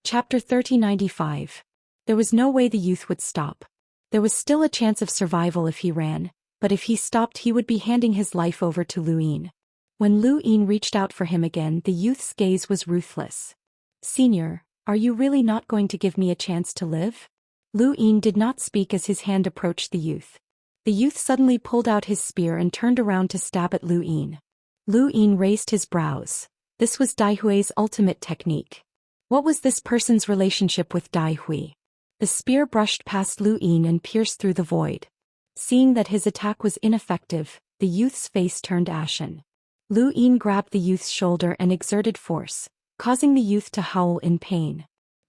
Chapter 3095. There was no way the youth would stop. There was still a chance of survival if he ran, but if he stopped he would be handing his life over to Lu Yin. When Lu Yin reached out for him again, the youth's gaze was ruthless. "Senior, are you really not going to give me a chance to live?" Lu Yin did not speak as his hand approached the youth. The youth suddenly pulled out his spear and turned around to stab at Lu Yin. Lu Yin raised his brows. This was Dai Hui's ultimate technique. What was this person's relationship with Dai Hui? The spear brushed past Lu Yin and pierced through the void. Seeing that his attack was ineffective, the youth's face turned ashen. Lu Yin grabbed the youth's shoulder and exerted force, causing the youth to howl in pain.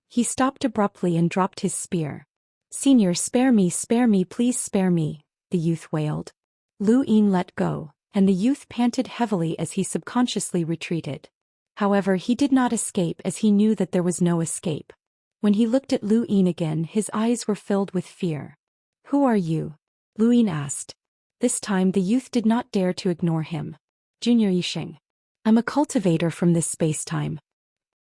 He stopped abruptly and dropped his spear. "Senior, spare me, please spare me," the youth wailed. Lu Yin let go, and the youth panted heavily as he subconsciously retreated. However, he did not escape as he knew that there was no escape. When he looked at Lu Yin again, his eyes were filled with fear. "Who are you?" Lu Yin asked. This time the youth did not dare to ignore him. "Junior Yixing. I'm a cultivator from this space-time."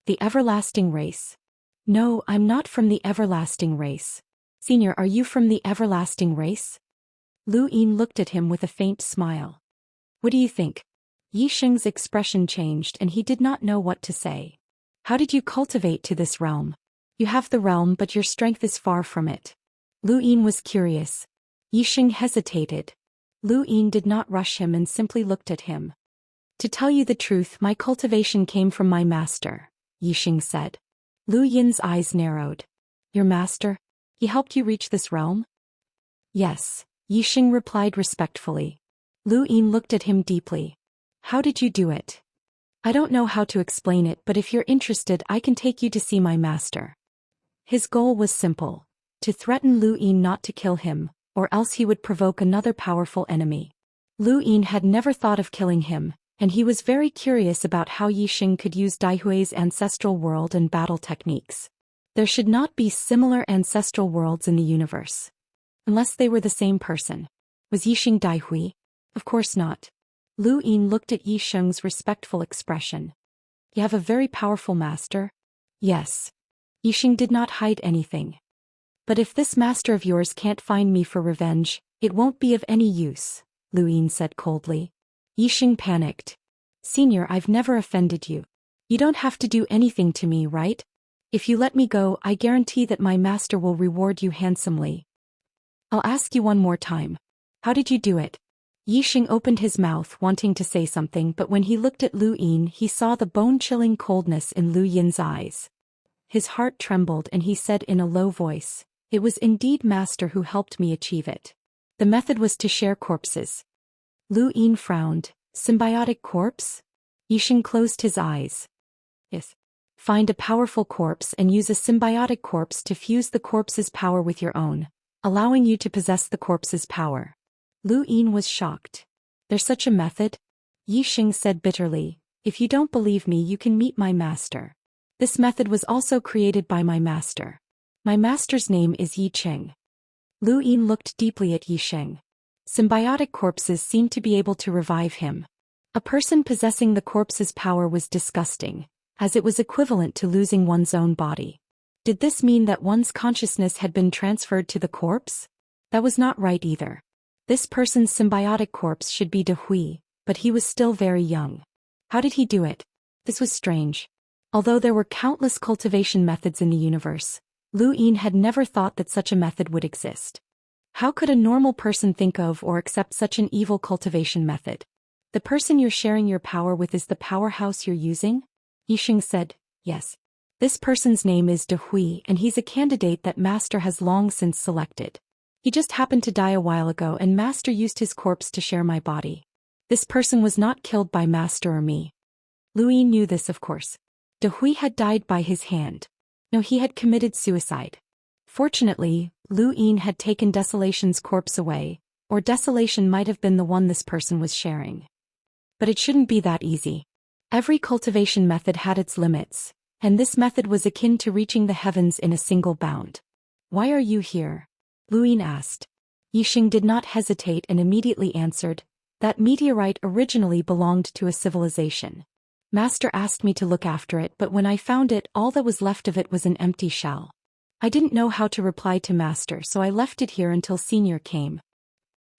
"The everlasting race." "No, I'm not from the everlasting race." "Senior, are you from the everlasting race?" Lu Yin looked at him with a faint smile. "What do you think?" Yixing's expression changed and he did not know what to say. "How did you cultivate to this realm?" "You have the realm, but your strength is far from it." Lu Yin was curious. Yixing hesitated. Lu Yin did not rush him and simply looked at him. "To tell you the truth, my cultivation came from my master," Yixing said. Lu Yin's eyes narrowed. "Your master? He helped you reach this realm?" "Yes," Yixing replied respectfully. Lu Yin looked at him deeply. "How did you do it?" "I don't know how to explain it, but if you're interested I can take you to see my master." His goal was simple: to threaten Lu Yin not to kill him, or else he would provoke another powerful enemy. Lu Yin had never thought of killing him, and he was very curious about how Yixing could use Dai Hui's ancestral world and battle techniques. There should not be similar ancestral worlds in the universe. Unless they were the same person. Was Yixing Dai Hui? Of course not. Lu Yin looked at Yixing's respectful expression. "You have a very powerful master?" "Yes." Yixing did not hide anything. "But if this master of yours can't find me for revenge, it won't be of any use," Lu Yin said coldly. Yixing panicked. "Senior, I've never offended you. You don't have to do anything to me, right? If you let me go, I guarantee that my master will reward you handsomely." "I'll ask you one more time. How did you do it?" Yixing opened his mouth wanting to say something, but when he looked at Lu Yin he saw the bone-chilling coldness in Lu Yin's eyes. His heart trembled and he said in a low voice, "It was indeed master who helped me achieve it. The method was to share corpses." Lu Yin frowned. "Symbiotic corpse?" Yixing closed his eyes. "Yes. Find a powerful corpse and use a symbiotic corpse to fuse the corpse's power with your own, allowing you to possess the corpse's power." Lu Yin was shocked. "There's such a method?" Yixing said bitterly, "If you don't believe me you can meet my master. This method was also created by my master. My master's name is Yi Qing." Lu Yin looked deeply at Yixing. Symbiotic corpses seemed to be able to revive him. A person possessing the corpse's power was disgusting, as it was equivalent to losing one's own body. Did this mean that one's consciousness had been transferred to the corpse? That was not right either. This person's symbiotic corpse should be De Hui, but he was still very young. How did he do it? This was strange. Although there were countless cultivation methods in the universe, Lu Yin had never thought that such a method would exist. How could a normal person think of or accept such an evil cultivation method? "The person you're sharing your power with is the powerhouse you're using?" Yixing said, "Yes. This person's name is De Hui and he's a candidate that Master has long since selected. He just happened to die a while ago and Master used his corpse to share my body. This person was not killed by Master or me." Lu Yin knew this, of course. De Hui had died by his hand. No, he had committed suicide. Fortunately, Lu Yin had taken Desolation's corpse away, or Desolation might have been the one this person was sharing. But it shouldn't be that easy. Every cultivation method had its limits, and this method was akin to reaching the heavens in a single bound. "Why are you here?" Lu Yin asked. Yixing did not hesitate and immediately answered, "That meteorite originally belonged to a civilization. Master asked me to look after it, but when I found it, all that was left of it was an empty shell. I didn't know how to reply to Master, so I left it here until Senior came.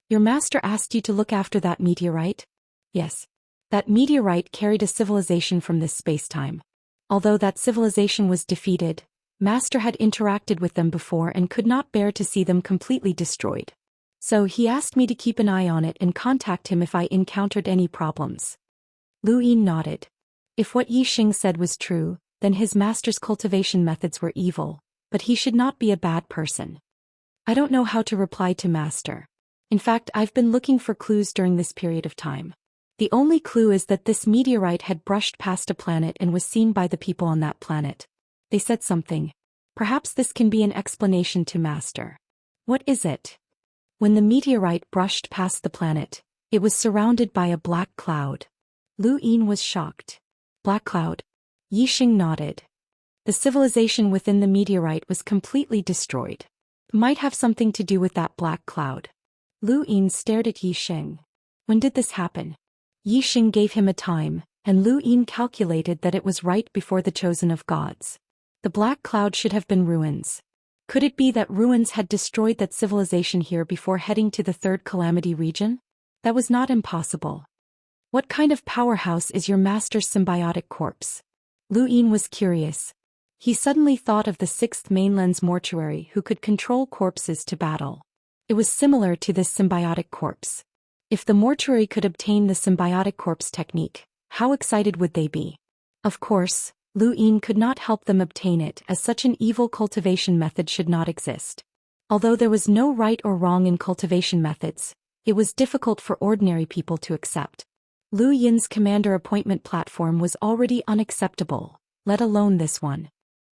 Your master asked you to look after that meteorite? Yes. That meteorite carried a civilization from this space-time. Although that civilization was defeated, Master had interacted with them before and could not bear to see them completely destroyed. So he asked me to keep an eye on it and contact him if I encountered any problems. Lu Yin nodded. If what Yi Xing said was true, then his master's cultivation methods were evil, but he should not be a bad person. I don't know how to reply to Master. In fact, I've been looking for clues during this period of time. The only clue is that this meteorite had brushed past a planet and was seen by the people on that planet. They said something. Perhaps this can be an explanation to Master. What is it? When the meteorite brushed past the planet, it was surrounded by a black cloud. Lu Yin was shocked. Black cloud? Yi Xing nodded. The civilization within the meteorite was completely destroyed. Might have something to do with that black cloud. Lu Yin stared at Yi Xing. When did this happen? Yi Xing gave him a time, and Lu Yin calculated that it was right before the Chosen of Gods. The black cloud should have been ruins. Could it be that ruins had destroyed that civilization here before heading to the third calamity region? That was not impossible. What kind of powerhouse is your master's symbiotic corpse? Lu Yin was curious. He suddenly thought of the sixth mainland's mortuary who could control corpses to battle. It was similar to this symbiotic corpse. If the mortuary could obtain the symbiotic corpse technique, how excited would they be? Of course, Lu Yin could not help them obtain it, as such an evil cultivation method should not exist. Although there was no right or wrong in cultivation methods, it was difficult for ordinary people to accept. Lu Yin's commander appointment platform was already unacceptable, let alone this one.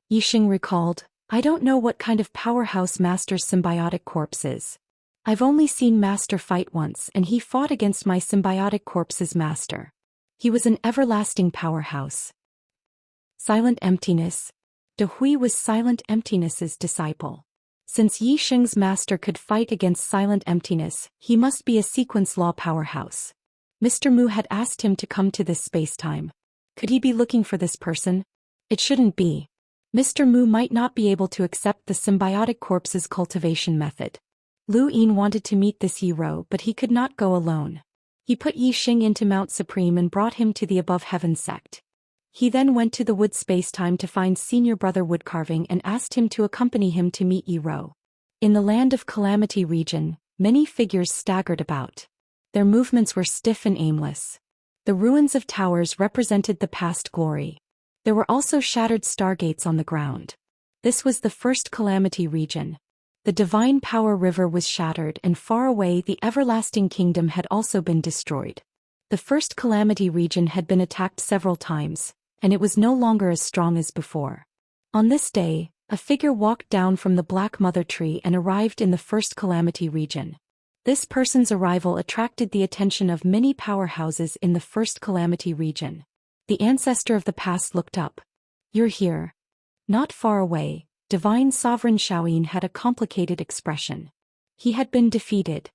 Yi Xing recalled, I don't know what kind of powerhouse Master's symbiotic corpse is. I've only seen Master fight once and he fought against my symbiotic corpse's master. He was an everlasting powerhouse. Silent Emptiness. De Hui was Silent Emptiness's disciple. Since Yi Xing's master could fight against Silent Emptiness, he must be a sequence law powerhouse. Mr. Mu had asked him to come to this space-time. Could he be looking for this person? It shouldn't be. Mr. Mu might not be able to accept the symbiotic corpse's cultivation method. Lu Yin wanted to meet this hero, but he could not go alone. He put Yi Xing into Mount Supreme and brought him to the Above Heaven sect. He then went to the wood space-time to find Senior Brother Woodcarving and asked him to accompany him to meet Yi Ro. In the Land of Calamity region, many figures staggered about. Their movements were stiff and aimless. The ruins of towers represented the past glory. There were also shattered stargates on the ground. This was the first calamity region. The divine power river was shattered, and far away the everlasting kingdom had also been destroyed. The first calamity region had been attacked several times, and it was no longer as strong as before. On this day, a figure walked down from the Black Mother Tree and arrived in the first calamity region. This person's arrival attracted the attention of many powerhouses in the first calamity region. The ancestor of the past looked up. You're here. Not far away, Divine Sovereign Xiaoyin had a complicated expression. He had been defeated.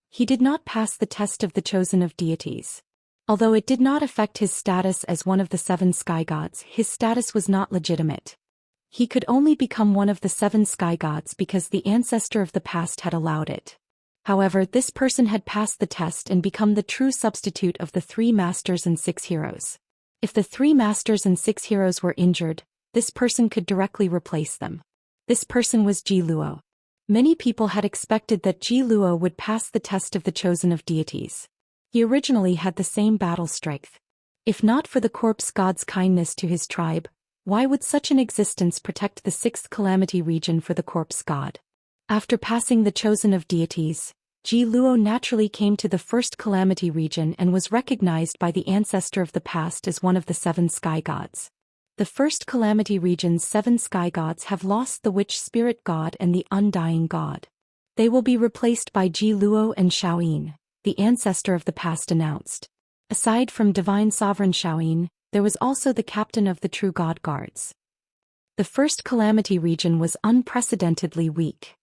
He did not pass the test of the chosen of deities. Although it did not affect his status as one of the seven sky gods, his status was not legitimate. He could only become one of the seven sky gods because the ancestor of the past had allowed it. However, this person had passed the test and become the true substitute of the three masters and six heroes. If the three masters and six heroes were injured, this person could directly replace them. This person was Ji Luo. Many people had expected that Ji Luo would pass the test of the chosen of deities. He originally had the same battle strength. If not for the corpse god's kindness to his tribe, why would such an existence protect the sixth calamity region for the corpse god? After passing the chosen of deities, Ji Luo naturally came to the first calamity region and was recognized by the ancestor of the past as one of the seven sky gods. The first calamity region's seven sky gods have lost the witch spirit god and the undying god. They will be replaced by Ji Luo and Xiaoyin, the ancestor of the past announced. Aside from divine sovereign Xiaoyin, there was also the captain of the true god guards. The first calamity region was unprecedentedly weak.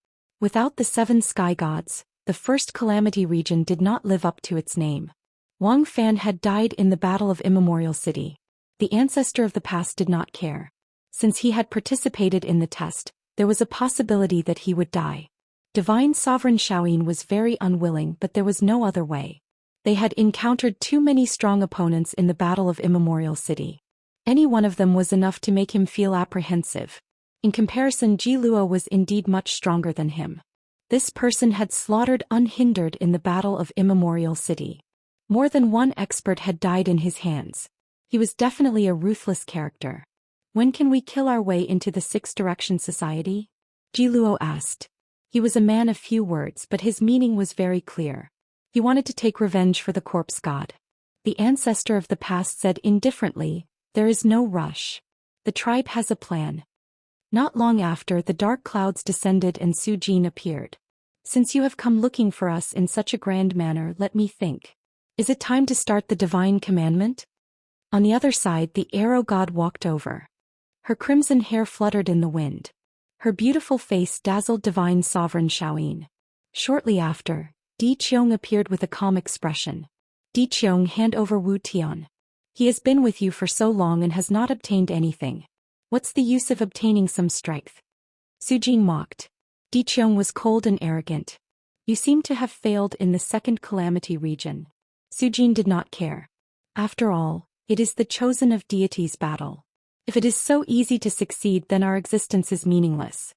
Without the seven sky gods, the first calamity region did not live up to its name. Wang Fan had died in the Battle of Immemorial City. The ancestor of the past did not care. Since he had participated in the test, there was a possibility that he would die. Divine Sovereign Xiaoyin was very unwilling, but there was no other way. They had encountered too many strong opponents in the Battle of Immemorial City. Any one of them was enough to make him feel apprehensive. In comparison, Ji Luo was indeed much stronger than him. This person had slaughtered unhindered in the Battle of Immemorial City. More than one expert had died in his hands. He was definitely a ruthless character. When can we kill our way into the Six Direction Society? Ji Luo asked. He was a man of few words, but his meaning was very clear. He wanted to take revenge for the corpse god. The ancestor of the past said indifferently, "There is no rush. The tribe has a plan." Not long after, the dark clouds descended and Su Jin appeared. "Since you have come looking for us in such a grand manner, let me think. Is it time to start the divine commandment?" On the other side, the arrow god walked over. Her crimson hair fluttered in the wind. Her beautiful face dazzled divine sovereign Xiaoyin. Shortly after, Di Qiong appeared with a calm expression. "Di Qiong, hand over Wu Tian. He has been with you for so long and has not obtained anything. What's the use of obtaining some strength?" Su Jin mocked. Di Qiong was cold and arrogant. "You seem to have failed in the second calamity region." Su Jin did not care. After all, it is the chosen of deities battle. If it is so easy to succeed, then our existence is meaningless.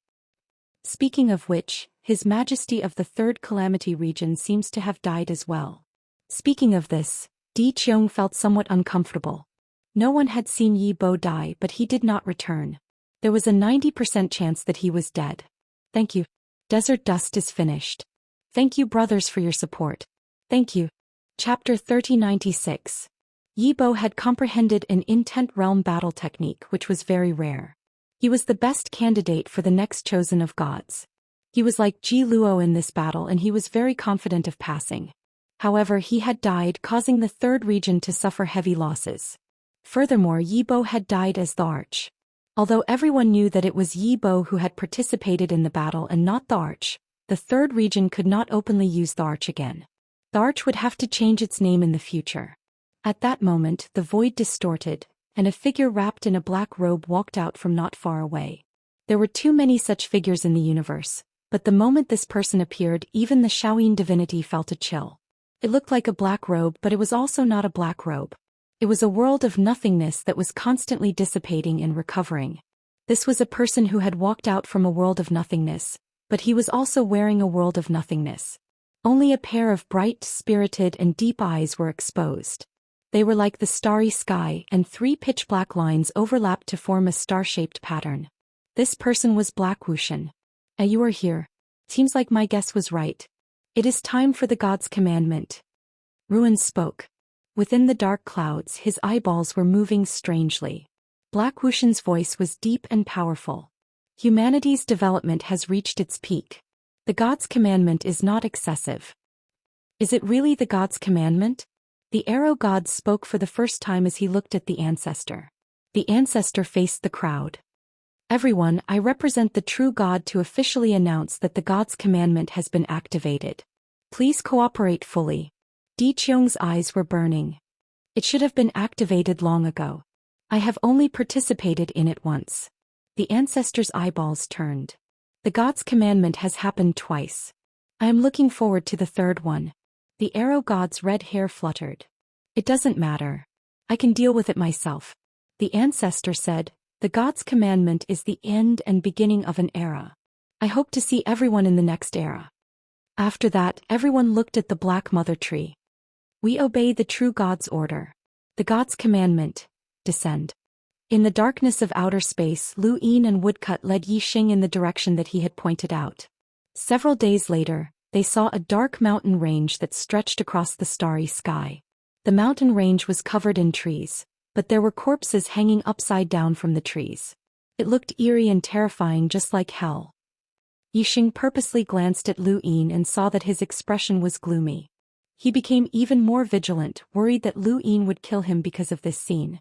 Speaking of which, His Majesty of the third calamity region seems to have died as well. Speaking of this, Di Qiong felt somewhat uncomfortable. No one had seen Yi Bo die, but he did not return. There was a 90% chance that he was dead. "Thank you. Desert Dust is finished. Thank you, brothers, for your support. Thank you." Chapter 3096. Yi Bo had comprehended an intent realm battle technique which was very rare. He was the best candidate for the next chosen of gods. He was like Ji Luo in this battle and he was very confident of passing. However, he had died, causing the third region to suffer heavy losses. Furthermore, Yi Bo had died as the Arch. Although everyone knew that it was Yi Bo who had participated in the battle and not the Arch, the third region could not openly use the Arch again. The Arch would have to change its name in the future. At that moment, the void distorted, and a figure wrapped in a black robe walked out from not far away. There were too many such figures in the universe, but the moment this person appeared, even the Xiaoyin divinity felt a chill. It looked like a black robe, but it was also not a black robe. It was a world of nothingness that was constantly dissipating and recovering. This was a person who had walked out from a world of nothingness, but he was also wearing a world of nothingness. Only a pair of bright, spirited, and deep eyes were exposed. They were like the starry sky, and three pitch-black lines overlapped to form a star-shaped pattern. This person was Black Wuxian. You are here. Seems like my guess was right. It is time for the god's commandment." Ruin spoke. Within the dark clouds, his eyeballs were moving strangely. Black Wuxian's voice was deep and powerful. "Humanity's development has reached its peak. The god's commandment is not excessive." "Is it really the god's commandment?" The arrow god spoke for the first time as he looked at the ancestor. The ancestor faced the crowd. "Everyone, I represent the true god to officially announce that the god's commandment has been activated. Please cooperate fully." Di Qiong's eyes were burning. "It should have been activated long ago. I have only participated in it once." The ancestor's eyeballs turned. "The god's commandment has happened twice. I am looking forward to the third one." The arrow god's red hair fluttered. "It doesn't matter. I can deal with it myself." The ancestor said, "The god's commandment is the end and beginning of an era. I hope to see everyone in the next era." After that, everyone looked at the black mother tree. "We obey the true god's order. The god's commandment, descend." In the darkness of outer space, Lu Yin and Woodcut led Yi Xing in the direction that he had pointed out. Several days later, they saw a dark mountain range that stretched across the starry sky. The mountain range was covered in trees, but there were corpses hanging upside down from the trees. It looked eerie and terrifying, just like hell. Yi Xing purposely glanced at Lu Yin and saw that his expression was gloomy. He became even more vigilant, worried that Lu Yin would kill him because of this scene.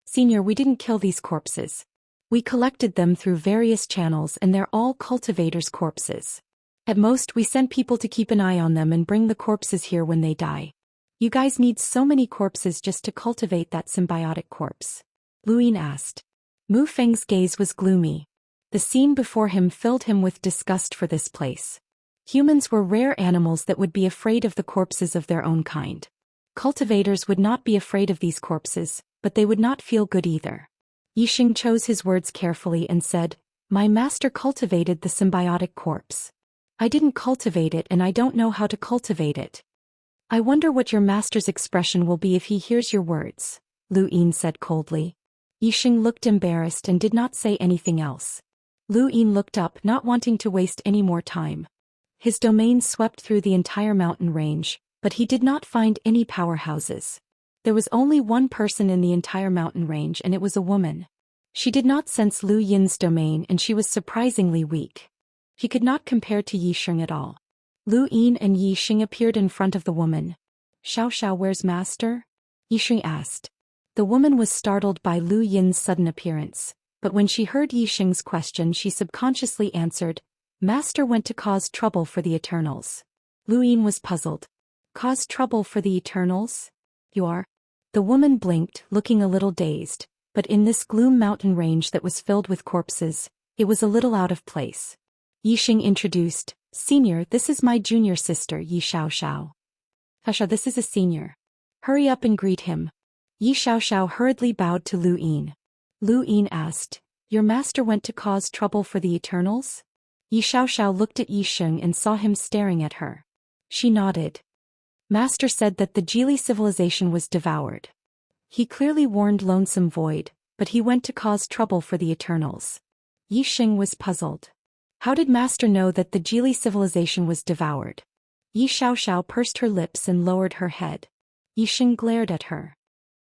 "Senior, we didn't kill these corpses. We collected them through various channels and they're all cultivators' corpses. At most, we send people to keep an eye on them and bring the corpses here when they die. You guys need so many corpses just to cultivate that symbiotic corpse. Luyin asked. Mu Feng's gaze was gloomy. The scene before him filled him with disgust for this place. Humans were rare animals that would be afraid of the corpses of their own kind. Cultivators would not be afraid of these corpses, but they would not feel good either. Yixing chose his words carefully and said, "My master cultivated the symbiotic corpse. I didn't cultivate it and I don't know how to cultivate it. I wonder what your master's expression will be if he hears your words," Luyin said coldly. Yixing looked embarrassed and did not say anything else. Luyin looked up, not wanting to waste any more time. His domain swept through the entire mountain range, but he did not find any powerhouses. There was only one person in the entire mountain range and it was a woman. She did not sense Lu Yin's domain and she was surprisingly weak. He could not compare to Yixing at all. Lu Yin and Yixing appeared in front of the woman. "Xiao, where's master?" Yixing asked. The woman was startled by Lu Yin's sudden appearance, but when she heard Yixing's question she subconsciously answered, "Master went to cause trouble for the Eternals." Lu Yin was puzzled. "Cause trouble for the Eternals? You are?" The woman blinked, looking a little dazed, but in this gloom mountain range that was filled with corpses, it was a little out of place. Yixing introduced, "Senior, this is my junior sister, Yi Xiao. Hasha, this is a senior. Hurry up and greet him." Yi Xiao hurriedly bowed to Lu Yin. Lu Yin asked, "Your master went to cause trouble for the Eternals?" Yi Xiao looked at Yixing and saw him staring at her. She nodded. "Master said that the Geely civilization was devoured. He clearly warned Lonesome Void, but he went to cause trouble for the Eternals." Yixing was puzzled. How did Master know that the Geely civilization was devoured? Yi Xiao pursed her lips and lowered her head. Yixing glared at her.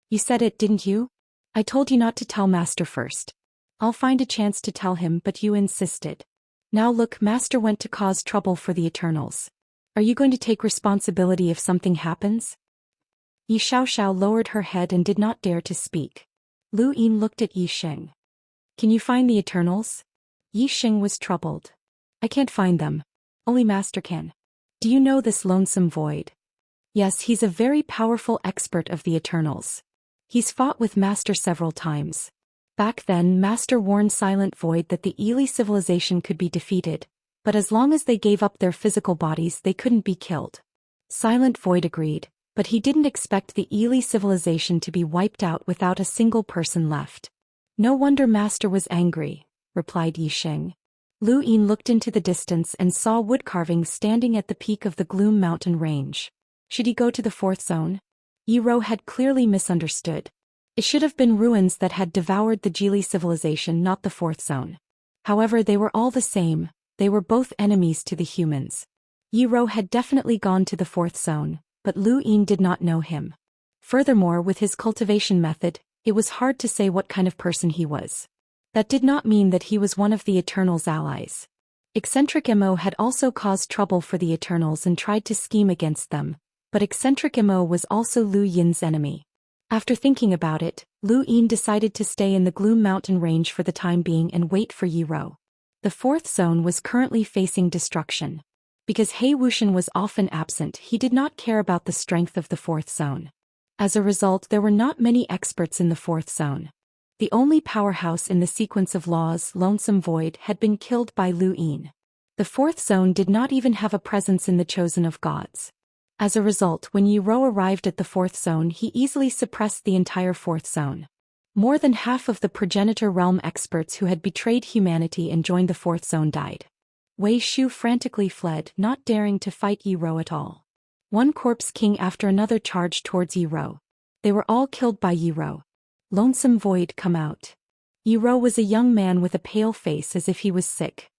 "You said it, didn't you? I told you not to tell Master first. I'll find a chance to tell him, but you insisted. Now look, Master went to cause trouble for the Eternals. Are you going to take responsibility if something happens?" Yi Xiao lowered her head and did not dare to speak. Lu Yin looked at Yixing. "Can you find the Eternals?" Yixing was troubled. "I can't find them. Only Master can." "Do you know this Lonesome Void?" "Yes, he's a very powerful expert of the Eternals. He's fought with Master several times. Back then Master warned Silent Void that the Ely civilization could be defeated, but as long as they gave up their physical bodies they couldn't be killed." Silent Void agreed, but he didn't expect the Ely civilization to be wiped out without a single person left. "No wonder Master was angry," replied Yixing. Lu Yin looked into the distance and saw wood carvings standing at the peak of the Gloom Mountain range. Should he go to the fourth zone? Yi Ro had clearly misunderstood. It should have been ruins that had devoured the Geely civilization, not the fourth zone. However, they were all the same, they were both enemies to the humans. Yi Ro had definitely gone to the fourth zone, but Lu Yin did not know him. Furthermore, with his cultivation method, it was hard to say what kind of person he was. That did not mean that he was one of the Eternals' allies. Eccentric Mo had also caused trouble for the Eternals and tried to scheme against them, but Eccentric Mo was also Lu Yin's enemy. After thinking about it, Lu Yin decided to stay in the Gloom Mountain range for the time being and wait for Yi Ro. The fourth zone was currently facing destruction. Because He Wuxian was often absent, he did not care about the strength of the fourth zone. As a result, there were not many experts in the fourth zone. The only powerhouse in the sequence of laws, Lonesome Void, had been killed by Lu Yin. The fourth zone did not even have a presence in the Chosen of Gods. As a result, when Yi Ro arrived at the fourth zone, he easily suppressed the entire fourth zone. More than half of the progenitor realm experts who had betrayed humanity and joined the fourth zone died. Wei Shu frantically fled, not daring to fight Yi Ro at all. One corpse king after another charged towards Yi Ro. They were all killed by Yi Ro. Lonesome Void, come out. Yi Ro was a young man with a pale face as if he was sick.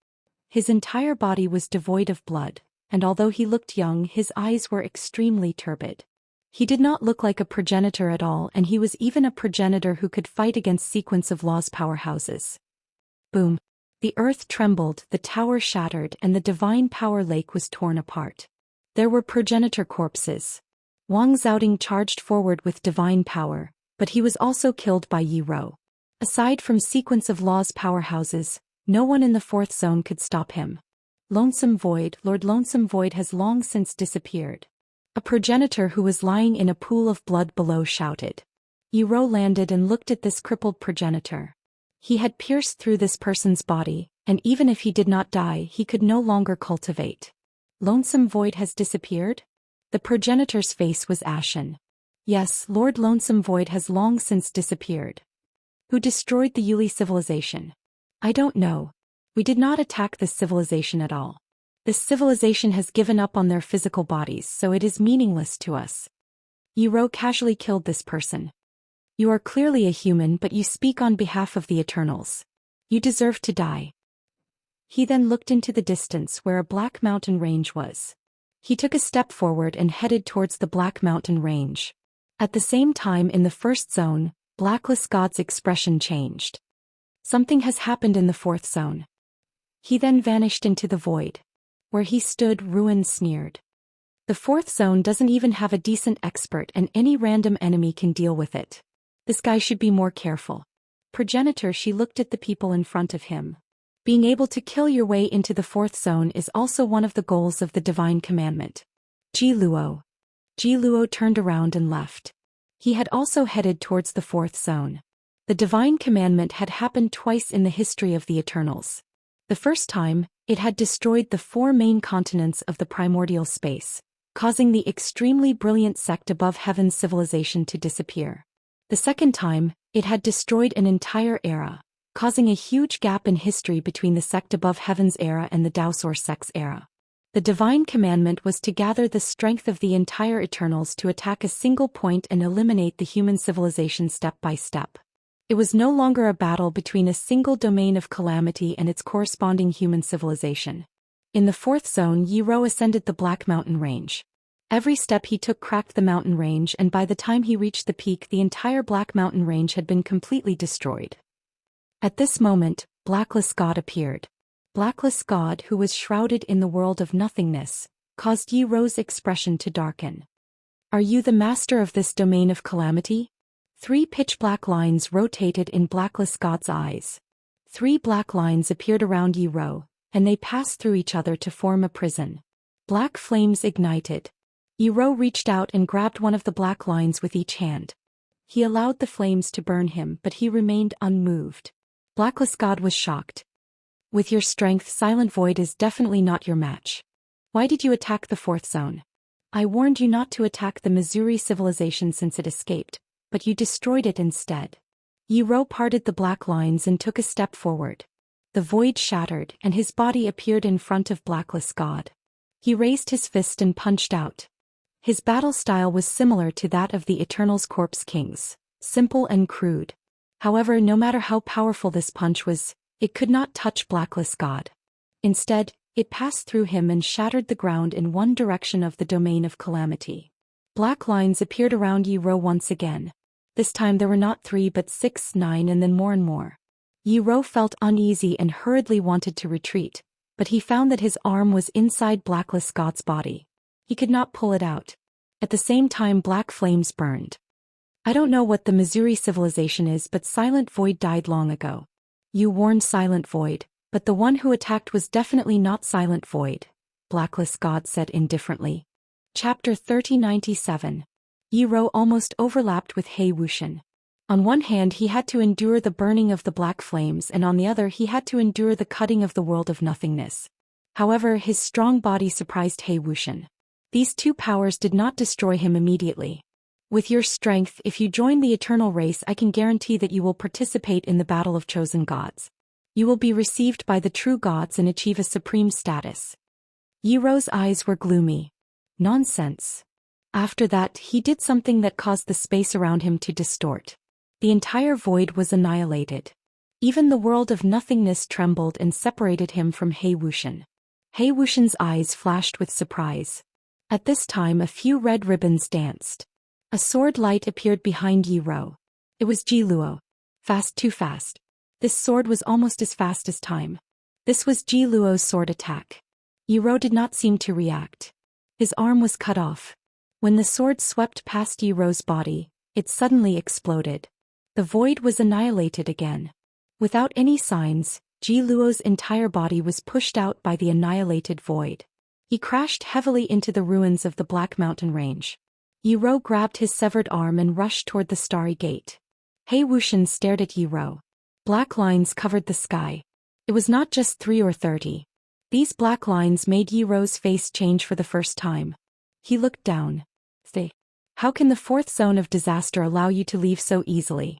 His entire body was devoid of blood, and although he looked young, his eyes were extremely turbid. He did not look like a progenitor at all, and he was even a progenitor who could fight against sequence of laws powerhouses. Boom. The earth trembled, the tower shattered, and the divine power lake was torn apart. There were progenitor corpses. Wang Zhaoding charged forward with divine power, but he was also killed by Yi Ro. Aside from sequence of laws powerhouses, no one in the fourth zone could stop him. Lonesome Void, Lord Lonesome Void has long since disappeared. A progenitor who was lying in a pool of blood below shouted. Yi Rou landed and looked at this crippled progenitor. He had pierced through this person's body, and even if he did not die, he could no longer cultivate. Lonesome Void has disappeared? The progenitor's face was ashen. Yes, Lord Lonesome Void has long since disappeared. Who destroyed the Yuli civilization? I don't know. We did not attack this civilization at all. This civilization has given up on their physical bodies, so it is meaningless to us. Yi Rou casually killed this person. You are clearly a human, but you speak on behalf of the Eternals. You deserve to die. He then looked into the distance where a black mountain range was. He took a step forward and headed towards the black mountain range. At the same time in the first zone, Blacklist God's expression changed. Something has happened in the fourth zone. He then vanished into the void. Where he stood, Ruin sneered. The fourth zone doesn't even have a decent expert, and any random enemy can deal with it. This guy should be more careful. Progenitor, she looked at the people in front of him. Being able to kill your way into the fourth zone is also one of the goals of the divine commandment. Ji Luo. Ji Luo turned around and left. He had also headed towards the fourth zone. The divine commandment had happened twice in the history of the Eternals. The first time, it had destroyed the 4 main continents of the primordial space, causing the extremely brilliant sect above heaven's civilization to disappear. The second time, it had destroyed an entire era, causing a huge gap in history between the sect above heaven's era and the Daoist sect's era. The divine commandment was to gather the strength of the entire Eternals to attack a single point and eliminate the human civilization step by step. It was no longer a battle between a single domain of calamity and its corresponding human civilization. In the fourth zone, Yi Rou ascended the Black Mountain Range. Every step he took cracked the mountain range, and by the time he reached the peak, the entire Black Mountain Range had been completely destroyed. At this moment, Blacklist God appeared. Blacklist God, who was shrouded in the world of nothingness, caused Yi Rou's expression to darken. Are you the master of this domain of calamity? 3 pitch-black lines rotated in Blacklist God's eyes. 3 black lines appeared around Yi Rou, and they passed through each other to form a prison. Black flames ignited. Yi Rou reached out and grabbed one of the black lines with each hand. He allowed the flames to burn him, but he remained unmoved. Blacklist God was shocked. With your strength, Silent Void is definitely not your match. Why did you attack the fourth zone? I warned you not to attack the Missouri civilization since it escaped, but you destroyed it instead. Yi Rou parted the black lines and took a step forward. The void shattered, and his body appeared in front of Blacklist God. He raised his fist and punched out. His battle style was similar to that of the Eternals' Corpse Kings, simple and crude. However, no matter how powerful this punch was, it could not touch Blacklist God. Instead, it passed through him and shattered the ground in one direction of the domain of calamity. Black lines appeared around Yi Rou once again. This time there were not 3 but 6, 9, and then more and more. Yi Rou felt uneasy and hurriedly wanted to retreat, but he found that his arm was inside Blacklist God's body. He could not pull it out. At the same time, black flames burned. I don't know what the Missouri civilization is, but Silent Void died long ago. You warned Silent Void, but the one who attacked was definitely not Silent Void, Blacklist God said indifferently. Chapter 3097. Yi Rou almost overlapped with Zhou Xian. On one hand he had to endure the burning of the black flames, and on the other he had to endure the cutting of the world of nothingness. However, his strong body surprised Zhou Xian. These 2 powers did not destroy him immediately. With your strength, if you join the eternal race, I can guarantee that you will participate in the battle of chosen gods. You will be received by the true gods and achieve a supreme status. Yi Rou's eyes were gloomy. Nonsense. After that, he did something that caused the space around him to distort. The entire void was annihilated. Even the world of nothingness trembled and separated him from Zhou Xian. Zhou Xian's eyes flashed with surprise. At this time a few red ribbons danced. A sword light appeared behind Yi Rou. It was Ji Luo. Fast, too fast. This sword was almost as fast as time. This was Ji Luo's sword attack. Yi Rou did not seem to react. His arm was cut off. When the sword swept past Yi Rou's body, it suddenly exploded. The void was annihilated again. Without any signs, Ji Luo's entire body was pushed out by the annihilated void. He crashed heavily into the ruins of the Black Mountain Range. Ro grabbed his severed arm and rushed toward the starry gate. He Wuxian stared at Ro. Black lines covered the sky. It was not just 3 or 30. These black lines made Ro's face change for the first time. He looked down. How can the 4th zone of disaster allow you to leave so easily?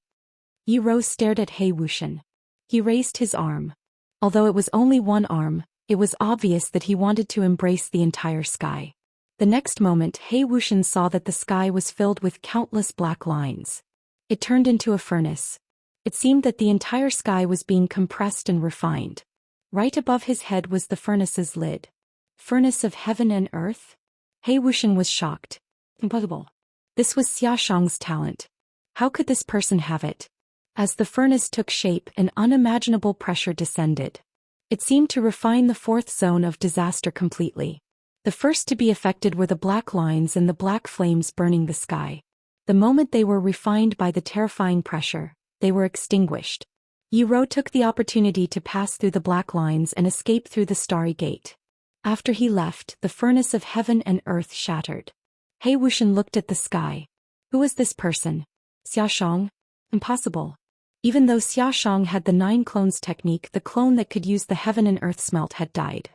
Ro stared at He Wuxian. He raised his arm. Although it was only one arm, it was obvious that he wanted to embrace the entire sky. The next moment He Wuxian saw that the sky was filled with countless black lines. It turned into a furnace. It seemed that the entire sky was being compressed and refined. Right above his head was the furnace's lid. Furnace of heaven and earth? He Wuxian was shocked. Impossible. This was Xiaoxiang's talent. How could this person have it? As the furnace took shape, an unimaginable pressure descended. It seemed to refine the 4th zone of disaster completely. The first to be affected were the black lines and the black flames burning the sky. The moment they were refined by the terrifying pressure, they were extinguished. Ro took the opportunity to pass through the black lines and escape through the starry gate. After he left, the furnace of heaven and earth shattered. He Wuxian looked at the sky. Who was this person? Xiaoxiang? Impossible. Even though Xiaoxiang had the 9 clones technique, the clone that could use the heaven and earth smelt had died.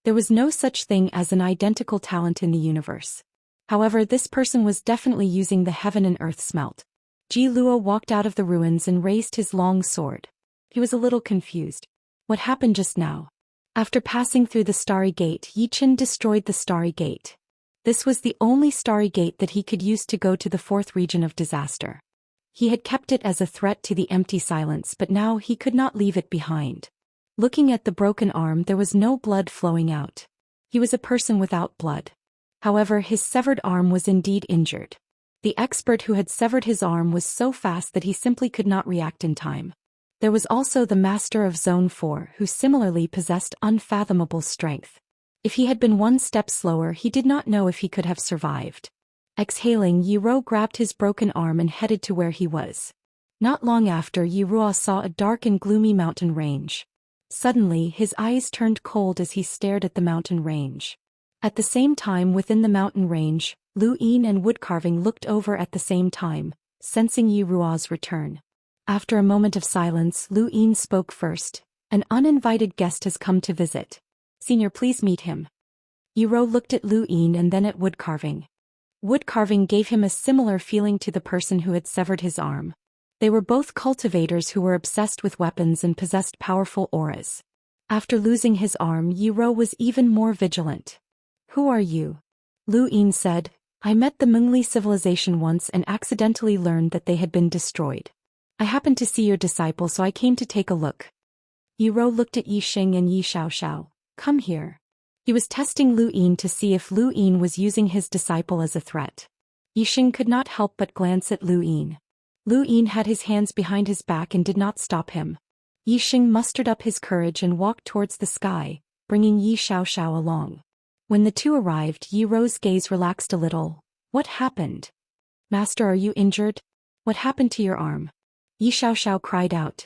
There was no such thing as an identical talent in the universe. However, this person was definitely using the heaven and earth smelt. Ji Luo walked out of the ruins and raised his long sword. He was a little confused. What happened just now? After passing through the starry gate, Yi Qin destroyed the starry gate. This was the only starry gate that he could use to go to the 4th region of disaster. He had kept it as a threat to the empty silence, but now he could not leave it behind. Looking at the broken arm, there was no blood flowing out. He was a person without blood. However, his severed arm was indeed injured. The expert who had severed his arm was so fast that he simply could not react in time. There was also the master of Zone 4 who similarly possessed unfathomable strength. If he had been one step slower, he did not know if he could have survived. Exhaling, Ro grabbed his broken arm and headed to where he was. Not long after, Ro saw a dark and gloomy mountain range. Suddenly, his eyes turned cold as he stared at the mountain range. At the same time, within the mountain range, Lu Yin and woodcarving looked over at the same time, sensing Ruo's return. After a moment of silence, Lu Yin spoke first. An uninvited guest has come to visit. Senior, please meet him. Ro looked at Lu Yin and then at woodcarving. Woodcarving gave him a similar feeling to the person who had severed his arm. They were both cultivators who were obsessed with weapons and possessed powerful auras. After losing his arm, Ro was even more vigilant. Who are you? Lu Yin said, I met the Mengli civilization once and accidentally learned that they had been destroyed. I happened to see your disciple, so I came to take a look. Ro looked at Yixing and Yi Xiaoxiao. Come here. He was testing Lu Yin to see if Lu Yin was using his disciple as a threat. Yixing could not help but glance at Lu Yin. Lu Yin had his hands behind his back and did not stop him. Yixing mustered up his courage and walked towards the sky, bringing Yi Xiaoxiao along. When the two arrived, Ro's gaze relaxed a little. What happened? Master, are you injured? What happened to your arm? Yi Xiaoxiao cried out.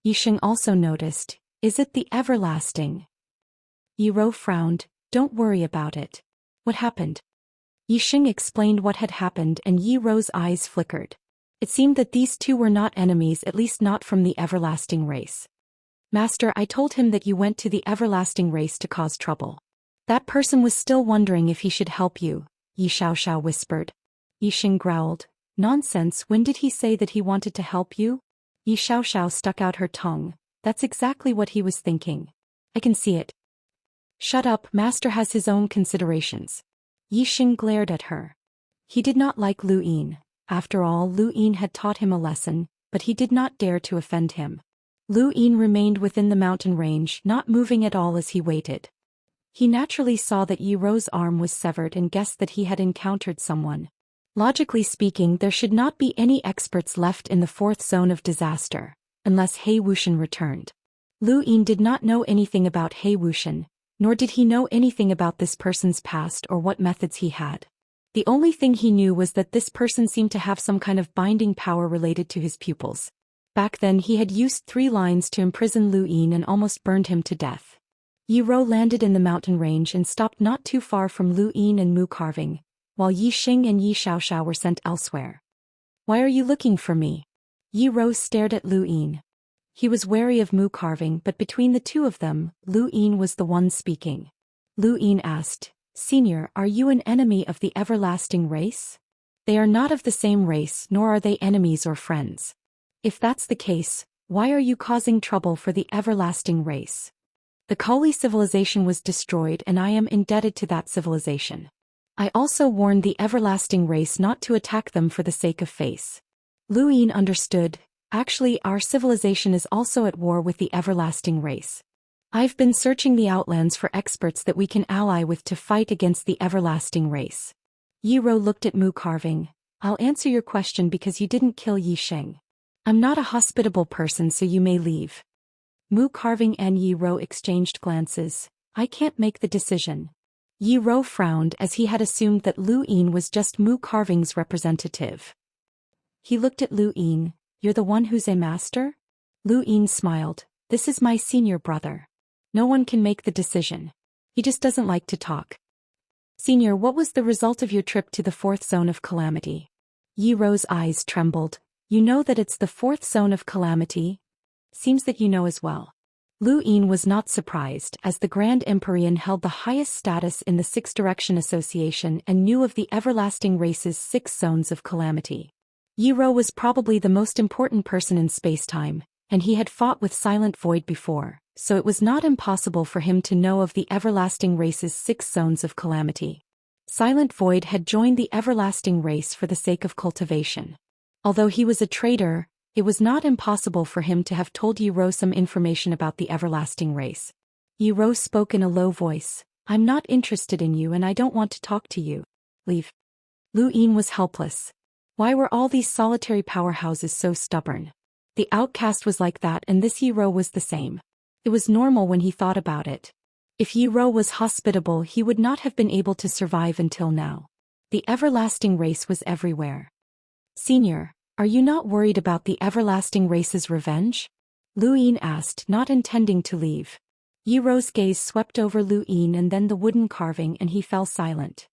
Yixing also noticed. Is it the everlasting? Ro frowned. Don't worry about it. What happened? Yixing explained what had happened and Ro's eyes flickered. It seemed that these two were not enemies, at least not from the everlasting race. Master, I told him that you went to the everlasting race to cause trouble. That person was still wondering if he should help you, Yi Xiaoxiao whispered. Yixing growled. Nonsense, when did he say that he wanted to help you? Yi Xiaoxiao stuck out her tongue. That's exactly what he was thinking. I can see it. Shut up, Master has his own considerations. Yixing glared at her. He did not like Lu Yin. After all, Lu Yin had taught him a lesson, but he did not dare to offend him. Lu Yin remained within the mountain range, not moving at all as he waited. He naturally saw that Ro's arm was severed and guessed that he had encountered someone. Logically speaking, there should not be any experts left in the 4th zone of disaster, unless He Wuxian returned. Lu Yin did not know anything about He Wuxian, nor did he know anything about this person's past or what methods he had. The only thing he knew was that this person seemed to have some kind of binding power related to his pupils. Back then he had used 3 lines to imprison Lu Yin and almost burned him to death. Ro landed in the mountain range and stopped not too far from Lu Yin and Mu carving. while Yi Xing and Yi Xiaoxiao were sent elsewhere. Why are you looking for me? Yi Rou stared at Lu Yin. He was wary of Mu carving, but between the two of them, Lu Yin was the one speaking. Lu Yin asked, Senior, are you an enemy of the everlasting race? They are not of the same race, nor are they enemies or friends. If that's the case, why are you causing trouble for the everlasting race? The Koli civilization was destroyed and I am indebted to that civilization. I also warned the everlasting race not to attack them for the sake of face. Lu Yin understood. Actually, our civilization is also at war with the everlasting race. I've been searching the outlands for experts that we can ally with to fight against the everlasting race. Yi Rou looked at Mu carving. I'll answer your question because you didn't kill Yi Xing. I'm not a hospitable person, so you may leave. Mu carving and Yi Rou exchanged glances. I can't make the decision. Yi Rou frowned as he had assumed that Lu Yin was just Mu carving's representative. He looked at Lu Yin. You're the one who's a master? Lu Yin smiled. This is my senior brother. No one can make the decision. He just doesn't like to talk. Senior, what was the result of your trip to the fourth zone of calamity? Yi Rou's eyes trembled. You know that it's the fourth zone of calamity? Seems that you know as well. Lu Yin was not surprised, as the Grand Empyrean held the highest status in the Six Direction Association and knew of the everlasting race's 6 zones of calamity. Yi Rou was probably the most important person in space-time, and he had fought with Silent Void before, so it was not impossible for him to know of the everlasting race's 6 zones of calamity. Silent Void had joined the everlasting race for the sake of cultivation. Although he was a traitor, it was not impossible for him to have told Yi Rou some information about the everlasting race. Yi Rou spoke in a low voice. I'm not interested in you and I don't want to talk to you. Leave. Lu Yin was helpless. Why were all these solitary powerhouses so stubborn? The outcast was like that and this Yi Rou was the same. It was normal when he thought about it. If Yi Rou was hospitable, he would not have been able to survive until now. The everlasting race was everywhere. Senior, are you not worried about the everlasting race's revenge? Lu Yin asked, not intending to leave. Yi Rou's gaze swept over Lu Yin and then the wooden carving and he fell silent.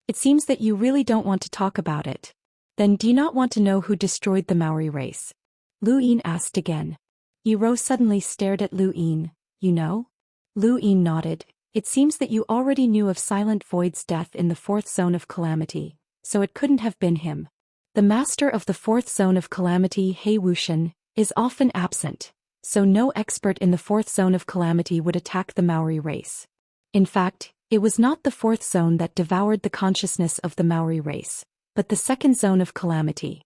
It seems that you really don't want to talk about it. Then do you not want to know who destroyed the Maori race? Lu Yin asked again. Yi Rou suddenly stared at Lu Yin. You know? Lu Yin nodded. It seems that you already knew of Silent Void's death in the fourth zone of calamity, so it couldn't have been him. The master of the fourth zone of calamity, He Wuxian, is often absent, so no expert in the fourth zone of calamity would attack the Maori race. In fact, it was not the fourth zone that devoured the consciousness of the Maori race, but the second zone of calamity.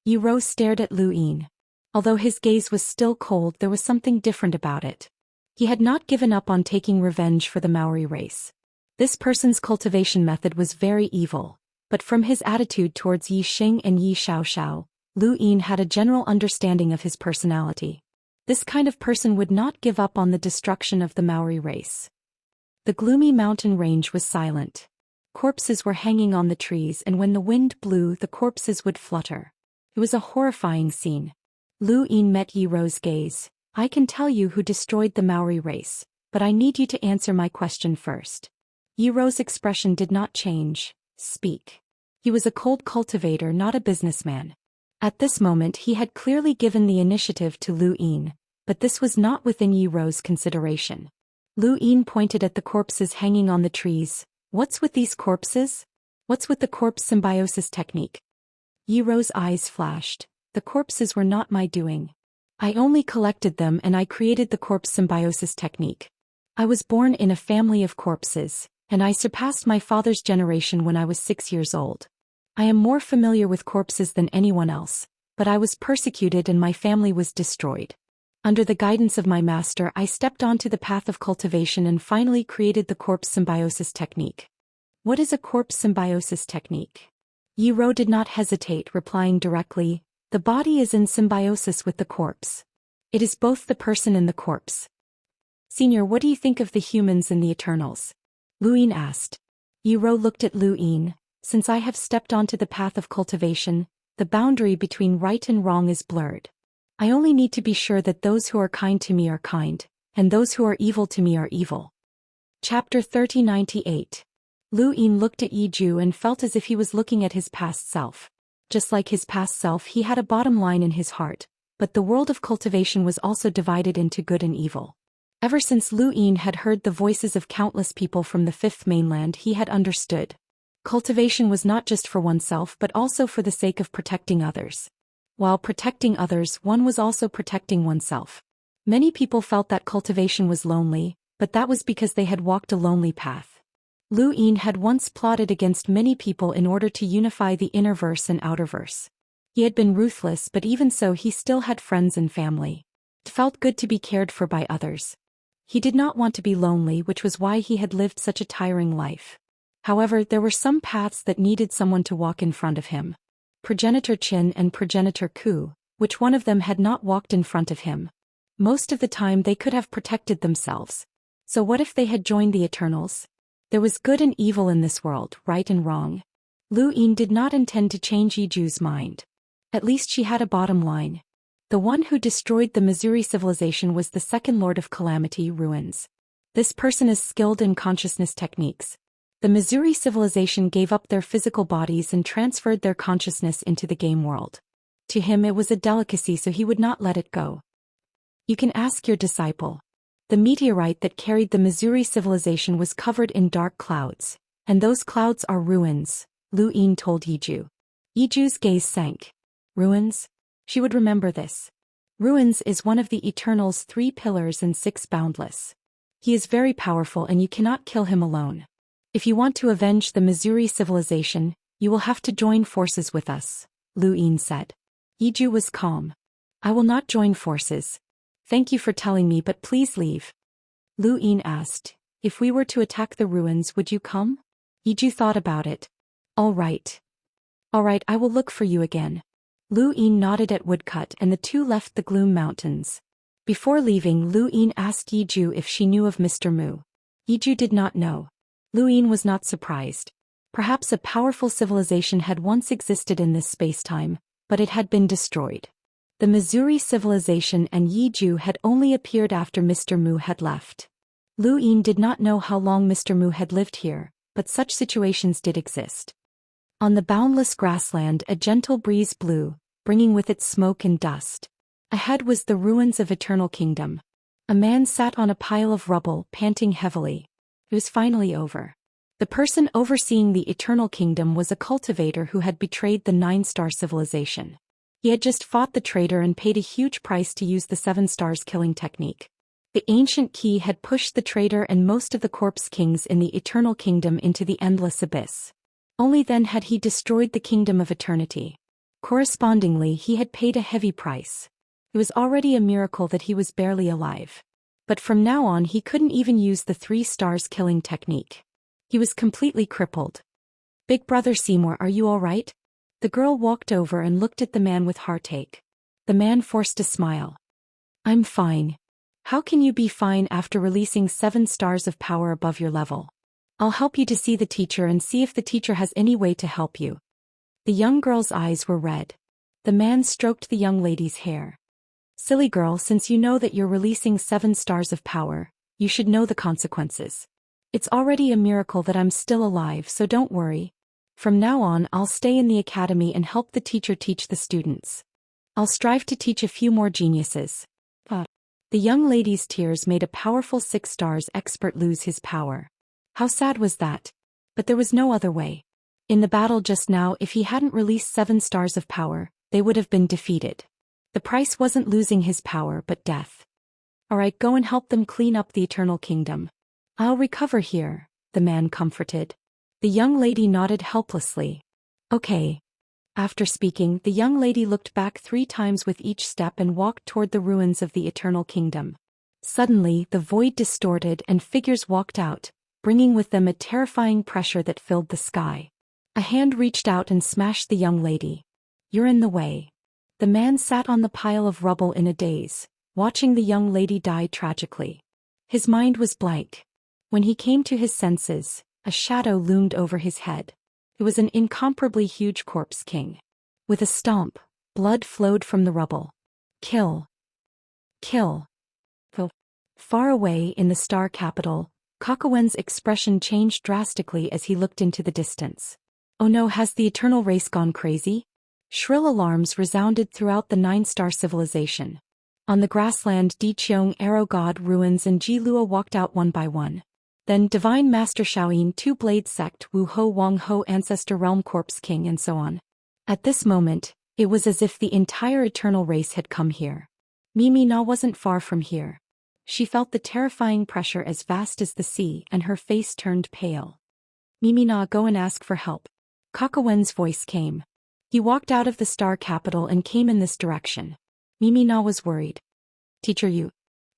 Yi Rou stared at Lu Yin. Although his gaze was still cold, there was something different about it. He had not given up on taking revenge for the Maori race. This person's cultivation method was very evil, but from his attitude towards Yi Xing and Yi Xiaoxiao, Lu Yin had a general understanding of his personality. This kind of person would not give up on the destruction of the Maori race. The gloomy mountain range was silent. Corpses were hanging on the trees and when the wind blew the corpses would flutter. It was a horrifying scene. Lu Yin met Yi Rou's gaze. I can tell you who destroyed the Maori race, but I need you to answer my question first. Yi Rou's expression did not change. Speak. He was a cold cultivator, not a businessman. At this moment he had clearly given the initiative to Lu Yin, but this was not within Yi Rou's consideration. Lu Yin pointed at the corpses hanging on the trees. What's with these corpses? What's with the corpse symbiosis technique? Yi Rou's eyes flashed. The corpses were not my doing. I only collected them and I created the corpse symbiosis technique. I was born in a family of corpses, and I surpassed my father's generation when I was 6 years old. I am more familiar with corpses than anyone else, but I was persecuted and my family was destroyed. Under the guidance of my master, I stepped onto the path of cultivation and finally created the corpse symbiosis technique. What is a corpse symbiosis technique? Yi Rou did not hesitate, replying directly, the body is in symbiosis with the corpse. It is both the person and the corpse. Senior, what do you think of the humans and the Eternals? Lu Yin asked. Yi Rou looked at Lu Yin. Since I have stepped onto the path of cultivation, the boundary between right and wrong is blurred. I only need to be sure that those who are kind to me are kind, and those who are evil to me are evil. Chapter 3098. Lu Yin looked at Yiju and felt as if he was looking at his past self. Just like his past self, he had a bottom line in his heart, but the world of cultivation was also divided into good and evil. Ever since Lu Yin had heard the voices of countless people from the Fifth Mainland, he had understood. Cultivation was not just for oneself but also for the sake of protecting others. While protecting others, one was also protecting oneself. Many people felt that cultivation was lonely, but that was because they had walked a lonely path. Lu Yin had once plotted against many people in order to unify the inner verse and outer verse. He had been ruthless, but even so he still had friends and family. It felt good to be cared for by others. He did not want to be lonely, which was why he had lived such a tiring life. However, there were some paths that needed someone to walk in front of him. Progenitor Qin and Progenitor Ku, which one of them had not walked in front of him? Most of the time they could have protected themselves. So what if they had joined the Eternals? There was good and evil in this world, right and wrong. Lu Yin did not intend to change Yiju's mind. At least she had a bottom line. The one who destroyed the Missouri civilization was the second Lord of Calamity, Ruins. This person is skilled in consciousness techniques. The Missouri civilization gave up their physical bodies and transferred their consciousness into the game world. To him it was a delicacy, so he would not let it go. You can ask your disciple. The meteorite that carried the Missouri civilization was covered in dark clouds, and those clouds are ruins, Lu Yin told Yiju. Yiju's gaze sank. Ruins? She would remember this. Ruins is one of the Eternal's 3 pillars and 6 boundless. He is very powerful and you cannot kill him alone. If you want to avenge the Missouri civilization, you will have to join forces with us, Lu Yin said. Yiju was calm. I will not join forces. Thank you for telling me, but please leave. Lu Yin asked, if we were to attack the ruins, would you come? Yiju thought about it. All right. All right, I will look for you again. Lu Yin nodded at Woodcut and the two left the Gloom Mountains. Before leaving, Lu Yin asked Yiju if she knew of Mr. Mu. Yiju did not know. Lu Yin was not surprised. Perhaps a powerful civilization had once existed in this space-time, but it had been destroyed. The Missouri civilization and Yiju had only appeared after Mr. Mu had left. Lu Yin did not know how long Mr. Mu had lived here, but such situations did exist. On the boundless grassland a gentle breeze blew, bringing with it smoke and dust. Ahead was the ruins of Eternal Kingdom. A man sat on a pile of rubble, panting heavily. It was finally over. The person overseeing the Eternal Kingdom was a cultivator who had betrayed the 9-star civilization. He had just fought the traitor and paid a huge price to use the 7 stars killing technique. The ancient key had pushed the traitor and most of the corpse kings in the Eternal Kingdom into the endless abyss. Only then had he destroyed the Kingdom of Eternity. Correspondingly, he had paid a heavy price. It was already a miracle that he was barely alive. But from now on he couldn't even use the 3 stars killing technique. He was completely crippled. Big Brother Seymour, are you all right? The girl walked over and looked at the man with heartache. The man forced a smile. I'm fine. How can you be fine after releasing 7 stars of power above your level? I'll help you to see the teacher and see if the teacher has any way to help you. The young girl's eyes were red. The man stroked the young lady's hair. Silly girl, since you know that you're releasing 7 stars of power, you should know the consequences. It's already a miracle that I'm still alive, so don't worry. From now on, I'll stay in the academy and help the teacher teach the students. I'll strive to teach a few more geniuses. The young lady's tears made a powerful 6 stars expert lose his power. How sad was that? But there was no other way. In the battle just now, if he hadn't released 7 stars of power, they would have been defeated. The price wasn't losing his power but death. Alright, go and help them clean up the Eternal Kingdom. I'll recover here, the man comforted. The young lady nodded helplessly. Okay. After speaking, the young lady looked back 3 times with each step and walked toward the ruins of the Eternal Kingdom. Suddenly, the void distorted and figures walked out, bringing with them a terrifying pressure that filled the sky. A hand reached out and smashed the young lady. You're in the way. The man sat on the pile of rubble in a daze, watching the young lady die tragically. His mind was blank. When he came to his senses, a shadow loomed over his head. It was an incomparably huge corpse king. With a stomp, blood flowed from the rubble. Kill. Kill. Far away in the star capital, Kakawen's expression changed drastically as he looked into the distance. Oh no, has the eternal race gone crazy? Shrill alarms resounded throughout the nine-star civilization. On the grassland, Di Qiong, Arrow God, Ruins and Ji Luo walked out one by one. Then Divine Master Xiaoyin, Two-Blade Sect, Wu Ho Wang Ho Ancestor Realm Corpse King and so on. At this moment, it was as if the entire eternal race had come here. Mimi Na wasn't far from here. She felt the terrifying pressure as vast as the sea and her face turned pale. Mimi Na, go and ask for help. Kakawen's voice came. He walked out of the star capital and came in this direction. Mimi Na was worried. Teacher Yu.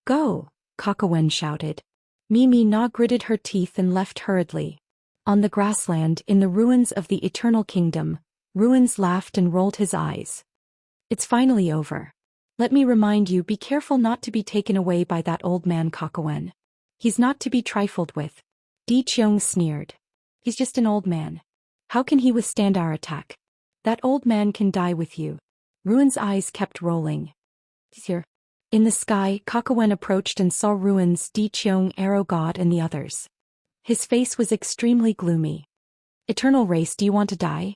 Go, Kakawen shouted. Mimi Na gritted her teeth and left hurriedly. On the grassland, in the ruins of the Eternal Kingdom, Ruins laughed and rolled his eyes. It's finally over. Let me remind you, be careful not to be taken away by that old man Kakawen. He's not to be trifled with. Di Qiong sneered. He's just an old man. How can he withstand our attack? That old man can die with you. Ruins' eyes kept rolling. He's here. In the sky, Kakawen approached and saw Ruins, Di Qiong, Arrow God and the others. His face was extremely gloomy. Eternal race, do you want to die?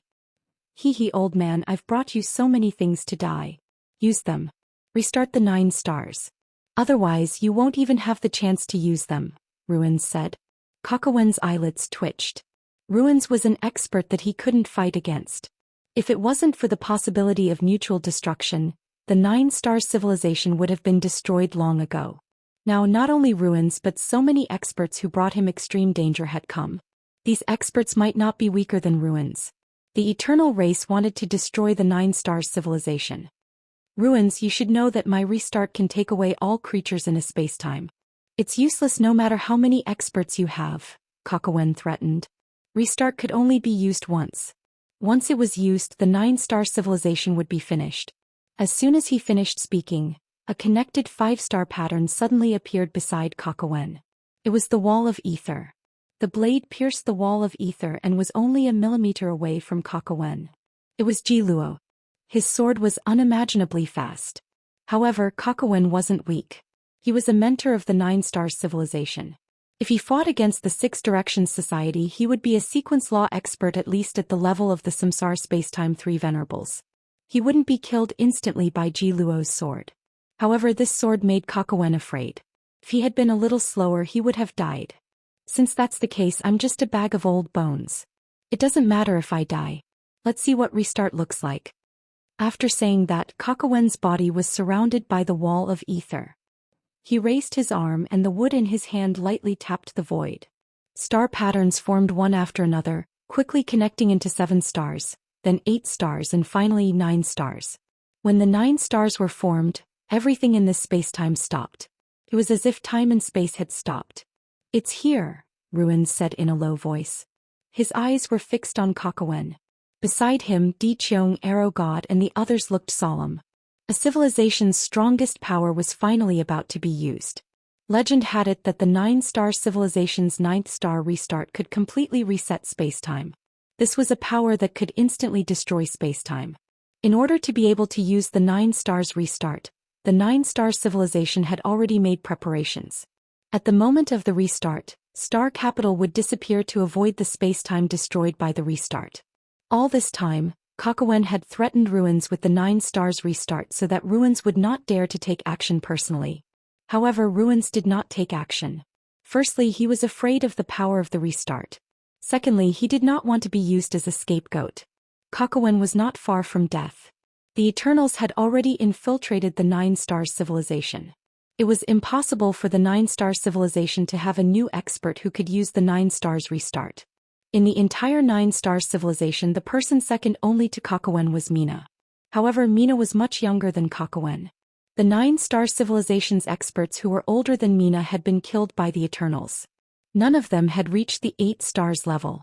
Hee, old man, I've brought you so many things to die. Use them. Restart the 9 stars. Otherwise, you won't even have the chance to use them, Ruins said. Kakawen's eyelids twitched. Ruins was an expert that he couldn't fight against. If it wasn't for the possibility of mutual destruction, the 9-star civilization would have been destroyed long ago. Now not only Ruins but so many experts who brought him extreme danger had come. These experts might not be weaker than Ruins. The eternal race wanted to destroy the 9-star civilization. Ruins, you should know that my restart can take away all creatures in a spacetime. It's useless no matter how many experts you have, Kakawen threatened. Restart could only be used once. Once it was used, the 9-star civilization would be finished. As soon as he finished speaking, a connected 5-star pattern suddenly appeared beside Kakawen. It was the wall of ether. The blade pierced the wall of ether and was only a millimeter away from Kakawen. It was Ji Luo. His sword was unimaginably fast. However, Kakawen wasn't weak. He was a mentor of the 9-star civilization. If he fought against the 6 Directions Society, he would be a sequence law expert at least at the level of the Samsara Spacetime 3 Venerables. He wouldn't be killed instantly by Ji Luo's sword. However, this sword made Kakawen afraid. If he had been a little slower, he would have died. Since that's the case, I'm just a bag of old bones. It doesn't matter if I die. Let's see what restart looks like. After saying that, Kakawen's body was surrounded by the wall of ether. He raised his arm and the wood in his hand lightly tapped the void. Star patterns formed one after another, quickly connecting into 7 stars, then 8 stars and finally 9 stars. When the 9 stars were formed, everything in this spacetime stopped. It was as if time and space had stopped. It's here, Ruins said in a low voice. His eyes were fixed on Kakawen. Beside him, Di Qiong, Arrow God and the others looked solemn. A civilization's strongest power was finally about to be used. Legend had it that the 9-star civilization's 9th star restart could completely reset spacetime. This was a power that could instantly destroy spacetime. In order to be able to use the 9 stars restart, the 9-star civilization had already made preparations. At the moment of the restart, Star Capital would disappear to avoid the spacetime destroyed by the restart. All this time, Kakawen had threatened Ruins with the 9 stars restart so that Ruins would not dare to take action personally. However, Ruins did not take action. Firstly, he was afraid of the power of the restart. Secondly, he did not want to be used as a scapegoat. Kakawen was not far from death. The Eternals had already infiltrated the 9-star civilization. It was impossible for the 9-star civilization to have a new expert who could use the 9 stars restart. In the entire 9-star civilization, the person second only to Kakawen was Mina. However, Mina was much younger than Kakawen. The 9-star civilization's experts who were older than Mina had been killed by the Eternals. None of them had reached the 8 stars level.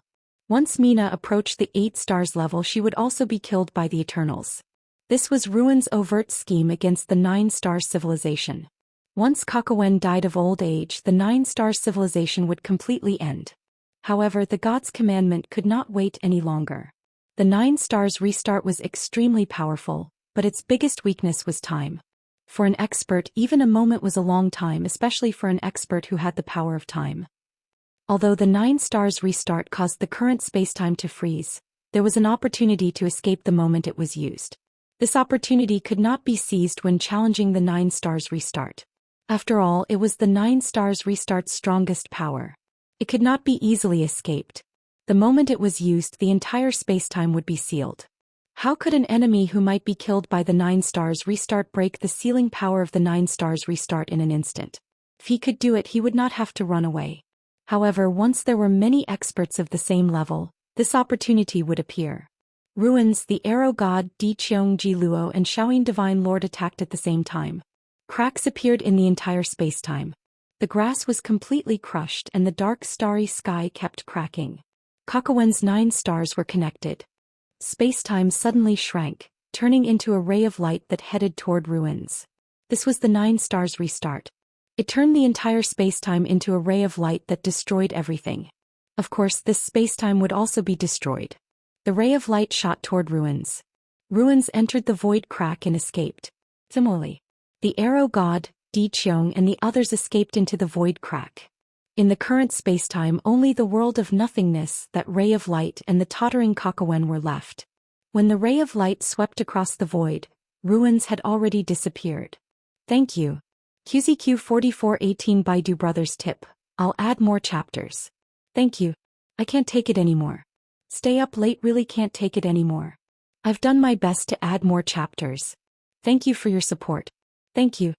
Once Mina approached the 8 stars level, she would also be killed by the Eternals. This was Ruin's overt scheme against the 9-star civilization. Once Kakawen died of old age, the 9-star civilization would completely end. However, the god's commandment could not wait any longer. The 9 stars restart was extremely powerful, but its biggest weakness was time. For an expert, even a moment was a long time, especially for an expert who had the power of time. Although the 9 stars restart caused the current spacetime to freeze, there was an opportunity to escape the moment it was used. This opportunity could not be seized when challenging the 9 stars restart. After all, it was the 9 stars restart's strongest power. It could not be easily escaped. The moment it was used, the entire spacetime would be sealed. How could an enemy who might be killed by the 9 stars restart break the sealing power of the 9 stars restart in an instant? If he could do it, he would not have to run away. However, once there were many experts of the same level, this opportunity would appear. Ruins, the arrow god Di Qiong Ji Luo and Shaoyin Divine Lord attacked at the same time. Cracks appeared in the entire spacetime. The grass was completely crushed and the dark starry sky kept cracking. Kakawen's 9 stars were connected. Spacetime suddenly shrank, turning into a ray of light that headed toward ruins. This was the 9 stars restart. It turned the entire spacetime into a ray of light that destroyed everything. Of course, this spacetime would also be destroyed. The ray of light shot toward ruins. Ruins entered the void crack and escaped. Similarly, the arrow god, Di Qiong, and the others escaped into the void crack. In the current spacetime, only the world of nothingness, that ray of light, and the tottering Kakawen were left. When the ray of light swept across the void, ruins had already disappeared. Thank you. QZQ4418 Baidu Brothers tip. I'll add more chapters. Thank you. I can't take it anymore. Stay up late, really can't take it anymore. I've done my best to add more chapters. Thank you for your support. Thank you.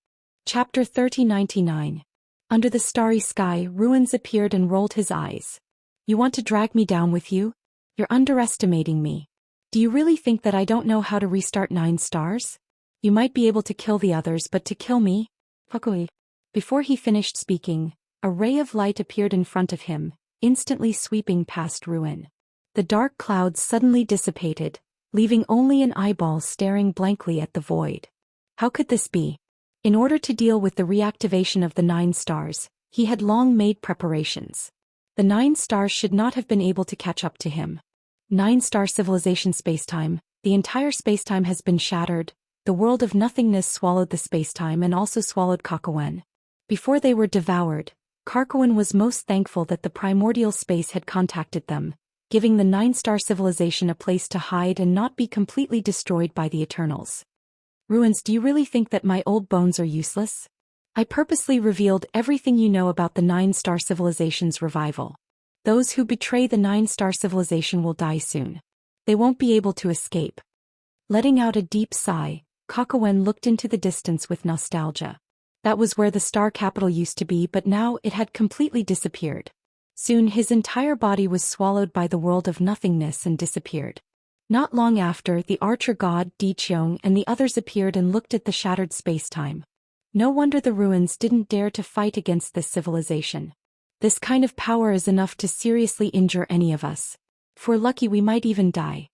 Chapter 3099. Under the starry sky, Ruins appeared and rolled his eyes. You want to drag me down with you? You're underestimating me. Do you really think that I don't know how to restart 9 stars? You might be able to kill the others, but to kill me? Fukui. Before he finished speaking, a ray of light appeared in front of him, instantly sweeping past Ruin. The dark clouds suddenly dissipated, leaving only an eyeball staring blankly at the void. How could this be? In order to deal with the reactivation of the 9 stars, he had long made preparations. The 9 stars should not have been able to catch up to him. 9-star civilization spacetime, the entire spacetime has been shattered. The world of nothingness swallowed the spacetime and also swallowed Kakawen. Before they were devoured, Kakawen was most thankful that the primordial space had contacted them, giving the 9-star civilization a place to hide and not be completely destroyed by the Eternals. Ruins, do you really think that my old bones are useless? I purposely revealed everything you know about the 9-star civilization's revival. Those who betray the 9-star civilization will die soon. They won't be able to escape. Letting out a deep sigh, Kakawen looked into the distance with nostalgia. That was where the star capital used to be, but now it had completely disappeared. Soon his entire body was swallowed by the world of nothingness and disappeared. Not long after, the archer god Di Qiong and the others appeared and looked at the shattered spacetime. No wonder the Ruins didn't dare to fight against this civilization. This kind of power is enough to seriously injure any of us. If we're lucky, we might even die.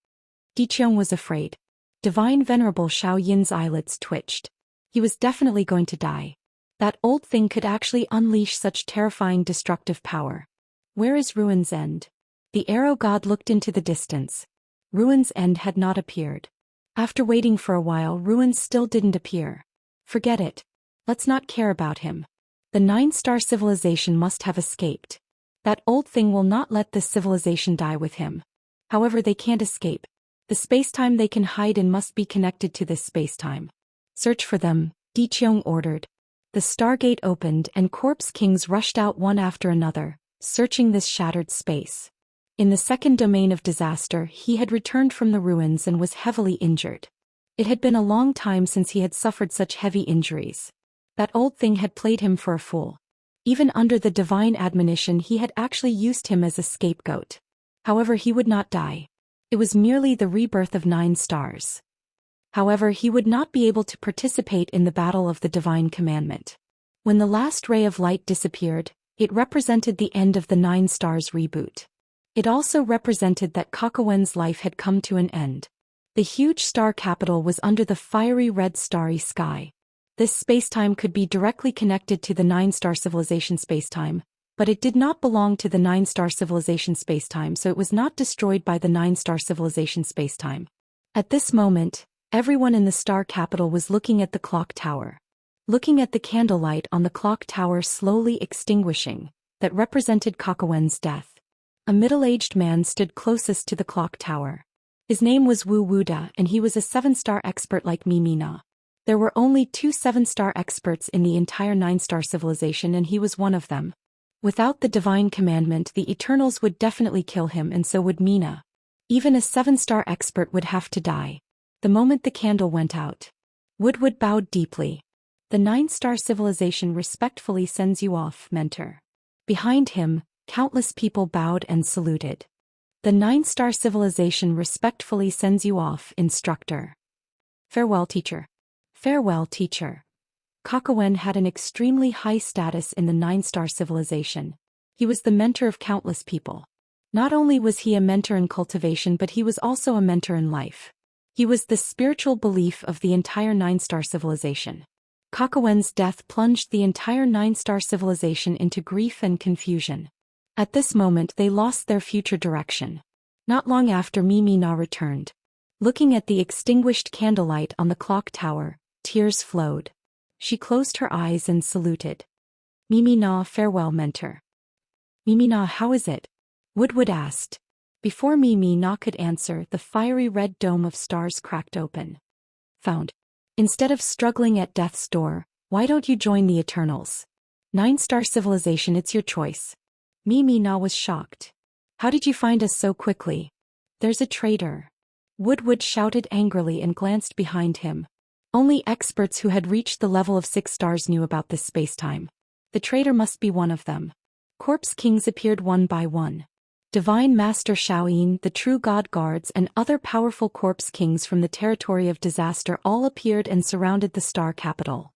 Di Qiong was afraid. Divine Venerable Xiaoyin's eyelids twitched. He was definitely going to die. That old thing could actually unleash such terrifying destructive power. Where is Ruin's end? The arrow god looked into the distance. Ruin's end had not appeared. After waiting for a while, Ruin still didn't appear. Forget it. Let's not care about him. The 9-star civilization must have escaped. That old thing will not let this civilization die with him. However, they can't escape. The spacetime they can hide in must be connected to this spacetime. Search for them, Di Qiong ordered. The Stargate opened and corpse kings rushed out one after another, searching this shattered space. In the second domain of disaster, he had returned from the ruins and was heavily injured. It had been a long time since he had suffered such heavy injuries. That old thing had played him for a fool. Even under the divine admonition, he had actually used him as a scapegoat. However, he would not die. It was merely the rebirth of 9 stars. However, he would not be able to participate in the battle of the divine commandment. When the last ray of light disappeared, it represented the end of the 9 stars reboot. It also represented that Kakawen's life had come to an end. The huge star capital was under the fiery red starry sky. This spacetime could be directly connected to the 9-star civilization spacetime, but it did not belong to the 9-star civilization spacetime, so it was not destroyed by the 9-star civilization spacetime. At this moment, everyone in the star capital was looking at the clock tower. Looking at the candlelight on the clock tower slowly extinguishing, that represented Kakawen's death. A middle-aged man stood closest to the clock tower. His name was Wu Wuda, and he was a 7-star expert like Mimi Na. There were only 2 7-star experts in the entire 9-star civilization, and he was one of them. Without the divine commandment, the Eternals would definitely kill him, and so would Mina. Even a 7-star expert would have to die. The moment the candle went out, Woodwood bowed deeply. The 9-star civilization respectfully sends you off, mentor. Behind him, countless people bowed and saluted. The 9-star civilization respectfully sends you off, instructor. Farewell, teacher. Farewell, teacher. Kakawen had an extremely high status in the 9-star civilization. He was the mentor of countless people. Not only was he a mentor in cultivation, but he was also a mentor in life. He was the spiritual belief of the entire 9-star civilization. Kakawen's death plunged the entire 9-star civilization into grief and confusion. At this moment they lost their future direction. Not long after, Mimi Na returned. Looking at the extinguished candlelight on the clock tower, tears flowed. She closed her eyes and saluted. Mimi Na, farewell, mentor. Mimi Na, how is it? Woodwood asked. Before Mimi Na could answer, the fiery red dome of stars cracked open. Found. Instead of struggling at death's door, why don't you join the Eternals? 9-star civilization, it's your choice. Mimi Na was shocked. How did you find us so quickly? There's a traitor. Woodwood shouted angrily and glanced behind him. Only experts who had reached the level of 6 stars knew about this spacetime. The traitor must be one of them. Corpse kings appeared one by one. Divine Master Xiaoyin, the true god guards, and other powerful corpse kings from the territory of disaster all appeared and surrounded the star capital.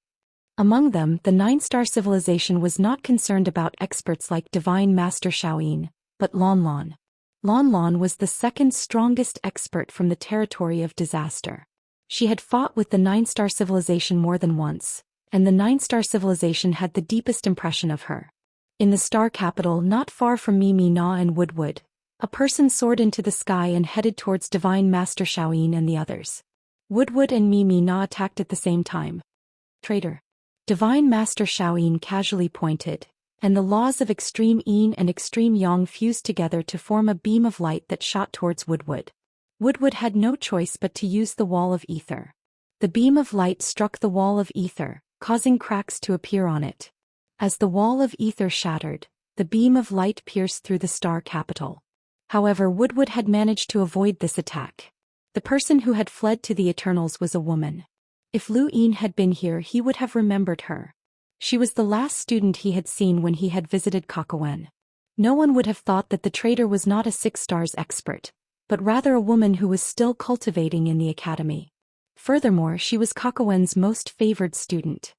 Among them, the 9-star civilization was not concerned about experts like Divine Master Xiaoyin, but Lon Lon. Lon Lon was the second strongest expert from the territory of disaster. She had fought with the 9-star civilization more than once, and the 9-star civilization had the deepest impression of her. In the star capital, not far from Mimi Na and Woodwood, a person soared into the sky and headed towards Divine Master Xiaoyin and the others. Woodwood and Mimi Na attacked at the same time. Traitor. Divine Master Xiaoyin casually pointed, and the laws of extreme yin and extreme yang fused together to form a beam of light that shot towards Woodwood. Woodwood had no choice but to use the wall of ether. The beam of light struck the wall of ether, causing cracks to appear on it. As the wall of ether shattered, the beam of light pierced through the star capital. However, Woodwood had managed to avoid this attack. The person who had fled to the Eternals was a woman. If Lu Yin had been here, he would have remembered her. She was the last student he had seen when he had visited Kakawen. No one would have thought that the traitor was not a 6 stars expert, but rather a woman who was still cultivating in the academy. Furthermore, she was Kakawen's most favored student.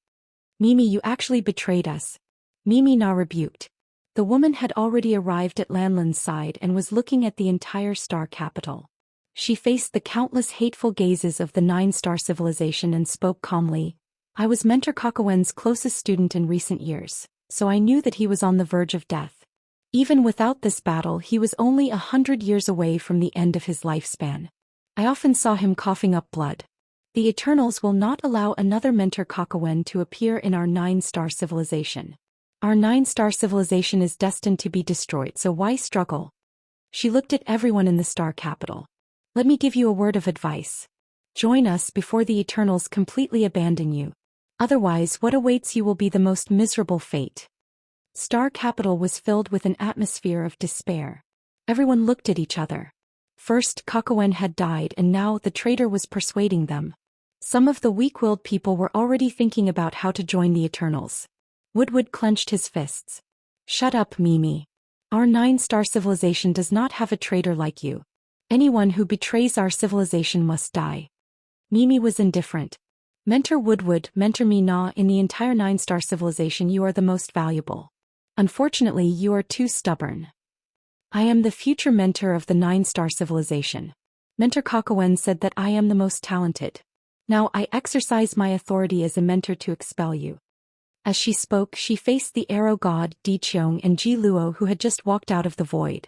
Mimi, you actually betrayed us. Mimi Na rebuked. The woman had already arrived at Lanlan's side and was looking at the entire star capital. She faced the countless hateful gazes of the 9-star civilization and spoke calmly. I was Mentor Kakawen's closest student in recent years, so I knew that he was on the verge of death. Even without this battle, he was only 100 years away from the end of his lifespan. I often saw him coughing up blood. The Eternals will not allow another Mentor Kakawen to appear in our 9-star civilization. Our 9-star civilization is destined to be destroyed, so why struggle? She looked at everyone in the star capital. Let me give you a word of advice. Join us before the Eternals completely abandon you. Otherwise, what awaits you will be the most miserable fate. Star capital was filled with an atmosphere of despair. Everyone looked at each other. First, Kakawen had died, and now the traitor was persuading them. Some of the weak-willed people were already thinking about how to join the Eternals. Woodwood clenched his fists. Shut up, Mimi. Our 9-star civilization does not have a traitor like you. Anyone who betrays our civilization must die. Mimi was indifferent. Mentor Woodwood, Mentor Mina, in the entire 9-star civilization you are the most valuable. Unfortunately, you are too stubborn. I am the future mentor of the 9-star civilization. Mentor Kakawen said that I am the most talented. Now I exercise my authority as a mentor to expel you. As she spoke, she faced the arrow god, Di Qiong, and Ji Luo, who had just walked out of the void.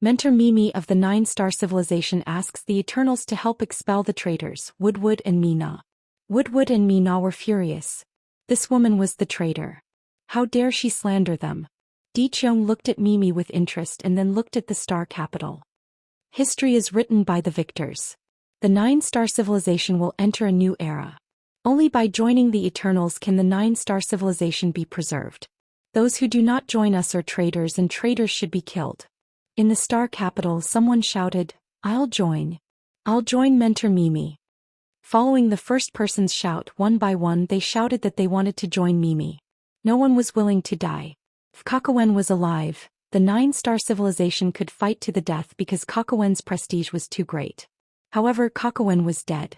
Mentor Mimi of the 9-star civilization asks the Eternals to help expel the traitors, Woodwood and Mina. Woodwood and Mina were furious. This woman was the traitor. How dare she slander them? Di looked at Mimi with interest and then looked at the star capital. History is written by the victors. The 9-star civilization will enter a new era. Only by joining the Eternals can the 9-star civilization be preserved. Those who do not join us are traitors, and traitors should be killed. In the star capital, someone shouted, I'll join. I'll join Mentor Mimi. Following the first person's shout, one by one they shouted that they wanted to join Mimi. No one was willing to die. If Kakawen was alive, the 9-star civilization could fight to the death because Kakawen's prestige was too great. However, Kakawen was dead.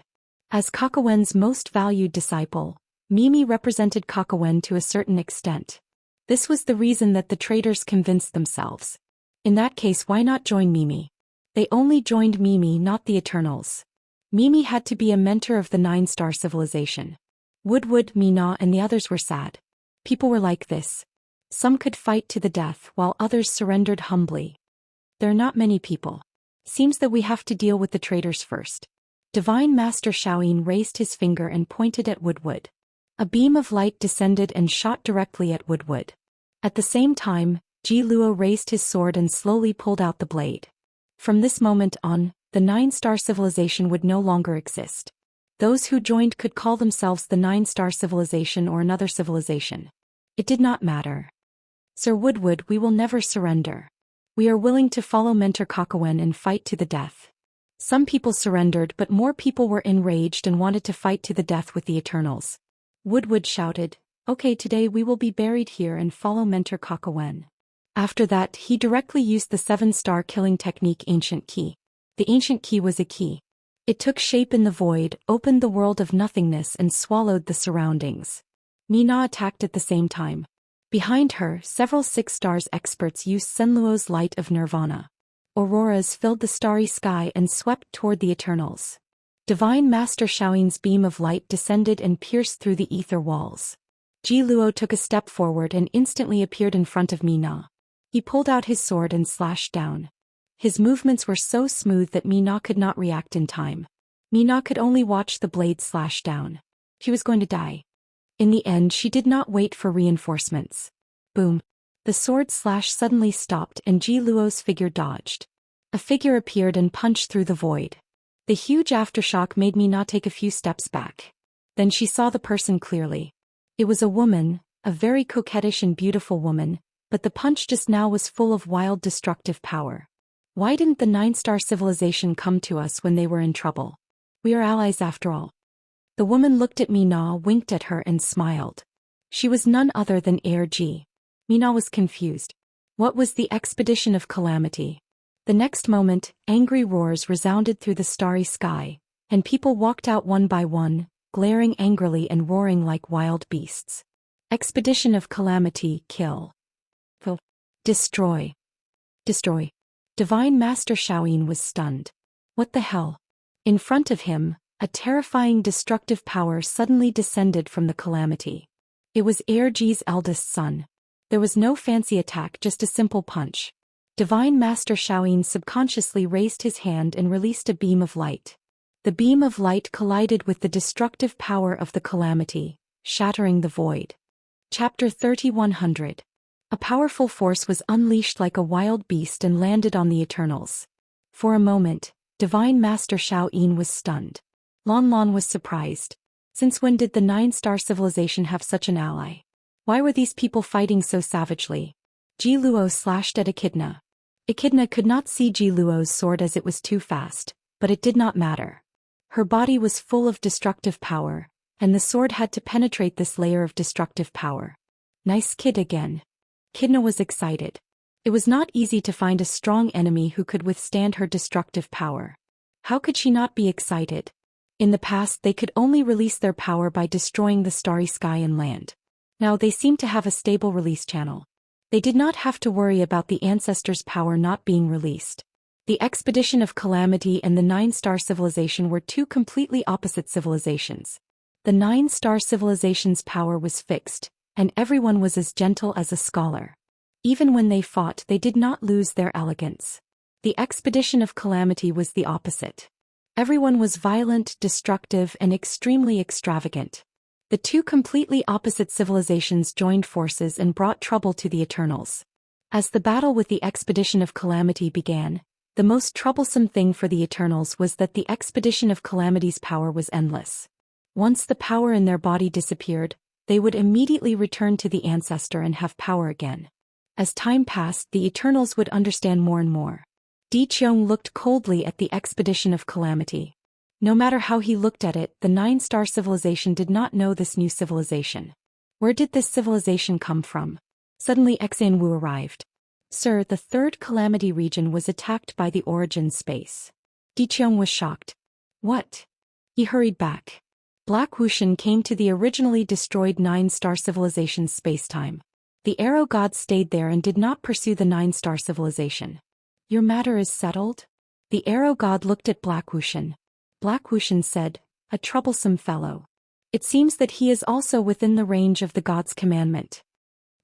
As Kakawen's most valued disciple, Mimi represented Kakawen to a certain extent. This was the reason that the traitors convinced themselves. In that case, why not join Mimi? They only joined Mimi, not the Eternals. Mimi had to be a mentor of the 9-star civilization. Woodwood, Mina, and the others were sad. People were like this. Some could fight to the death while others surrendered humbly. There are not many people. Seems that we have to deal with the traitors first. Divine Master Xiaoyin raised his finger and pointed at Woodwood. A beam of light descended and shot directly at Woodwood. At the same time, Ji Luo raised his sword and slowly pulled out the blade. From this moment on, the 9-star civilization would no longer exist. Those who joined could call themselves the 9-star civilization or another civilization. It did not matter. Sir Woodwood, we will never surrender. We are willing to follow Mentor Kakawen and fight to the death. Some people surrendered, but more people were enraged and wanted to fight to the death with the Eternals. Woodwood shouted, Okay, today we will be buried here and follow Mentor Kakawen. After that, he directly used the 7-star killing technique Ancient Key. The Ancient Key was a key. It took shape in the void, opened the world of nothingness and swallowed the surroundings. Mina attacked at the same time. Behind her, several 6-stars experts used Senluo's light of nirvana. Auroras filled the starry sky and swept toward the Eternals. Divine Master Xiaoyin's beam of light descended and pierced through the ether walls. Ji Luo took a step forward and instantly appeared in front of Mina. He pulled out his sword and slashed down. His movements were so smooth that Mina could not react in time. Mina could only watch the blade slash down. She was going to die. In the end, she did not wait for reinforcements. Boom. The sword slash suddenly stopped and Ji Luo's figure dodged. A figure appeared and punched through the void. The huge aftershock made Mina take a few steps back. Then she saw the person clearly. It was a woman, a very coquettish and beautiful woman, but the punch just now was full of wild destructive power. Why didn't the 9-star civilization come to us when they were in trouble? We are allies after all. The woman looked at Mina, winked at her and smiled. She was none other than Air Ji. Mina was confused. What was the expedition of calamity? The next moment, angry roars resounded through the starry sky, and people walked out one by one, glaring angrily and roaring like wild beasts. Expedition of calamity, kill. Destroy. Destroy. Divine Master Xiaoyin was stunned. What the hell? In front of him, a terrifying destructive power suddenly descended from the calamity. It was Air Ji's eldest son. There was no fancy attack, just a simple punch. Divine Master Xiaoyin subconsciously raised his hand and released a beam of light. The beam of light collided with the destructive power of the calamity, shattering the void. Chapter 3100. A powerful force was unleashed like a wild beast and landed on the Eternals. For a moment, Divine Master Xiaoyin was stunned. Lon Lon was surprised. Since when did the 9-star civilization have such an ally? Why were these people fighting so savagely? Ji Luo slashed at Echidna. Echidna could not see Ji Luo's sword as it was too fast, but it did not matter. Her body was full of destructive power, and the sword had to penetrate this layer of destructive power. Nice kid again. Echidna was excited. It was not easy to find a strong enemy who could withstand her destructive power. How could she not be excited? In the past, they could only release their power by destroying the starry sky and land. Now they seemed to have a stable release channel. They did not have to worry about the ancestors' power not being released. The expedition of calamity and the 9-star civilization were two completely opposite civilizations. The 9-star civilization's power was fixed, and everyone was as gentle as a scholar. Even when they fought, they did not lose their elegance. The expedition of calamity was the opposite. Everyone was violent, destructive, and extremely extravagant. The two completely opposite civilizations joined forces and brought trouble to the Eternals. As the battle with the Expedition of Calamity began, the most troublesome thing for the Eternals was that the Expedition of Calamity's power was endless. Once the power in their body disappeared, they would immediately return to the ancestor and have power again. As time passed, the Eternals would understand more and more. Di Qiong looked coldly at the Expedition of Calamity. No matter how he looked at it, the 9-star civilization did not know this new civilization. Where did this civilization come from? Suddenly Xian Wu arrived. Sir, the 3rd Calamity region was attacked by the Origin space. Di Qiong was shocked. What? He hurried back. Black Wuxian came to the originally destroyed 9-star civilization's spacetime. The Arrow God stayed there and did not pursue the 9-star civilization. Your matter is settled? The Arrow God looked at Black Wuxian. Black Wuxian said, a troublesome fellow. It seems that he is also within the range of the God's commandment.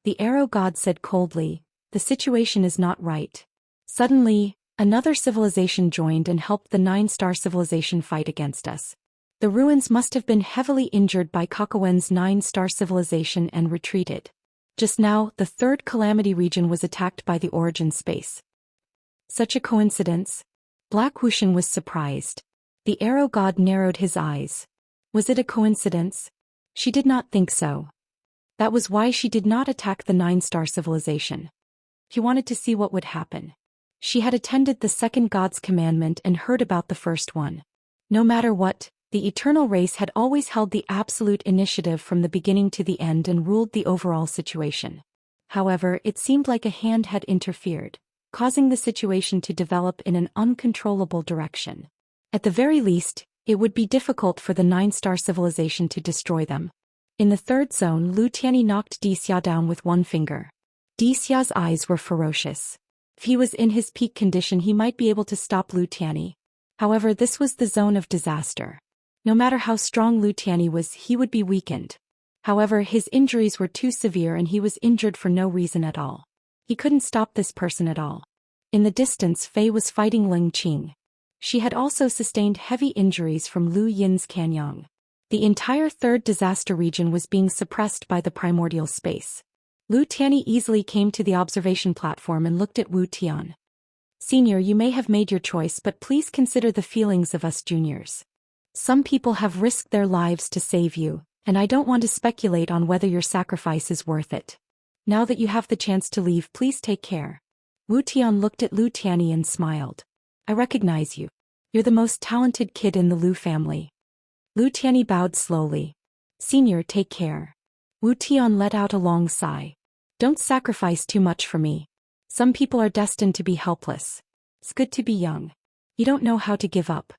The Arrow God said coldly, the situation is not right. Suddenly, another civilization joined and helped the 9-star civilization fight against us. The ruins must have been heavily injured by Kakawen's 9-star civilization and retreated. Just now, the 3rd Calamity region was attacked by the Origin space. Such a coincidence? Black Wuxian was surprised. The Arrow God narrowed his eyes. Was it a coincidence? She did not think so. That was why she did not attack the 9-star civilization. He wanted to see what would happen. She had attended the 2nd God's commandment and heard about the 1st one. No matter what, the eternal race had always held the absolute initiative from the beginning to the end and ruled the overall situation. However, it seemed like a hand had interfered, causing the situation to develop in an uncontrollable direction. At the very least, it would be difficult for the 9-star civilization to destroy them. In the 3rd zone, Lu Tianyi knocked Di Xia down with one finger. Di Xia's eyes were ferocious. If he was in his peak condition, he might be able to stop Lu Tianyi. However, this was the zone of disaster. No matter how strong Lu Tianyi was, he would be weakened. However, his injuries were too severe and he was injured for no reason at all. He couldn't stop this person at all. In the distance, Fei was fighting Ling Qing. She had also sustained heavy injuries from Lu Yin's Kanyang. The entire 3rd disaster region was being suppressed by the primordial space. Lu Tianyi easily came to the observation platform and looked at Wu Tian. Senior, you may have made your choice, but please consider the feelings of us juniors. Some people have risked their lives to save you, and I don't want to speculate on whether your sacrifice is worth it. Now that you have the chance to leave, please take care. Wu Tian looked at Lu Tianyi and smiled. I recognize you. You're the most talented kid in the Lu family. Lu Tianyi bowed slowly. Senior, take care. Wu Tian let out a long sigh. Don't sacrifice too much for me. Some people are destined to be helpless. It's good to be young. You don't know how to give up.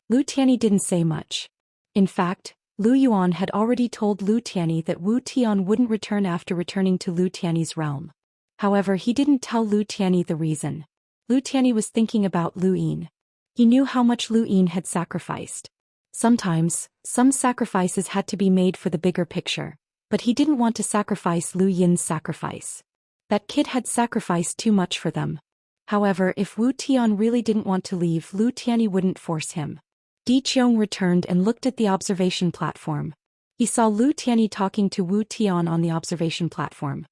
Lu Tianyi didn't say much. In fact, Lu Yuan had already told Lu Tianyi that Wu Tian wouldn't return after returning to Lu Tianyi's realm. However, he didn't tell Lu Tianyi the reason. Lu Tianyi was thinking about Lu Yin. He knew how much Lu Yin had sacrificed. Sometimes, some sacrifices had to be made for the bigger picture, but he didn't want to sacrifice Lu Yin's sacrifice. That kid had sacrificed too much for them. However, if Wu Tian really didn't want to leave, Lu Tianyi wouldn't force him. Di Qiong returned and looked at the observation platform. He saw Lu Tianyi talking to Wu Tian on the observation platform.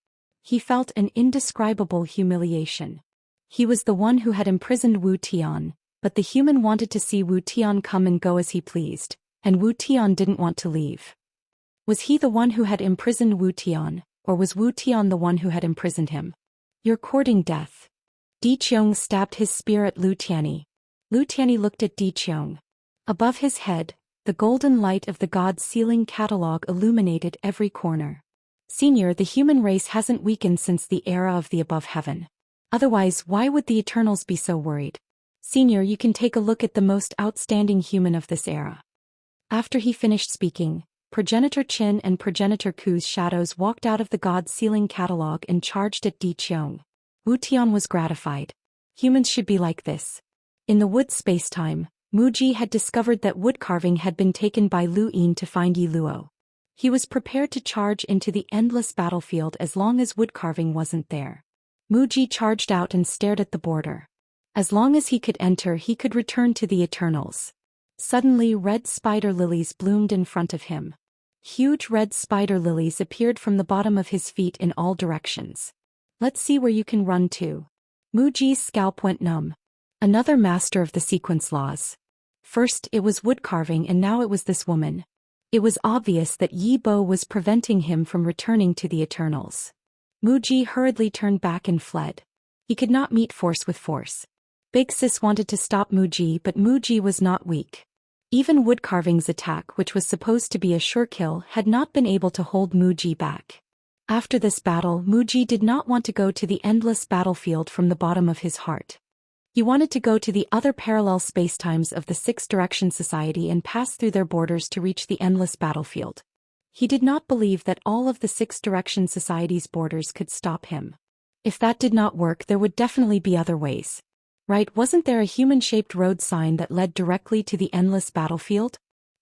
He felt an indescribable humiliation. He was the one who had imprisoned Wu Tian, but the human wanted to see Wu Tian come and go as he pleased, and Wu Tian didn't want to leave. Was he the one who had imprisoned Wu Tian, or was Wu Tian the one who had imprisoned him? You're courting death. Di Qiong stabbed his spear at Lu Tianyi. Lu Tianyi looked at Di Qiong. Above his head, the golden light of the God's sealing catalogue illuminated every corner. Senior, the human race hasn't weakened since the era of the above heaven. Otherwise, why would the Eternals be so worried? Senior, you can take a look at the most outstanding human of this era. After he finished speaking, Progenitor Qin and Progenitor Ku's shadows walked out of the God's sealing catalogue and charged at Di Qiong. Wu Tian was gratified. Humans should be like this. In the wood spacetime, Muji had discovered that wood carving had been taken by Lu Yin to find Yi Luo. He was prepared to charge into the endless battlefield as long as wood carving wasn't there. Muji charged out and stared at the border. As long as he could enter, he could return to the Eternals. Suddenly, red spider lilies bloomed in front of him. Huge red spider lilies appeared from the bottom of his feet in all directions. Let's see where you can run to. Muji's scalp went numb. Another master of the sequence laws. First it was wood carving and now it was this woman. It was obvious that Yi Bo was preventing him from returning to the Eternals. Muji hurriedly turned back and fled. He could not meet force with force. Big Sis wanted to stop Muji, but Muji was not weak. Even wood carving's attack, which was supposed to be a sure kill, had not been able to hold Muji back. After this battle, Muji did not want to go to the endless battlefield from the bottom of his heart. He wanted to go to the other parallel spacetimes of the Six Direction Society and pass through their borders to reach the endless battlefield. He did not believe that all of the Six Direction Society's borders could stop him. If that did not work, there would definitely be other ways. Right, wasn't there a human-shaped road sign that led directly to the endless battlefield?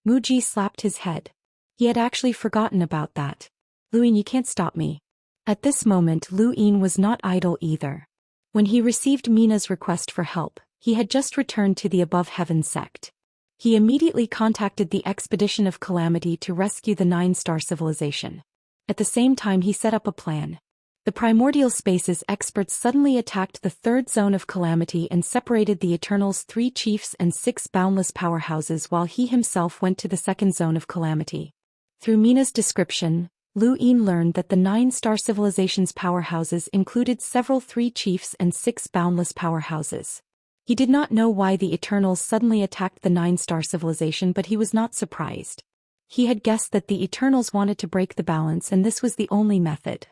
Muji slapped his head. He had actually forgotten about that. Luin, you can't stop me. At this moment, Luin was not idle either. When he received Mina's request for help, he had just returned to the Above Heaven sect. He immediately contacted the Expedition of Calamity to rescue the 9-star civilization. At the same time, he set up a plan. The primordial spaces experts suddenly attacked the 3rd zone of Calamity and separated the Eternals' 3 chiefs and 6 boundless powerhouses while he himself went to the 2nd zone of Calamity. Through Mina's description, Luin learned that the 9-star civilization's powerhouses included several 3 chiefs and 6 boundless powerhouses. He did not know why the Eternals suddenly attacked the 9-star civilization, but he was not surprised. He had guessed that the Eternals wanted to break the balance and this was the only method.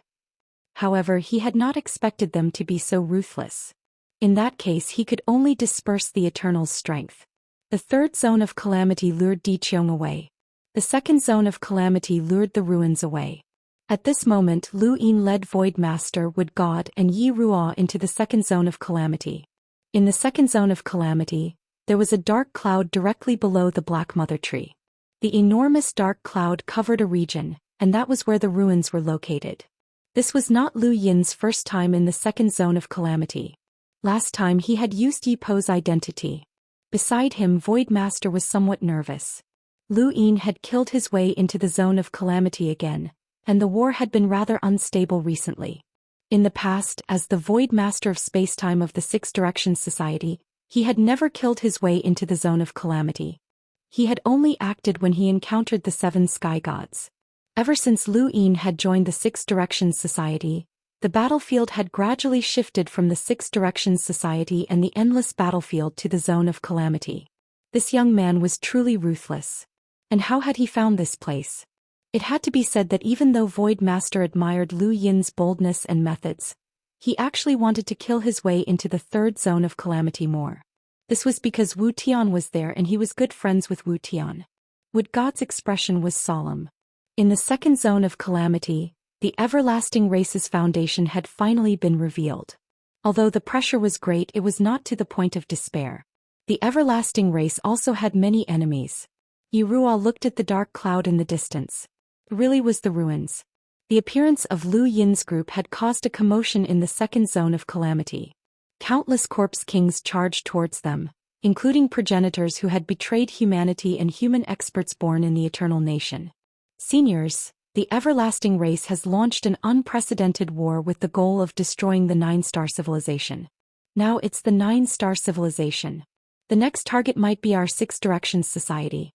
However, he had not expected them to be so ruthless. In that case, he could only disperse the Eternals' strength. The 3rd zone of Calamity lured Di Qiong away. The 2nd zone of Calamity lured the ruins away. At this moment, Luin led Void Master, Wood God, and Yi Ruo into the 2nd zone of Calamity. In the 2nd zone of Calamity, there was a dark cloud directly below the Black Mother Tree. The enormous dark cloud covered a region, and that was where the ruins were located. This was not Lu Yin's first time in the 2nd zone of Calamity. Last time he had used Yi Po's identity. Beside him, Void Master was somewhat nervous. Luin had killed his way into the zone of Calamity again, and the war had been rather unstable recently. In the past, as the Void Master of Spacetime of the Six Directions Society, he had never killed his way into the zone of Calamity. He had only acted when he encountered the 7 sky gods. Ever since Luin had joined the Six Directions Society, the battlefield had gradually shifted from the Six Directions Society and the endless battlefield to the zone of Calamity. This young man was truly ruthless. And how had he found this place? It had to be said that even though Void Master admired Lu Yin's boldness and methods, he actually wanted to kill his way into the 3rd zone of Calamity more. This was because Wu Tian was there and he was good friends with Wu Tian. Wood God's expression was solemn. In the 2nd zone of Calamity, the Everlasting Race's foundation had finally been revealed. Although the pressure was great, it was not to the point of despair. The Everlasting Race also had many enemies. Yi Ruo looked at the dark cloud in the distance. It really was the ruins. The appearance of Lu Yin's group had caused a commotion in the 2nd zone of Calamity. Countless corpse kings charged towards them, including progenitors who had betrayed humanity and human experts born in the Eternal Nation. Seniors, the Everlasting Race has launched an unprecedented war with the goal of destroying the 9-star civilization. Now it's the 9-star civilization. The next target might be our Six Directions Society.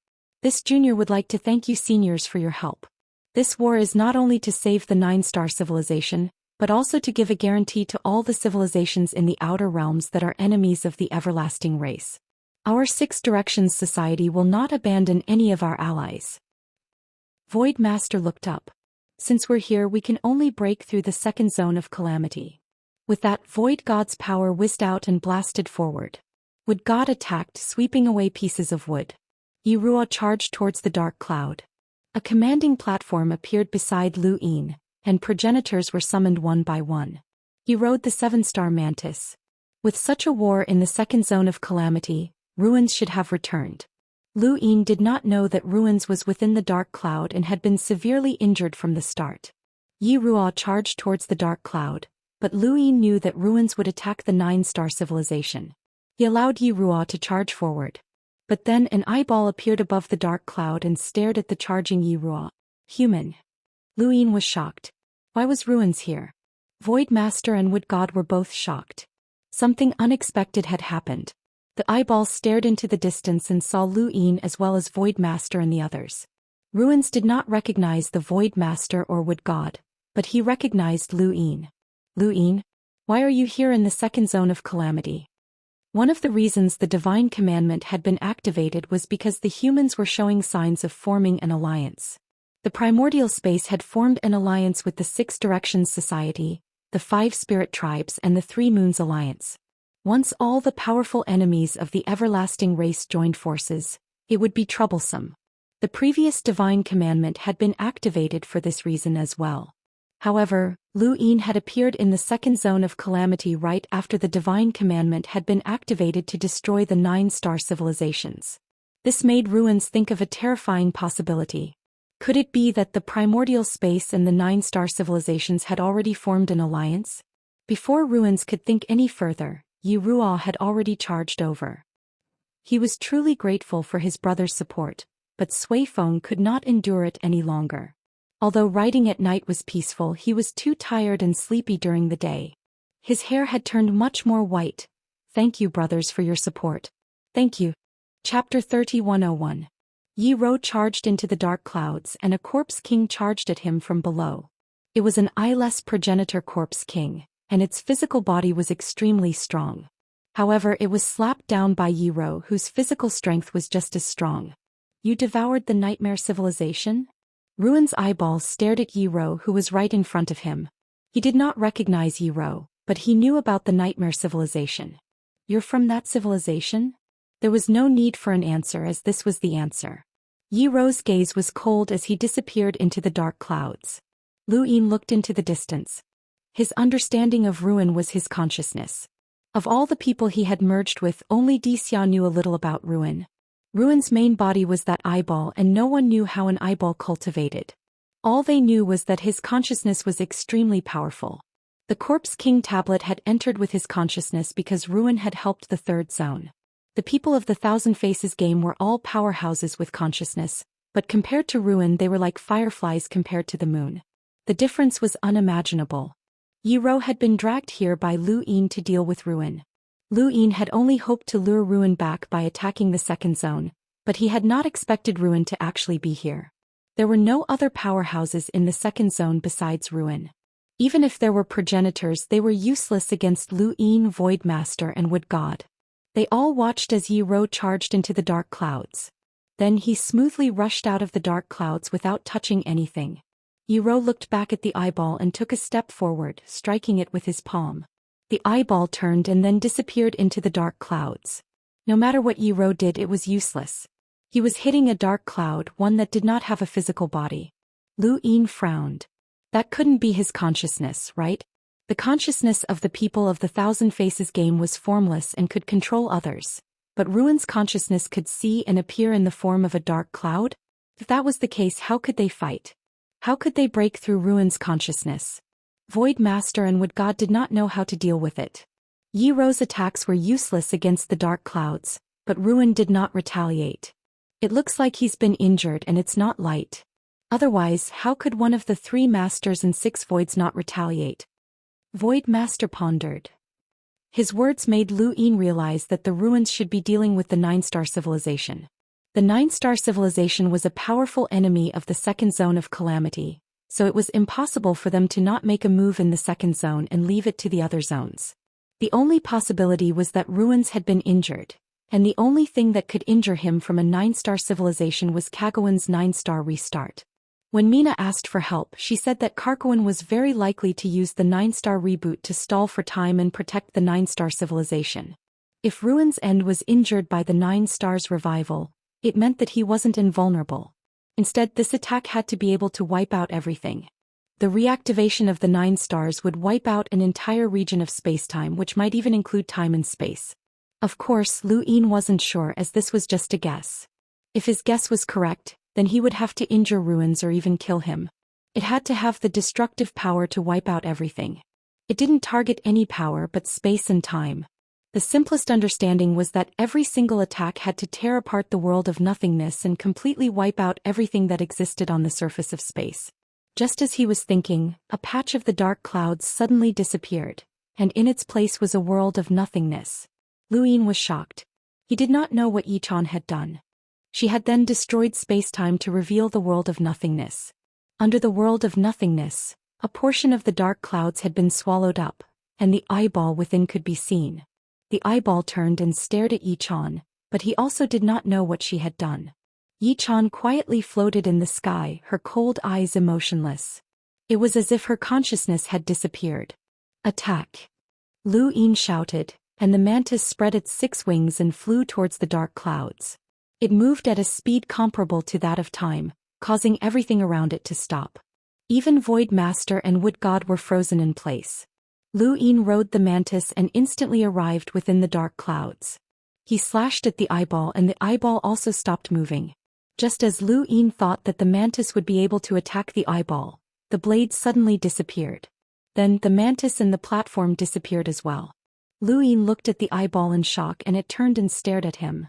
This junior would like to thank you seniors for your help. This war is not only to save the 9-star civilization, but also to give a guarantee to all the civilizations in the outer realms that are enemies of the Everlasting Race. Our Six Directions Society will not abandon any of our allies. Void Master looked up. Since we're here, we can only break through the 2nd zone of Calamity. With that, Void God's power whizzed out and blasted forward. Wood God attacked, sweeping away pieces of wood. Yi Ruo charged towards the dark cloud. A commanding platform appeared beside Luin, and progenitors were summoned one by one. He rode the 7-star mantis. With such a war in the 2nd zone of Calamity, Ruins should have returned. Luin did not know that Ruins was within the dark cloud and had been severely injured from the start. Yi Ruo charged towards the dark cloud, but Luin knew that Ruins would attack the 9-star civilization. He allowed Yi Ruo to charge forward. But then an eyeball appeared above the dark cloud and stared at the charging Yi Ruo. Human. Luin was shocked. Why was Ruins here? Void Master and Wood God were both shocked. Something unexpected had happened. The eyeball stared into the distance and saw Lu Yin as well as Void Master and the others. Ruins did not recognize the Void Master or Wood God, but he recognized Lu Yin. Lu Yin? Why are you here in the second zone of calamity? One of the reasons the divine commandment had been activated was because the humans were showing signs of forming an alliance. The primordial space had formed an alliance with the Six Directions Society, the Five Spirit Tribes and the Three Moons Alliance. Once all the powerful enemies of the everlasting race joined forces, it would be troublesome. The previous divine commandment had been activated for this reason as well. However, Lu Yin had appeared in the second zone of calamity right after the divine commandment had been activated to destroy the 9-star civilizations. This made Ruins think of a terrifying possibility. Could it be that the primordial space and the 9-star civilizations had already formed an alliance? Before Ruins could think any further, Yi Ruo had already charged over. He was truly grateful for his brother's support, but Sui Feng could not endure it any longer. Although riding at night was peaceful, he was too tired and sleepy during the day. His hair had turned much more white. Thank you, brothers, for your support. Thank you. Chapter 3101. Yi Ruo charged into the dark clouds and a corpse king charged at him from below. It was an eyeless progenitor corpse king, and its physical body was extremely strong. However, it was slapped down by Yi Ruo, whose physical strength was just as strong. You devoured the nightmare civilization? Ruin's eyeballs stared at Yi Ruo, who was right in front of him. He did not recognize Yi Ruo, but he knew about the nightmare civilization. You're from that civilization? There was no need for an answer as this was the answer. Yi Ruo's gaze was cold as he disappeared into the dark clouds. Lu Yin looked into the distance. His understanding of Ruin was his consciousness. Of all the people he had merged with, only Xia knew a little about Ruin. Ruin's main body was that eyeball, and no one knew how an eyeball cultivated. All they knew was that his consciousness was extremely powerful. The Corpse King tablet had entered with his consciousness because Ruin had helped the third zone. The people of the Thousand Faces game were all powerhouses with consciousness, but compared to Ruin they were like fireflies compared to the moon. The difference was unimaginable. Yi Ruo had been dragged here by Lu Yin to deal with Ruin. Lu Yin had only hoped to lure Ruin back by attacking the second zone, but he had not expected Ruin to actually be here. There were no other powerhouses in the second zone besides Ruin. Even if there were progenitors, they were useless against Lu Yin, Void Master and Wood God. They all watched as Yi Ruo charged into the dark clouds. Then he smoothly rushed out of the dark clouds without touching anything. Yi Ruo looked back at the eyeball and took a step forward, striking it with his palm. The eyeball turned and then disappeared into the dark clouds. No matter what Yi Ruo did, it was useless. He was hitting a dark cloud, one that did not have a physical body. Lu Yin frowned. That couldn't be his consciousness, right? The consciousness of the people of the Thousand Faces game was formless and could control others. But Ruin's consciousness could see and appear in the form of a dark cloud? If that was the case, how could they fight? How could they break through Ruin's consciousness? Void Master and Wood God did not know how to deal with it. Yi Ruo's attacks were useless against the dark clouds, but Ruin did not retaliate. It looks like he's been injured and it's not light. Otherwise, how could one of the 3 masters and 6 voids not retaliate? Void Master pondered. His words made Lu Yin realize that the Ruins should be dealing with the 9-star civilization. The 9-star civilization was a powerful enemy of the second zone of calamity, so it was impossible for them to not make a move in the second zone and leave it to the other zones. The only possibility was that Ruins had been injured, and the only thing that could injure him from a 9-star civilization was Kagawan's 9-star restart. When Mina asked for help, she said that Kagawan was very likely to use the 9-star reboot to stall for time and protect the 9-star civilization. If Ruin's end was injured by the 9 stars revival, it meant that he wasn't invulnerable. Instead, this attack had to be able to wipe out everything. The reactivation of the 9 stars would wipe out an entire region of spacetime, which might even include time and space. Of course, Lu Yin wasn't sure, as this was just a guess. If his guess was correct, then he would have to injure Ruins or even kill him. It had to have the destructive power to wipe out everything. It didn't target any power but space and time. The simplest understanding was that every single attack had to tear apart the world of nothingness and completely wipe out everything that existed on the surface of space. Just as he was thinking, a patch of the dark clouds suddenly disappeared, and in its place was a world of nothingness. Lu Ying was shocked. He did not know what Yichon had done. She had then destroyed spacetime to reveal the world of nothingness. Under the world of nothingness, a portion of the dark clouds had been swallowed up, and the eyeball within could be seen. The eyeball turned and stared at Yichon, but he also did not know what she had done. Yichon quietly floated in the sky, her cold eyes emotionless. It was as if her consciousness had disappeared. Attack! Lu Ying shouted, and the mantis spread its 6 wings and flew towards the dark clouds. It moved at a speed comparable to that of time, causing everything around it to stop. Even Void Master and Wood God were frozen in place. Lu Ying rode the mantis and instantly arrived within the dark clouds. He slashed at the eyeball and the eyeball also stopped moving. Just as Lu Ying thought that the mantis would be able to attack the eyeball, the blade suddenly disappeared. Then the mantis and the platform disappeared as well. Lu Ying looked at the eyeball in shock and it turned and stared at him.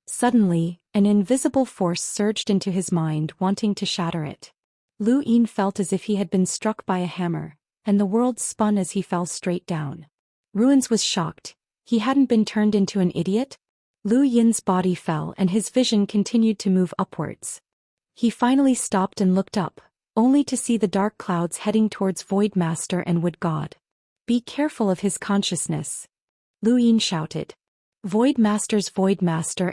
Suddenly, an invisible force surged into his mind, wanting to shatter it. Lu Ying felt as if he had been struck by a hammer, and the world spun as he fell straight down. Ruins was shocked. He hadn't been turned into an idiot? Lu Yin's body fell and his vision continued to move upwards. He finally stopped and looked up, only to see the dark clouds heading towards Void Master and Wood God. Be careful of his consciousness. Lu Ying shouted. Void Master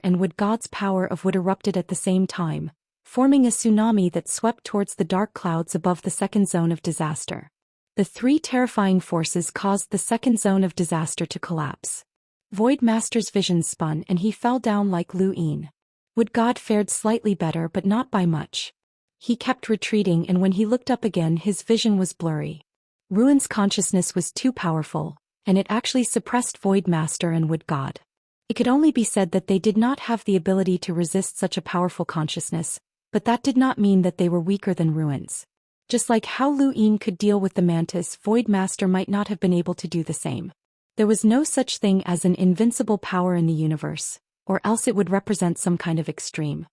and Wood God's power of wood erupted at the same time, forming a tsunami that swept towards the dark clouds above the second zone of disaster. The 3 terrifying forces caused the second zone of disaster to collapse. Void Master's vision spun and he fell down like Lu Ying. Wood God fared slightly better but not by much. He kept retreating and when he looked up again his vision was blurry. Ruin's consciousness was too powerful, and it actually suppressed Void Master and Wood God. It could only be said that they did not have the ability to resist such a powerful consciousness, but that did not mean that they were weaker than Ruins. Just like how Lu Ying could deal with the mantis, Void Master might not have been able to do the same. There was no such thing as an invincible power in the universe, or else it would represent some kind of extreme.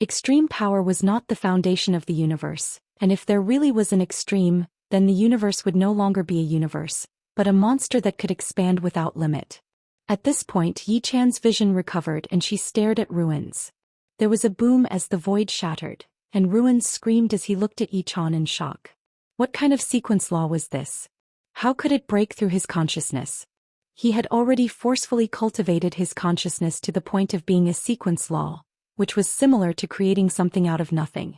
Extreme power was not the foundation of the universe, and if there really was an extreme, then the universe would no longer be a universe, but a monster that could expand without limit. At this point Yi-chan's vision recovered and she stared at Ruins. There was a boom as the void shattered, and Ruins screamed as he looked at Yi-chan in shock. What kind of sequence law was this? How could it break through his consciousness? He had already forcefully cultivated his consciousness to the point of being a sequence law, which was similar to creating something out of nothing.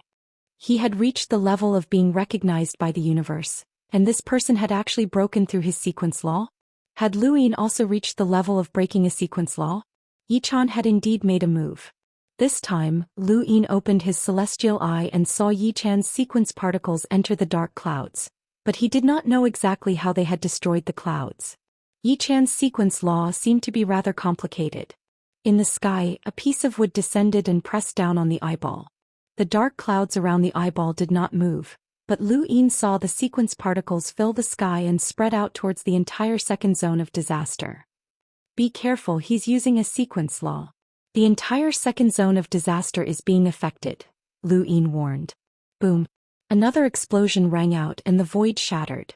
He had reached the level of being recognized by the universe, and this person had actually broken through his sequence law? Had Lu Ying also reached the level of breaking a sequence law? Yi-chan had indeed made a move. This time, Lu Ying opened his celestial eye and saw Yi-chan's sequence particles enter the dark clouds, but he did not know exactly how they had destroyed the clouds. Yi-chan's sequence law seemed to be rather complicated. In the sky, a piece of wood descended and pressed down on the eyeball. The dark clouds around the eyeball did not move, but Lu Ying saw the sequence particles fill the sky and spread out towards the entire second zone of disaster. Be careful, he's using a sequence law. The entire second zone of disaster is being affected, Lu Ying warned. Boom. Another explosion rang out and the void shattered.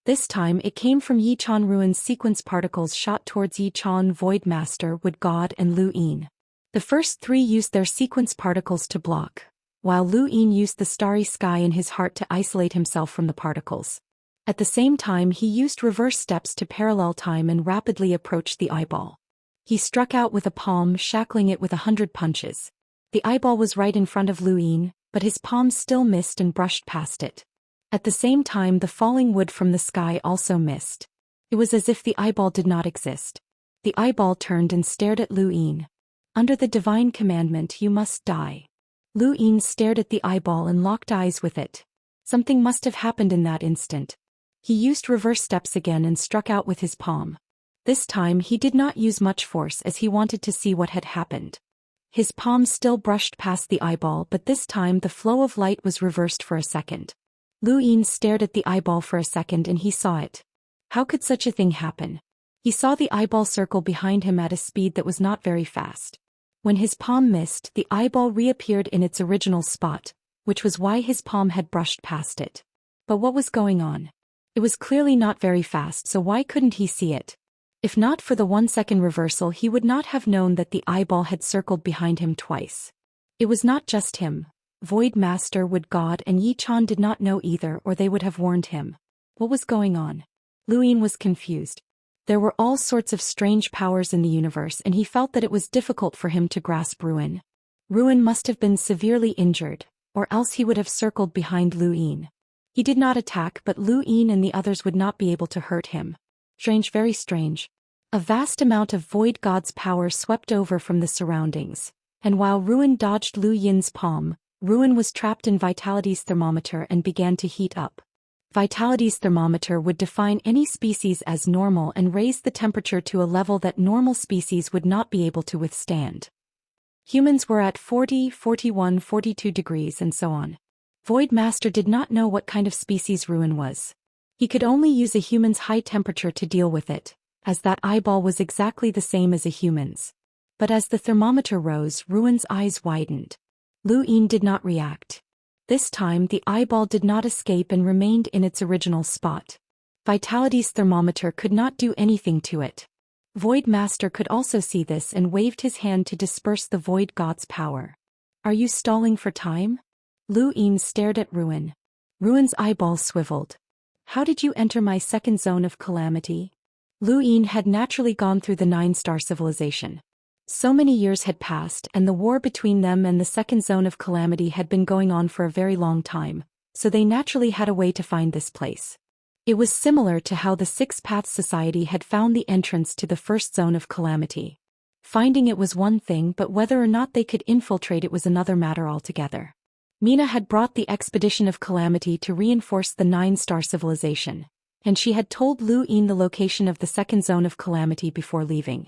This time it came from Yi-chan. Ruin's sequence particles shot towards Yi-chan, Void Master, Wood God and Lu Ying. The first 3 used their sequence particles to block, while Lu Ying used the starry sky in his heart to isolate himself from the particles. At the same time he used reverse steps to parallel time and rapidly approached the eyeball. He struck out with a palm, shackling it with 100 punches. The eyeball was right in front of Lu Ying, but his palm still missed and brushed past it. At the same time the falling wood from the sky also missed. It was as if the eyeball did not exist. The eyeball turned and stared at Lu Ying. Under the divine commandment you must die. Lu Ying stared at the eyeball and locked eyes with it. Something must have happened in that instant. He used reverse steps again and struck out with his palm. This time he did not use much force as he wanted to see what had happened. His palm still brushed past the eyeball, but this time the flow of light was reversed for a second. Lu Ying stared at the eyeball for a second and he saw it. How could such a thing happen? He saw the eyeball circle behind him at a speed that was not very fast. When his palm missed, the eyeball reappeared in its original spot, which was why his palm had brushed past it. But what was going on? It was clearly not very fast, so why couldn't he see it? If not for the 1-second reversal, he would not have known that the eyeball had circled behind him twice. It was not just him. Void Master, Wood God, and Yi Chan did not know either, or they would have warned him. What was going on? Luin was confused. There were all sorts of strange powers in the universe, and he felt that it was difficult for him to grasp Ruin. Ruin must have been severely injured, or else he would have circled behind Luin. He did not attack, but Luin and the others would not be able to hurt him. Strange, very strange. A vast amount of Void God's power swept over from the surroundings, and while Ruin dodged Lu Yin's palm, Ruin was trapped in Vitality's thermometer and began to heat up. Vitality's thermometer would define any species as normal and raise the temperature to a level that normal species would not be able to withstand. Humans were at 40, 41, 42 degrees and so on. Void Master did not know what kind of species Ruin was. He could only use a human's high temperature to deal with it, as that eyeball was exactly the same as a human's. But as the thermometer rose, Ruin's eyes widened. Luin did not react. This time the eyeball did not escape and remained in its original spot. Vitality's thermometer could not do anything to it. Void Master could also see this and waved his hand to disperse the Void God's power. Are you stalling for time? Luin stared at Ruin. Ruin's eyeball swiveled. How did you enter my second zone of calamity? Luin had naturally gone through the 9-star civilization. So many years had passed, and the war between them and the second zone of calamity had been going on for a very long time, so they naturally had a way to find this place. It was similar to how the Six Paths Society had found the entrance to the first zone of calamity. Finding it was one thing, but whether or not they could infiltrate it was another matter altogether. Mina had brought the expedition of calamity to reinforce the 9-star civilization, and she had told Luin the location of the second zone of calamity before leaving.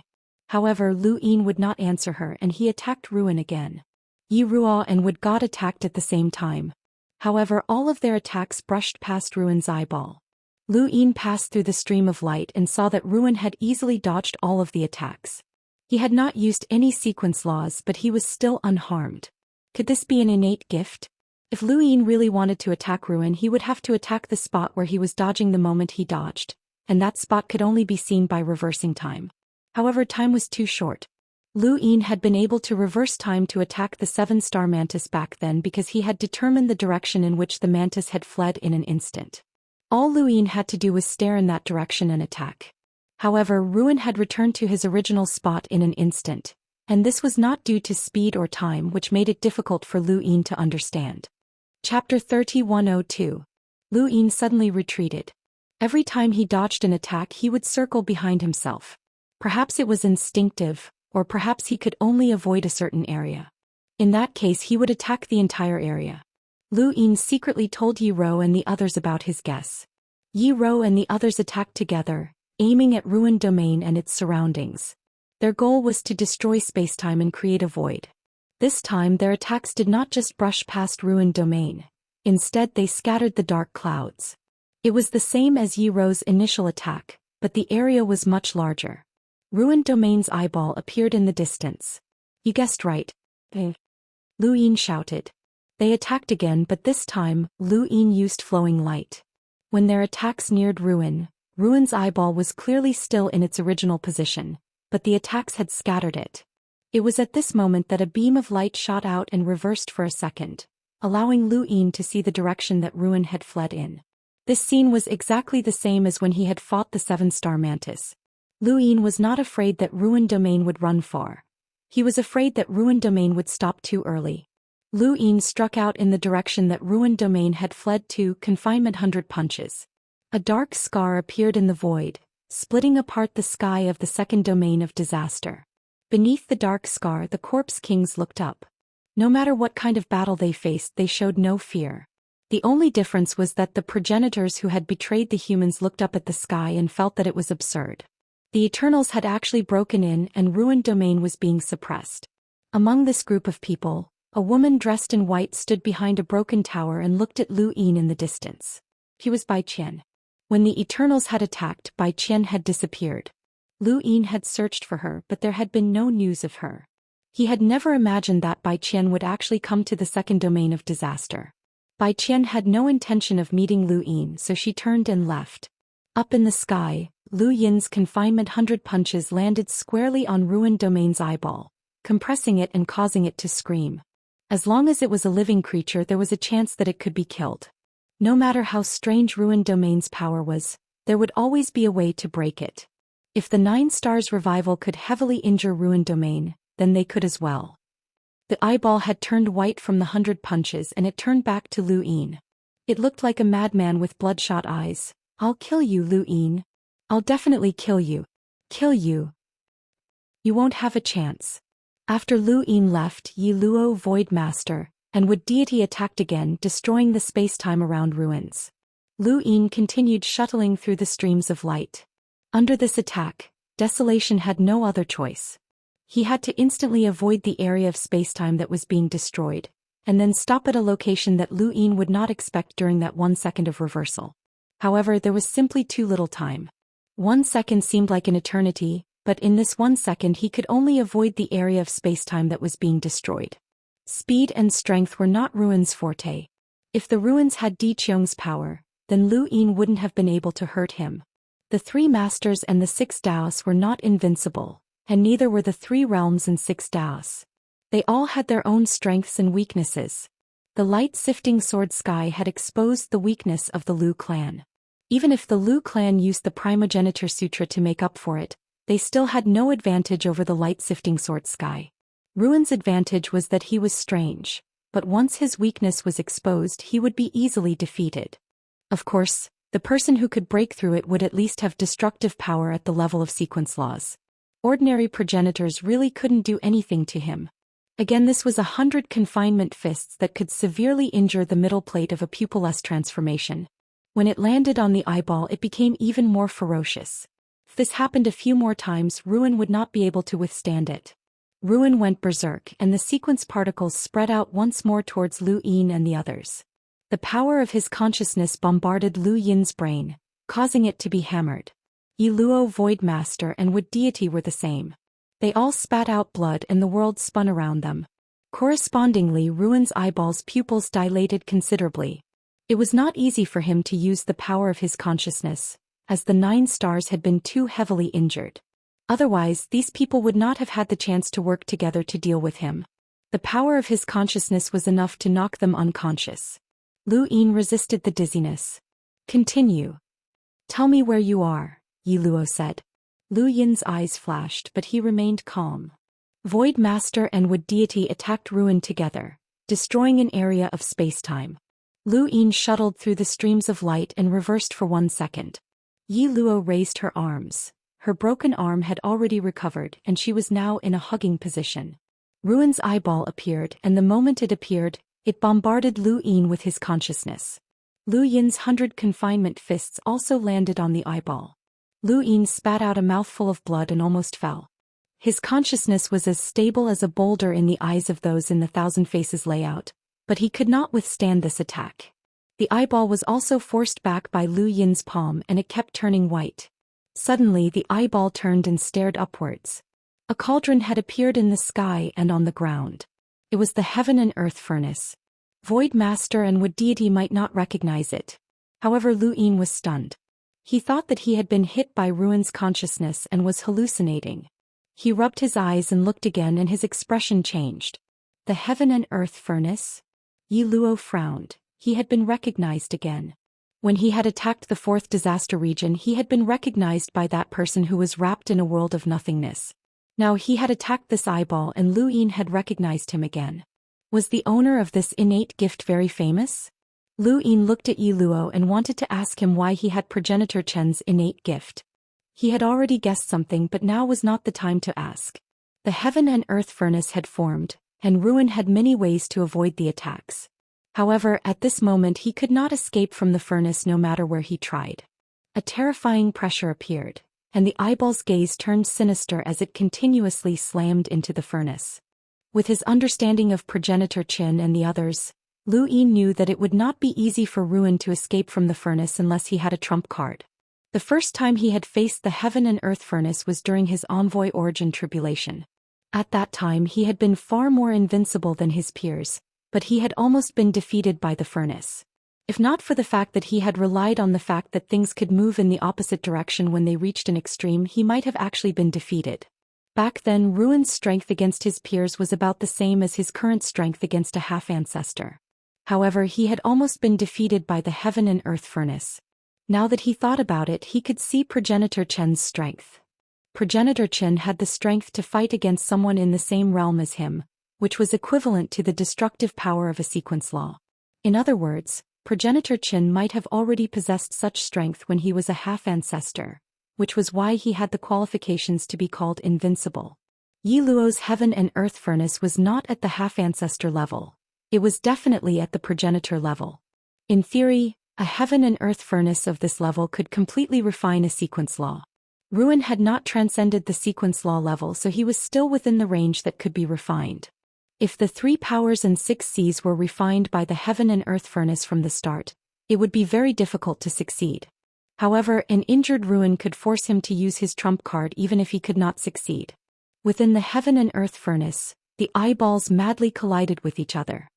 However, Luin would not answer her and he attacked Ruin again. Yi Ruo and Wood God attacked at the same time. However, all of their attacks brushed past Ruin's eyeball. Luin passed through the stream of light and saw that Ruin had easily dodged all of the attacks. He had not used any sequence laws, but he was still unharmed. Could this be an innate gift? If Luin really wanted to attack Ruin, he would have to attack the spot where he was dodging the moment he dodged, and that spot could only be seen by reversing time. However, time was too short. Luin had been able to reverse time to attack the 7-star mantis back then because he had determined the direction in which the mantis had fled in an instant. All Luin had to do was stare in that direction and attack. However, Ruin had returned to his original spot in an instant, and this was not due to speed or time, which made it difficult for Luin to understand. Chapter 3102. Luin suddenly retreated. Every time he dodged an attack, he would circle behind himself. Perhaps it was instinctive, or perhaps he could only avoid a certain area. In that case, he would attack the entire area. Luin secretly told Yi Ro and the others about his guess. Yi Ro and the others attacked together, aiming at Ruined Domain and its surroundings. Their goal was to destroy spacetime and create a void. This time their attacks did not just brush past Ruined Domain. Instead they scattered the dark clouds. It was the same as Yi Ro's initial attack, but the area was much larger. Ruined Domain's eyeball appeared in the distance. You guessed right. Luin shouted. They attacked again, but this time, Luin used flowing light. When their attacks neared Ruin's eyeball was clearly still in its original position, but the attacks had scattered it. It was at this moment that a beam of light shot out and reversed for a second, allowing Luin to see the direction that Ruin had fled in. This scene was exactly the same as when he had fought the 7-star mantis. Luin was not afraid that Ruined Domain would run far. He was afraid that Ruined Domain would stop too early. Luin struck out in the direction that Ruined Domain had fled to, confinement 100 punches. A dark scar appeared in the void, splitting apart the sky of the second domain of disaster. Beneath the dark scar, the Corpse Kings looked up. No matter what kind of battle they faced, they showed no fear. The only difference was that the progenitors who had betrayed the humans looked up at the sky and felt that it was absurd. The Eternals had actually broken in and Ruined Domain was being suppressed. Among this group of people, a woman dressed in white stood behind a broken tower and looked at Luin in the distance. He was Bai Qian. When the Eternals had attacked, Bai Qian had disappeared. Luin had searched for her, but there had been no news of her. He had never imagined that Bai Qian would actually come to the second domain of disaster. Bai Qian had no intention of meeting Lu Yin, so she turned and left. Up in the sky, Lu Yin's confinement 100 punches landed squarely on Ruined Domain's eyeball, compressing it and causing it to scream. As long as it was a living creature, there was a chance that it could be killed. No matter how strange Ruined Domain's power was, there would always be a way to break it. If the 9 stars revival could heavily injure Ruined Domain, then they could as well. The eyeball had turned white from the 100 punches and it turned back to Lu Yin. It looked like a madman with bloodshot eyes. "I'll kill you, Lu Yin. I'll definitely kill you. Kill you. You won't have a chance." After Lu Yin left, Yi Luo Void Master and Wood Deity attacked again, destroying the space-time around ruins. Lu Yin continued shuttling through the streams of light. Under this attack, Desolation had no other choice. He had to instantly avoid the area of spacetime that was being destroyed, and then stop at a location that Lu Yin would not expect during that 1 second of reversal. However, there was simply too little time. 1 second seemed like an eternity, but in this 1 second he could only avoid the area of spacetime that was being destroyed. Speed and strength were not Ruin's forte. If the ruins had Di Qiong's power, then Lu Yin wouldn't have been able to hurt him. The 3 masters and the 6 Daoists were not invincible, and neither were the 3 realms and 6 Daoists. They all had their own strengths and weaknesses. The light-sifting sword sky had exposed the weakness of the Lu clan. Even if the Lu clan used the Primogeniture Sutra to make up for it, they still had no advantage over the light-sifting sword sky. Ruin's advantage was that he was strange, but once his weakness was exposed he would be easily defeated. Of course, the person who could break through it would at least have destructive power at the level of sequence laws. Ordinary progenitors really couldn't do anything to him. Again, this was 100 confinement fists that could severely injure the middle plate of a pupilless transformation. When it landed on the eyeball, it became even more ferocious. If this happened a few more times, Ruin would not be able to withstand it. Ruin went berserk, and the sequence particles spread out once more towards Lu Yin and the others. The power of his consciousness bombarded Lu Yin's brain, causing it to be hammered. Yi Luo Void Master and Wood Deity were the same. They all spat out blood and the world spun around them. Correspondingly, Ruin's eyeball's pupils dilated considerably. It was not easy for him to use the power of his consciousness, as the 9 stars had been too heavily injured. Otherwise, these people would not have had the chance to work together to deal with him. The power of his consciousness was enough to knock them unconscious. Lu Yin resisted the dizziness. "Continue. Tell me where you are," Yi Luo said. Lu Yin's eyes flashed, but he remained calm. Void Master and Wood Deity attacked Ruin together, destroying an area of spacetime. Lu Yin shuttled through the streams of light and reversed for 1 second. Yi Luo raised her arms. Her broken arm had already recovered and she was now in a hugging position. Ruin's eyeball appeared, and the moment it appeared, it bombarded Lu Yin with his consciousness. Lu Yin's 100 confinement fists also landed on the eyeball. Lu Yin spat out a mouthful of blood and almost fell. His consciousness was as stable as a boulder in the eyes of those in the Thousand Faces layout, but he could not withstand this attack. The eyeball was also forced back by Lu Yin's palm and it kept turning white. Suddenly the eyeball turned and stared upwards. A cauldron had appeared in the sky and on the ground. It was the Heaven and Earth Furnace. Void Master and Wood Deity might not recognize it. However, Lu Yin was stunned. He thought that he had been hit by Ruin's consciousness and was hallucinating. He rubbed his eyes and looked again, and his expression changed. The Heaven and Earth Furnace? Yi Luo frowned. He had been recognized again. When he had attacked the 4th disaster region, he had been recognized by that person who was wrapped in a world of nothingness. Now he had attacked this eyeball and Lu Yin had recognized him again. Was the owner of this innate gift very famous? Lu Yin looked at Yi Luo and wanted to ask him why he had Progenitor Chen's innate gift. He had already guessed something, but now was not the time to ask. The Heaven and Earth Furnace had formed, and Ruin had many ways to avoid the attacks. However, at this moment he could not escape from the furnace no matter where he tried. A terrifying pressure appeared, and the eyeball's gaze turned sinister as it continuously slammed into the furnace. With his understanding of Progenitor Chen and the others, Lu Yin knew that it would not be easy for Ruin to escape from the furnace unless he had a trump card. The first time he had faced the Heaven and Earth Furnace was during his Envoy Origin Tribulation. At that time he had been far more invincible than his peers, but he had almost been defeated by the furnace. If not for the fact that he had relied on the fact that things could move in the opposite direction when they reached an extreme, he might have actually been defeated. Back then, Ruin's strength against his peers was about the same as his current strength against a half-ancestor. However, he had almost been defeated by the heaven and earth furnace. Now that he thought about it, he could see Progenitor Chen's strength. Progenitor Chen had the strength to fight against someone in the same realm as him, which was equivalent to the destructive power of a sequence law. In other words, Progenitor Chen might have already possessed such strength when he was a half-ancestor, which was why he had the qualifications to be called invincible. Yi Luo's heaven and earth furnace was not at the half-ancestor level. It was definitely at the progenitor level. In theory, a heaven and earth furnace of this level could completely refine a sequence law. Ruin had not transcended the sequence law level, so he was still within the range that could be refined. If the 3 powers and 6 Cs were refined by the heaven and earth furnace from the start, it would be very difficult to succeed. However, an injured Ruin could force him to use his trump card even if he could not succeed. Within the heaven and earth furnace, the eyeballs madly collided with each other.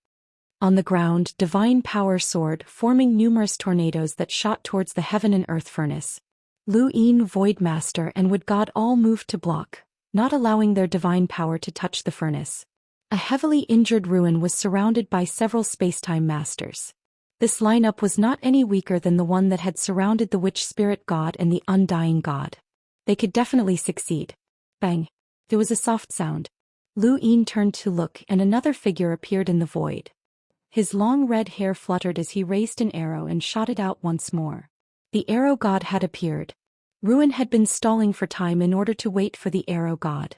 On the ground, divine power soared, forming numerous tornadoes that shot towards the heaven and earth furnace. Lu Yin, Void Master, and Wood God all moved to block, not allowing their divine power to touch the furnace. A heavily injured Ruin was surrounded by several spacetime masters. This lineup was not any weaker than the one that had surrounded the Witch Spirit God and the Undying God. They could definitely succeed. Bang! There was a soft sound. Lu Yin turned to look, and another figure appeared in the void. His long red hair fluttered as he raised an arrow and shot it out once more. The Arrow God had appeared. Ruin had been stalling for time in order to wait for the Arrow God.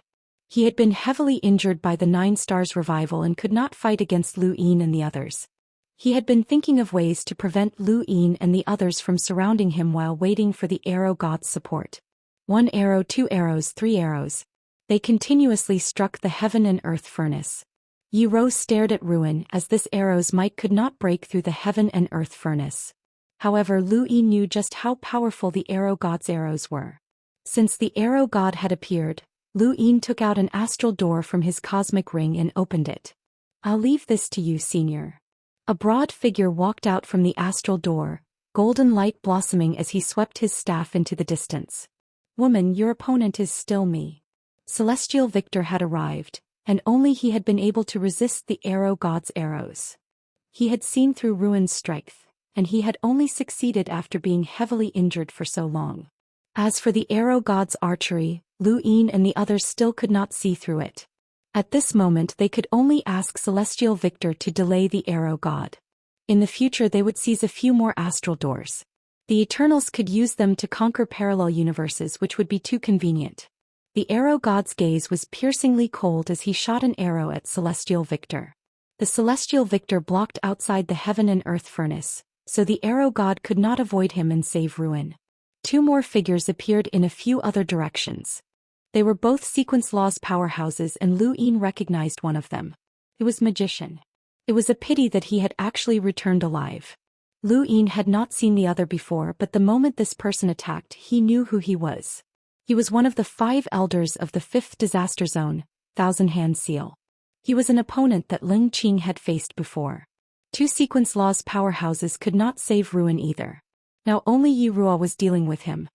He had been heavily injured by the 9 Stars revival and could not fight against Lu Yin and the others. He had been thinking of ways to prevent Lu Yin and the others from surrounding him while waiting for the Arrow God's support. 1 arrow, 2 arrows, 3 arrows. They continuously struck the heaven and earth furnace. Yi Ro stared at Ruin as this arrow's might could not break through the heaven and earth furnace. However, Lu Yin knew just how powerful the Arrow God's arrows were. Since the Arrow God had appeared, Lu Yin took out an astral door from his cosmic ring and opened it. "I'll leave this to you, Senior." A broad figure walked out from the astral door, golden light blossoming as he swept his staff into the distance. "Woman, your opponent is still me." Celestial Victor had arrived, and only he had been able to resist the Arrow God's arrows. He had seen through Ruin's strength, and he had only succeeded after being heavily injured for so long. As for the Arrow God's archery, Lu Yin and the others still could not see through it. At this moment they could only ask Celestial Victor to delay the Arrow God. In the future they would seize a few more astral doors. The Eternals could use them to conquer parallel universes, which would be too convenient. The Arrow God's gaze was piercingly cold as he shot an arrow at Celestial Victor. The Celestial Victor blocked outside the heaven and earth furnace, so the Arrow God could not avoid him and save Ruin. 2 more figures appeared in a few other directions. They were both sequence laws powerhouses, and Lu Yin recognized one of them. It was Magician. It was a pity that he had actually returned alive. Lu Yin had not seen the other before, but the moment this person attacked, he knew who he was. He was one of the 5 elders of the 5th disaster zone, Thousand Hand Seal. He was an opponent that Ling Qing had faced before. 2 sequence laws powerhouses could not save Ruin either. Now only Yi Ruo was dealing with him.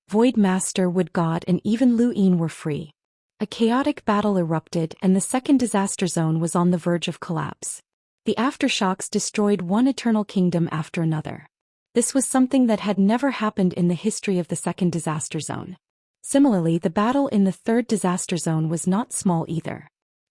Void Master, Wood God, and even Lu Yin were free. A chaotic battle erupted, and the 2nd disaster zone was on the verge of collapse. The aftershocks destroyed one eternal kingdom after another. This was something that had never happened in the history of the 2nd disaster zone. Similarly, the battle in the 3rd disaster zone was not small either.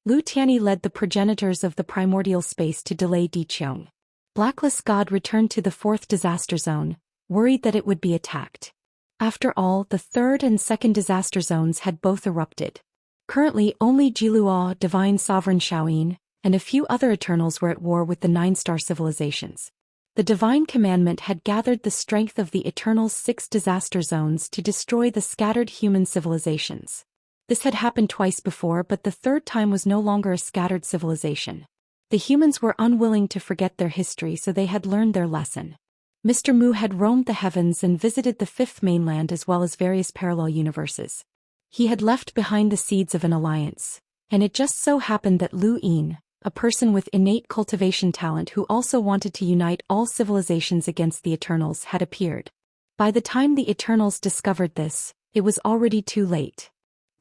Lu Tianyi led the progenitors of the primordial space to delay Di Qiong. Blacklist God returned to the 4th disaster zone, worried that it would be attacked. After all, the 3rd and 2nd disaster zones had both erupted. Currently, only Jiluo, Divine Sovereign Shaoyin, and a few other Eternals were at war with the 9-star civilizations. The Divine Commandment had gathered the strength of the Eternals' 6 disaster zones to destroy the scattered human civilizations. This had happened twice before, but the 3rd time was no longer a scattered civilization. The humans were unwilling to forget their history, so they had learned their lesson. Mr. Mu had roamed the heavens and visited the 5th mainland as well as various parallel universes. He had left behind the seeds of an alliance, And it just so happened that Lu Yin, a person with innate cultivation talent who also wanted to unite all civilizations against the Eternals, had appeared. By the time the Eternals discovered this, it was already too late.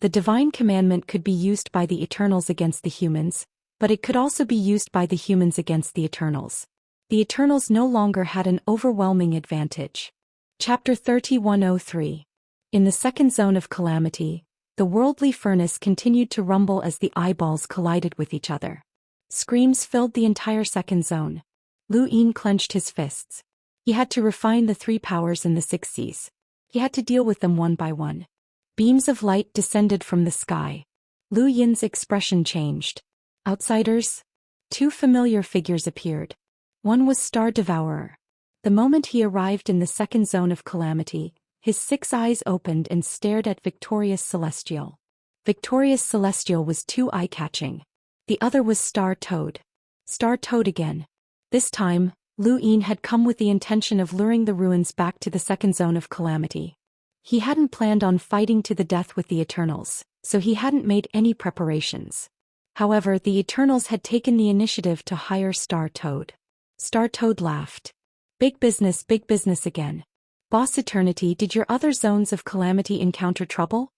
The divine commandment could be used by the Eternals against the humans, but it could also be used by the humans against the Eternals. The Eternals no longer had an overwhelming advantage. Chapter 3103. In the second zone of calamity, the worldly furnace continued to rumble as the eyeballs collided with each other. Screams filled the entire second zone. Lu Yin clenched his fists. He had to refine the three powers in the six Cs. He had to deal with them one by one. Beams of light descended from the sky. Lu Yin's expression changed. Outsiders? Two familiar figures appeared. One was Star Devourer. The moment he arrived in the second zone of calamity, his 6 eyes opened and stared at Victorious Celestial. Victorious Celestial was too eye-catching. The other was Star Toad. Star Toad again. This time, Lu Yin had come with the intention of luring the ruins back to the second zone of calamity. He hadn't planned on fighting to the death with the Eternals, so he hadn't made any preparations. However, the Eternals had taken the initiative to hire Star Toad. Star Toad laughed. Big business again. Boss Eternity, did your other zones of calamity encounter trouble?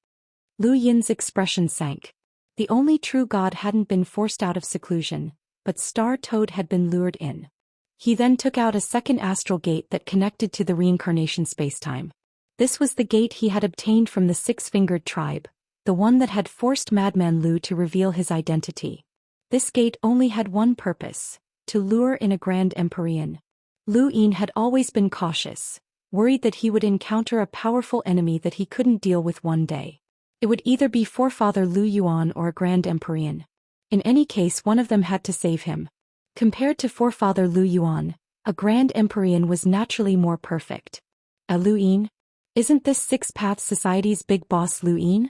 Lu Yin's expression sank. The only true god hadn't been forced out of seclusion, but Star Toad had been lured in. He then took out a second astral gate that connected to the reincarnation spacetime. This was the gate he had obtained from the Six-Fingered Tribe, the one that had forced Madman Lu to reveal his identity. This gate only had one purpose: to lure in a Grand Empyrean. Lu Yin had always been cautious, worried that he would encounter a powerful enemy that he couldn't deal with one day. It would either be Forefather Lu Yuan or a Grand Empyrean. In any case, one of them had to save him. Compared to Forefather Lu Yuan, a Grand Empyrean was naturally more perfect. Lu Yin? Isn't this Six Paths Society's big boss Lu Yin?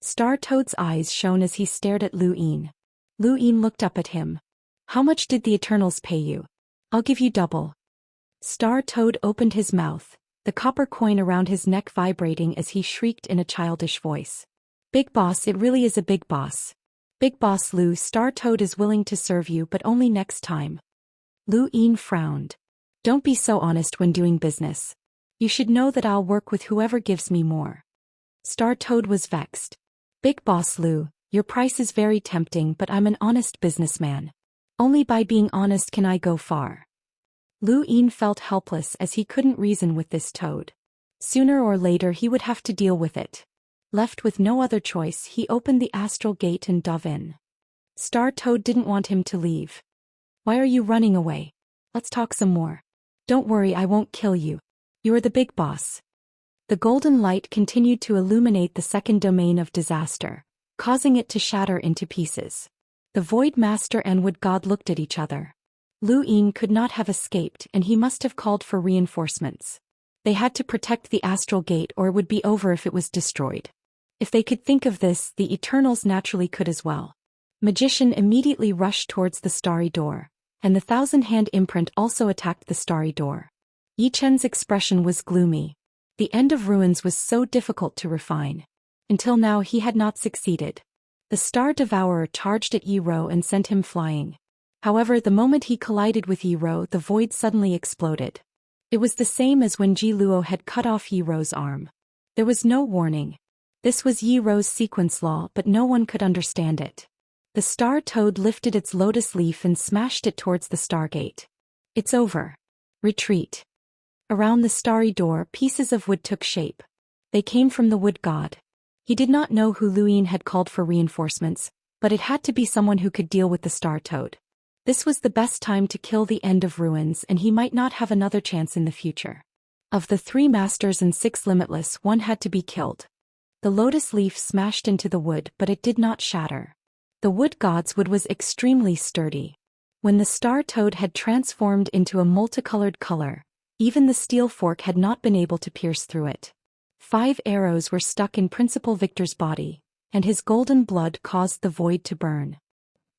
Star Toad's eyes shone as he stared at Lu Yin. Lu Yin looked up at him. How much did the Eternals pay you? I'll give you double. Star Toad opened his mouth, the copper coin around his neck vibrating as he shrieked in a childish voice. Big boss, it really is a big boss. Big boss Lu, Star Toad is willing to serve you, but only next time. Lu Yin frowned. Don't be so honest when doing business. You should know that I'll work with whoever gives me more. Star Toad was vexed. Big boss Lu, your price is very tempting, but I'm an honest businessman. Only by being honest can I go far. Lu Yin felt helpless as he couldn't reason with this toad. Sooner or later he would have to deal with it. Left with no other choice, he opened the astral gate and dove in. Star Toad didn't want him to leave. Why are you running away? Let's talk some more. Don't worry, I won't kill you. You're the big boss. The golden light continued to illuminate the second domain of disaster, causing it to shatter into pieces. The Void Master and Wood God looked at each other. Lu Yin could not have escaped, and he must have called for reinforcements. They had to protect the astral gate or it would be over if it was destroyed. If they could think of this, the Eternals naturally could as well. Magician immediately rushed towards the starry door, and the thousand-hand imprint also attacked the starry door. Yi Chen's expression was gloomy. The end of ruins was so difficult to refine. Until now he had not succeeded. The Star Devourer charged at Yi Ro and sent him flying. However, the moment he collided with Yi Ro, the void suddenly exploded. It was the same as when Ji Luo had cut off Yi Ro's arm. There was no warning. This was Yi Ro's sequence law, but no one could understand it. The Star Toad lifted its lotus leaf and smashed it towards the Stargate. It's over. Retreat. Around the starry door, pieces of wood took shape. They came from the wood god. He did not know who Lu Yin had called for reinforcements, but it had to be someone who could deal with the Star Toad. This was the best time to kill the end of ruins, and he might not have another chance in the future. Of the 3 masters and 6 limitless, one had to be killed. The lotus leaf smashed into the wood, but it did not shatter. The wood god's wood was extremely sturdy. When the Star Toad had transformed into a multicolored color, even the steel fork had not been able to pierce through it. 5 arrows were stuck in Principal Victor's body, and his golden blood caused the void to burn.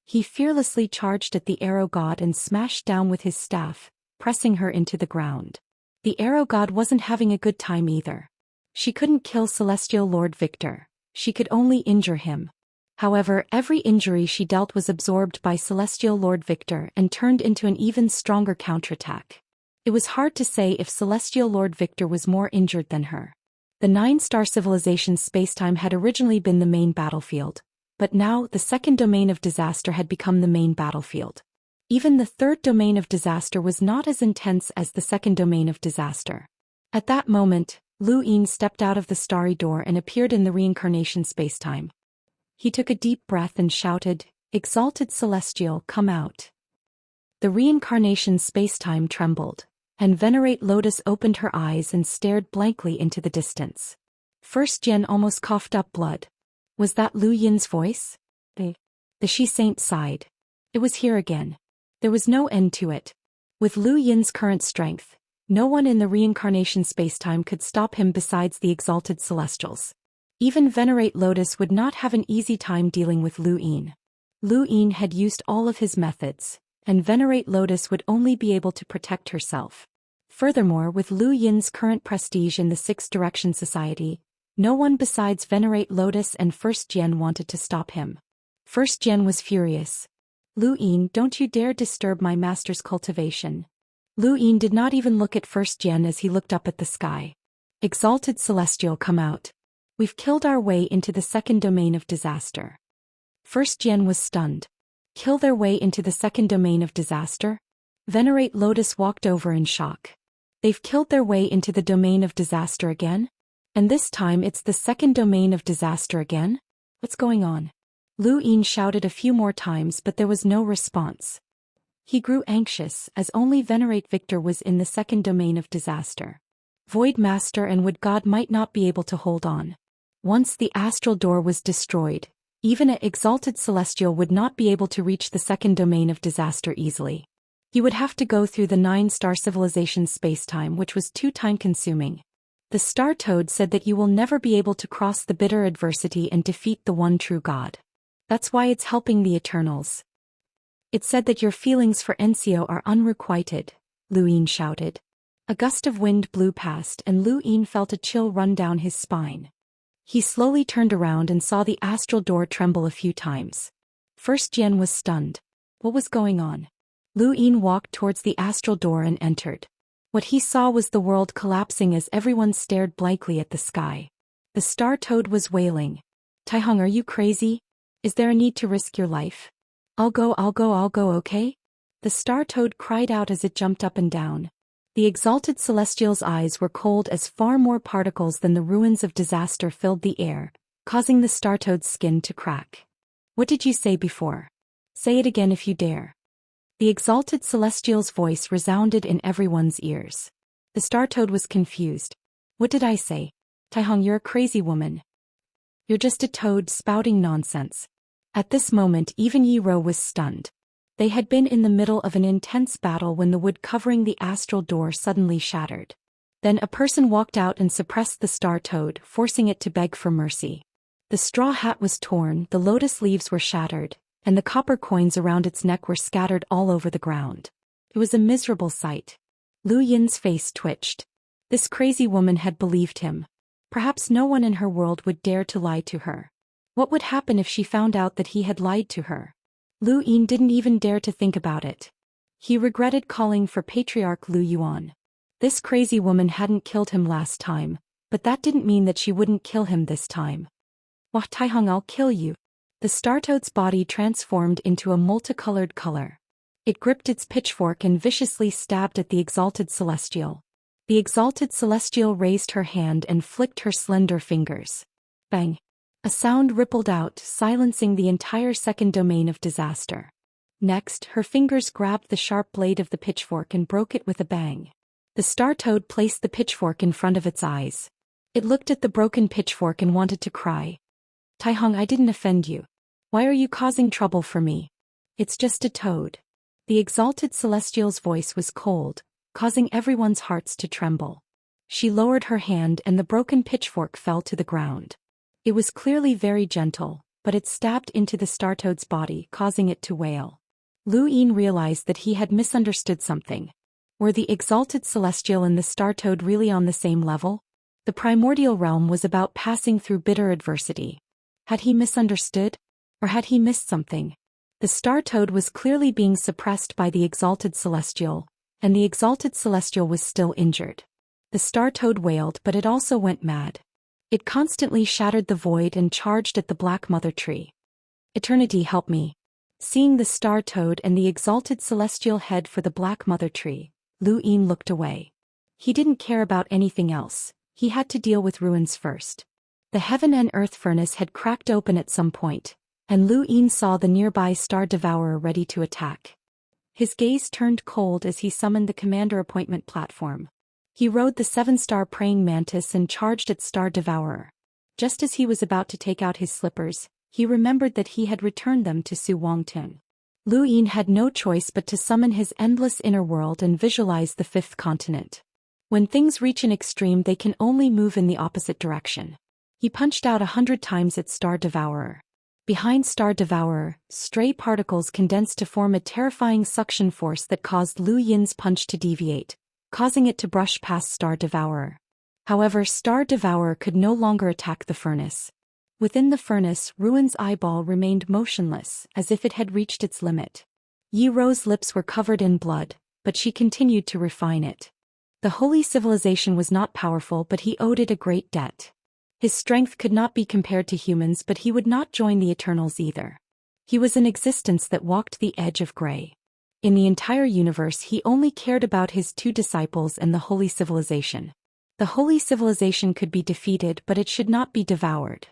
He fearlessly charged at the arrow god and smashed down with his staff, pressing her into the ground. The arrow god wasn't having a good time either. She couldn't kill Celestial Lord Victor. She could only injure him. However, every injury she dealt was absorbed by Celestial Lord Victor and turned into an even stronger counterattack. It was hard to say if Celestial Lord Victor was more injured than her. The 9-star civilization's spacetime had originally been the main battlefield, but now the second domain of disaster had become the main battlefield. Even the third domain of disaster was not as intense as the second domain of disaster. At that moment, Lu Yin stepped out of the starry door and appeared in the reincarnation spacetime. He took a deep breath and shouted, "Exalted Celestial, come out." The reincarnation spacetime trembled, and Venerate Lotus opened her eyes and stared blankly into the distance. First Yen almost coughed up blood. Was that Lu Yin's voice? The she-saint sighed. It was here again. There was no end to it. With Lu Yin's current strength, no one in the reincarnation spacetime could stop him besides the exalted celestials. Even Venerate Lotus would not have an easy time dealing with Lu Yin. Lu Yin had used all of his methods, and Venerate Lotus would only be able to protect herself. Furthermore, with Lu Yin's current prestige in the Sixth Direction Society, no one besides Venerate Lotus and First Yen wanted to stop him. First Yen was furious. "Lu Yin, don't you dare disturb my master's cultivation." Lu Yin did not even look at First Yen as he looked up at the sky. "Exalted Celestial, come out. We've killed our way into the second domain of disaster." First Yen was stunned. Kill their way into the second domain of disaster? Venerate Lotus walked over in shock. They've killed their way into the domain of disaster again? And this time it's the second domain of disaster again? What's going on? Lu Yin shouted a few more times, but there was no response. He grew anxious, as only Venerate Victor was in the second domain of disaster. Void Master and Wood God might not be able to hold on. Once the astral door was destroyed, even an exalted celestial would not be able to reach the second domain of disaster easily. He would have to go through the 9-star civilization's spacetime, which was too time-consuming. The Star Toad said that you will never be able to cross the bitter adversity and defeat the one true God. That's why it's helping the Eternals. It said that your feelings for Encio are unrequited, Lu Yin shouted. A gust of wind blew past and Lu Yin felt a chill run down his spine. He slowly turned around and saw the astral door tremble a few times. First Yen was stunned. What was going on? Lu Yin walked towards the astral door and entered. What he saw was the world collapsing as everyone stared blankly at the sky. The Star Toad was wailing. "Taihong, are you crazy? Is there a need to risk your life?" I'll go, okay?" The Star Toad cried out as it jumped up and down. The exalted celestial's eyes were cold as far more particles than the ruins of disaster filled the air, causing the Star Toad's skin to crack. "What did you say before? Say it again if you dare." The exalted celestial's voice resounded in everyone's ears. The Star Toad was confused. "What did I say? Taihong, you're a crazy woman. You're just a toad spouting nonsense." At this moment even Yi Ro was stunned. They had been in the middle of an intense battle when the wood covering the astral door suddenly shattered. Then a person walked out and suppressed the Star Toad, forcing it to beg for mercy. The straw hat was torn, the lotus leaves were shattered, and the copper coins around its neck were scattered all over the ground. It was a miserable sight. Lu Yin's face twitched. This crazy woman had believed him. Perhaps no one in her world would dare to lie to her. What would happen if she found out that he had lied to her? Lu Yin didn't even dare to think about it. He regretted calling for Patriarch Lu Yuan. This crazy woman hadn't killed him last time, but that didn't mean that she wouldn't kill him this time. "Wah, Taihong, I'll kill you." The Star Toad's body transformed into a multicolored color. It gripped its pitchfork and viciously stabbed at the exalted celestial. The exalted celestial raised her hand and flicked her slender fingers. Bang! A sound rippled out, silencing the entire second domain of disaster. Next, her fingers grabbed the sharp blade of the pitchfork and broke it with a bang. The Star Toad placed the pitchfork in front of its eyes. It looked at the broken pitchfork and wanted to cry. "Taihong, I didn't offend you. Why are you causing trouble for me? It's just a toad." The exalted celestial's voice was cold, causing everyone's hearts to tremble. She lowered her hand and the broken pitchfork fell to the ground. It was clearly very gentle, but it stabbed into the Star Toad's body, causing it to wail. Lu Yin realized that he had misunderstood something. Were the exalted celestial and the Star Toad really on the same level? The primordial realm was about passing through bitter adversity. Had he misunderstood? Or had he missed something? The star toad was clearly being suppressed by the exalted celestial, and the exalted celestial was still injured. The star toad wailed, but it also went mad. It constantly shattered the void and charged at the Black Mother Tree. Eternity, help me. Seeing the star toad and the exalted celestial head for the Black Mother Tree, Lu Yin looked away. He didn't care about anything else. He had to deal with ruins first. The heaven and earth furnace had cracked open at some point, and Lu Yin saw the nearby star devourer ready to attack. His gaze turned cold as he summoned the commander appointment platform. He rode the 7-star praying mantis and charged at star devourer. Just as he was about to take out his slippers, he remembered that he had returned them to Su Wangtun. Lu Yin had no choice but to summon his endless inner world and visualize the 5th continent. When things reach an extreme, they can only move in the opposite direction. He punched out 100 times at star devourer. Behind star devourer, stray particles condensed to form a terrifying suction force that caused Lu Yin's punch to deviate, causing it to brush past star devourer. However, star devourer could no longer attack the furnace. Within the furnace, Ruin's eyeball remained motionless, as if it had reached its limit. Yi Ro's lips were covered in blood, but she continued to refine it. The holy civilization was not powerful, but he owed it a great debt. His strength could not be compared to humans, but he would not join the Eternals either. He was an existence that walked the edge of gray. In the entire universe, he only cared about his 2 disciples and the holy civilization. The holy civilization could be defeated, but it should not be devoured.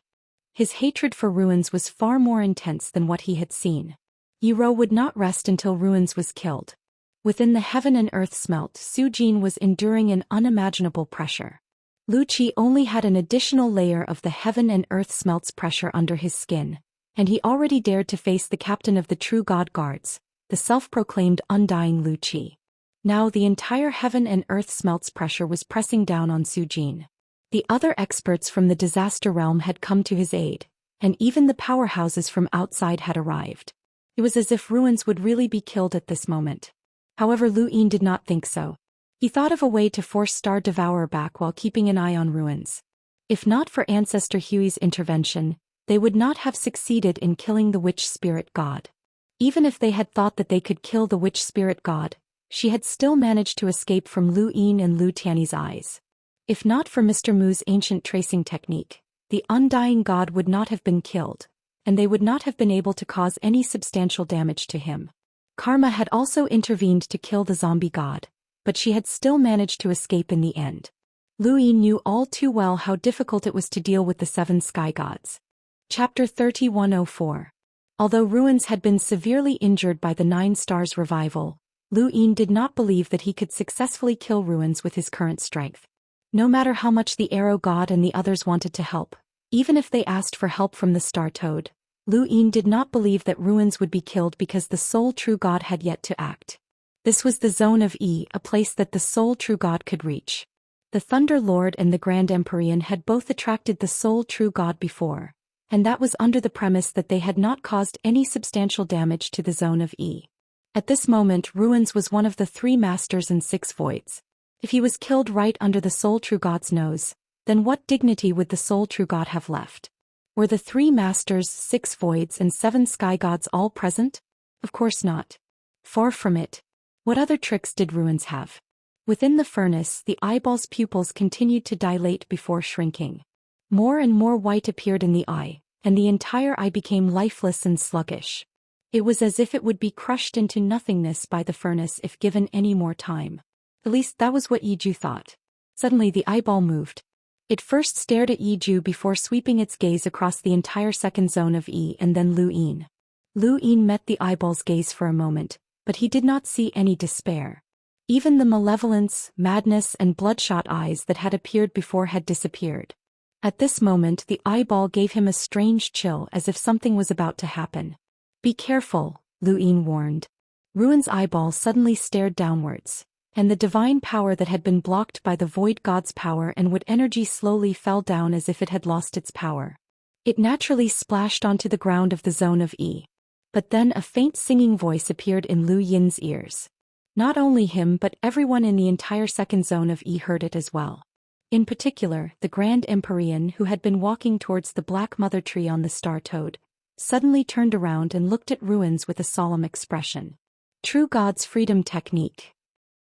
His hatred for Ruins was far more intense than what he had seen. Yi Ro would not rest until Ruins was killed. Within the heaven and earth smelt, Su Jin was enduring an unimaginable pressure. Lu Qi only had an additional layer of the heaven and earth smelt's pressure under his skin, and he already dared to face the captain of the True God Guards, the self-proclaimed undying Lu Qi. Now the entire heaven and earth smelt's pressure was pressing down on Su Jin. The other experts from the disaster realm had come to his aid, and even the powerhouses from outside had arrived. It was as if Ruins would really be killed at this moment. However, Lu Yin did not think so. He thought of a way to force Star Devourer back while keeping an eye on Ruins. If not for Ancestor Hui's intervention, they would not have succeeded in killing the witch spirit god. Even if they had thought that they could kill the witch spirit god, she had still managed to escape from Lu Yin and Lu Tiany's eyes. If not for Mr. Mu's ancient tracing technique, the undying god would not have been killed, and they would not have been able to cause any substantial damage to him. Karma had also intervened to kill the zombie god, but she had still managed to escape in the end. Lu Yin knew all too well how difficult it was to deal with the 7 sky gods. Chapter 3104. Although Ruins had been severely injured by the 9 stars revival, Lu Yin did not believe that he could successfully kill Ruins with his current strength. No matter how much the Arrow God and the others wanted to help, even if they asked for help from the Star Toad, Lu Yin did not believe that Ruins would be killed because the sole true God had yet to act. This was the Zone of Yi, a place that the sole true God could reach. The Thunder Lord and the Grand Empyrean had both attracted the sole true God before, and that was under the premise that they had not caused any substantial damage to the Zone of Yi. At this moment, Ruins was one of the 3 masters and 6 voids. If he was killed right under the sole true God's nose, then what dignity would the sole true God have left? Were the 3 masters, 6 voids and 7 sky gods all present? Of course not. Far from it. What other tricks did Ruins have? Within the furnace, the eyeball's pupils continued to dilate before shrinking. More and more white appeared in the eye, and the entire eye became lifeless and sluggish. It was as if it would be crushed into nothingness by the furnace if given any more time. At least that was what Yiju thought. Suddenly the eyeball moved. It first stared at Yiju before sweeping its gaze across the entire second zone of Yi and then Lu Yin. Lu Yin met the eyeball's gaze for a moment, but he did not see any despair. Even the malevolence, madness and bloodshot eyes that had appeared before had disappeared. At this moment the eyeball gave him a strange chill as if something was about to happen. Be careful, Lu Yin warned. Ruin's eyeball suddenly stared downwards, and the divine power that had been blocked by the void god's power and wood energy slowly fell down as if it had lost its power. It naturally splashed onto the ground of the zone of Yi. But then a faint singing voice appeared in Lu Yin's ears. Not only him but everyone in the entire second zone of Yi heard it as well. In particular, the Grand Empyrean who had been walking towards the Black Mother Tree on the Star Toad, suddenly turned around and looked at Ruins with a solemn expression. True God's freedom technique.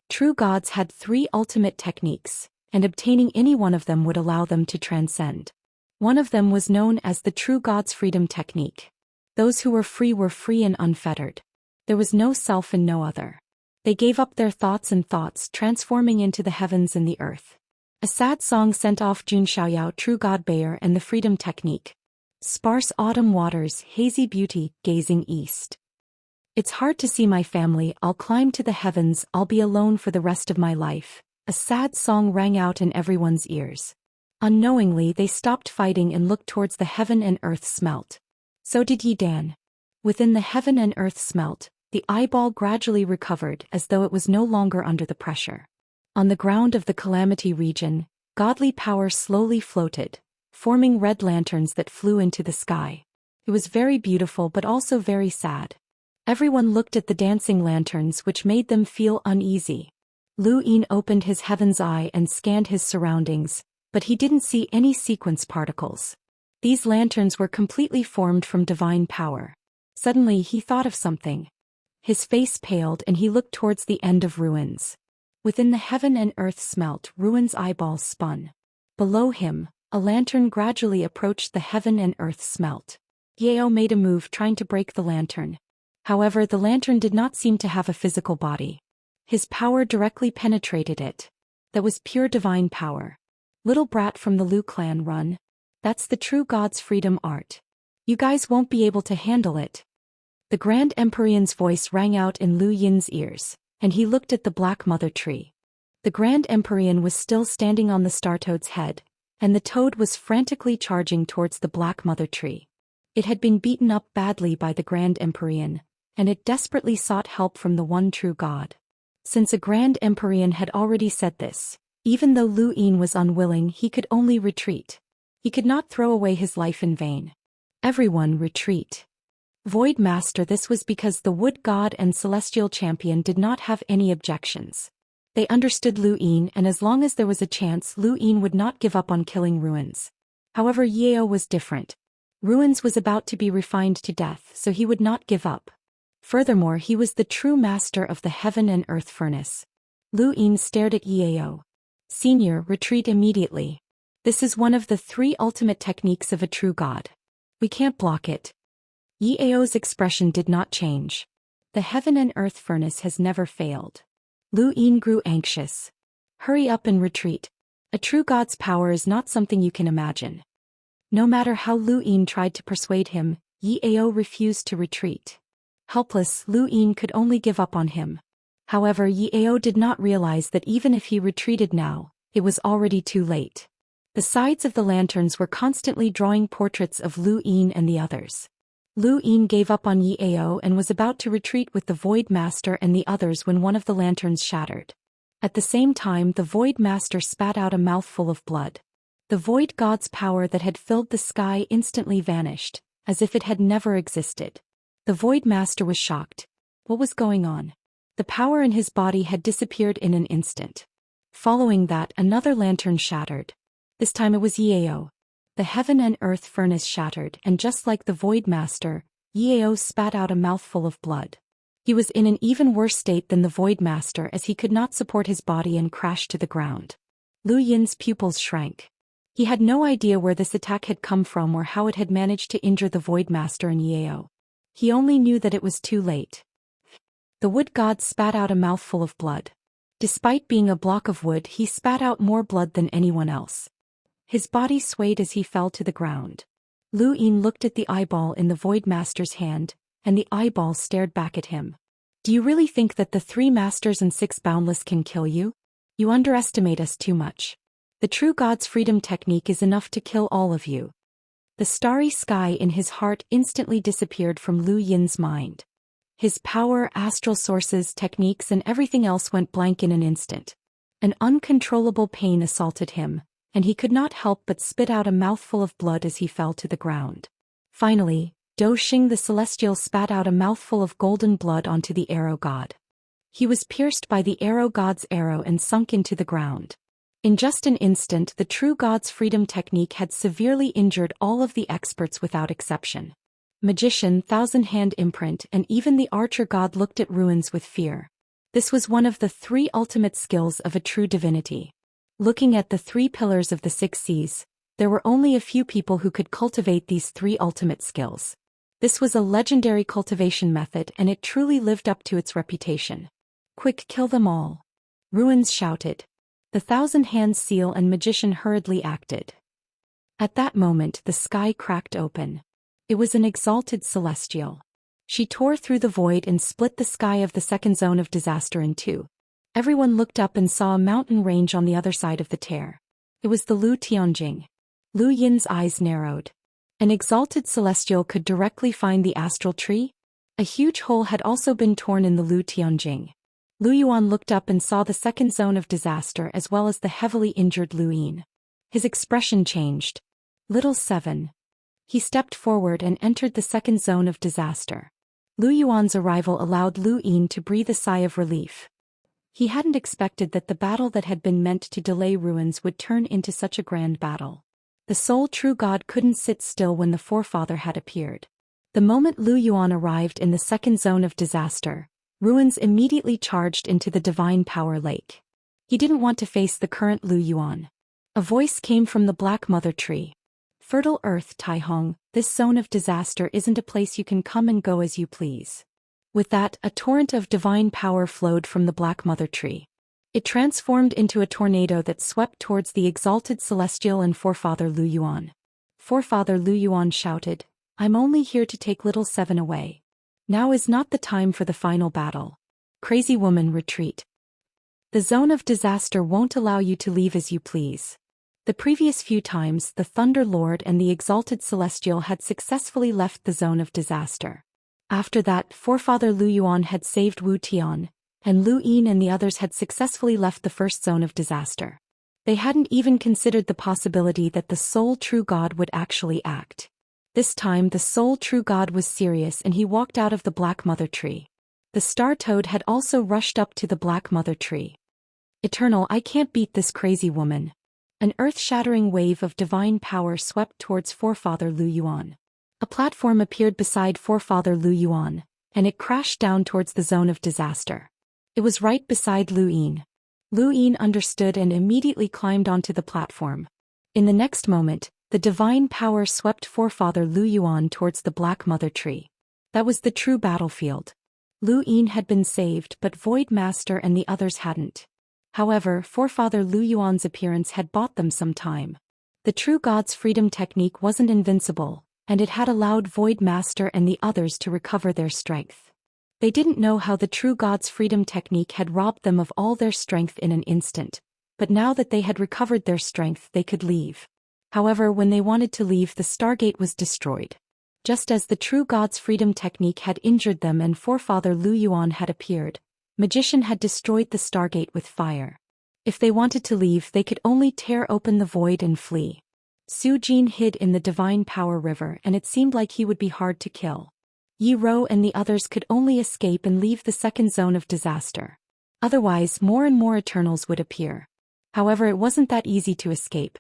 True gods had 3 ultimate techniques, and obtaining any one of them would allow them to transcend. One of them was known as the True God's freedom technique. Those who were free and unfettered. There was no self and no other. They gave up their thoughts, transforming into the heavens and the earth. A sad song sent off Jun Xiaoyao, True God Bayer, and the freedom technique. Sparse autumn waters, hazy beauty, gazing east. It's hard to see my family, I'll climb to the heavens, I'll be alone for the rest of my life. A sad song rang out in everyone's ears. Unknowingly they stopped fighting and looked towards the heaven and earth smelt. So did Yi Dan. Within the heaven and earth smelt, the eyeball gradually recovered as though it was no longer under the pressure. On the ground of the calamity region, godly power slowly floated, forming red lanterns that flew into the sky. It was very beautiful but also very sad. Everyone looked at the dancing lanterns, which made them feel uneasy. Lu Yin opened his heaven's eye and scanned his surroundings, but he didn't see any sequence particles. These lanterns were completely formed from divine power. Suddenly he thought of something. His face paled and he looked towards the end of Ruins. Within the heaven and earth smelt, Ruins' eyeballs spun. Below him, a lantern gradually approached the heaven and earth smelt. Yao made a move trying to break the lantern. However, the lantern did not seem to have a physical body. His power directly penetrated it. That was pure divine power. Little brat from the Lu clan, run. That's the True God's freedom art. You guys won't be able to handle it. The Grand Empyrean's voice rang out in Lu Yin's ears, and he looked at the Black Mother Tree. The Grand Empyrean was still standing on the Star Toad's head, and the toad was frantically charging towards the Black Mother Tree. It had been beaten up badly by the Grand Empyrean, and it desperately sought help from the one true God. Since a Grand Empyrean had already said this, even though Lu Yin was unwilling, he could only retreat. He could not throw away his life in vain. Everyone retreat. Void Master. This was because the Wood God and Celestial Champion did not have any objections. They understood Lu Yin, and as long as there was a chance, Lu Yin would not give up on killing Ruins. However, Yao was different. Ruins was about to be refined to death, so he would not give up. Furthermore, he was the true master of the heaven and earth furnace. Lu Yin stared at Yao. Senior, retreat immediately. This is one of the 3 ultimate techniques of a true god. We can't block it. Yao's expression did not change. The heaven and earth furnace has never failed. Lu Yin grew anxious. Hurry up and retreat. A true god's power is not something you can imagine. No matter how Lu Yin tried to persuade him, Yao refused to retreat. Helpless, Lu Yin could only give up on him. However, Yao did not realize that even if he retreated now, it was already too late. The sides of the lanterns were constantly drawing portraits of Lu Yin and the others. Lu Yin gave up on Yao and was about to retreat with the Void Master and the others when one of the lanterns shattered. At the same time, the Void Master spat out a mouthful of blood. The Void God's power that had filled the sky instantly vanished, as if it had never existed. The Void Master was shocked. What was going on? The power in his body had disappeared in an instant. Following that, another lantern shattered. This time it was Yao. The heaven and earth furnace shattered, and just like the Void Master, Yao spat out a mouthful of blood. He was in an even worse state than the Void Master, as he could not support his body and crashed to the ground. Lu Yin's pupils shrank. He had no idea where this attack had come from or how it had managed to injure the Void Master and Yao. He only knew that it was too late. The wood god spat out a mouthful of blood. Despite being a block of wood, he spat out more blood than anyone else. His body swayed as he fell to the ground. Lu Yin looked at the eyeball in the Void Master's hand, and the eyeball stared back at him. Do you really think that the 3 masters and 6 boundless can kill you? You underestimate us too much. The true God's freedom technique is enough to kill all of you. The starry sky in his heart instantly disappeared from Lu Yin's mind. His power, astral sources, techniques and everything else went blank in an instant. An uncontrollable pain assaulted him, and he could not help but spit out a mouthful of blood as he fell to the ground. Finally, Daoist the Celestial spat out a mouthful of golden blood onto the arrow god. He was pierced by the arrow god's arrow and sunk into the ground. In just an instant, the true God's freedom technique had severely injured all of the experts without exception. magician, thousand-hand imprint, and even the archer god looked at ruins with fear. This was one of the 3 ultimate skills of a true divinity. Looking at the 3 pillars of the 6 seas, there were only a few people who could cultivate these 3 ultimate skills. This was a legendary cultivation method and it truly lived up to its reputation. Quick, kill them all. Ruins shouted. The thousand-hand seal and magician hurriedly acted. At that moment the sky cracked open. It was an exalted celestial. She tore through the void and split the sky of the second zone of disaster in 2. Everyone looked up and saw a mountain range on the other side of the tear. It was the Lu Tianjing. Lu Yin's eyes narrowed. An exalted celestial could directly find the astral tree? A huge hole had also been torn in the Lu Tianjing. Lu Yuan looked up and saw the second zone of disaster as well as the heavily injured Lu Yin. His expression changed. Little 7. He stepped forward and entered the second zone of disaster. Lu Yuan's arrival allowed Lu Yin to breathe a sigh of relief. He hadn't expected that the battle that had been meant to delay ruins would turn into such a grand battle. The sole true god couldn't sit still when the forefather had appeared. The moment Lu Yuan arrived in the second zone of disaster, ruins immediately charged into the divine power lake. He didn't want to face the current Lu Yuan. A voice came from the Black Mother Tree. Fertile Earth, Tai Hong, this zone of disaster isn't a place you can come and go as you please. With that, a torrent of divine power flowed from the Black Mother Tree. It transformed into a tornado that swept towards the exalted celestial and forefather Lu Yuan. Forefather Lu Yuan shouted, "I'm only here to take little 7 away. Now is not the time for the final battle. Crazy woman, retreat. The zone of disaster won't allow you to leave as you please." The previous few times the Thunder Lord and the exalted celestial had successfully left the zone of disaster. After that, forefather Lu Yuan had saved Wu Tian, and Lu Yin and the others had successfully left the first zone of disaster. They hadn't even considered the possibility that the sole true god would actually act. This time the sole true god was serious and he walked out of the Black Mother Tree. The Star Toad had also rushed up to the Black Mother Tree. "Eternal, I can't beat this crazy woman." An earth-shattering wave of divine power swept towards forefather Lu Yuan. A platform appeared beside forefather Lu Yuan, and it crashed down towards the zone of disaster. It was right beside Lu Yin. Lu Yin understood and immediately climbed onto the platform. In the next moment, the divine power swept forefather Lu Yuan towards the Black Mother Tree. That was the true battlefield. Lu Yin had been saved but Void Master and the others hadn't. However, forefather Lu Yuan's appearance had bought them some time. The true god's freedom technique wasn't invincible, and it had allowed Void Master and the others to recover their strength. They didn't know how the true god's freedom technique had robbed them of all their strength in an instant, but now that they had recovered their strength they could leave. However, when they wanted to leave, the Stargate was destroyed. Just as the true god's freedom technique had injured them and forefather Lu Yuan had appeared, Magician had destroyed the Stargate with fire. If they wanted to leave, they could only tear open the void and flee. Su Jin hid in the Divine Power River and it seemed like he would be hard to kill. Yi Ro and the others could only escape and leave the second zone of disaster. Otherwise, more and more Eternals would appear. However, it wasn't that easy to escape.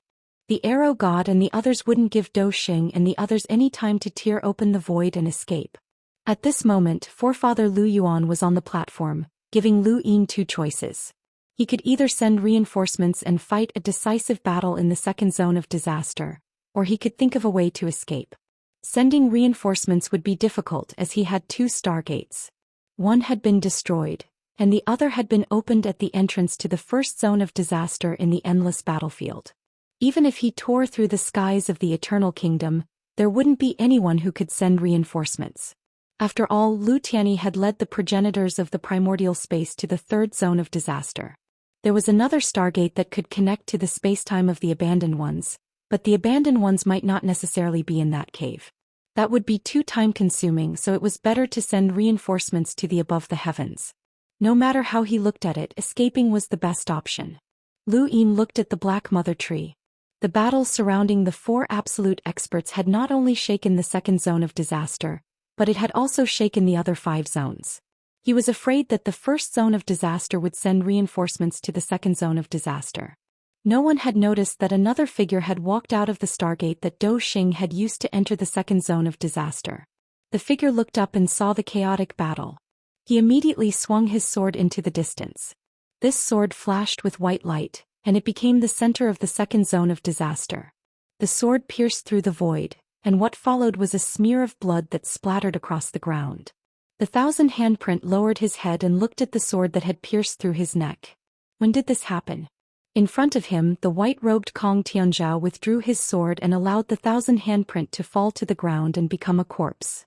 The Arrow God and the others wouldn't give Zhou Xian and the others any time to tear open the void and escape. At this moment, forefather Lu Yuan was on the platform, giving Lu Yin 2 choices. He could either send reinforcements and fight a decisive battle in the second zone of disaster, or he could think of a way to escape. Sending reinforcements would be difficult as he had 2 Stargates. One had been destroyed, and the other had been opened at the entrance to the first zone of disaster in the endless battlefield. Even if he tore through the skies of the Eternal Kingdom, there wouldn't be anyone who could send reinforcements. After all, Lu Tianyi had led the progenitors of the primordial space to the third zone of disaster. There was another Stargate that could connect to the spacetime of the Abandoned Ones, but the Abandoned Ones might not necessarily be in that cave. That would be too time-consuming, so it was better to send reinforcements to the above the heavens. No matter how he looked at it, escaping was the best option. Lu Yin looked at the Black Mother Tree. The battles surrounding the 4 absolute experts had not only shaken the second zone of disaster, but it had also shaken the other 5 zones. He was afraid that the first zone of disaster would send reinforcements to the second zone of disaster. No one had noticed that another figure had walked out of the Stargate that Zhou Xian had used to enter the second zone of disaster. The figure looked up and saw the chaotic battle. He immediately swung his sword into the distance. This sword flashed with white light, and it became the center of the second zone of disaster. The sword pierced through the void, and what followed was a smear of blood that splattered across the ground. The thousand handprint lowered his head and looked at the sword that had pierced through his neck. When did this happen? In front of him, the white-robed Kong Tianzhao withdrew his sword and allowed the thousand handprint to fall to the ground and become a corpse.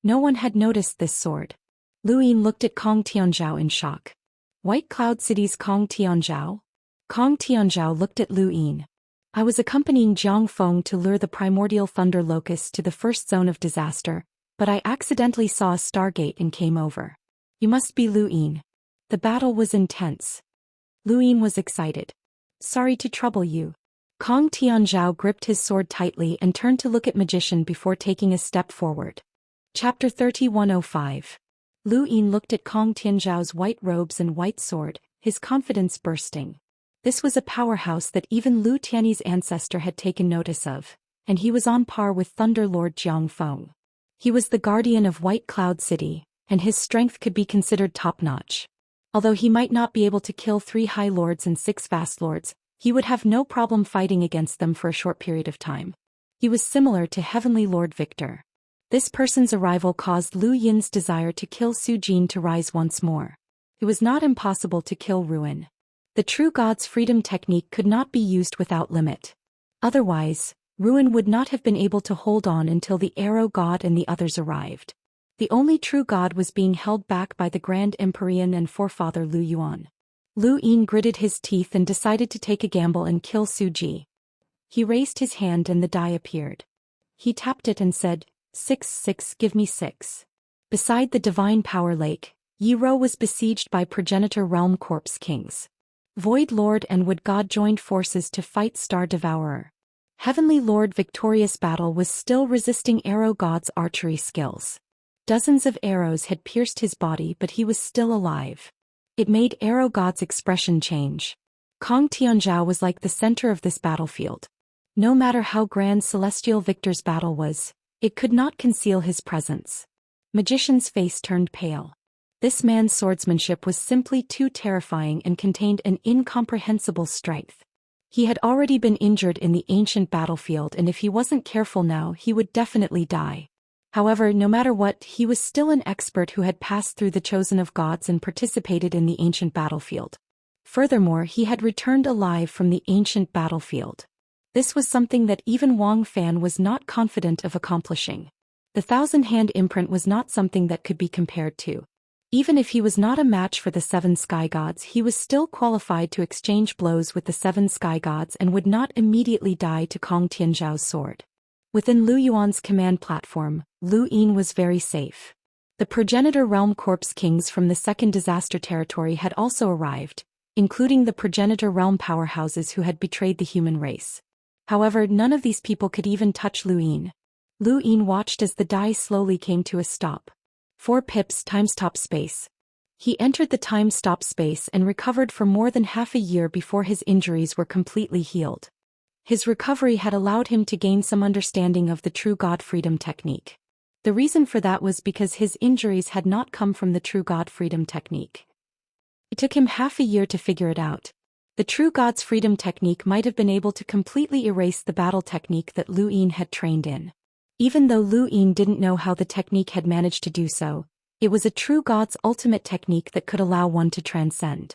No one had noticed this sword. Lu Yin looked at Kong Tianzhao in shock. White Cloud City's Kong Tianzhao? Kong Tianzhao looked at Lu Yin. I was accompanying Jiang Feng to lure the primordial thunder locusts to the first zone of disaster, but I accidentally saw a stargate and came over. You must be Lu Yin. The battle was intense. Lu Yin was excited. Sorry to trouble you. Kong Tianzhao gripped his sword tightly and turned to look at Magician before taking a step forward. Chapter 3105. Lu Yin looked at Kong Tianzhao's white robes and white sword, his confidence bursting. This was a powerhouse that even Lu Tianyi's ancestor had taken notice of, and he was on par with Thunder Lord Jiang Feng. He was the guardian of White Cloud City, and his strength could be considered top-notch. Although he might not be able to kill 3 High Lords and 6 Vast Lords, he would have no problem fighting against them for a short period of time. He was similar to Heavenly Lord Victor. This person's arrival caused Lu Yin's desire to kill Su Jin to rise once more. It was not impossible to kill Ruin. The true God's freedom technique could not be used without limit. Otherwise, Ruin would not have been able to hold on until the Arrow God and the others arrived. The only true God was being held back by the Grand Empyrean and forefather Lu Yuan. Lu Yin gritted his teeth and decided to take a gamble and kill Su Ji. He raised his hand and the die appeared. He tapped it and said, 6, give me 6. Beside the divine power lake, Yi Ro was besieged by progenitor realm corpse kings. Void Lord and Wood God joined forces to fight Star Devourer. Heavenly Lord Victorious Battle was still resisting Arrow God's archery skills. Dozens of arrows had pierced his body, but he was still alive. It made Arrow God's expression change. Kong Tianzhao was like the center of this battlefield. No matter how grand Celestial Victor's battle was, it could not conceal his presence. Magician's face turned pale. This man's swordsmanship was simply too terrifying and contained an incomprehensible strength. He had already been injured in the ancient battlefield, and if he wasn't careful now, he would definitely die. However, no matter what, he was still an expert who had passed through the Chosen of Gods and participated in the ancient battlefield. Furthermore, he had returned alive from the ancient battlefield. This was something that even Wang Fan was not confident of accomplishing. The thousand-hand imprint was not something that could be compared to. Even if he was not a match for the 7 sky gods, he was still qualified to exchange blows with the 7 sky gods and would not immediately die to Kong Tianzhao's sword. Within Lu Yuan's command platform, Lu Yin was very safe. The progenitor realm corpse kings from the second disaster territory had also arrived, including the progenitor realm powerhouses who had betrayed the human race. However, none of these people could even touch Lu Yin. Lu Yin watched as the die slowly came to a stop. 4 pips time-stop space. He entered the time-stop space and recovered for more than half a year before his injuries were completely healed. His recovery had allowed him to gain some understanding of the true God freedom technique. The reason for that was because his injuries had not come from the true God freedom technique. It took him half a year to figure it out. The true God's freedom technique might have been able to completely erase the battle technique that Lu Yin had trained in. Even though Lu Yin didn't know how the technique had managed to do so, it was a true God's ultimate technique that could allow one to transcend.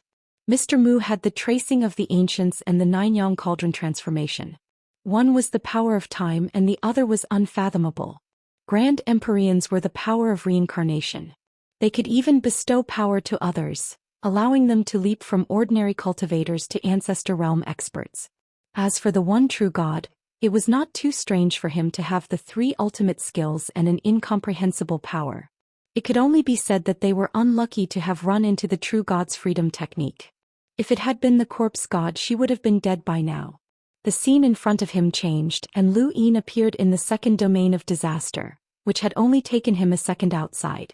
Mr. Mu had the tracing of the ancients and the 9-yang cauldron transformation. One was the power of time and the other was unfathomable. Grand Empyreans were the power of reincarnation. They could even bestow power to others, allowing them to leap from ordinary cultivators to ancestor realm experts. As for the one true God, it was not too strange for him to have the 3 ultimate skills and an incomprehensible power. It could only be said that they were unlucky to have run into the true God's freedom technique. If it had been the corpse god, she would have been dead by now. The scene in front of him changed and Lu Yin appeared in the second domain of disaster, which had only taken him a second outside.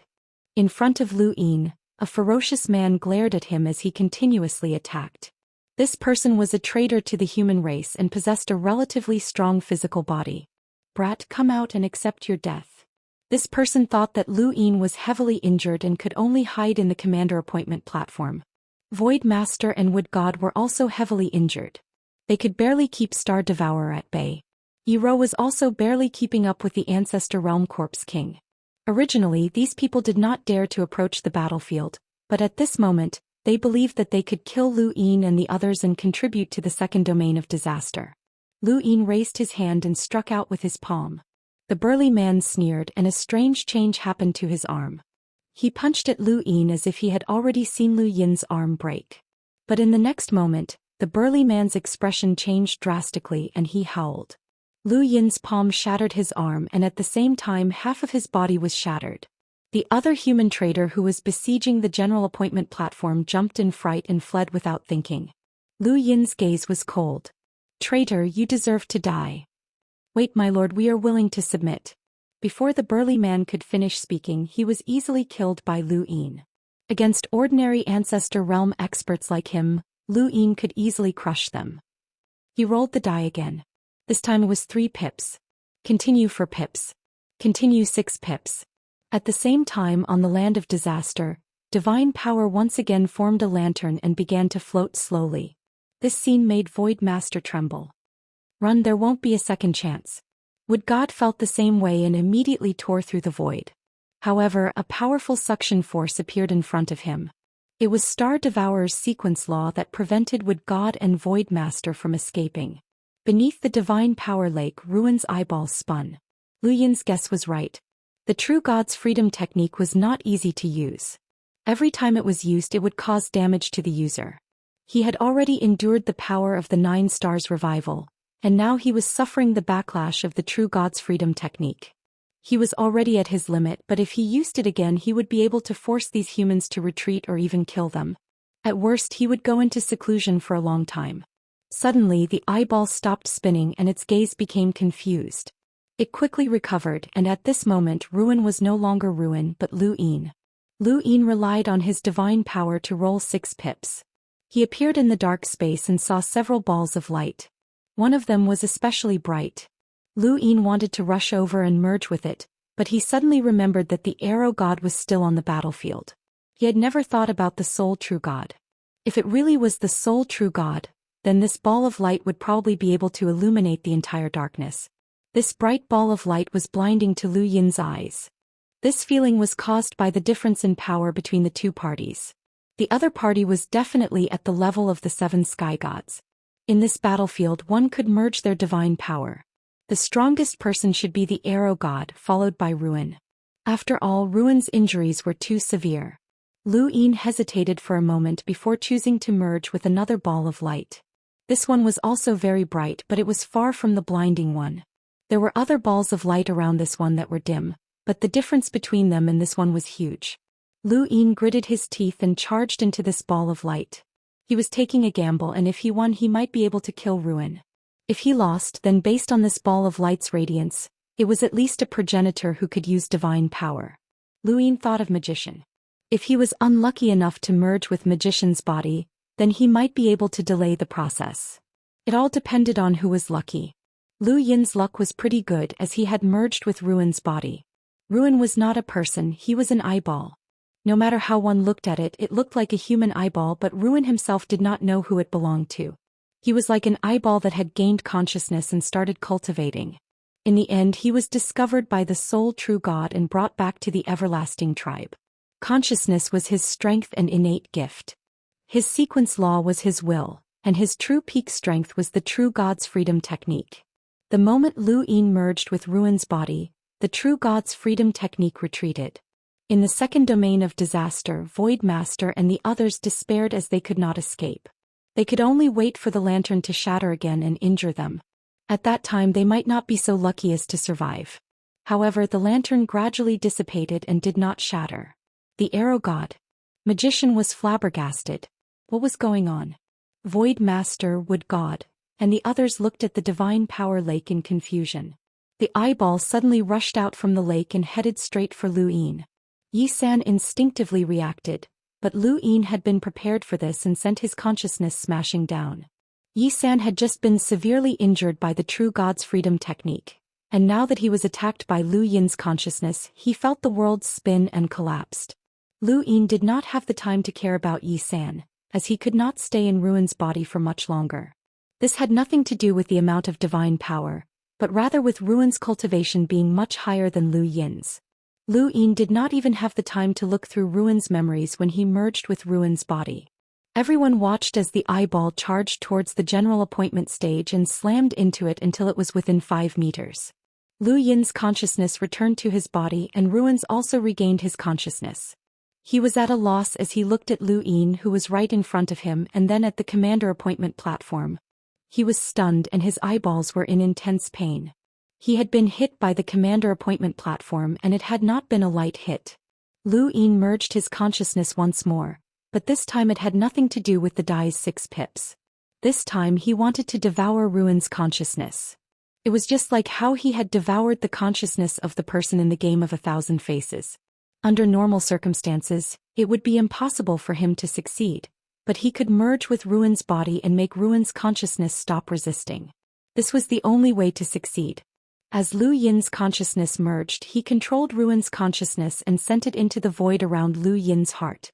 In front of Lu Yin, a ferocious man glared at him as he continuously attacked. This person was a traitor to the human race and possessed a relatively strong physical body. Brat, come out and accept your death. This person thought that Lu Yin was heavily injured and could only hide in the commander appointment platform. Void Master and Wood God were also heavily injured. They could barely keep Star Devourer at bay. Yi Ro was also barely keeping up with the Ancestor Realm Corpse King. Originally, these people did not dare to approach the battlefield, but at this moment, they believed that they could kill Lu Yin and the others and contribute to the second domain of disaster. Lu Yin raised his hand and struck out with his palm. The burly man sneered and a strange change happened to his arm. He punched at Lu Yin as if he had already seen Lu Yin's arm break. But in the next moment, the burly man's expression changed drastically and he howled. Lu Yin's palm shattered his arm and at the same time half of his body was shattered. The other human traitor who was besieging the general appointment platform jumped in fright and fled without thinking. Lu Yin's gaze was cold. "Traitor, you deserve to die." "Wait, my lord, we are willing to submit." Before the burly man could finish speaking, he was easily killed by Lu Yin. Against ordinary Ancestor Realm experts like him, Lu Yin could easily crush them. He rolled the die again. This time it was 3 pips. Continue 4 pips. Continue 6 pips. At the same time on the land of disaster, divine power once again formed a lantern and began to float slowly. This scene made Void Master tremble. "Run, there won't be a second chance." Wood God felt the same way and immediately tore through the void. However, a powerful suction force appeared in front of him. It was Star Devourer's sequence law that prevented Wood God and Void Master from escaping. Beneath the divine power lake, Ruin's eyeballs spun. Lu Yin's guess was right. The true God's freedom technique was not easy to use. Every time it was used it would cause damage to the user. He had already endured the power of the 9 stars revival, and now he was suffering the backlash of the true God's freedom technique. He was already at his limit, but if he used it again he would be able to force these humans to retreat or even kill them. At worst he would go into seclusion for a long time. Suddenly the eyeball stopped spinning and its gaze became confused. It quickly recovered and at this moment Ruin was no longer Ruin but Lu Yin. Lu Yin relied on his divine power to roll 6 pips. He appeared in the dark space and saw several balls of light. One of them was especially bright. Lu Yin wanted to rush over and merge with it, but he suddenly remembered that the Arrow God was still on the battlefield. He had never thought about the sole true God. If it really was the sole true God, then this ball of light would probably be able to illuminate the entire darkness. This bright ball of light was blinding to Lu Yin's eyes. This feeling was caused by the difference in power between the two parties. The other party was definitely at the level of the 7 sky gods. In this battlefield one could merge their divine power. The strongest person should be the Arrow God, followed by Ruin. After all, Ruin's injuries were too severe. Lu Yin hesitated for a moment before choosing to merge with another ball of light. This one was also very bright, but it was far from the blinding one. There were other balls of light around this one that were dim, but the difference between them and this one was huge. Lu Yin gritted his teeth and charged into this ball of light. He was taking a gamble, and if he won he might be able to kill Ruin. If he lost, then based on this ball of light's radiance, it was at least a progenitor who could use divine power. Lu Yin thought of Magician. If he was unlucky enough to merge with Magician's body, then he might be able to delay the process. It all depended on who was lucky. Lu Yin's luck was pretty good as he had merged with Ruin's body. Ruin was not a person, he was an eyeball. No matter how one looked at it, it looked like a human eyeball, but Ruin himself did not know who it belonged to. He was like an eyeball that had gained consciousness and started cultivating. In the end he was discovered by the sole true God and brought back to the everlasting tribe. Consciousness was his strength and innate gift. His sequence law was his will, and his true peak strength was the true God's freedom technique. The moment Lu Yin merged with Ruin's body, the true God's freedom technique retreated. In the second domain of disaster, Void Master and the others despaired as they could not escape. They could only wait for the lantern to shatter again and injure them. At that time they might not be so lucky as to survive. However, the lantern gradually dissipated and did not shatter. The Arrow God. Magician was flabbergasted. What was going on? Void Master, Wood God, and the others looked at the divine power lake in confusion. The eyeball suddenly rushed out from the lake and headed straight for Lu Yin. Yi San instinctively reacted, but Lu Yin had been prepared for this and sent his consciousness smashing down. Yi San had just been severely injured by the true God's freedom technique. And now that he was attacked by Lu Yin's consciousness, he felt the world spin and collapsed. Lu Yin did not have the time to care about Yi San, as he could not stay in Ruin's body for much longer. This had nothing to do with the amount of divine power, but rather with Ruin's cultivation being much higher than Lu Yin's. Lu Yin did not even have the time to look through Ruin's memories when he merged with Ruin's body. Everyone watched as the eyeball charged towards the general appointment stage and slammed into it until it was within 5 meters. Lu Yin's consciousness returned to his body and Ruin's also regained his consciousness. He was at a loss as he looked at Lu Yin, who was right in front of him, and then at the commander appointment platform. He was stunned and his eyeballs were in intense pain. He had been hit by the commander appointment platform and it had not been a light hit. Lu Yin merged his consciousness once more, but this time it had nothing to do with the die's 6 pips. This time he wanted to devour Ruin's consciousness. It was just like how he had devoured the consciousness of the person in the game of 1,000 faces. Under normal circumstances, it would be impossible for him to succeed, but he could merge with Ruin's body and make Ruin's consciousness stop resisting. This was the only way to succeed. As Lu Yin's consciousness merged, he controlled Ruin's consciousness and sent it into the void around Lu Yin's heart.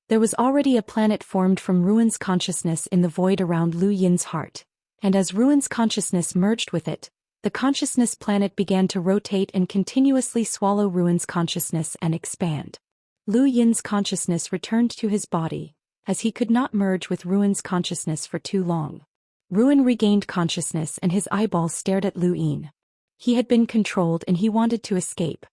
There was already a planet formed from Ruin's consciousness in the void around Lu Yin's heart, and as Ruin's consciousness merged with it, the consciousness planet began to rotate and continuously swallow Ruin's consciousness and expand. Lu Yin's consciousness returned to his body, as he could not merge with Ruin's consciousness for too long. Ruin regained consciousness and his eyeballs stared at Lu Yin. He had been controlled and he wanted to escape.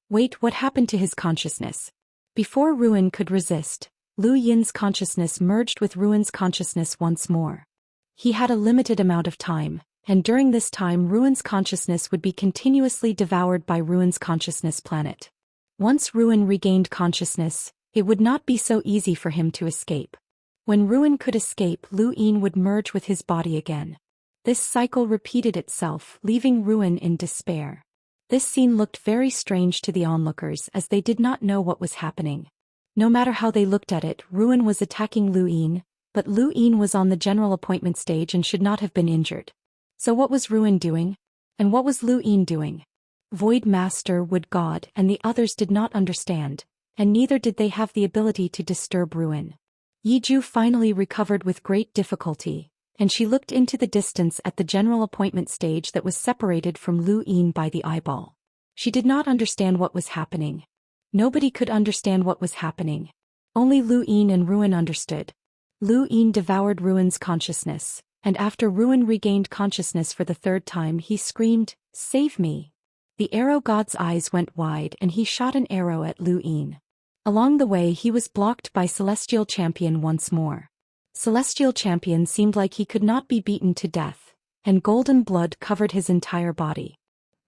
Wait, what happened to his consciousness? Before Ruin could resist, Lu Yin's consciousness merged with Ruin's consciousness once more. He had a limited amount of time, and during this time Ruin's consciousness would be continuously devoured by Ruin's consciousness planet. Once Ruin regained consciousness, it would not be so easy for him to escape. When Ruin could escape, Lu Yin would merge with his body again. This cycle repeated itself, leaving Ruin in despair. This scene looked very strange to the onlookers as they did not know what was happening. No matter how they looked at it, Ruin was attacking Lu Yin, but Lu Yin was on the general appointment stage and should not have been injured. So what was Ruin doing? And what was Lu Yin doing? Void Master, Wood God, and the others did not understand, and neither did they have the ability to disturb Ruin. Yiju finally recovered with great difficulty, and she looked into the distance at the general appointment stage that was separated from Lu Yin by the eyeball. She did not understand what was happening. Nobody could understand what was happening. Only Lu Yin and Ruin understood. Lu Yin devoured Ruin's consciousness, and after Ruin regained consciousness for the 3rd time he screamed, "Save me!" The arrow god's eyes went wide and he shot an arrow at Lu Yin. Along the way he was blocked by Celestial Champion once more. Celestial Champion seemed like he could not be beaten to death, and golden blood covered his entire body.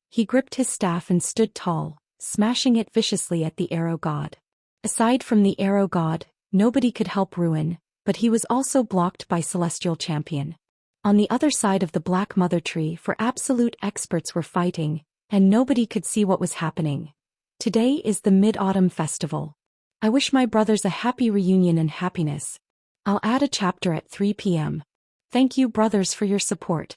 He gripped his staff and stood tall, smashing it viciously at the arrow god. Aside from the arrow god, nobody could help Ruin, but he was also blocked by Celestial Champion. On the other side of the Black Mother Tree, for absolute experts were fighting, and nobody could see what was happening. Today is the Mid-Autumn Festival. I wish my brothers a happy reunion and happiness. I'll add a chapter at 3 p.m. Thank you brothers for your support.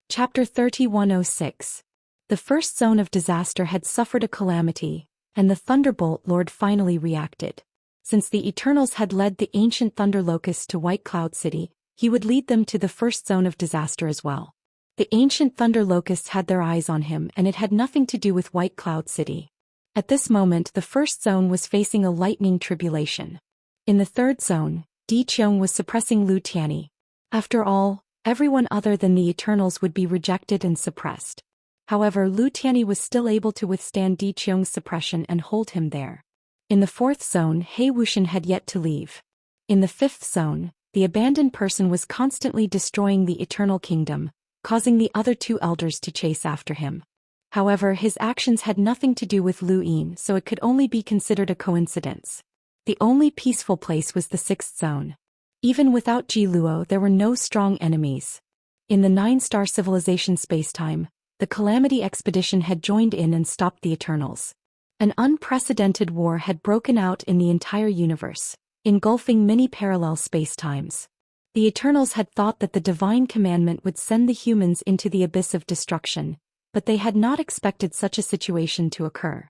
Chapter 3106. The first zone of disaster had suffered a calamity, and the Thunderbolt Lord finally reacted. Since the Eternals had led the ancient Thunder Locusts to White Cloud City, he would lead them to the first zone of disaster as well. The ancient Thunder Locusts had their eyes on him and it had nothing to do with White Cloud City. At this moment the first zone was facing a lightning tribulation. In the 3rd zone, Di Qiong was suppressing Lu Tianyi. After all, everyone other than the Eternals would be rejected and suppressed. However, Lu Tianyi was still able to withstand Di Qiong's suppression and hold him there. In the 4th zone, He Wuxian had yet to leave. In the 5th zone, the abandoned person was constantly destroying the Eternal Kingdom, causing the other 2 elders to chase after him. However, his actions had nothing to do with Lu Yin, so it could only be considered a coincidence. The only peaceful place was the 6th zone. Even without Ji Luo, there were no strong enemies. In the 9-star civilization spacetime, the Calamity Expedition had joined in and stopped the Eternals. An unprecedented war had broken out in the entire universe, engulfing many parallel spacetimes. The Eternals had thought that the Divine Commandment would send the humans into the abyss of destruction, but they had not expected such a situation to occur.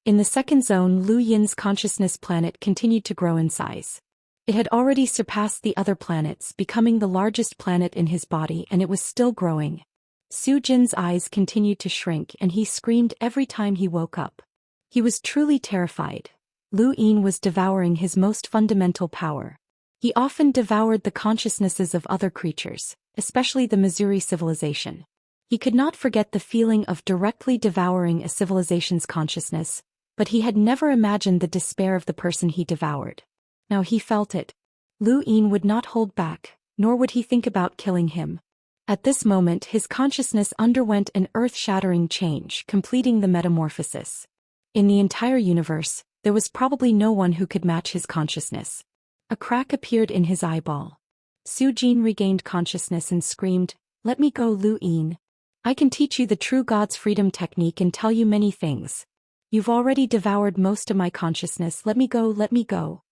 In the second zone, Lu Yin's consciousness planet continued to grow in size. It had already surpassed the other planets, becoming the largest planet in his body, and it was still growing. Su Jin's eyes continued to shrink and he screamed every time he woke up. He was truly terrified. Lu Yin was devouring his most fundamental power. He often devoured the consciousnesses of other creatures, especially the Missouri civilization. He could not forget the feeling of directly devouring a civilization's consciousness, but he had never imagined the despair of the person he devoured. Now he felt it. Lu Yin would not hold back, nor would he think about killing him. At this moment his consciousness underwent an earth-shattering change, completing the metamorphosis. In the entire universe, there was probably no one who could match his consciousness. A crack appeared in his eyeball. Su Jin regained consciousness and screamed, "Let me go, Lu Yin. I can teach you the true God's freedom technique and tell you many things. You've already devoured most of my consciousness, let me go, let me go."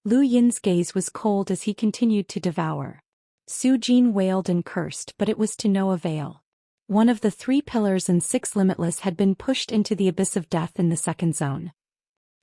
Lu Yin's gaze was cold as he continued to devour. Su Jin wailed and cursed, but it was to no avail. One of the 3 pillars and 6 limitless had been pushed into the abyss of death in the second zone.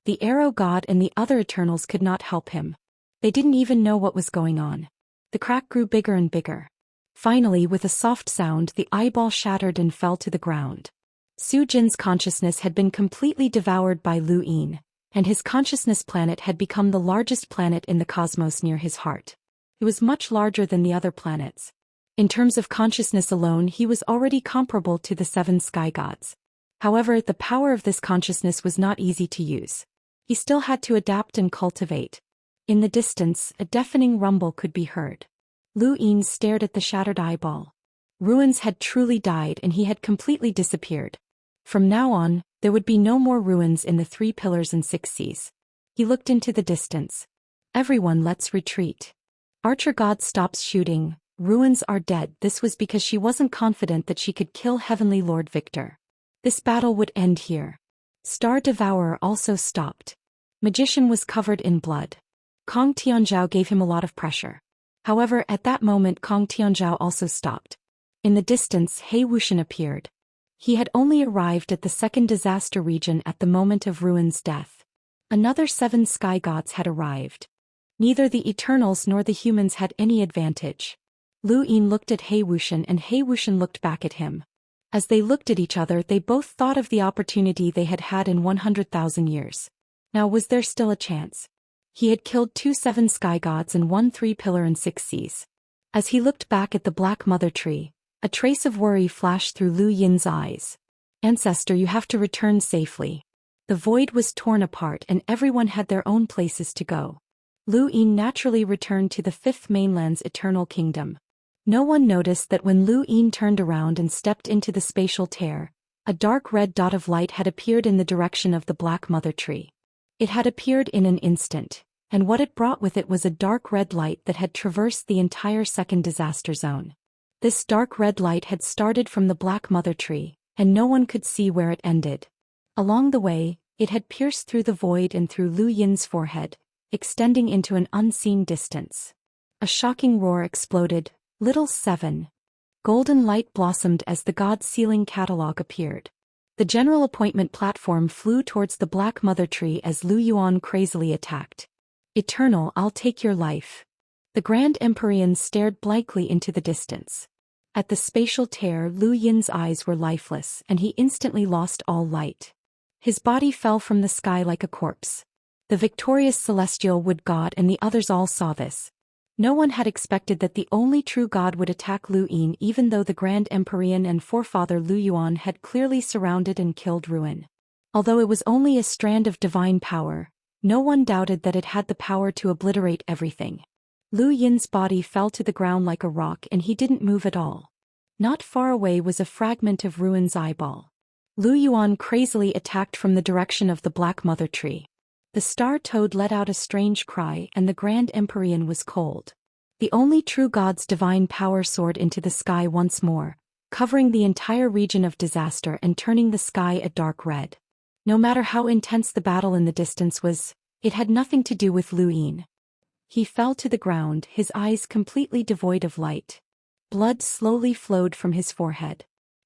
The Arrow God and the other Eternals could not help him. They didn't even know what was going on. The crack grew bigger and bigger. Finally, with a soft sound, the eyeball shattered and fell to the ground. Su Jin's consciousness had been completely devoured by Lu Yin, and his consciousness planet had become the largest planet in the cosmos near his heart. It was much larger than the other planets. In terms of consciousness alone, he was already comparable to the 7 sky gods. However, the power of this consciousness was not easy to use. He still had to adapt and cultivate. In the distance, a deafening rumble could be heard. Lu Yin stared at the shattered eyeball. Ruins had truly died and he had completely disappeared. From now on, there would be no more ruins in the 3 pillars and 6 seas. He looked into the distance. "Everyone, let's retreat." Archer God stops shooting. Ruins are dead. This was because she wasn't confident that she could kill Heavenly Lord Victor. This battle would end here. Star Devourer also stopped. Magician was covered in blood. Kong Tianzhao gave him a lot of pressure. However, at that moment Kong Tianzhao also stopped. In the distance, He Wuxian appeared. He had only arrived at the second disaster region at the moment of Ruin's death. Another 7 sky gods had arrived. Neither the Eternals nor the humans had any advantage. Lu Yin looked at He Wuxian and He Wuxian looked back at him. As they looked at each other, they both thought of the opportunity they had had in 100,000 years. Now was there still a chance? He had killed 2 7 sky gods and 1 3 pillar and 6 seas. As he looked back at the Black Mother Tree, a trace of worry flashed through Lu Yin's eyes. "Ancestor, you have to return safely." The void was torn apart and everyone had their own places to go. Lu Yin naturally returned to the 5th mainland's eternal kingdom. No one noticed that when Lu Yin turned around and stepped into the spatial tear, a dark red dot of light had appeared in the direction of the Black Mother Tree. It had appeared in an instant, and what it brought with it was a dark red light that had traversed the entire second disaster zone. This dark red light had started from the Black Mother Tree, and no one could see where it ended. Along the way, it had pierced through the void and through Lu Yin's forehead, extending into an unseen distance. A shocking roar exploded. Little 7. Golden light blossomed as the God's Sealing Catalog appeared. The general appointment platform flew towards the Black Mother Tree as Lu Yuan crazily attacked. "Eternal, I'll take your life." The Grand Empyrean stared blankly into the distance. At the spatial tear, Lu Yin's eyes were lifeless and he instantly lost all light. His body fell from the sky like a corpse. The victorious celestial wood god and the others all saw this. No one had expected that the only true god would attack Lu Yin, even though the Grand Empyrean and forefather Lu Yuan had clearly surrounded and killed Ruin. Although it was only a strand of divine power, no one doubted that it had the power to obliterate everything. Lu Yin's body fell to the ground like a rock and he didn't move at all. Not far away was a fragment of Ruin's eyeball. Lu Yuan crazily attacked from the direction of the Black Mother Tree. The star toad let out a strange cry and the Grand Empyrean was cold. The only true god's divine power soared into the sky once more, covering the entire region of disaster and turning the sky a dark red. No matter how intense the battle in the distance was, it had nothing to do with Lu Yin. He fell to the ground, his eyes completely devoid of light. Blood slowly flowed from his forehead.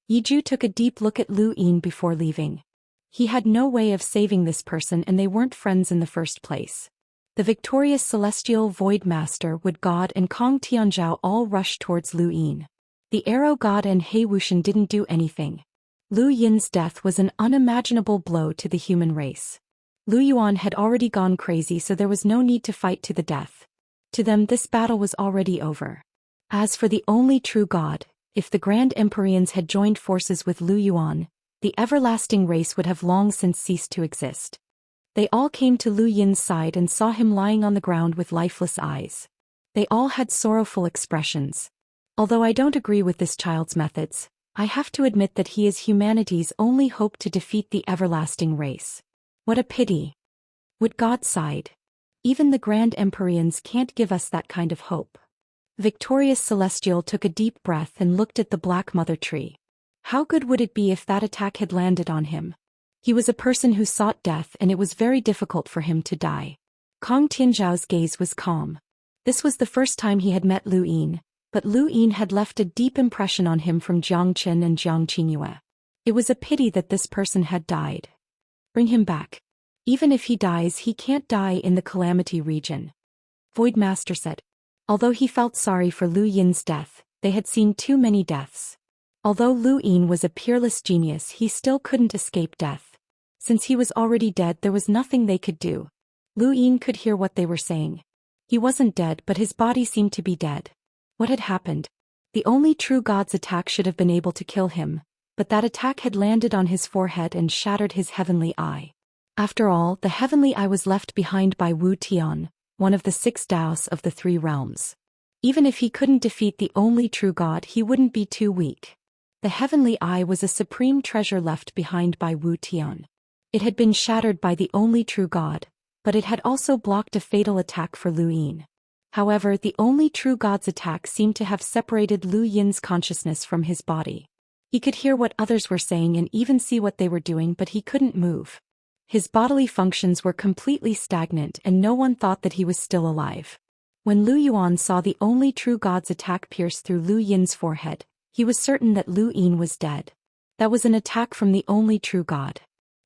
Yiju took a deep look at Lu Yin before leaving. He had no way of saving this person and they weren't friends in the first place. The victorious celestial void master Wood God and Kong Tianzhao all rushed towards Lu Yin. The arrow god and He Wuxian didn't do anything. Lu Yin's death was an unimaginable blow to the human race. Lu Yuan had already gone crazy, so there was no need to fight to the death. To them this battle was already over. As for the only true god, if the Grand Empyreans had joined forces with Lu Yuan, the everlasting race would have long since ceased to exist. They all came to Lu Yin's side and saw him lying on the ground with lifeless eyes. They all had sorrowful expressions. Although I don't agree with this child's methods, I have to admit that he is humanity's only hope to defeat the everlasting race. What a pity. Would God sighed. Even the Grand Empyreans can't give us that kind of hope. Victorious Celestial took a deep breath and looked at the Black Mother Tree. How good would it be if that attack had landed on him? He was a person who sought death and it was very difficult for him to die. Kong Tianzhao's gaze was calm. This was the first time he had met Lu Yin, but Lu Yin had left a deep impression on him from Jiang Qin and Jiang Qingyue. It was a pity that this person had died. Bring him back. Even if he dies, he can't die in the Calamity region. Void Master said. Although he felt sorry for Lu Yin's death, they had seen too many deaths. Although Lu Yin was a peerless genius, he still couldn't escape death. Since he was already dead, there was nothing they could do. Lu Yin could hear what they were saying. He wasn't dead, but his body seemed to be dead. What had happened? The only true god's attack should have been able to kill him, but that attack had landed on his forehead and shattered his heavenly eye. After all, the heavenly eye was left behind by Wu Tian, one of the 6 Daoists of the 3 realms. Even if he couldn't defeat the only true god, he wouldn't be too weak. The heavenly eye was a supreme treasure left behind by Wu Tian. It had been shattered by the only true god, but it had also blocked a fatal attack for Lu Yin. However, the only true god's attack seemed to have separated Lu Yin's consciousness from his body. He could hear what others were saying and even see what they were doing, but he couldn't move. His bodily functions were completely stagnant and no one thought that he was still alive. When Lu Yuan saw the only true god's attack pierce through Lu Yin's forehead, he was certain that Lu Yin was dead. That was an attack from the only true god.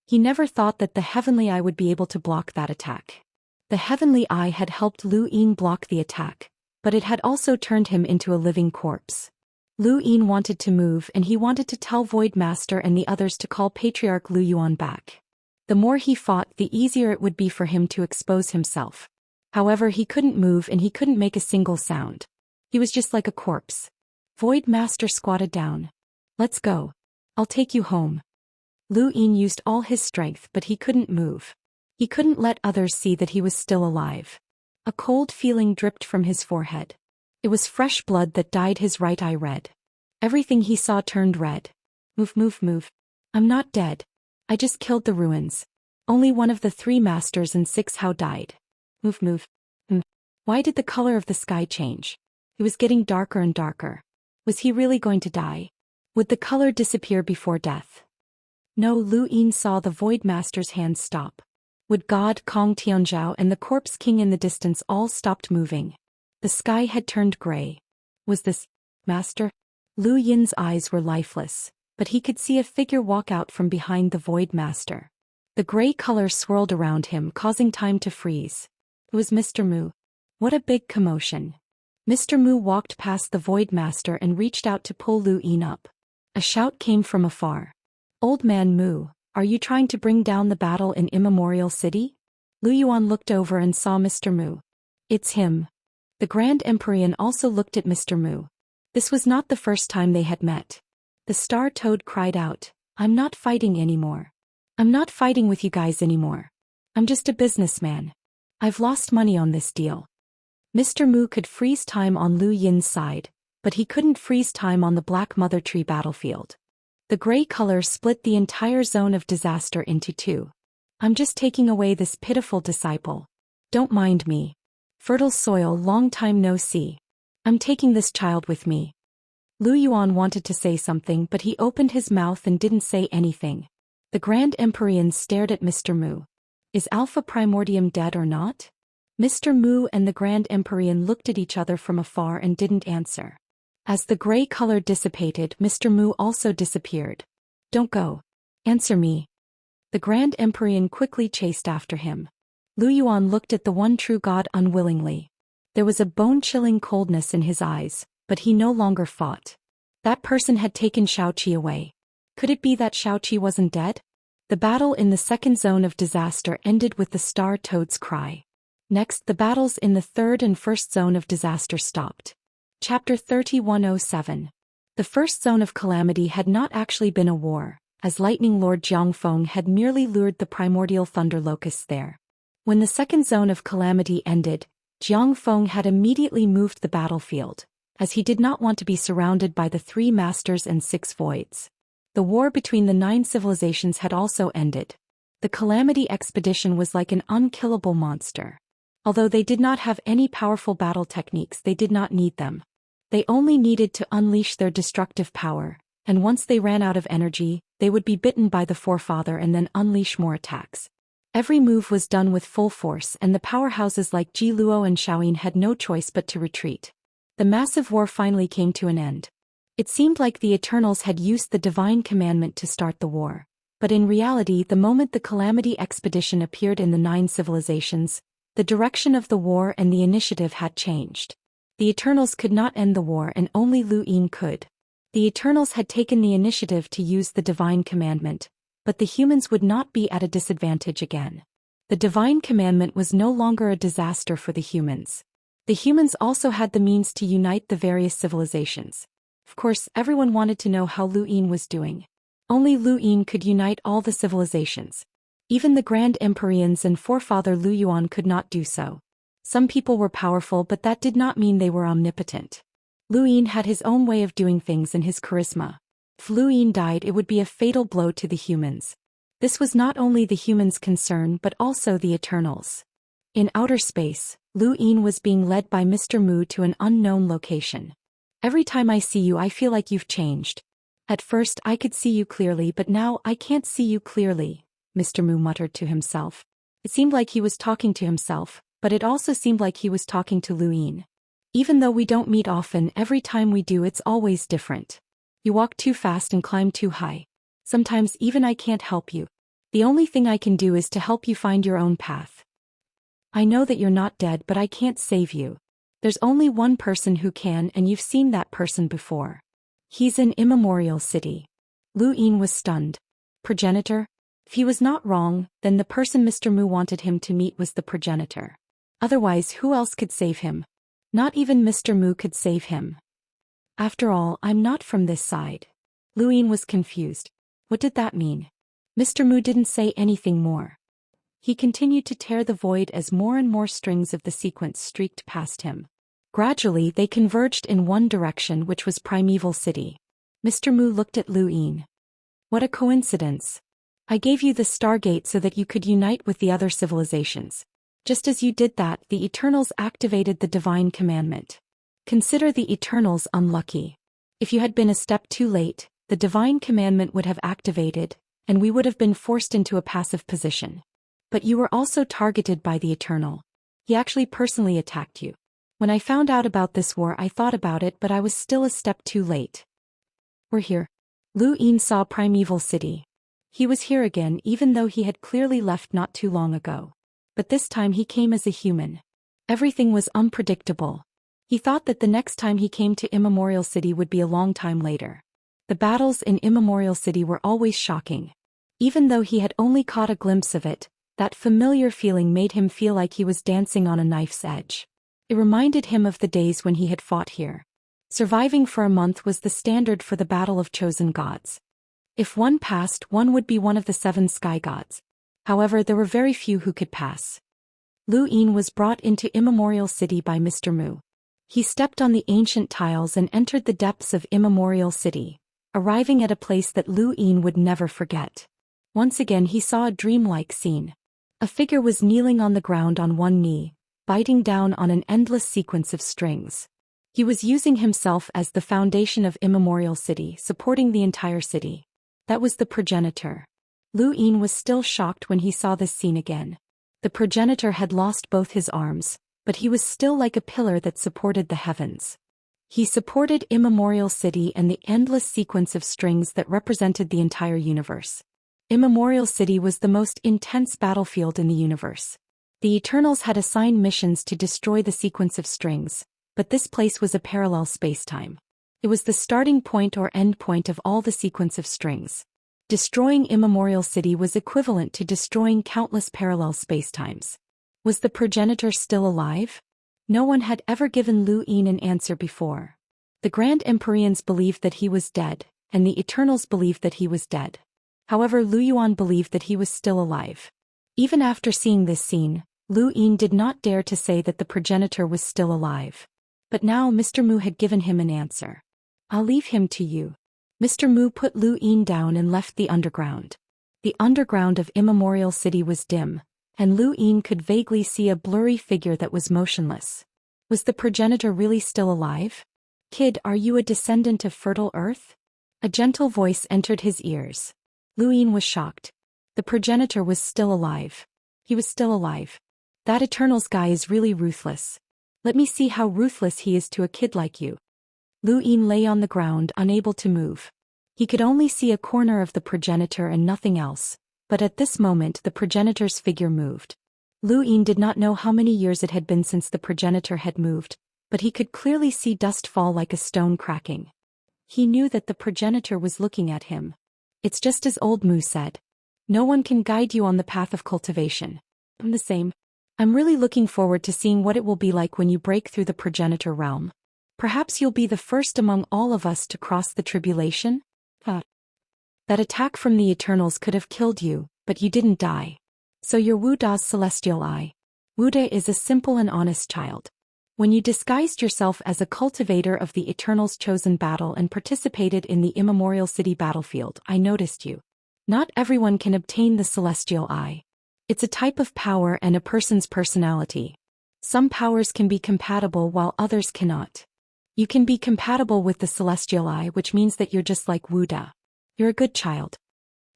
He never thought that the heavenly eye would be able to block that attack. The heavenly eye had helped Lu Yin block the attack, but it had also turned him into a living corpse. Lu Yin wanted to move and he wanted to tell Void Master and the others to call Patriarch Lu Yuan back. The more he fought, the easier it would be for him to expose himself. However, he couldn't move and he couldn't make a single sound. He was just like a corpse. Void Master squatted down. Let's go. I'll take you home. Lu Yin used all his strength, but he couldn't move. He couldn't let others see that he was still alive. A cold feeling dripped from his forehead. It was fresh blood that dyed his right eye red. Everything he saw turned red. Move, move, move. I'm not dead. I just killed the ruins. Only one of the 3 masters and 6 Hao died. Move, move. Why did the color of the sky change? It was getting darker and darker. Was he really going to die? Would the color disappear before death? No, Lu Yin saw the Void Master's hands stop. Would God, Kong Tianzhao and the Corpse King in the distance all stopped moving. The sky had turned gray. Was this Master? Lu Yin's eyes were lifeless, but he could see a figure walk out from behind the Void Master. The gray color swirled around him, causing time to freeze. It was Mr. Mu. What a big commotion. Mr. Mu walked past the Void Master and reached out to pull Lu Yin up. A shout came from afar. Old Man Mu, are you trying to bring down the battle in Immemorial City? Lu Yuan looked over and saw Mr. Mu. It's him. The Grand Empyrean also looked at Mr. Mu. This was not the first time they had met. The Star Toad cried out, I'm not fighting anymore. I'm not fighting with you guys anymore. I'm just a businessman. I've lost money on this deal. Mr. Mu could freeze time on Lu Yin's side, but he couldn't freeze time on the Black Mother Tree battlefield. The gray color split the entire zone of disaster into 2. I'm just taking away this pitiful disciple. Don't mind me. Fertile soil, long time no see. I'm taking this child with me. Lu Yuan wanted to say something, but he opened his mouth and didn't say anything. The Grand Empyrean stared at Mr. Mu. Is Alpha Primordium dead or not? Mr. Mu and the Grand Empyrean looked at each other from afar and didn't answer. As the gray color dissipated, Mr. Mu also disappeared. Don't go. Answer me. The Grand Empyrean quickly chased after him. Lu Yuan looked at the one true god unwillingly. There was a bone-chilling coldness in his eyes, but he no longer fought. That person had taken Xiaoqi away. Could it be that Xiaoqi wasn't dead? The battle in the second zone of disaster ended with the star toad's cry. Next, the battles in the third and first zone of disaster stopped. Chapter 3107. The first zone of calamity had not actually been a war, as Lightning Lord Jiangfeng had merely lured the primordial thunder locusts there. When the second zone of calamity ended, Jiangfeng had immediately moved the battlefield, as he did not want to be surrounded by the 3 masters and 6 voids. The war between the 9 civilizations had also ended. The calamity expedition was like an unkillable monster. Although they did not have any powerful battle techniques, they did not need them. They only needed to unleash their destructive power, and once they ran out of energy, they would be bitten by the forefather and then unleash more attacks. Every move was done with full force, and the powerhouses like Ji Luo and Shaoyin had no choice but to retreat. The massive war finally came to an end. It seemed like the Eternals had used the divine commandment to start the war, but in reality, the moment the calamity expedition appeared in the 9 civilizations, the direction of the war and the initiative had changed. The Eternals could not end the war, and only Lu Yin could. The Eternals had taken the initiative to use the divine commandment, but the humans would not be at a disadvantage again. The divine commandment was no longer a disaster for the humans. The humans also had the means to unite the various civilizations. Of course, everyone wanted to know how Lu Yin was doing. Only Lu Yin could unite all the civilizations. Even the Grand Empyreans and forefather Lu Yuan could not do so. Some people were powerful, but that did not mean they were omnipotent. Lu Yin had his own way of doing things and his charisma. If Lu Yin died, it would be a fatal blow to the humans. This was not only the humans' concern but also the Eternals. In outer space, Lu Yin was being led by Mr. Mu to an unknown location. Every time I see you, I feel like you've changed. At first I could see you clearly, but now I can't see you clearly, Mr. Mu muttered to himself. It seemed like he was talking to himself, but it also seemed like he was talking to Lu Yin. Even though we don't meet often, every time we do it's always different. You walk too fast and climb too high. Sometimes even I can't help you. The only thing I can do is to help you find your own path. I know that you're not dead, but I can't save you. There's only one person who can, and you've seen that person before. He's in Immortal City. Lu Yin was stunned. Progenitor? If he was not wrong, then the person Mr. Mu wanted him to meet was the progenitor. Otherwise, who else could save him? Not even Mr. Mu could save him. After all, I'm not from this side. Lu Yin was confused. What did that mean? Mr. Mu didn't say anything more. He continued to tear the void as more and more strings of the sequence streaked past him. Gradually, they converged in one direction, which was Primeval City. Mr. Mu looked at Lu Yin. What a coincidence. I gave you the Stargate so that you could unite with the other civilizations. Just as you did that, the Eternals activated the divine commandment. Consider the Eternals unlucky. If you had been a step too late, the divine commandment would have activated, and we would have been forced into a passive position. But you were also targeted by the Eternal. He actually personally attacked you. When I found out about this war, I thought about it, but I was still a step too late. We're here. Lu Yin saw Primeval City. He was here again, even though he had clearly left not too long ago. But this time he came as a human. Everything was unpredictable. He thought that the next time he came to Immortal City would be a long time later. The battles in Immortal City were always shocking. Even though he had only caught a glimpse of it, that familiar feeling made him feel like he was dancing on a knife's edge. It reminded him of the days when he had fought here. Surviving for a month was the standard for the Battle of Chosen Gods. If one passed, one would be one of the 7 sky gods. However, there were very few who could pass. Lu Yin was brought into Immortal City by Mr. Mu. He stepped on the ancient tiles and entered the depths of Immortal City, arriving at a place that Lu Yin would never forget. Once again he saw a dreamlike scene. A figure was kneeling on the ground on one knee, biting down on an endless sequence of strings. He was using himself as the foundation of Immortal City, supporting the entire city. That was the progenitor. Lu Yin was still shocked when he saw this scene again. The progenitor had lost both his arms, but he was still like a pillar that supported the heavens. He supported Immemorial City and the endless sequence of strings that represented the entire universe. Immemorial City was the most intense battlefield in the universe. The Eternals had assigned missions to destroy the sequence of strings, but this place was a parallel spacetime. It was the starting point or end point of all the sequence of strings. Destroying Immemorial City was equivalent to destroying countless parallel spacetimes. Was the progenitor still alive? No one had ever given Lu Yin an answer before. The Grand Empyreans believed that he was dead, and the Eternals believed that he was dead. However, Lu Yuan believed that he was still alive. Even after seeing this scene, Lu Yin did not dare to say that the progenitor was still alive. But now Mr. Mu had given him an answer. I'll leave him to you. Mr. Mu put Lu Yin down and left the underground. The underground of Immemorial City was dim, and Lu Yin could vaguely see a blurry figure that was motionless. Was the progenitor really still alive? Kid, are you a descendant of fertile earth? A gentle voice entered his ears. Lu Yin was shocked. The progenitor was still alive. He was still alive. That Eternals guy is really ruthless. Let me see how ruthless he is to a kid like you. Lu Yin lay on the ground, unable to move. He could only see a corner of the progenitor and nothing else, but at this moment the progenitor's figure moved. Lu Yin did not know how many years it had been since the progenitor had moved, but he could clearly see dust fall like a stone cracking. He knew that the progenitor was looking at him. It's just as old Mu said. No one can guide you on the path of cultivation. I'm the same. I'm really looking forward to seeing what it will be like when you break through the progenitor realm. Perhaps you'll be the first among all of us to cross the tribulation? That attack from the Eternals could have killed you, but you didn't die. So you're Wu Da's celestial eye. Wu Da is a simple and honest child. When you disguised yourself as a cultivator of the Eternals' chosen battle and participated in the Immemorial City battlefield, I noticed you. Not everyone can obtain the celestial eye. It's a type of power and a person's personality. Some powers can be compatible while others cannot. You can be compatible with the celestial eye, which means that you're just like Wu Da. You're a good child.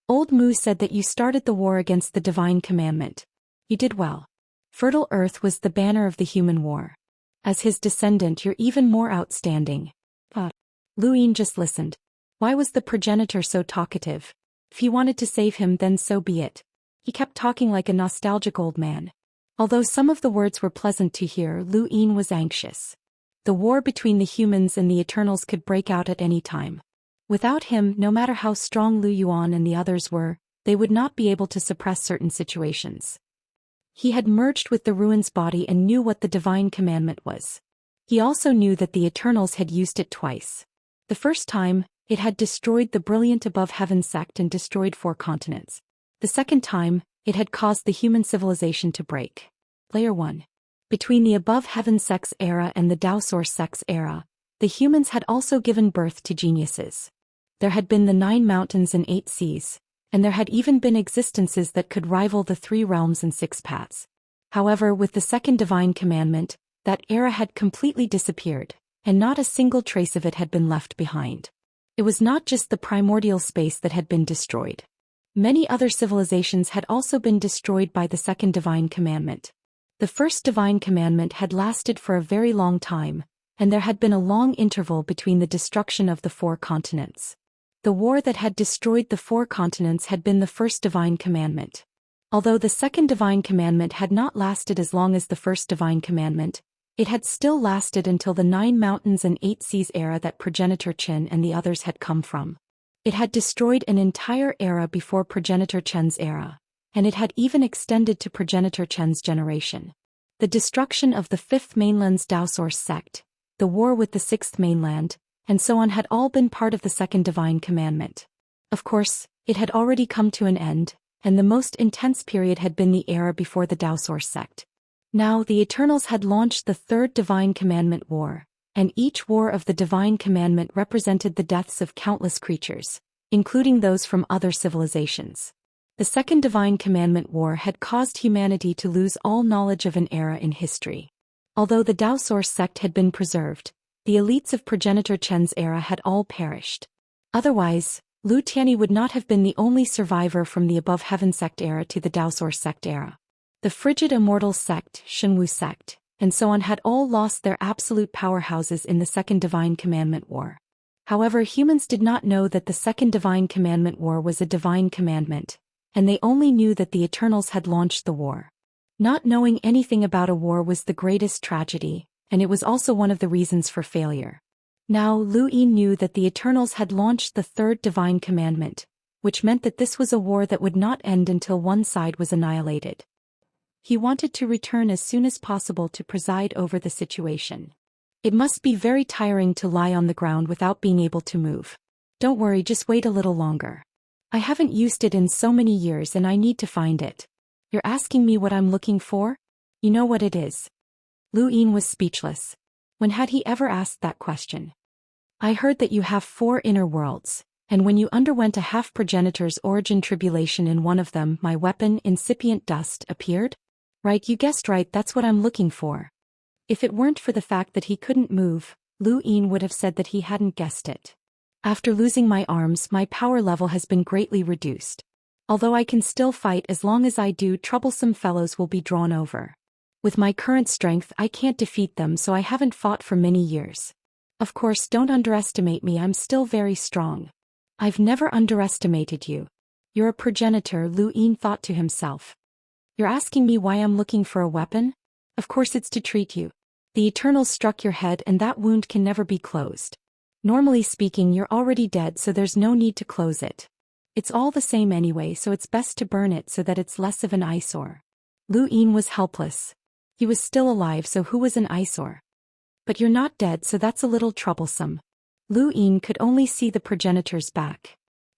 Old Mu said that you started the war against the divine commandment. You did well. Fertile Earth was the banner of the human war. As his descendant, you're even more outstanding. Lu Yin just listened. Why was the progenitor so talkative? If he wanted to save him, then so be it. He kept talking like a nostalgic old man. Although some of the words were pleasant to hear, Lu Yin was anxious. The war between the humans and the Eternals could break out at any time. Without him, no matter how strong Lu Yuan and the others were, they would not be able to suppress certain situations. He had merged with the ruin's body and knew what the divine commandment was. He also knew that the Eternals had used it twice. The first time, it had destroyed the brilliant above heaven sect and destroyed 4 continents. The second time, it had caused the human civilization to break. Layer 1. Between the above heaven sect's era and the Daoist sect's era, the humans had also given birth to geniuses. There had been the 9 mountains and 8 seas, and there had even been existences that could rival the 3 realms and 6 paths. However, with the second divine commandment, that era had completely disappeared, and not a single trace of it had been left behind. It was not just the primordial space that had been destroyed. Many other civilizations had also been destroyed by the second divine commandment. The first divine commandment had lasted for a very long time, and there had been a long interval between the destruction of the 4 continents. The war that had destroyed the 4 continents had been the first divine commandment. Although the second divine commandment had not lasted as long as the first divine commandment, it had still lasted until the 9 mountains and 8 seas era that progenitor Chen and the others had come from. It had destroyed an entire era before progenitor Chen's era, and it had even extended to progenitor Chen's generation. The destruction of the 5th mainland's Daoist sect, the war with the 6th mainland, and so on had all been part of the second divine commandment. Of course, it had already come to an end, and the most intense period had been the era before the Daoist sect. Now the Eternals had launched the 3rd divine commandment war, and each war of the divine commandment represented the deaths of countless creatures, including those from other civilizations. The second divine commandment war had caused humanity to lose all knowledge of an era in history. Although the Daoist sect had been preserved, the elites of progenitor Chen's era had all perished. Otherwise, Lu Tianyi would not have been the only survivor from the above heaven sect era to the Daoist sect era. The frigid immortal sect, Shenwu sect, and so on had all lost their absolute powerhouses in the Second Divine Commandment War. However, humans did not know that the Second Divine Commandment War was a divine commandment, and they only knew that the Eternals had launched the war. Not knowing anything about a war was the greatest tragedy, and it was also one of the reasons for failure. Now Lu Yin knew that the Eternals had launched the third divine commandment, which meant that this was a war that would not end until one side was annihilated. He wanted to return as soon as possible to preside over the situation. It must be very tiring to lie on the ground without being able to move. Don't worry, just wait a little longer. I haven't used it in so many years and I need to find it. You're asking me what I'm looking for? You know what it is. Lu Yin was speechless. When had he ever asked that question? I heard that you have 4 inner worlds, and when you underwent a half-progenitor's origin tribulation in one of them, my weapon, incipient dust, appeared? Right, you guessed right, that's what I'm looking for. If it weren't for the fact that he couldn't move, Lu Yin would have said that he hadn't guessed it. After losing my arms, my power level has been greatly reduced. Although I can still fight, as long as I do, troublesome fellows will be drawn over. With my current strength, I can't defeat them, so I haven't fought for many years. Of course, don't underestimate me, I'm still very strong. I've never underestimated you. You're a progenitor, Lu Yin thought to himself. You're asking me why I'm looking for a weapon? Of course it's to treat you. The Eternals struck your head and that wound can never be closed. Normally speaking, you're already dead, so there's no need to close it. It's all the same anyway, so it's best to burn it so that it's less of an eyesore. Lu Yin was helpless. He was still alive, so who was an eyesore? But you're not dead, so that's a little troublesome. Lu Yin could only see the progenitor's back.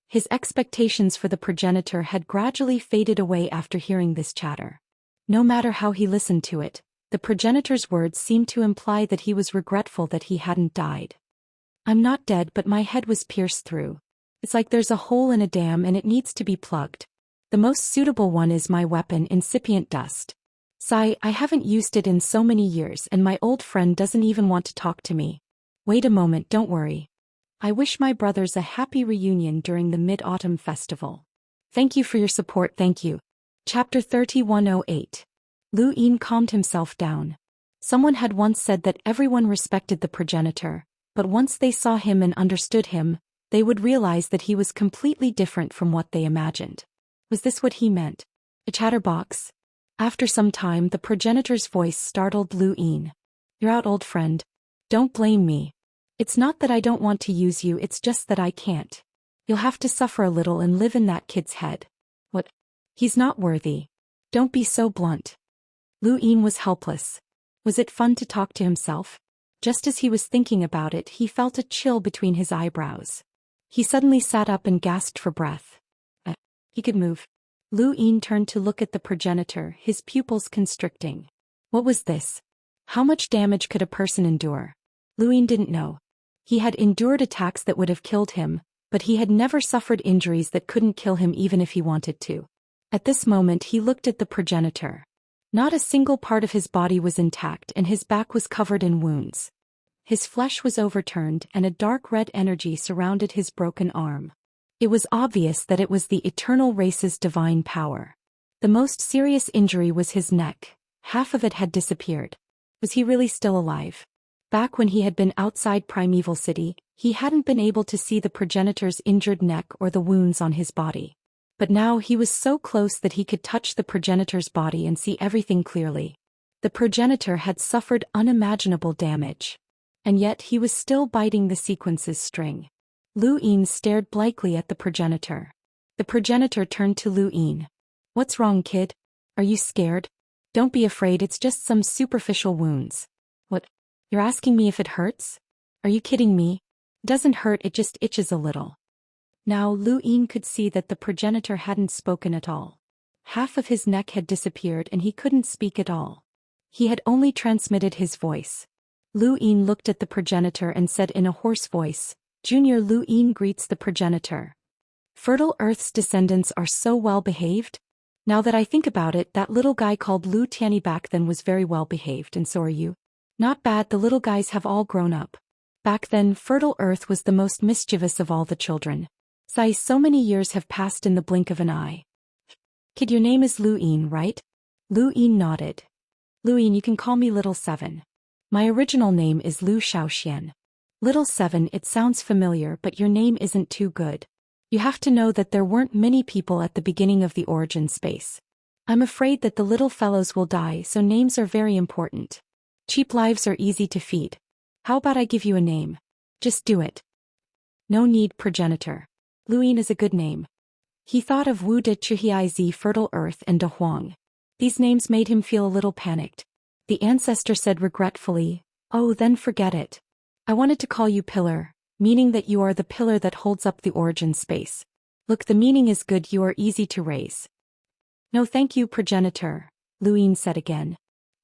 His expectations for the progenitor had gradually faded away after hearing this chatter. No matter how he listened to it, the progenitor's words seemed to imply that he was regretful that he hadn't died. I'm not dead, but my head was pierced through. It's like there's a hole in a dam and it needs to be plugged. The most suitable one is my weapon, incipient dust. Sigh, I haven't used it in so many years and my old friend doesn't even want to talk to me. Wait a moment, don't worry. I wish my brothers a happy reunion during the Mid-Autumn Festival. Thank you for your support, thank you. Chapter 3108. Lu Yin calmed himself down. Someone had once said that everyone respected the progenitor, but once they saw him and understood him, they would realize that he was completely different from what they imagined. Was this what he meant? A chatterbox? After some time, the progenitor's voice startled Lu Yin. You're out, old friend. Don't blame me. It's not that I don't want to use you, it's just that I can't. You'll have to suffer a little and live in that kid's head. What? He's not worthy. Don't be so blunt. Lu Yin was helpless. Was it fun to talk to himself? Just as he was thinking about it, he felt a chill between his eyebrows. He suddenly sat up and gasped for breath. He could move. Lu Yin turned to look at the progenitor, his pupils constricting. What was this? How much damage could a person endure? Lu Yin didn't know. He had endured attacks that would have killed him, but he had never suffered injuries that couldn't kill him even if he wanted to. At this moment he looked at the progenitor. Not a single part of his body was intact and his back was covered in wounds. His flesh was overturned and a dark red energy surrounded his broken arm. It was obvious that it was the eternal race's divine power. The most serious injury was his neck. Half of it had disappeared. Was he really still alive? Back when he had been outside Primeval City, he hadn't been able to see the progenitor's injured neck or the wounds on his body. But now he was so close that he could touch the progenitor's body and see everything clearly. The progenitor had suffered unimaginable damage. And yet he was still biting the sequence's string. Lu Yin stared blankly at the progenitor. The progenitor turned to Lu Yin. What's wrong, kid? Are you scared? Don't be afraid, it's just some superficial wounds. What? You're asking me if it hurts? Are you kidding me? It doesn't hurt, it just itches a little. Now Lu Yin could see that the progenitor hadn't spoken at all. Half of his neck had disappeared and he couldn't speak at all. He had only transmitted his voice. Lu Yin looked at the progenitor and said in a hoarse voice, Junior, Lu Yin greets the progenitor. Fertile Earth's descendants are so well behaved? Now that I think about it, that little guy called Lu Tianyi back then was very well behaved, and so are you. Not bad, the little guys have all grown up. Back then, Fertile Earth was the most mischievous of all the children. Sigh, so many years have passed in the blink of an eye. Kid, your name is Lu Yin, right? Lu Yin nodded. Luin, you can call me Little Seven. My original name is Zhou Xian. Little Seven, it sounds familiar, but your name isn't too good. You have to know that there weren't many people at the beginning of the origin space. I'm afraid that the little fellows will die, so names are very important. Cheap lives are easy to feed. How about I give you a name? Just do it. No need, progenitor. Luin is a good name. He thought of Wu De Chuhiz, Fertile Earth, and De Huang. These names made him feel a little panicked. The ancestor said regretfully, "Oh, then forget it. I wanted to call you Pillar, meaning that you are the pillar that holds up the origin space. Look, the meaning is good, you are easy to raise." "No thank you, progenitor," Luin said again.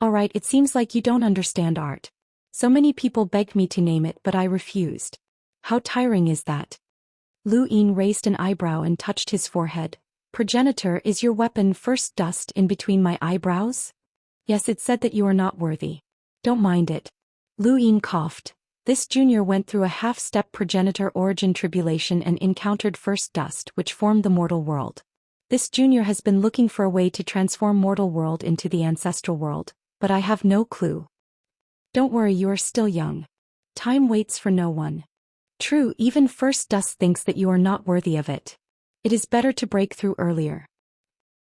"Alright, it seems like you don't understand art. So many people begged me to name it, but I refused. How tiring is that?" Luin raised an eyebrow and touched his forehead. "Progenitor, is your weapon first dust in between my eyebrows?" "Yes, it said that you are not worthy. Don't mind it." Luin coughed. This junior went through a half-step progenitor origin tribulation and encountered first dust, which formed the mortal world. This junior has been looking for a way to transform mortal world into the ancestral world, but I have no clue. Don't worry, you are still young. Time waits for no one. True, even first dust thinks that you are not worthy of it. It is better to break through earlier.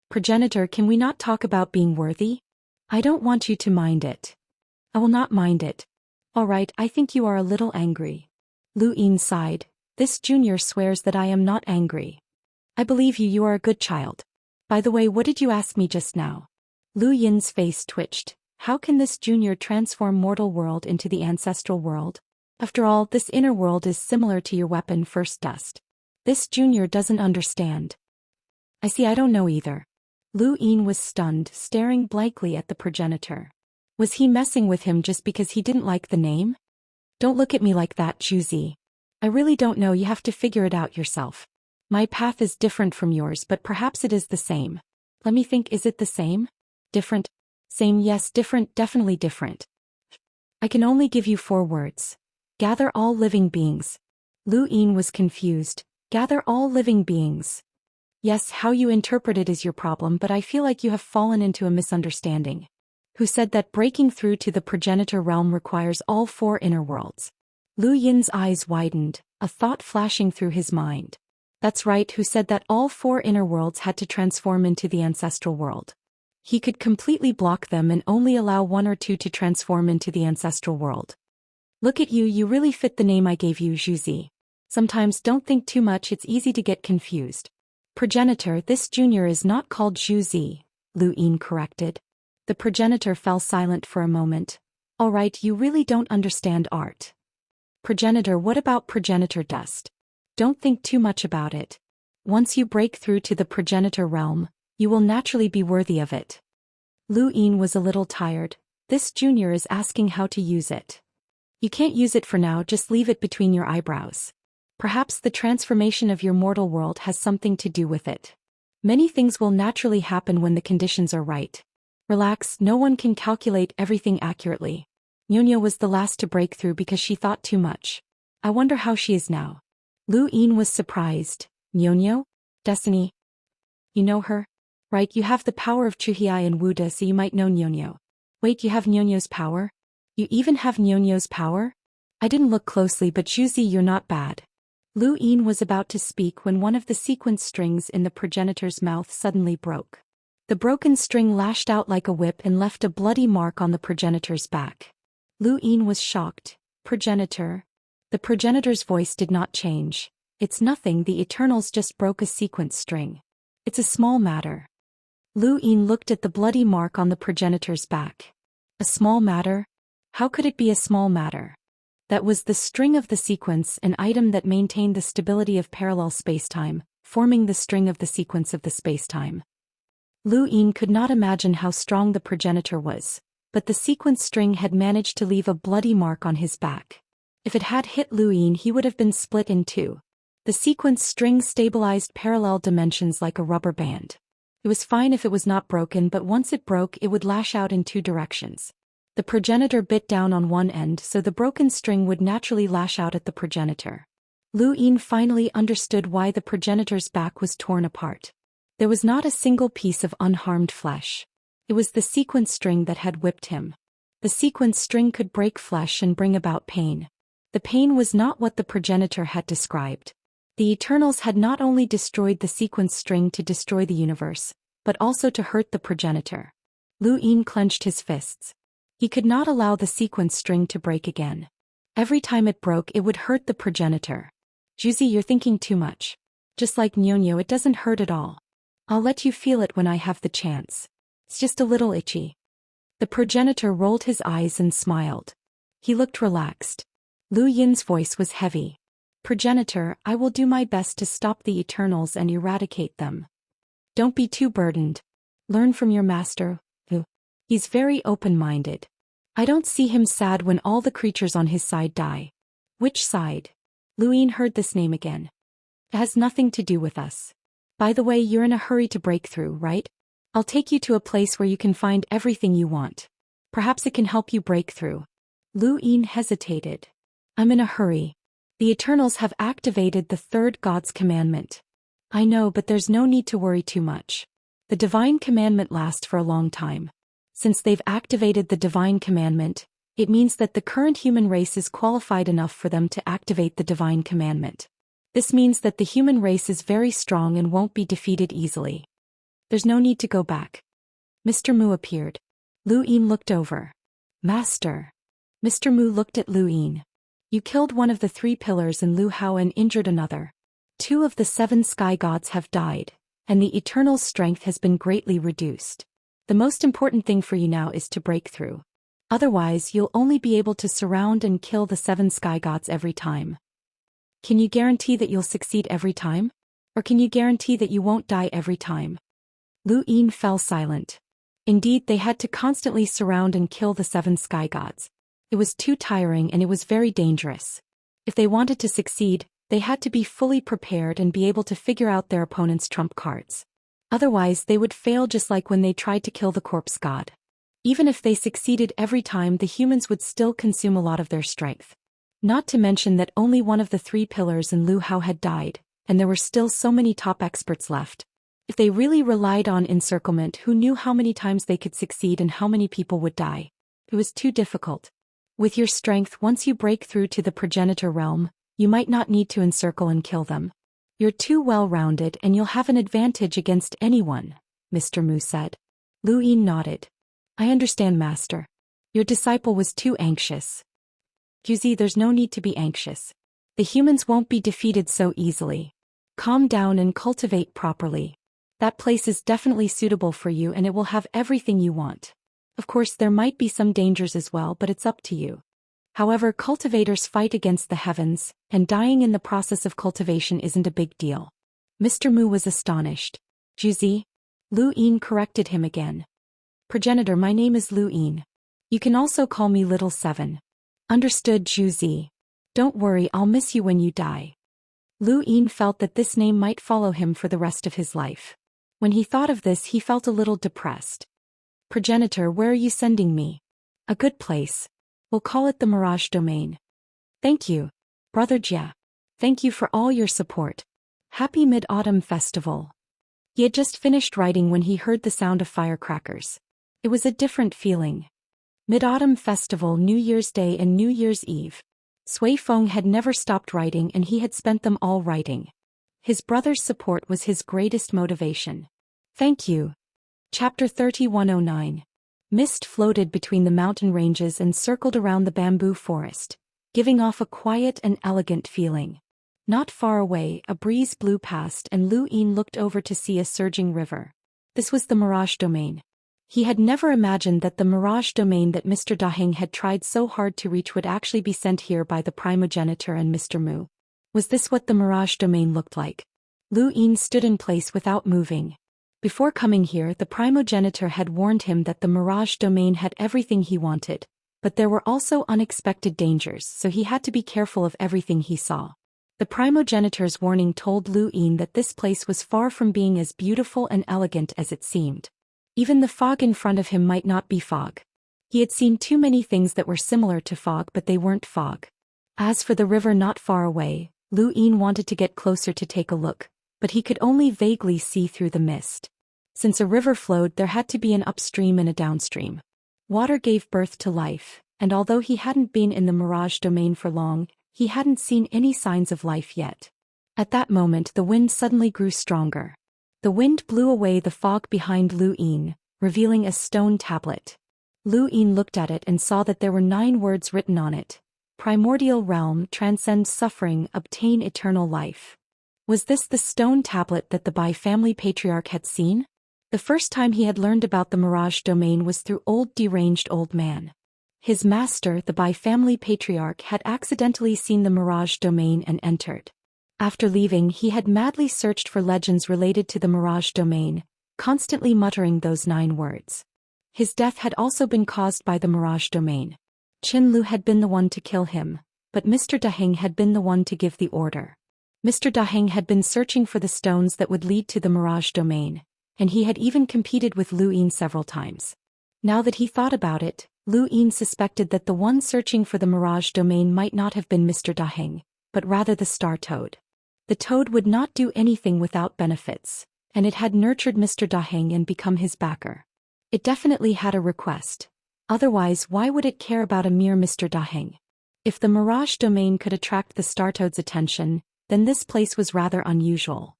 Progenitor, can we not talk about being worthy? I don't want you to mind it. I will not mind it. Alright, I think you are a little angry. Luin sighed. This junior swears that I am not angry. I believe you, you are a good child. By the way, what did you ask me just now? Luin's face twitched. How can this junior transform mortal world into the ancestral world? After all, this inner world is similar to your weapon first dust. This junior doesn't understand. I see, I don't know either. Luin was stunned, staring blankly at the progenitor. Was he messing with him just because he didn't like the name? Don't look at me like that, Zhu. I really don't know, you have to figure it out yourself. My path is different from yours, but perhaps it is the same. Let me think, is it the same? Different? Same, yes, different, definitely different. I can only give you 4 words. Gather all living beings. Luin was confused. Gather all living beings. Yes, how you interpret it is your problem, but I feel like you have fallen into a misunderstanding. Who said that breaking through to the progenitor realm requires all 4 inner worlds? Luin's eyes widened, a thought flashing through his mind. That's right, who said that all 4 inner worlds had to transform into the ancestral world? He could completely block them and only allow 1 or 2 to transform into the ancestral world. Look at you, you really fit the name I gave you, Zhu. Sometimes don't think too much, it's easy to get confused. Progenitor, this junior is not called Zhu, Luin corrected. The progenitor fell silent for a moment. Alright, you really don't understand art. Progenitor, what about progenitor dust? Don't think too much about it. Once you break through to the progenitor realm, you will naturally be worthy of it. Luin was a little tired. This junior is asking how to use it. You can't use it for now, just leave it between your eyebrows. Perhaps the transformation of your mortal world has something to do with it. Many things will naturally happen when the conditions are right. Relax, no one can calculate everything accurately. Nyonya was the last to break through because she thought too much. I wonder how she is now. Luin was surprised. Nyonya? Destiny? You know her? Right, you have the power of Chuhiai and Wuda, so you might know Nyonya. Wait, you have Nyonya's power? You even have Nyonya's power? I didn't look closely, but Zhu, you're not bad. Luin was about to speak when one of the sequence strings in the progenitor's mouth suddenly broke. The broken string lashed out like a whip and left a bloody mark on the progenitor's back. Luin was shocked. Progenitor? The progenitor's voice did not change. It's nothing, the Eternals just broke a sequence string. It's a small matter. Luin looked at the bloody mark on the progenitor's back. A small matter? How could it be a small matter? That was the string of the sequence, an item that maintained the stability of parallel spacetime, forming the string of the sequence of the spacetime. Luin could not imagine how strong the progenitor was, but the sequence string had managed to leave a bloody mark on his back. If it had hit Luin, he would have been split in 2. The sequence string stabilized parallel dimensions like a rubber band. It was fine if it was not broken, but once it broke, it would lash out in 2 directions. The progenitor bit down on one end, so the broken string would naturally lash out at the progenitor. Luin finally understood why the progenitor's back was torn apart. There was not a single piece of unharmed flesh. It was the sequence string that had whipped him. The sequence string could break flesh and bring about pain. The pain was not what the progenitor had described. The Eternals had not only destroyed the sequence string to destroy the universe, but also to hurt the progenitor. Lu Yin clenched his fists. He could not allow the sequence string to break again. Every time it broke, it would hurt the progenitor. Juzi, you're thinking too much. Just like Nyonyo, it doesn't hurt at all. I'll let you feel it when I have the chance. It's just a little itchy. The progenitor rolled his eyes and smiled. He looked relaxed. Lu Yin's voice was heavy. Progenitor, I will do my best to stop the Eternals and eradicate them. Don't be too burdened. Learn from your master, Wu. He's very open-minded. I don't see him sad when all the creatures on his side die. Which side? Lu Yin heard this name again. It has nothing to do with us. By the way, you're in a hurry to break through, right? I'll take you to a place where you can find everything you want. Perhaps it can help you break through. Lu Yin hesitated. I'm in a hurry. The Eternals have activated the third God's commandment. I know, but there's no need to worry too much. The divine commandment lasts for a long time. Since they've activated the divine commandment, it means that the current human race is qualified enough for them to activate the divine commandment. This means that the human race is very strong and won't be defeated easily. There's no need to go back. Mr. Mu appeared. Lu Yin looked over. Master. Mr. Mu looked at Lu Yin. You killed one of the 3 pillars in Lu Hao and injured another. 2 of the 7 sky gods have died, and the Eternal's strength has been greatly reduced. The most important thing for you now is to break through. Otherwise, you'll only be able to surround and kill the 7 sky gods every time. Can you guarantee that you'll succeed every time? Or can you guarantee that you won't die every time? Lu Yin fell silent. Indeed, they had to constantly surround and kill the 7 sky gods. It was too tiring and it was very dangerous. If they wanted to succeed, they had to be fully prepared and be able to figure out their opponent's trump cards. Otherwise, they would fail just like when they tried to kill the corpse god. Even if they succeeded every time, the humans would still consume a lot of their strength. Not to mention that only one of the 3 pillars in Lu Hao had died, and there were still so many top experts left. If they really relied on encirclement, who knew how many times they could succeed and how many people would die? It was too difficult. With your strength, once you break through to the progenitor realm, you might not need to encircle and kill them. You're too well-rounded and you'll have an advantage against anyone, Mr. Mu said. Lu Yin nodded. I understand, Master. Your disciple was too anxious. Juzi, there's no need to be anxious. The humans won't be defeated so easily. Calm down and cultivate properly. That place is definitely suitable for you and it will have everything you want. Of course, there might be some dangers as well, but it's up to you. However, cultivators fight against the heavens, and dying in the process of cultivation isn't a big deal. Mr. Mu was astonished. Juzi? Lu Yin corrected him again. Progenitor, my name is Lu Yin. You can also call me Little Seven. Understood, Juzi. Don't worry, I'll miss you when you die. Lu Yin felt that this name might follow him for the rest of his life. When he thought of this, he felt a little depressed. Progenitor, where are you sending me? A good place. We'll call it the Mirage Domain. Thank you, Brother Jia. Thank you for all your support. Happy Mid-Autumn Festival. He had just finished writing when he heard the sound of firecrackers. It was a different feeling. Mid-Autumn Festival, New Year's Day and New Year's Eve. Sui Feng had never stopped writing and he had spent them all writing. His brother's support was his greatest motivation. Thank you. Chapter 3109. Mist floated between the mountain ranges and circled around the bamboo forest, giving off a quiet and elegant feeling. Not far away, a breeze blew past and Lu Yin looked over to see a surging river. This was the Mirage Domain. He had never imagined that the Mirage Domain that Mr. Daheng had tried so hard to reach would actually be sent here by the primogenitor and Mr. Mu. Was this what the Mirage Domain looked like? Lu Yin stood in place without moving. Before coming here, the primogenitor had warned him that the Mirage Domain had everything he wanted, but there were also unexpected dangers, so he had to be careful of everything he saw. The primogenitor's warning told Lu Yin that this place was far from being as beautiful and elegant as it seemed. Even the fog in front of him might not be fog. He had seen too many things that were similar to fog, but they weren't fog. As for the river not far away, Lu Yin wanted to get closer to take a look, but he could only vaguely see through the mist. Since a river flowed, there had to be an upstream and a downstream. Water gave birth to life, and although he hadn't been in the Mirage domain for long, he hadn't seen any signs of life yet. At that moment, the wind suddenly grew stronger. The wind blew away the fog behind Lu Yin, revealing a stone tablet. Lu Yin looked at it and saw that there were 9 words written on it. Primordial realm, transcend suffering, obtain eternal life. Was this the stone tablet that the Bai family patriarch had seen? The first time he had learned about the Mirage domain was through old deranged old man. His master, the Bai family patriarch, had accidentally seen the Mirage domain and entered. After leaving, he had madly searched for legends related to the Mirage domain, constantly muttering those 9 words. His death had also been caused by the Mirage domain. Qin Lu had been the one to kill him, but Mr. Daheng had been the one to give the order. Mr. Daheng had been searching for the stones that would lead to the Mirage domain, and he had even competed with Lu Yin several times. Now that he thought about it, Lu Yin suspected that the one searching for the Mirage domain might not have been Mr. Daheng, but rather the star toad. The toad would not do anything without benefits, and it had nurtured Mr. Daheng and become his backer. It definitely had a request. Otherwise, why would it care about a mere Mr. Daheng? If the Mirage domain could attract the star toad's attention, then this place was rather unusual.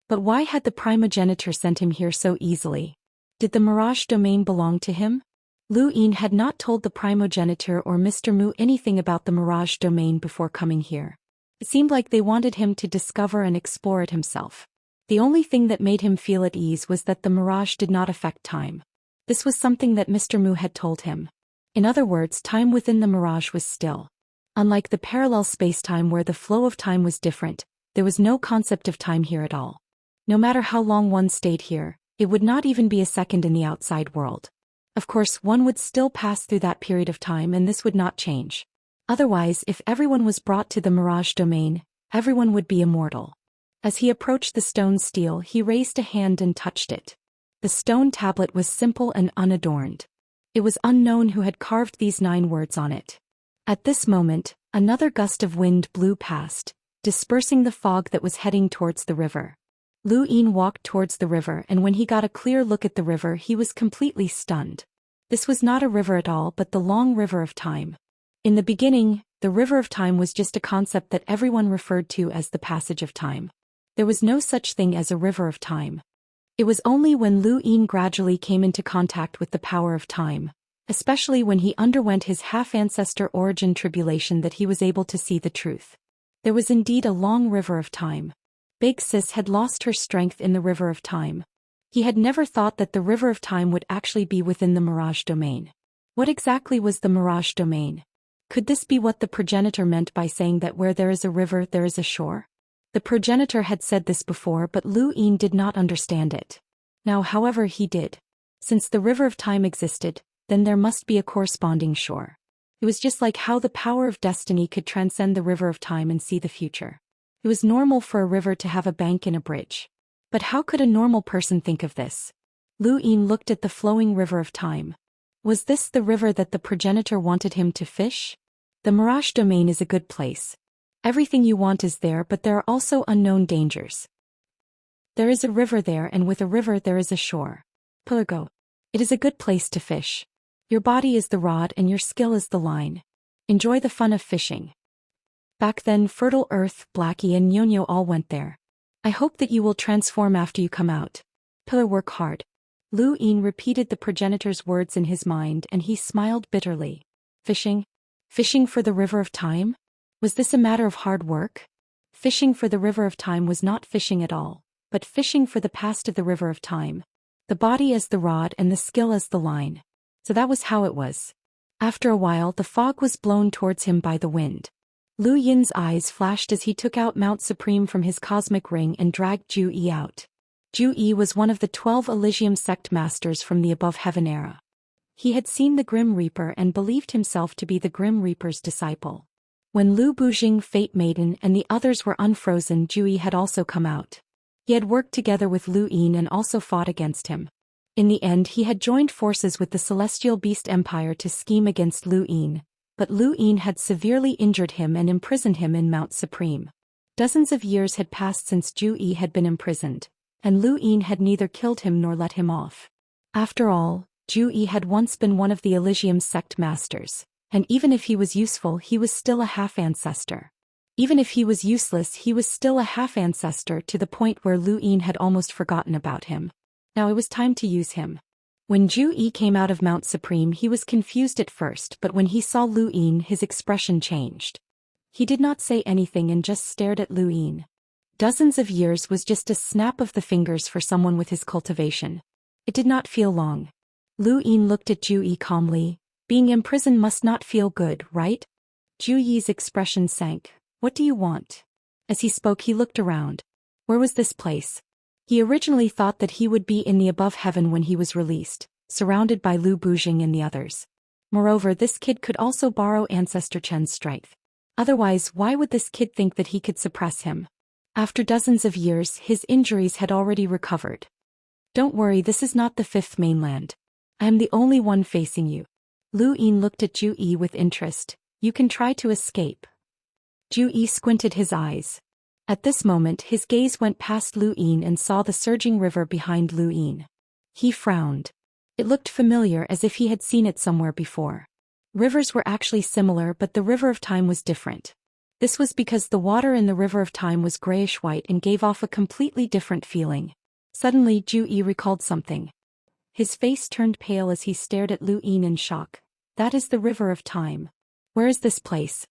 But why had the primogenitor sent him here so easily? Did the Mirage domain belong to him? Lu Yin had not told the primogenitor or Mr. Mu anything about the Mirage domain before coming here. It seemed like they wanted him to discover and explore it himself. The only thing that made him feel at ease was that the Mirage did not affect time. This was something that Mr. Mu had told him. In other words, time within the Mirage was still. Unlike the parallel spacetime where the flow of time was different, there was no concept of time here at all. No matter how long one stayed here, it would not even be a second in the outside world. Of course, one would still pass through that period of time and this would not change. Otherwise, if everyone was brought to the Mirage domain, everyone would be immortal. As he approached the stone stele, he raised a hand and touched it. The stone tablet was simple and unadorned. It was unknown who had carved these 9 words on it. At this moment, another gust of wind blew past, dispersing the fog that was heading towards the river. Lu Yin walked towards the river, and when he got a clear look at the river, he was completely stunned. This was not a river at all, but the long river of time. In the beginning, the river of time was just a concept that everyone referred to as the passage of time. There was no such thing as a river of time. It was only when Lu Yin gradually came into contact with the power of time, especially when he underwent his half-ancestor origin tribulation, that he was able to see the truth. There was indeed a long river of time. Big Sis had lost her strength in the river of time. He had never thought that the river of time would actually be within the Mirage domain. What exactly was the Mirage domain? Could this be what the progenitor meant by saying that where there is a river there is a shore? The progenitor had said this before, but Lu Yin did not understand it. Now, however, he did. Since the river of time existed, then there must be a corresponding shore. It was just like how the power of destiny could transcend the river of time and see the future. It was normal for a river to have a bank and a bridge. But how could a normal person think of this? Lu Yin looked at the flowing river of time. Was this the river that the progenitor wanted him to fish? The Mirage domain is a good place. Everything you want is there, but there are also unknown dangers. There is a river there, and with a river there is a shore. Pelago. It is a good place to fish. Your body is the rod and your skill is the line. Enjoy the fun of fishing. Back then, Fertile Earth, Blackie and Nyonyo all went there. I hope that you will transform after you come out. Pillar, work hard. Lu Yin repeated the progenitor's words in his mind, and he smiled bitterly. Fishing? Fishing for the river of time? Was this a matter of hard work? Fishing for the river of time was not fishing at all, but fishing for the past of the river of time. The body as the rod and the skill as the line. So that was how it was. After a while, the fog was blown towards him by the wind. Lu Yin's eyes flashed as he took out Mount Supreme from his cosmic ring and dragged Zhou Yi out. Zhou Yi was one of the 12 Elysium sect masters from the above heaven era. He had seen the Grim Reaper and believed himself to be the Grim Reaper's disciple. When Lu Bujing, Fate Maiden, and the others were unfrozen, Zhou Yi had also come out. He had worked together with Lu Yin and also fought against him. In the end, he had joined forces with the Celestial Beast Empire to scheme against Lu Yin, but Lu Yin had severely injured him and imprisoned him in Mount Supreme. Dozens of years had passed since Zhou Yi had been imprisoned, and Lu Yin had neither killed him nor let him off. After all, Zhu Yi had once been one of the Elysium sect masters, and even if he was useful he was still a half-ancestor. Even if he was useless he was still a half-ancestor to the point where Lu Yin had almost forgotten about him. Now it was time to use him. When Zhu Yi came out of Mount Supreme he was confused at first, but when he saw Lu Yin his expression changed. He did not say anything and just stared at Lu Yin. Dozens of years was just a snap of the fingers for someone with his cultivation. It did not feel long. Lu Yin looked at Zhu Yi calmly. Being imprisoned must not feel good, right? Zhu Yi's expression sank. What do you want? As he spoke he looked around. Where was this place? He originally thought that he would be in the above heaven when he was released, surrounded by Lu Bujing and the others. Moreover, this kid could also borrow Ancestor Chen's strength. Otherwise, why would this kid think that he could suppress him? After dozens of years, his injuries had already recovered. Don't worry, this is not the fifth mainland. I am the only one facing you. Lu Yin looked at Zhu Yi with interest. You can try to escape. Zhu Yi squinted his eyes. At this moment his gaze went past Lu Yin and saw the surging river behind Lu Yin. He frowned. It looked familiar, as if he had seen it somewhere before. Rivers were actually similar, but the River of Time was different. This was because the water in the River of Time was grayish-white and gave off a completely different feeling. Suddenly Zhu Yi recalled something. His face turned pale as he stared at Lu Yin in shock. That is the River of Time. Where is this place?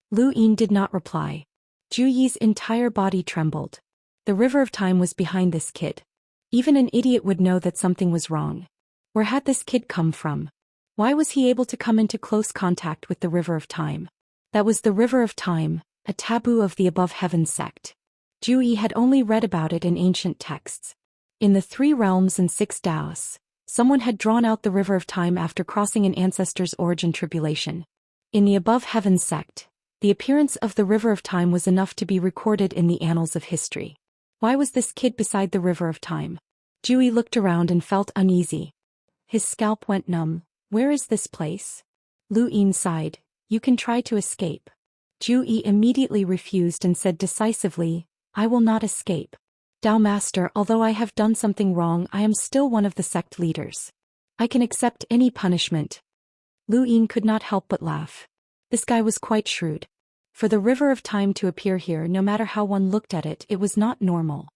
Lu Yin did not reply. Zhu Yi's entire body trembled. The River of Time was behind this kid. Even an idiot would know that something was wrong. Where had this kid come from? Why was he able to come into close contact with the River of Time? That was the River of Time, a taboo of the Above Heaven sect. Zhu Yi had only read about it in ancient texts. In the 3 realms and 6 Daoists, someone had drawn out the River of Time after crossing an ancestor's origin tribulation. In the Above Heaven sect, the appearance of the River of Time was enough to be recorded in the annals of history. Why was this kid beside the River of Time? Zhu Yi looked around and felt uneasy. His scalp went numb. Where is this place? Lu Yin sighed. You can try to escape. Zhu Yi immediately refused and said decisively, I will not escape. Dao Master, although I have done something wrong, I am still one of the sect leaders. I can accept any punishment. Lu Yin could not help but laugh. This guy was quite shrewd. For the River of Time to appear here, no matter how one looked at it, it was not normal.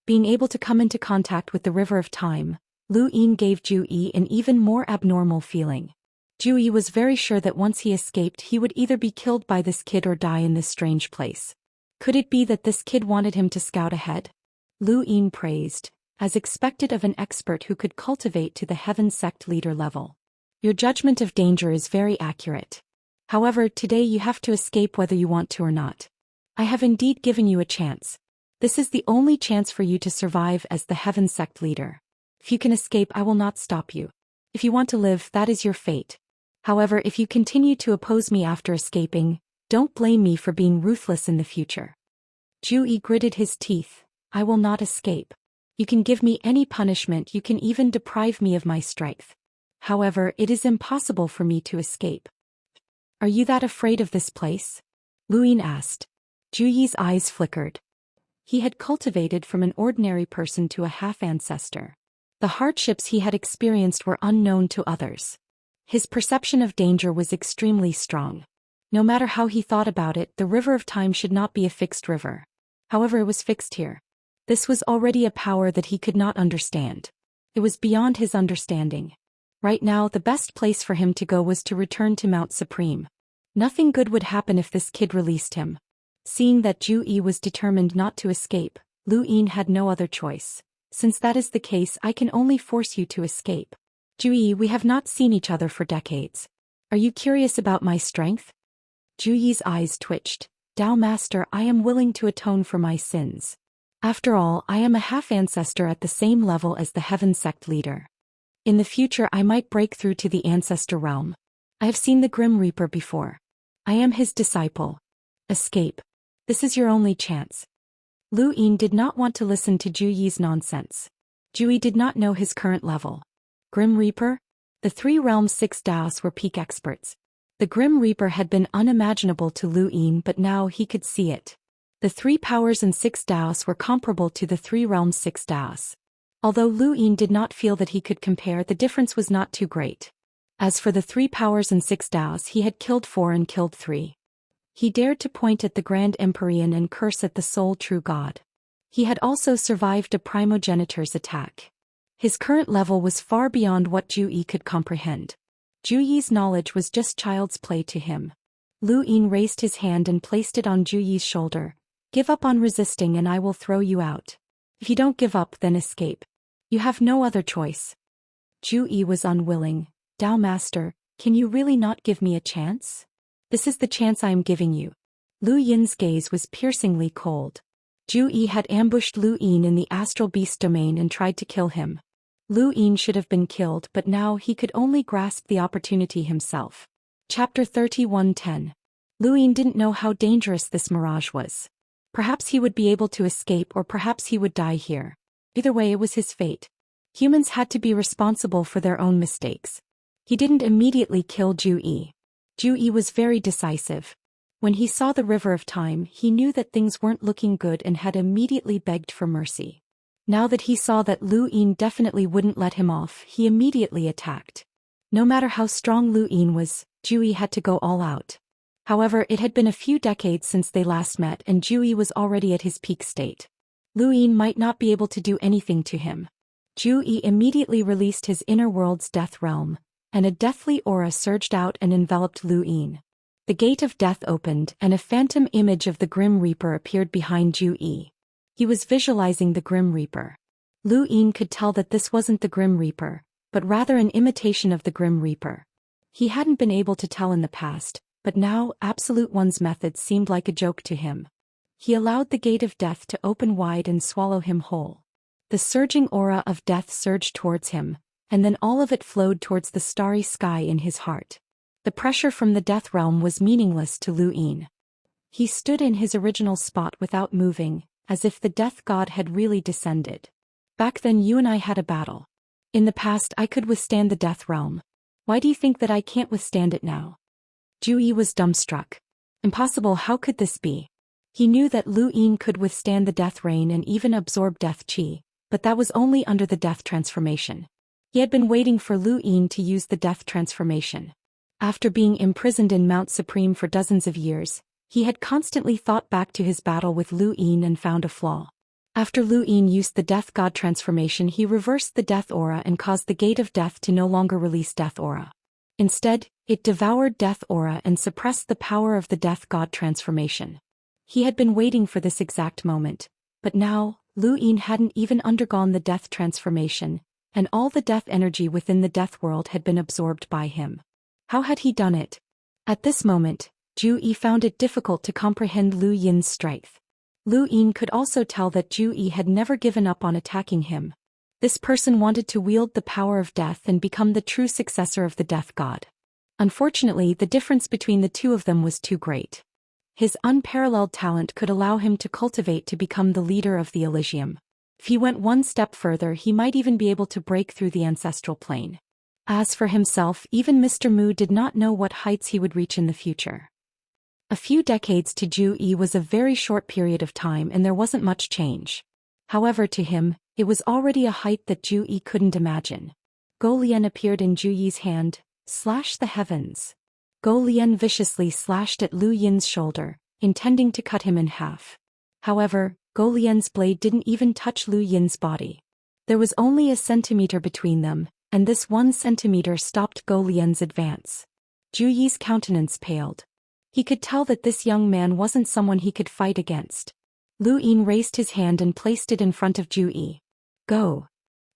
Being able to come into contact with the River of Time, Lu Yin gave Zhu Yi an even more abnormal feeling. Zhu Yi was very sure that once he escaped he would either be killed by this kid or die in this strange place. Could it be that this kid wanted him to scout ahead? Lu Yin praised, as expected of an expert who could cultivate to the Heaven sect leader level. Your judgment of danger is very accurate. However, today you have to escape whether you want to or not. I have indeed given you a chance. This is the only chance for you to survive as the Heaven sect leader. If you can escape, I will not stop you. If you want to live, that is your fate. However, if you continue to oppose me after escaping, don't blame me for being ruthless in the future. Zhu Yi gritted his teeth. I will not escape. You can give me any punishment, you can even deprive me of my strength. However, it is impossible for me to escape. Are you that afraid of this place? Lu Yin asked. Zhu Yi's eyes flickered. He had cultivated from an ordinary person to a half-ancestor. The hardships he had experienced were unknown to others. His perception of danger was extremely strong. No matter how he thought about it, the River of Time should not be a fixed river. However, it was fixed here. This was already a power that he could not understand. It was beyond his understanding. Right now, the best place for him to go was to return to Mount Supreme. Nothing good would happen if this kid released him. Seeing that Zhu Yi was determined not to escape, Lu Yin had no other choice. Since that is the case, I can only force you to escape. Zhu Yi, we have not seen each other for decades. Are you curious about my strength? Zhu Yi's eyes twitched. Dao Master, I am willing to atone for my sins. After all, I am a half-ancestor at the same level as the Heaven sect leader. In the future I might break through to the Ancestor realm. I have seen the Grim Reaper before. I am his disciple. Escape. This is your only chance. Lu Yin did not want to listen to Zhu Yi's nonsense. Zhu Yi did not know his current level. Grim Reaper? The 3 realms 6 Daoists were peak experts. The Grim Reaper had been unimaginable to Lu Yin, but now he could see it. The 3 powers and 6 Daoists were comparable to the 3 realms' 6 Daoists. Although Lu Yin did not feel that he could compare, the difference was not too great. As for the 3 powers and 6 Daoists, he had killed 4 and killed 3. He dared to point at the Grand Empyrean and curse at the sole true God. He had also survived a primogenitor's attack. His current level was far beyond what Zhu Yi could comprehend. Zhu Yi's knowledge was just child's play to him. Lu Yin raised his hand and placed it on Zhu Yi's shoulder. Give up on resisting and I will throw you out. If you don't give up, then escape. You have no other choice. Zhu Yi was unwilling. Dao Master, can you really not give me a chance? This is the chance I am giving you. Lu Yin's gaze was piercingly cold. Zhu Yi had ambushed Lu Yin in the astral beast domain and tried to kill him. Lu Yin should have been killed, but now he could only grasp the opportunity himself. Chapter 31:10. Lu Yin didn't know how dangerous this mirage was. Perhaps he would be able to escape, or perhaps he would die here. Either way, it was his fate. Humans had to be responsible for their own mistakes. He didn't immediately kill Zhu Yi. Zhu Yi was very decisive. When he saw the river of time, he knew that things weren't looking good and had immediately begged for mercy. Now that he saw that Lu Yin definitely wouldn't let him off, he immediately attacked. No matter how strong Lu Yin was, Zhu Yi had to go all out. However, it had been a few decades since they last met and Zhu Yi was already at his peak state. Lu Yin might not be able to do anything to him. Zhu Yi immediately released his inner world's death realm, and a deathly aura surged out and enveloped Lu Yin. The gate of death opened and a phantom image of the Grim Reaper appeared behind Zhu Yi. He was visualizing the Grim Reaper. Lu Yin could tell that this wasn't the Grim Reaper, but rather an imitation of the Grim Reaper. He hadn't been able to tell in the past, but now Absolute One's method seemed like a joke to him. He allowed the gate of death to open wide and swallow him whole. The surging aura of death surged towards him, and then all of it flowed towards the starry sky in his heart. The pressure from the death realm was meaningless to Lu Yin. He stood in his original spot without moving, as if the death god had really descended. Back then you and I had a battle. In the past I could withstand the death realm. Why do you think that I can't withstand it now? Zhu Yi was dumbstruck. Impossible, how could this be? He knew that Lu Yin could withstand the death rain and even absorb death qi, but that was only under the death transformation. He had been waiting for Lu Yin to use the death transformation. After being imprisoned in Mount Supreme for dozens of years, he had constantly thought back to his battle with Lu Yin and found a flaw. After Lu Yin used the death god transformation, he reversed the death aura and caused the gate of death to no longer release death aura. Instead, it devoured death aura and suppressed the power of the death god transformation. He had been waiting for this exact moment, but now, Lu Yin hadn't even undergone the death transformation, and all the death energy within the death world had been absorbed by him. How had he done it? At this moment, Zhu Yi found it difficult to comprehend Lu Yin's strength. Lu Yin could also tell that Zhu Yi had never given up on attacking him. This person wanted to wield the power of death and become the true successor of the death god. Unfortunately, the difference between the two of them was too great. His unparalleled talent could allow him to cultivate to become the leader of the Elysium. If he went one step further, he might even be able to break through the ancestral plane. As for himself, even Mr. Mu did not know what heights he would reach in the future. A few decades to Zhu Yi was a very short period of time and there wasn't much change. However, to him, it was already a height that Zhu Yi couldn't imagine. Go Lian appeared in Zhu Yi's hand. Slash the heavens. Go Lian viciously slashed at Lu Yin's shoulder, intending to cut him in half. However, Go Lian's blade didn't even touch Lu Yin's body. There was only a centimeter between them, and this 1 centimeter stopped Go Lian's advance. Zhu Yi's countenance paled. He could tell that this young man wasn't someone he could fight against. Lu Yin raised his hand and placed it in front of Zhu Yi. Go.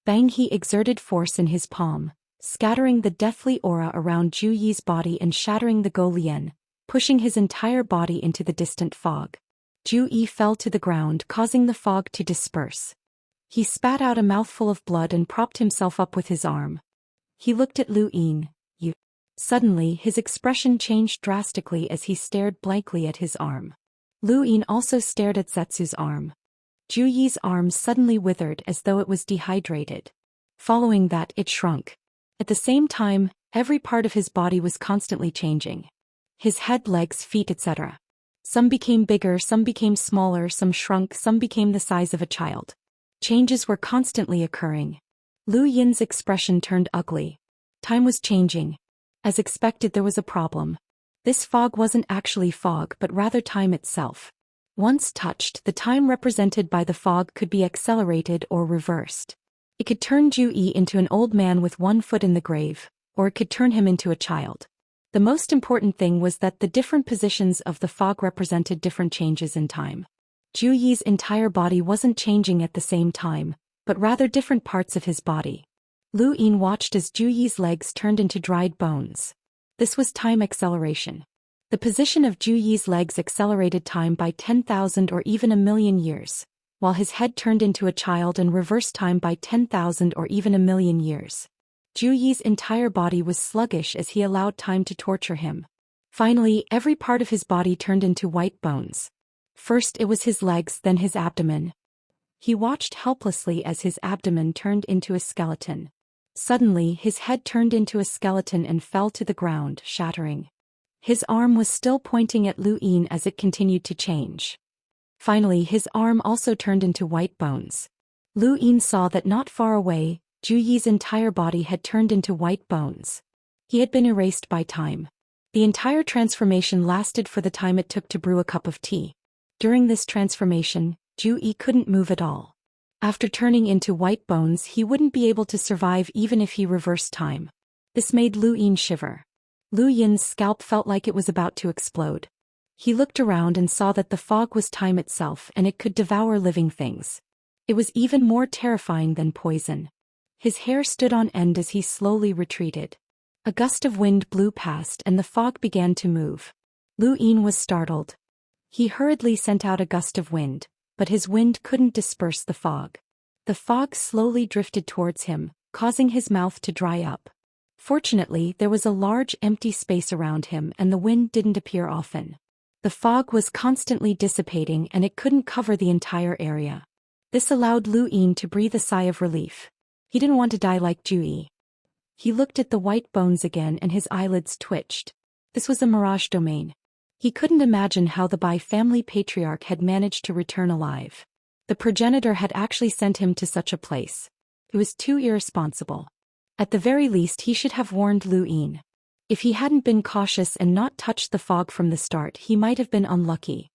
Bang! He exerted force in his palm, scattering the deathly aura around Zhu Yi's body and shattering the Go Lian, pushing his entire body into the distant fog. Zhu Yi fell to the ground, causing the fog to disperse. He spat out a mouthful of blood and propped himself up with his arm. He looked at Lu Yin. You. Suddenly, his expression changed drastically as he stared blankly at his arm. Lu Yin also stared at Zetsu's arm. Zhu Yi's arm suddenly withered as though it was dehydrated. Following that, it shrunk. At the same time, every part of his body was constantly changing. His head, legs, feet, etc. Some became bigger, some became smaller, some shrunk, some became the size of a child. Changes were constantly occurring. Lu Yin's expression turned ugly. Time was changing. As expected, there was a problem. This fog wasn't actually fog but rather time itself. Once touched, the time represented by the fog could be accelerated or reversed. It could turn Zhu Yi into an old man with one foot in the grave, or it could turn him into a child. The most important thing was that the different positions of the fog represented different changes in time. Zhu Yi's entire body wasn't changing at the same time, but rather different parts of his body. Lu Yin watched as Zhu Yi's legs turned into dried bones. This was time acceleration. The position of Zhu Yi's legs accelerated time by 10,000 or even 1,000,000 years, while his head turned into a child and reversed time by 10,000 or even 1,000,000 years. Zhu Yi's entire body was sluggish as he allowed time to torture him. Finally, every part of his body turned into white bones. First it was his legs, then his abdomen. He watched helplessly as his abdomen turned into a skeleton. Suddenly, his head turned into a skeleton and fell to the ground, shattering. His arm was still pointing at Lu Yin as it continued to change. Finally, his arm also turned into white bones. Lu Yin saw that not far away, Zhu Yi's entire body had turned into white bones. He had been erased by time. The entire transformation lasted for the time it took to brew a cup of tea. During this transformation, Zhu Yi couldn't move at all. After turning into white bones, he wouldn't be able to survive even if he reversed time. This made Lu Yin shiver. Lu Yin's scalp felt like it was about to explode. He looked around and saw that the fog was time itself and it could devour living things. It was even more terrifying than poison. His hair stood on end as he slowly retreated. A gust of wind blew past and the fog began to move. Lu Yin was startled. He hurriedly sent out a gust of wind, but his wind couldn't disperse the fog. The fog slowly drifted towards him, causing his mouth to dry up. Fortunately, there was a large empty space around him and the wind didn't appear often. The fog was constantly dissipating and it couldn't cover the entire area. This allowed Lu Yin to breathe a sigh of relief. He didn't want to die like Zhu Yi. He looked at the white bones again and his eyelids twitched. This was a mirage domain. He couldn't imagine how the Bai family patriarch had managed to return alive. The progenitor had actually sent him to such a place. It was too irresponsible. At the very least, he should have warned Lu Yin. If he hadn't been cautious and not touched the fog from the start, he might have been unlucky.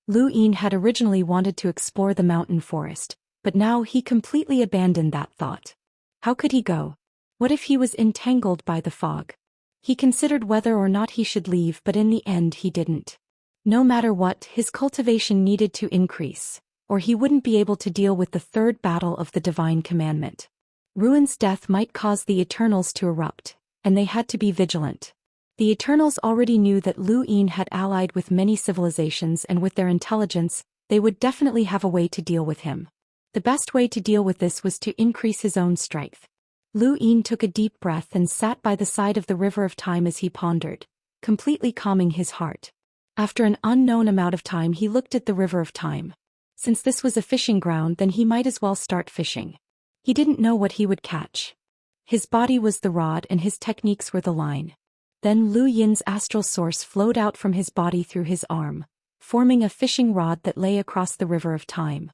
Lu Yin had originally wanted to explore the mountain forest, but now he completely abandoned that thought. How could he go? What if he was entangled by the fog? He considered whether or not he should leave, but in the end he didn't. No matter what, his cultivation needed to increase, or he wouldn't be able to deal with the third battle of the divine commandment. Ruin's death might cause the Eternals to erupt, and they had to be vigilant. The Eternals already knew that Lu Yin had allied with many civilizations, and with their intelligence, they would definitely have a way to deal with him. The best way to deal with this was to increase his own strength. Lu Yin took a deep breath and sat by the side of the river of time as he pondered, completely calming his heart. After an unknown amount of time, he looked at the river of time. Since this was a fishing ground, then he might as well start fishing. He didn't know what he would catch. His body was the rod and his techniques were the line. Then Lu Yin's astral source flowed out from his body through his arm, forming a fishing rod that lay across the river of time.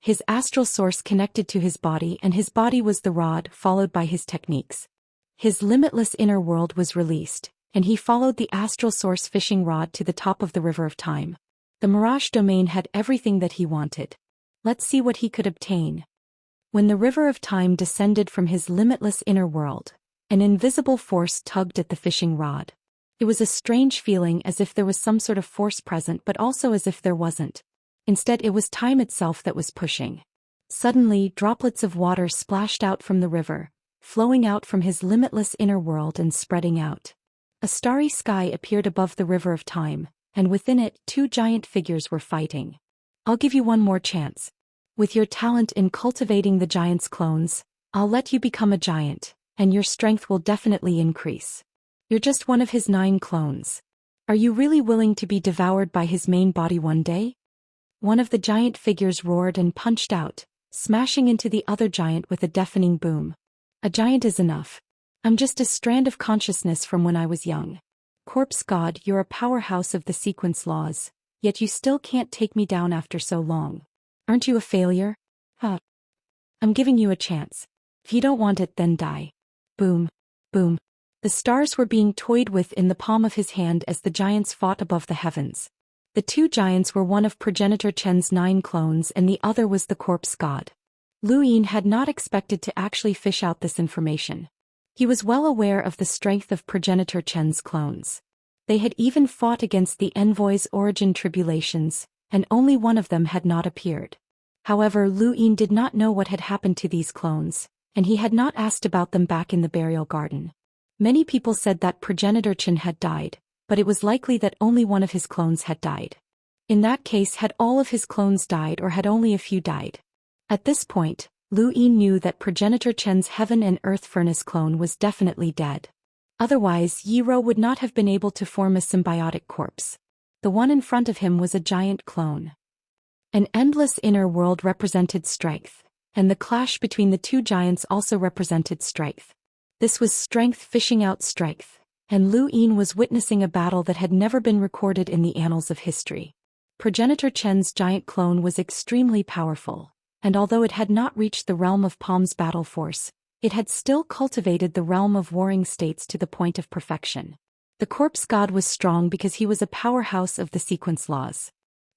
His astral source connected to his body and his body was the rod, followed by his techniques. His limitless inner world was released, and he followed the astral source fishing rod to the top of the river of time. The mirage domain had everything that he wanted. Let's see what he could obtain. When the river of time descended from his limitless inner world, an invisible force tugged at the fishing rod. It was a strange feeling, as if there was some sort of force present, but also as if there wasn't. Instead, it was time itself that was pushing. Suddenly, droplets of water splashed out from the river, flowing out from his limitless inner world and spreading out. A starry sky appeared above the river of time, and within it, two giant figures were fighting. I'll give you one more chance. With your talent in cultivating the giant's clones, I'll let you become a giant, and your strength will definitely increase. You're just one of his 9 clones. Are you really willing to be devoured by his main body one day? One of the giant figures roared and punched out, smashing into the other giant with a deafening boom. A giant is enough. I'm just a strand of consciousness from when I was young. Corpse God, you're a powerhouse of the sequence laws. yet you still can't take me down after so long. Aren't you a failure? Huh. I'm giving you a chance. If you don't want it, then die. Boom. Boom. The stars were being toyed with in the palm of his hand as the giants fought above the heavens. The two giants were one of Progenitor Chen's 9 clones and the other was the corpse god. Lu Yin had not expected to actually fish out this information. He was well aware of the strength of Progenitor Chen's clones. They had even fought against the envoy's origin tribulations, and only one of them had not appeared. However, Lu Yin did not know what had happened to these clones, and he had not asked about them back in the burial garden. Many people said that Progenitor Chen had died, but it was likely that only one of his clones had died. In that case, had all of his clones died or had only a few died? At this point, Lu Yin knew that Progenitor Chen's Heaven and Earth Furnace clone was definitely dead. Otherwise, Yi Rou would not have been able to form a symbiotic corpse. The one in front of him was a giant clone. An endless inner world represented strength, and the clash between the two giants also represented strength. This was strength fishing out strength, and Lu Yin was witnessing a battle that had never been recorded in the annals of history. Progenitor Chen's giant clone was extremely powerful, and although it had not reached the realm of Palm's battle force, it had still cultivated the realm of warring states to the point of perfection. The corpse god was strong because he was a powerhouse of the sequence laws.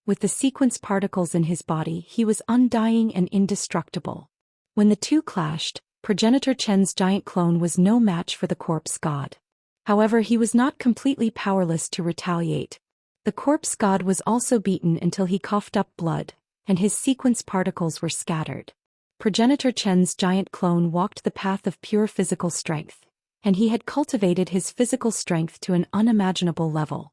With the sequence particles in his body, he was undying and indestructible. When the two clashed, Progenitor Chen's giant clone was no match for the corpse god. However, he was not completely powerless to retaliate. The corpse god was also beaten until he coughed up blood, and his sequence particles were scattered. Progenitor Chen's giant clone walked the path of pure physical strength, and he had cultivated his physical strength to an unimaginable level.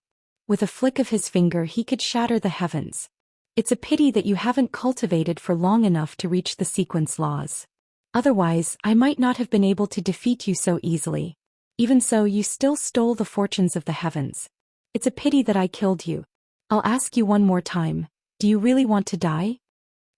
With a flick of his finger he could shatter the heavens. It's a pity that you haven't cultivated for long enough to reach the sequence laws. Otherwise, I might not have been able to defeat you so easily. Even so, you still stole the fortunes of the heavens. It's a pity that I killed you. I'll ask you one more time, do you really want to die?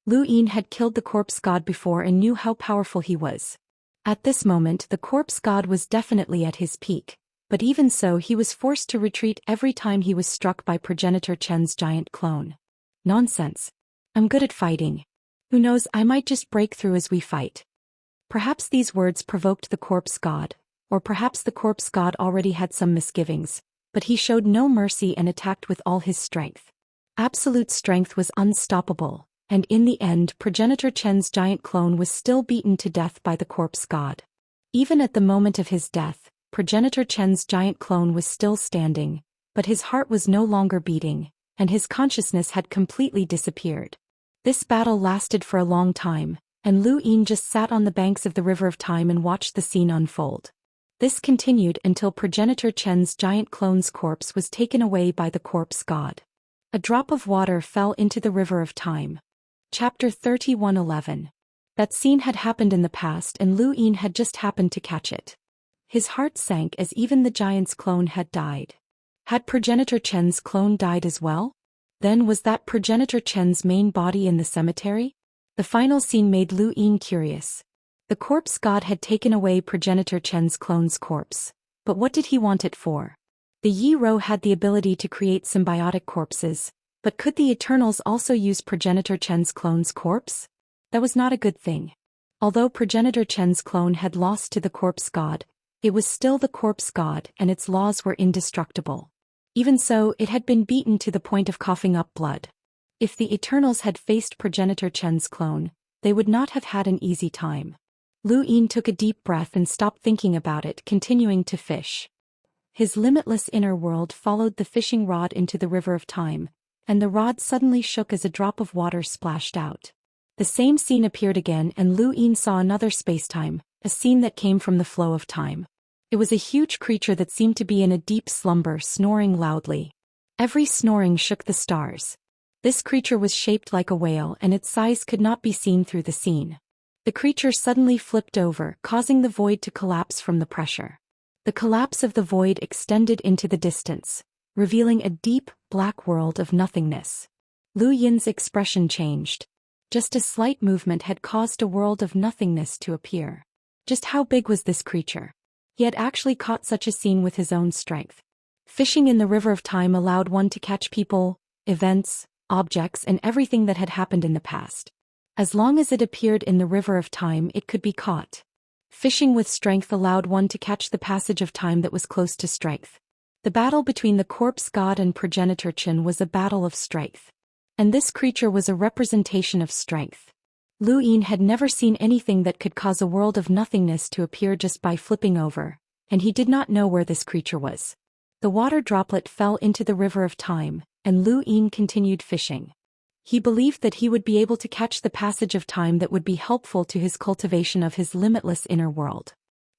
Lu Yin had killed the corpse god before and knew how powerful he was. At this moment the corpse god was definitely at his peak, but even so he was forced to retreat every time he was struck by Progenitor Chen's giant clone. Nonsense. I'm good at fighting. Who knows, I might just break through as we fight. Perhaps these words provoked the corpse god, or perhaps the corpse god already had some misgivings, but he showed no mercy and attacked with all his strength. Absolute strength was unstoppable, and in the end Progenitor Chen's giant clone was still beaten to death by the corpse god. Even at the moment of his death, Progenitor Chen's giant clone was still standing, but his heart was no longer beating, and his consciousness had completely disappeared. This battle lasted for a long time, and Lu Yin just sat on the banks of the River of Time and watched the scene unfold. This continued until Progenitor Chen's giant clone's corpse was taken away by the corpse god. A drop of water fell into the River of Time. Chapter 31:11. That scene had happened in the past and Lu Yin had just happened to catch it. His heart sank as even the giant's clone had died. Had Progenitor Chen's clone died as well? Then was that Progenitor Chen's main body in the cemetery? The final scene made Lu Yin curious. The corpse god had taken away Progenitor Chen's clone's corpse, but what did he want it for? The Yi Rou had the ability to create symbiotic corpses, but could the Eternals also use Progenitor Chen's clone's corpse? That was not a good thing. Although Progenitor Chen's clone had lost to the corpse god, it was still the corpse god and its laws were indestructible. Even so, it had been beaten to the point of coughing up blood. If the Eternals had faced Progenitor Chen's clone, they would not have had an easy time. Lu Yin took a deep breath and stopped thinking about it, continuing to fish. His limitless inner world followed the fishing rod into the River of Time, and the rod suddenly shook as a drop of water splashed out. The same scene appeared again and Lu Yin saw another spacetime, a scene that came from the flow of time. It was a huge creature that seemed to be in a deep slumber, snoring loudly. Every snoring shook the stars. This creature was shaped like a whale and its size could not be seen through the scene. The creature suddenly flipped over, causing the void to collapse from the pressure. The collapse of the void extended into the distance, revealing a deep, black world of nothingness. Lu Yin's expression changed. Just a slight movement had caused a world of nothingness to appear. Just how big was this creature? He had actually caught such a scene with his own strength. Fishing in the River of Time allowed one to catch people events, objects and everything that had happened in the past. As long as it appeared in the river of time it could be caught. Fishing with strength allowed one to catch the passage of time that was close to strength. The battle between the corpse god and progenitor Qin was a battle of strength. And this creature was a representation of strength. Lu Yin had never seen anything that could cause a world of nothingness to appear just by flipping over, and he did not know where this creature was. The water droplet fell into the river of time, and Lu Yin continued fishing. He believed that he would be able to catch the passage of time that would be helpful to his cultivation of his limitless inner world.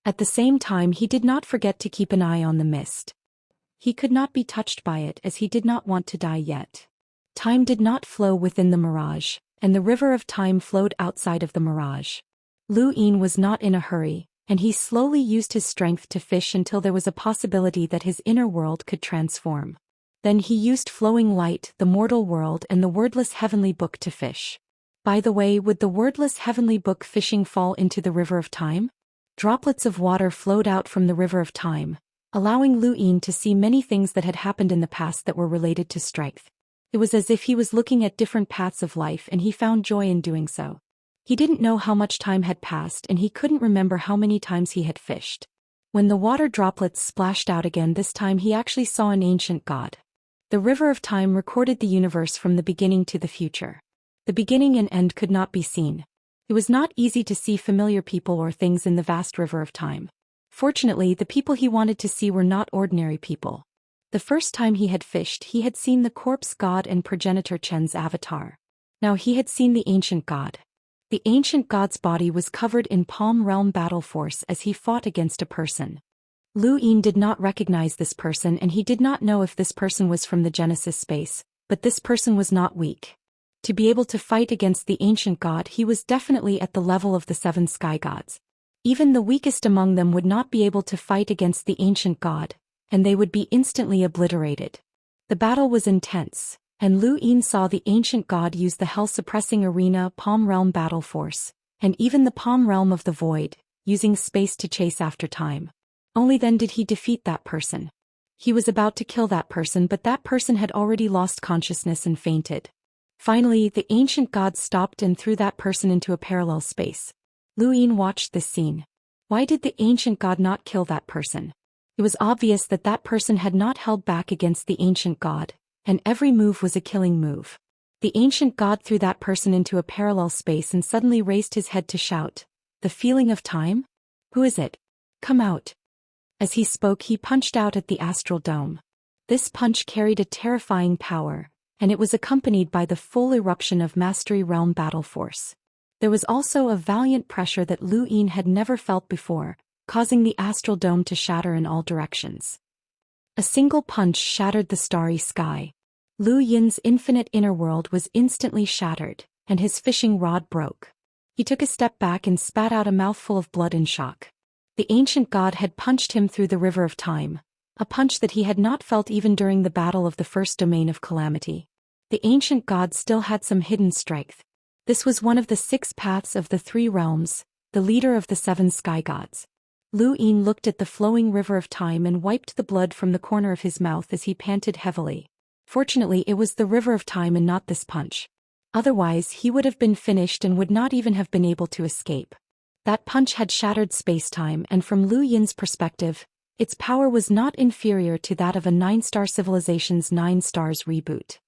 At the same time he did not forget to keep an eye on the mist. He could not be touched by it as he did not want to die yet. Time did not flow within the mirage, and the river of time flowed outside of the mirage. Lu Yin was not in a hurry, and he slowly used his strength to fish until there was a possibility that his inner world could transform. Then he used flowing light, the mortal world and the wordless heavenly book to fish. By the way, would the wordless heavenly book fishing fall into the river of time? Droplets of water flowed out from the river of time, allowing Lu Yin to see many things that had happened in the past that were related to strength. It was as if he was looking at different paths of life and he found joy in doing so. He didn't know how much time had passed and he couldn't remember how many times he had fished. When the water droplets splashed out again this time he actually saw an ancient god. The river of time recorded the universe from the beginning to the future. The beginning and end could not be seen. It was not easy to see familiar people or things in the vast river of time. Fortunately, the people he wanted to see were not ordinary people. The first time he had fished he had seen the corpse god and progenitor Chen's avatar. Now he had seen the ancient god. The ancient god's body was covered in palm realm battle force as he fought against a person. Lu Yin did not recognize this person and he did not know if this person was from the Genesis space, but this person was not weak. To be able to fight against the ancient god he was definitely at the level of the 7 sky gods. Even the weakest among them would not be able to fight against the ancient god, and they would be instantly obliterated. The battle was intense, and Lu Yin saw the ancient god use the hell-suppressing arena palm realm battle force, and even the palm realm of the void, using space to chase after time. Only then did he defeat that person. He was about to kill that person but that person had already lost consciousness and fainted. Finally, the ancient god stopped and threw that person into a parallel space. Lu Yin watched this scene. Why did the ancient god not kill that person? It was obvious that that person had not held back against the ancient god, and every move was a killing move. The ancient god threw that person into a parallel space and suddenly raised his head to shout, "The feeling of time? Who is it? Come out." As he spoke he punched out at the astral dome. This punch carried a terrifying power, and it was accompanied by the full eruption of Mastery Realm battle force. There was also a valiant pressure that Lu Yin had never felt before, causing the astral dome to shatter in all directions. A single punch shattered the starry sky. Lu Yin's infinite inner world was instantly shattered, and his fishing rod broke. He took a step back and spat out a mouthful of blood in shock. The ancient god had punched him through the river of time, a punch that he had not felt even during the battle of the first domain of calamity. The ancient god still had some hidden strength. This was one of the 6 paths of the 3 realms, the leader of the 7 sky gods. Lu Yin looked at the flowing river of time and wiped the blood from the corner of his mouth as he panted heavily. Fortunately, it was the river of time and not this punch. Otherwise, he would have been finished and would not even have been able to escape. That punch had shattered space-time, and from Lu Yin's perspective, its power was not inferior to that of a 9-star civilization's 9 stars reboot.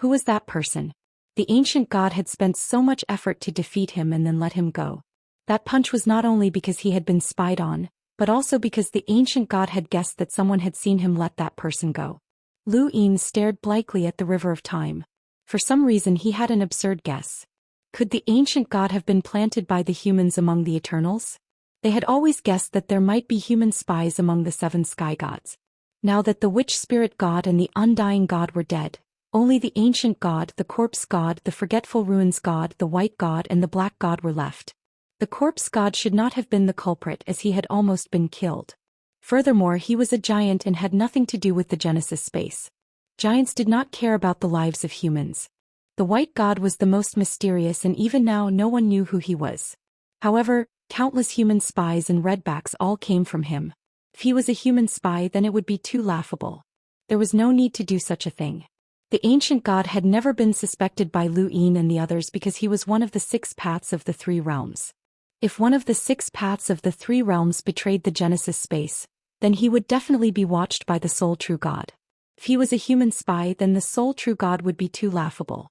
Who was that person? The ancient god had spent so much effort to defeat him and then let him go. That punch was not only because he had been spied on, but also because the ancient god had guessed that someone had seen him let that person go. Lu Yin stared blankly at the river of time. For some reason he had an absurd guess. Could the ancient god have been planted by the humans among the Eternals? They had always guessed that there might be human spies among the 7 sky gods. Now that the witch spirit god and the undying god were dead, only the ancient god, the corpse god, the forgetful ruins god, the white god and the black god were left. The corpse god should not have been the culprit as he had almost been killed. Furthermore, he was a giant and had nothing to do with the Genesis space. Giants did not care about the lives of humans. The white god was the most mysterious and even now no one knew who he was. However, countless human spies and redbacks all came from him. If he was a human spy then it would be too laughable. There was no need to do such a thing. The ancient god had never been suspected by Lu Yin and the others because he was one of the 6 paths of the 3 realms. If one of the 6 paths of the 3 realms betrayed the Genesis space, then he would definitely be watched by the sole true god. If he was a human spy, then the sole true god would be too laughable.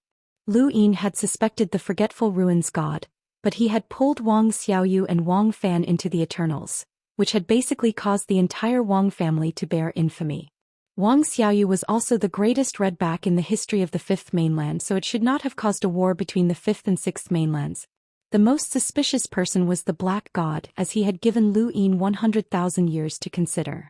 Lu Yin had suspected the Forgetful Ruins god, but he had pulled Wang Xiaoyu and Wang Fan into the Eternals, which had basically caused the entire Wang family to bear infamy. Wang Xiaoyu was also the greatest redback in the history of the 5th mainland, so it should not have caused a war between the 5th and 6th mainlands. The most suspicious person was the Black God, as he had given Lu Yin 100,000 years to consider.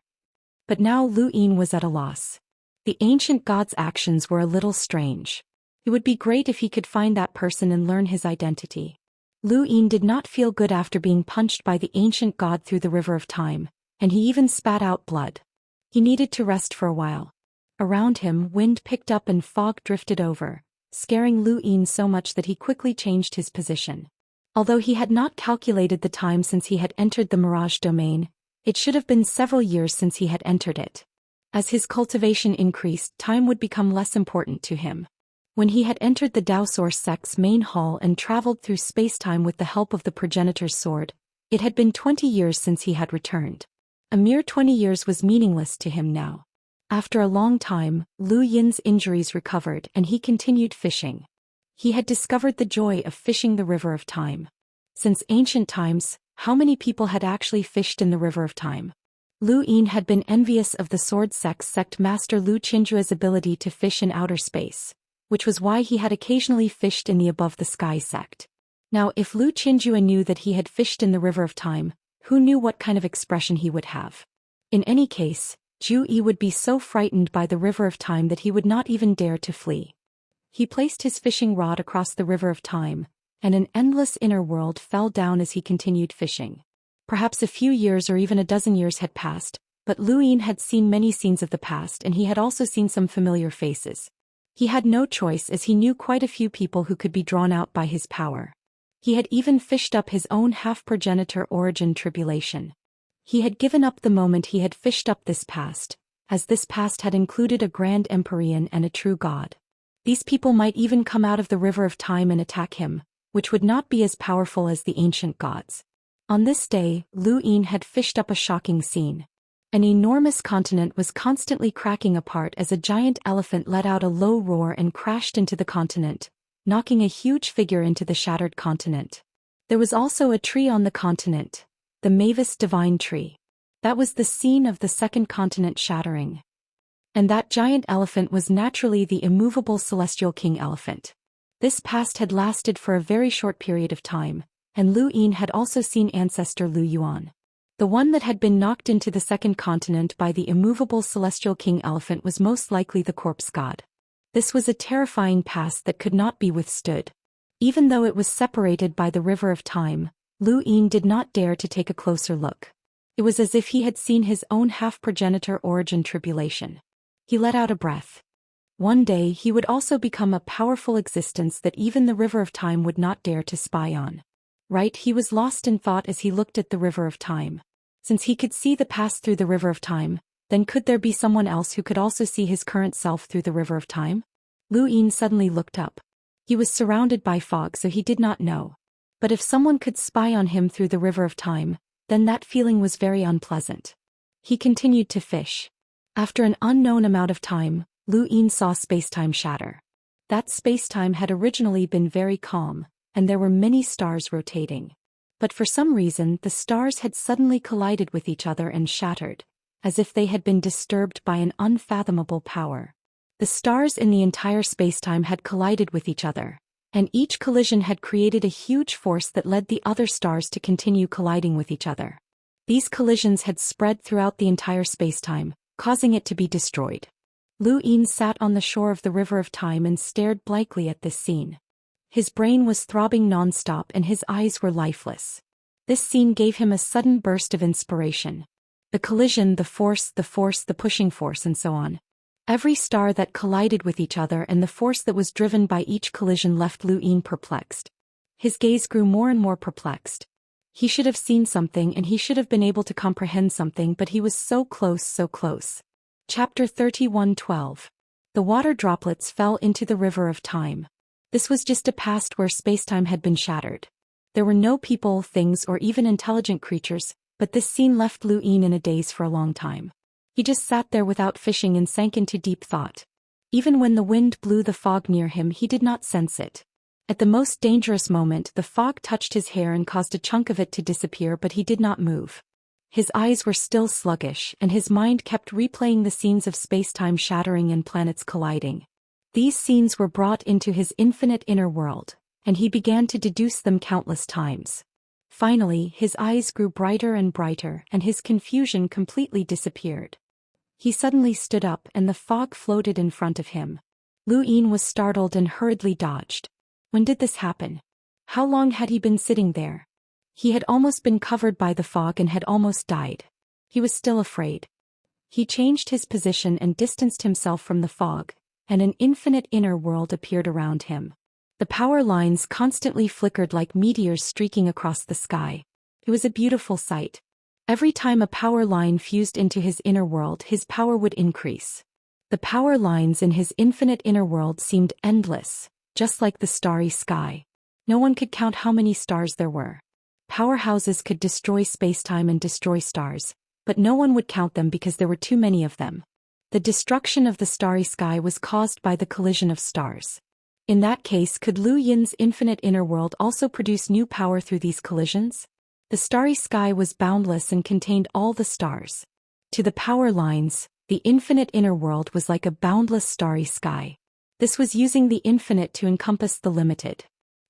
But now Lu Yin was at a loss. The ancient god's actions were a little strange. It would be great if he could find that person and learn his identity. Lu Yin did not feel good after being punched by the ancient god through the river of time, and he even spat out blood. He needed to rest for a while. Around him, wind picked up and fog drifted over, scaring Lu Yin so much that he quickly changed his position. Although he had not calculated the time since he had entered the Mirage domain, it should have been several years since he had entered it. As his cultivation increased, time would become less important to him. When he had entered the Daoist sect's main hall and traveled through spacetime with the help of the progenitor's sword, it had been 20 years since he had returned. A mere 20 years was meaningless to him now. After a long time, Lu Yin's injuries recovered and he continued fishing. He had discovered the joy of fishing the river of time. Since ancient times, how many people had actually fished in the river of time? Lu Yin had been envious of the sword sect's sect master Lu Qinjue's ability to fish in outer space, which was why he had occasionally fished in the above the sky sect. Now if Lu Qinjue knew that he had fished in the river of time, who knew what kind of expression he would have? In any case, Zhu Yi would be so frightened by the river of time that he would not even dare to flee. He placed his fishing rod across the river of time, and an endless inner world fell down as he continued fishing. Perhaps a few years or even a dozen years had passed, but Lu Yin had seen many scenes of the past and he had also seen some familiar faces. He had no choice as he knew quite a few people who could be drawn out by his power. He had even fished up his own half-progenitor origin tribulation. He had given up the moment he had fished up this past, as this past had included a grand empyrean and a true god. These people might even come out of the river of time and attack him, which would not be as powerful as the ancient gods. On this day, Lu Yin had fished up a shocking scene. An enormous continent was constantly cracking apart as a giant elephant let out a low roar and crashed into the continent, knocking a huge figure into the shattered continent. There was also a tree on the continent, the Mavis Divine Tree. That was the scene of the second continent shattering. And that giant elephant was naturally the immovable celestial king elephant. This past had lasted for a very short period of time, and Lu Yin had also seen ancestor Lu Yuan. The one that had been knocked into the second continent by the immovable celestial king elephant was most likely the corpse god. This was a terrifying past that could not be withstood. Even though it was separated by the river of time, Lu Yin did not dare to take a closer look. It was as if he had seen his own half-progenitor origin tribulation. He let out a breath. One day he would also become a powerful existence that even the river of time would not dare to spy on. Right, he was lost in thought as he looked at the river of time. Since he could see the past through the river of time, then could there be someone else who could also see his current self through the river of time? Lu Yin suddenly looked up. He was surrounded by fog, so he did not know. But if someone could spy on him through the river of time, then that feeling was very unpleasant. He continued to fish. After an unknown amount of time, Lu Yin saw spacetime shatter. That spacetime had originally been very calm, and there were many stars rotating. But for some reason the stars had suddenly collided with each other and shattered, as if they had been disturbed by an unfathomable power. The stars in the entire spacetime had collided with each other, and each collision had created a huge force that led the other stars to continue colliding with each other. These collisions had spread throughout the entire spacetime, causing it to be destroyed. Lu Yin sat on the shore of the river of time and stared blankly at this scene. His brain was throbbing non-stop and his eyes were lifeless. This scene gave him a sudden burst of inspiration. The collision, the force, the pushing force, and so on. Every star that collided with each other and the force that was driven by each collision left Lu Yin perplexed. His gaze grew more and more perplexed. He should have seen something and he should have been able to comprehend something, but he was so close, so close. Chapter 31:12. The water droplets fell into the river of time. This was just a past where spacetime had been shattered. There were no people, things, or even intelligent creatures, but this scene left Lu Yin in a daze for a long time. He just sat there without fishing and sank into deep thought. Even when the wind blew the fog near him, he did not sense it. At the most dangerous moment, the fog touched his hair and caused a chunk of it to disappear, but he did not move. His eyes were still sluggish, and his mind kept replaying the scenes of spacetime shattering and planets colliding. These scenes were brought into his infinite inner world, and he began to deduce them countless times. Finally, his eyes grew brighter and brighter, and his confusion completely disappeared. He suddenly stood up, and the fog floated in front of him. Lu Yin was startled and hurriedly dodged. When did this happen? How long had he been sitting there? He had almost been covered by the fog and had almost died. He was still afraid. He changed his position and distanced himself from the fog, and an infinite inner world appeared around him. The power lines constantly flickered like meteors streaking across the sky. It was a beautiful sight. Every time a power line fused into his inner world, his power would increase. The power lines in his infinite inner world seemed endless, just like the starry sky. No one could count how many stars there were. Powerhouses could destroy spacetime and destroy stars, but no one would count them because there were too many of them. The destruction of the starry sky was caused by the collision of stars. In that case, could Lu Yin's infinite inner world also produce new power through these collisions? The starry sky was boundless and contained all the stars. To the power lines, the infinite inner world was like a boundless starry sky. This was using the infinite to encompass the limited.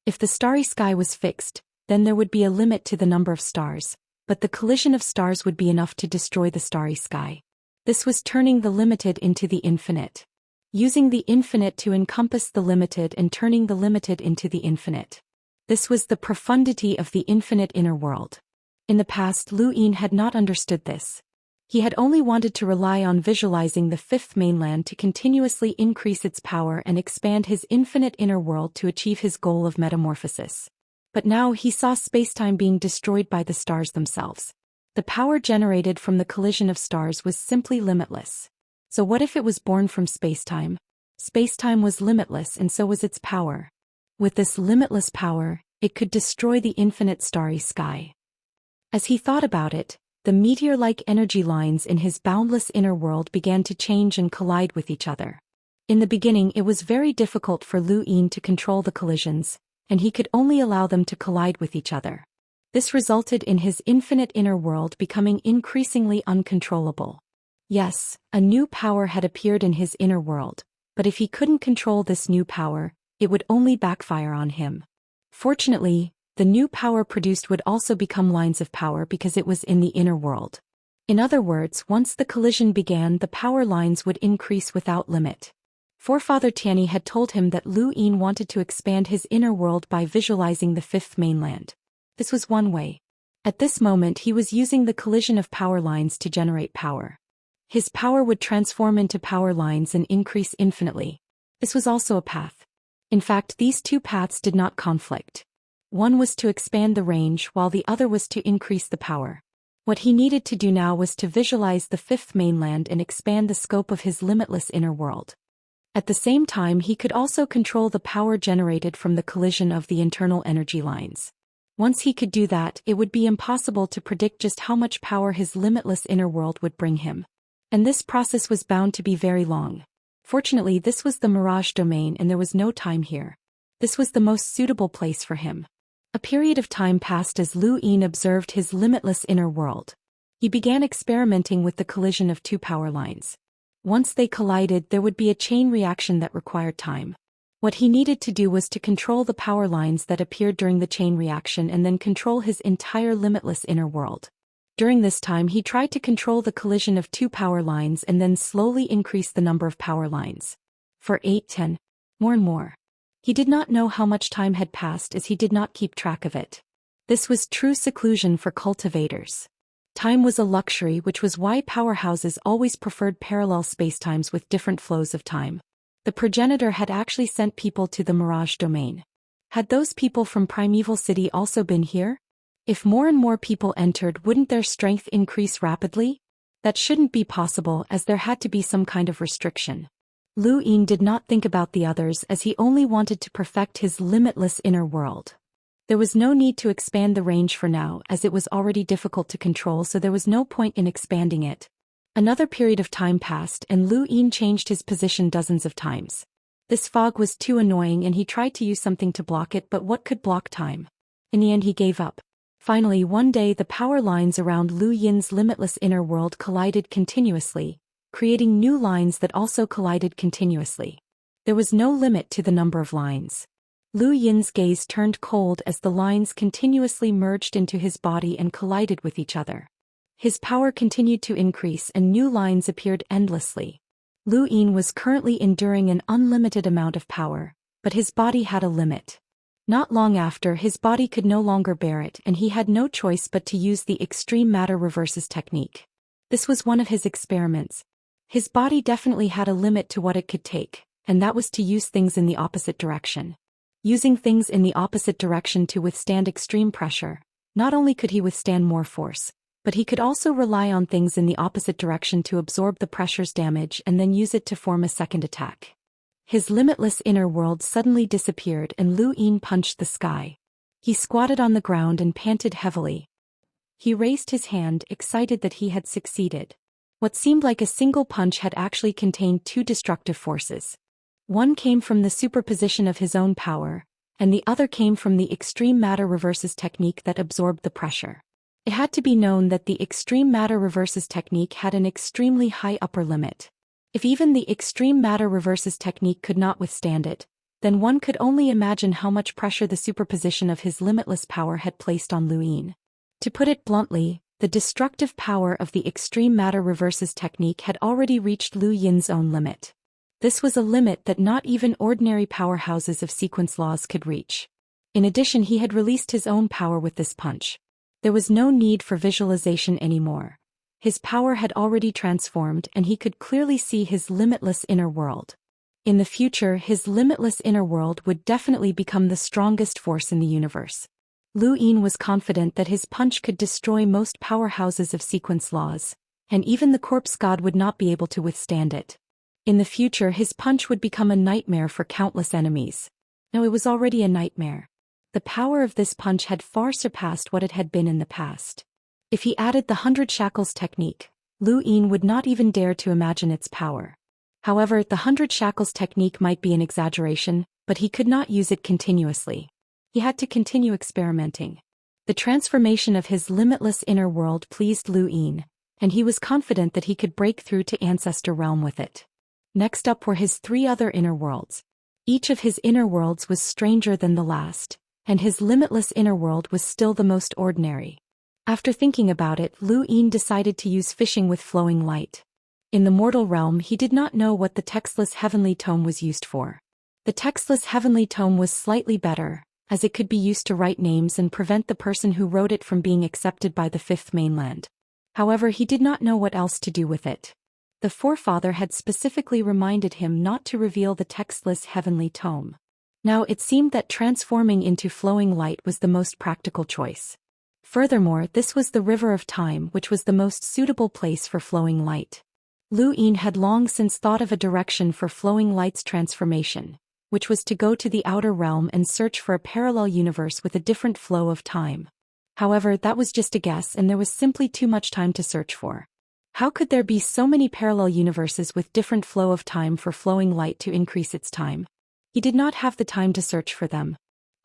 If the starry sky was fixed, then there would be a limit to the number of stars, but the collision of stars would be enough to destroy the starry sky. This was turning the limited into the infinite. Using the infinite to encompass the limited and turning the limited into the infinite. This was the profundity of the infinite inner world. In the past, Lu Yin had not understood this. He had only wanted to rely on visualizing the fifth mainland to continuously increase its power and expand his infinite inner world to achieve his goal of metamorphosis. But now he saw spacetime being destroyed by the stars themselves. The power generated from the collision of stars was simply limitless. So what if it was born from spacetime? Spacetime was limitless and so was its power. With this limitless power, it could destroy the infinite starry sky. As he thought about it, the meteor-like energy lines in his boundless inner world began to change and collide with each other. In the beginning, it was very difficult for Lu Yin to control the collisions, and he could only allow them to collide with each other. This resulted in his infinite inner world becoming increasingly uncontrollable. Yes, a new power had appeared in his inner world, but if he couldn't control this new power, it would only backfire on him. Fortunately, the new power produced would also become lines of power because it was in the inner world. In other words, once the collision began, the power lines would increase without limit. Forefather Tianyi had told him that Lu Yin wanted to expand his inner world by visualizing the fifth mainland. This was one way. At this moment, he was using the collision of power lines to generate power. His power would transform into power lines and increase infinitely. This was also a path. In fact, these two paths did not conflict. One was to expand the range while the other was to increase the power. What he needed to do now was to visualize the fifth mainland and expand the scope of his limitless inner world. At the same time, he could also control the power generated from the collision of the internal energy lines. Once he could do that, it would be impossible to predict just how much power his limitless inner world would bring him. And this process was bound to be very long. Fortunately, this was the Mirage domain and there was no time here. This was the most suitable place for him. A period of time passed as Lu Yin observed his limitless inner world. He began experimenting with the collision of two power lines. Once they collided, there would be a chain reaction that required time. What he needed to do was to control the power lines that appeared during the chain reaction and then control his entire limitless inner world. During this time, he tried to control the collision of two power lines and then slowly increase the number of power lines. For 8, 10, more and more. He did not know how much time had passed as he did not keep track of it. This was true seclusion for cultivators. Time was a luxury, which was why powerhouses always preferred parallel spacetimes with different flows of time. The progenitor had actually sent people to the Mirage domain. Had those people from Primeval City also been here? If more and more people entered, wouldn't their strength increase rapidly? That shouldn't be possible, as there had to be some kind of restriction. Lu Yin did not think about the others as he only wanted to perfect his limitless inner world. There was no need to expand the range for now as it was already difficult to control, so there was no point in expanding it. Another period of time passed and Lu Yin changed his position dozens of times. This fog was too annoying and he tried to use something to block it, but what could block time? In the end he gave up. Finally, one day the power lines around Lu Yin's limitless inner world collided continuously, creating new lines that also collided continuously. There was no limit to the number of lines. Lu Yin's gaze turned cold as the lines continuously merged into his body and collided with each other. His power continued to increase and new lines appeared endlessly. Lu Yin was currently enduring an unlimited amount of power, but his body had a limit. Not long after, his body could no longer bear it and he had no choice but to use the extreme matter reverses technique. This was one of his experiments. His body definitely had a limit to what it could take, and that was to use things in the opposite direction. Using things in the opposite direction to withstand extreme pressure, not only could he withstand more force, but he could also rely on things in the opposite direction to absorb the pressure's damage and then use it to form a second attack. His limitless inner world suddenly disappeared and Lu Yin punched the sky. He squatted on the ground and panted heavily. He raised his hand, excited that he had succeeded. What seemed like a single punch had actually contained two destructive forces. One came from the superposition of his own power, and the other came from the extreme matter reverses technique that absorbed the pressure. It had to be known that the extreme matter reverses technique had an extremely high upper limit. If even the extreme matter reverses technique could not withstand it, then one could only imagine how much pressure the superposition of his limitless power had placed on Lu Yin. To put it bluntly, the destructive power of the extreme matter reverses technique had already reached Lu Yin's own limit. This was a limit that not even ordinary powerhouses of sequence laws could reach. In addition, he had released his own power with this punch. There was no need for visualization anymore. His power had already transformed and he could clearly see his limitless inner world. In the future, his limitless inner world would definitely become the strongest force in the universe. Lu Yin was confident that his punch could destroy most powerhouses of sequence laws, and even the corpse god would not be able to withstand it. In the future, his punch would become a nightmare for countless enemies. No, it was already a nightmare. The power of this punch had far surpassed what it had been in the past. If he added the 100 shackles technique, Lu Yin would not even dare to imagine its power. However, the 100 shackles technique might be an exaggeration, but he could not use it continuously. He had to continue experimenting. The transformation of his limitless inner world pleased Lu Yin, and he was confident that he could break through to Ancestor Realm with it. Next up were his three other inner worlds. Each of his inner worlds was stranger than the last, and his limitless inner world was still the most ordinary. After thinking about it, Lu Yin decided to use fishing with flowing light. In the mortal realm, he did not know what the textless heavenly tome was used for. The textless heavenly tome was slightly better, as it could be used to write names and prevent the person who wrote it from being accepted by the fifth mainland. However, he did not know what else to do with it. The forefather had specifically reminded him not to reveal the textless heavenly tome. Now it seemed that transforming into flowing light was the most practical choice. Furthermore, this was the river of time, which was the most suitable place for flowing light. Lu Yin had long since thought of a direction for flowing light's transformation, which was to go to the outer realm and search for a parallel universe with a different flow of time. However, that was just a guess and there was simply too much time to search for. How could there be so many parallel universes with different flow of time for flowing light to increase its time? He did not have the time to search for them.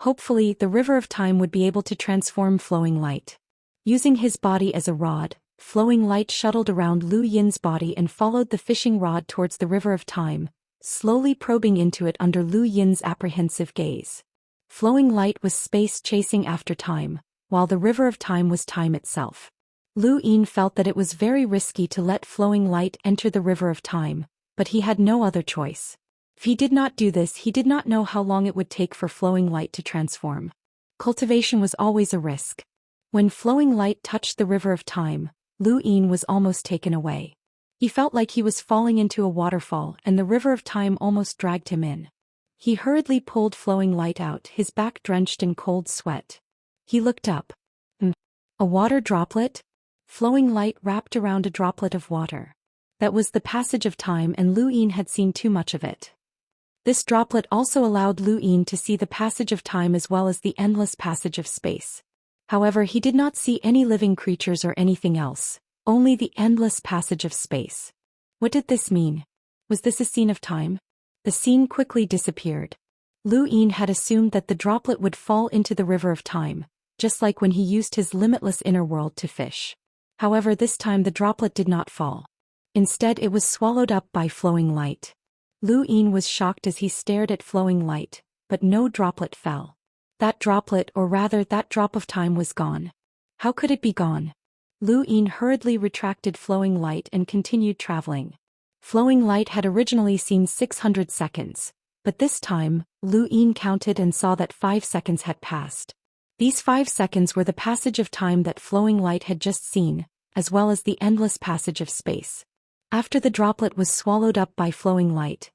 Hopefully, the river of time would be able to transform flowing light. Using his body as a rod, flowing light shuttled around Lu Yin's body and followed the fishing rod towards the river of time, slowly probing into it under Lu Yin's apprehensive gaze. Flowing light was space chasing after time, while the river of time was time itself. Lu Yin felt that it was very risky to let flowing light enter the river of time, but he had no other choice. If he did not do this, he did not know how long it would take for flowing light to transform. Cultivation was always a risk. When flowing light touched the river of time, Lu Yin was almost taken away. He felt like he was falling into a waterfall and the river of time almost dragged him in. He hurriedly pulled flowing light out, his back drenched in cold sweat. He looked up. A water droplet? Flowing light wrapped around a droplet of water. That was the passage of time, and Lu Yin had seen too much of it. This droplet also allowed Lu Yin to see the passage of time as well as the endless passage of space. However, he did not see any living creatures or anything else, only the endless passage of space. What did this mean? Was this a scene of time? The scene quickly disappeared. Lu Yin had assumed that the droplet would fall into the river of time, just like when he used his limitless inner world to fish. However, this time the droplet did not fall. Instead, it was swallowed up by flowing light. Lu Yin was shocked as he stared at flowing light, but no droplet fell. That droplet, or rather that drop of time, was gone. How could it be gone? Lu Yin hurriedly retracted flowing light and continued traveling. Flowing light had originally seen 600 seconds, but this time, Lu Yin counted and saw that 5 seconds had passed. These 5 seconds were the passage of time that flowing light had just seen, as well as the endless passage of space. After the droplet was swallowed up by flowing light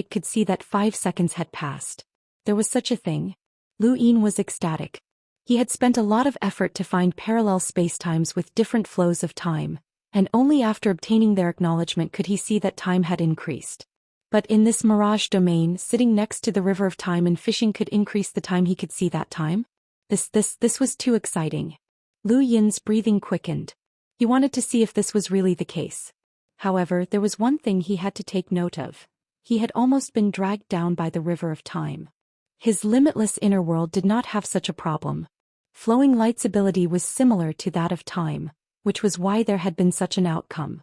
could see that 5 seconds had passed. There was such a thing. Lu Yin was ecstatic. He had spent a lot of effort to find parallel spacetimes with different flows of time, and only after obtaining their acknowledgement could he see that time had increased. But in this mirage domain, sitting next to the river of time and fishing could increase the time he could see that time? This was too exciting. Lu Yin's breathing quickened. He wanted to see if this was really the case. However, there was one thing he had to take note of. He had almost been dragged down by the river of time. His limitless inner world did not have such a problem. Flowing light's ability was similar to that of time, which was why there had been such an outcome.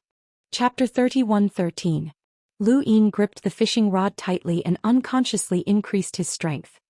Chapter 31:13. Lu Yin gripped the fishing rod tightly and unconsciously increased his strength.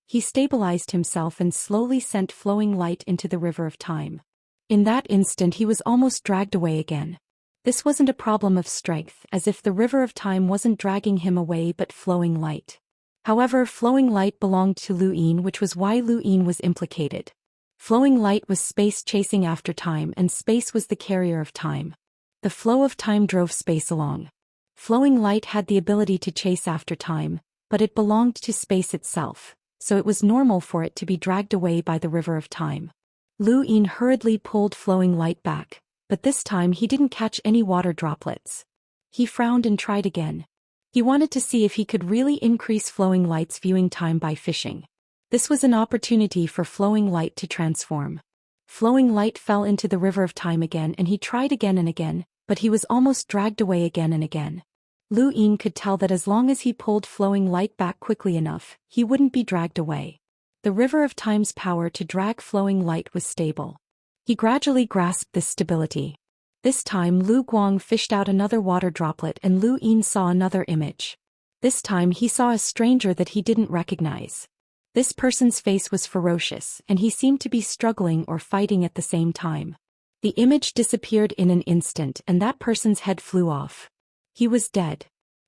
He stabilized himself and slowly sent flowing light into the river of time. In that instant he was almost dragged away again. This wasn't a problem of strength, as if the river of time wasn't dragging him away but flowing light. However, flowing light belonged to Lu Yin, which was why Lu Yin was implicated. Flowing light was space chasing after time, and space was the carrier of time. The flow of time drove space along. Flowing light had the ability to chase after time, but it belonged to space itself, so it was normal for it to be dragged away by the river of time. Lu Yin hurriedly pulled flowing light back, but this time he didn't catch any water droplets. He frowned and tried again. He wanted to see if he could really increase flowing light's viewing time by fishing. This was an opportunity for flowing light to transform. Flowing light fell into the river of time again, and he tried again and again, but he was almost dragged away again and again. Lu Yin could tell that as long as he pulled flowing light back quickly enough, he wouldn't be dragged away. The river of time's power to drag flowing light was stable. He gradually grasped this stability. This time Lu Guang fished out another water droplet and Lu Yin saw another image. This time he saw a stranger that he didn't recognize. This person's face was ferocious, and he seemed to be struggling or fighting at the same time. The image disappeared in an instant and that person's head flew off. He was dead.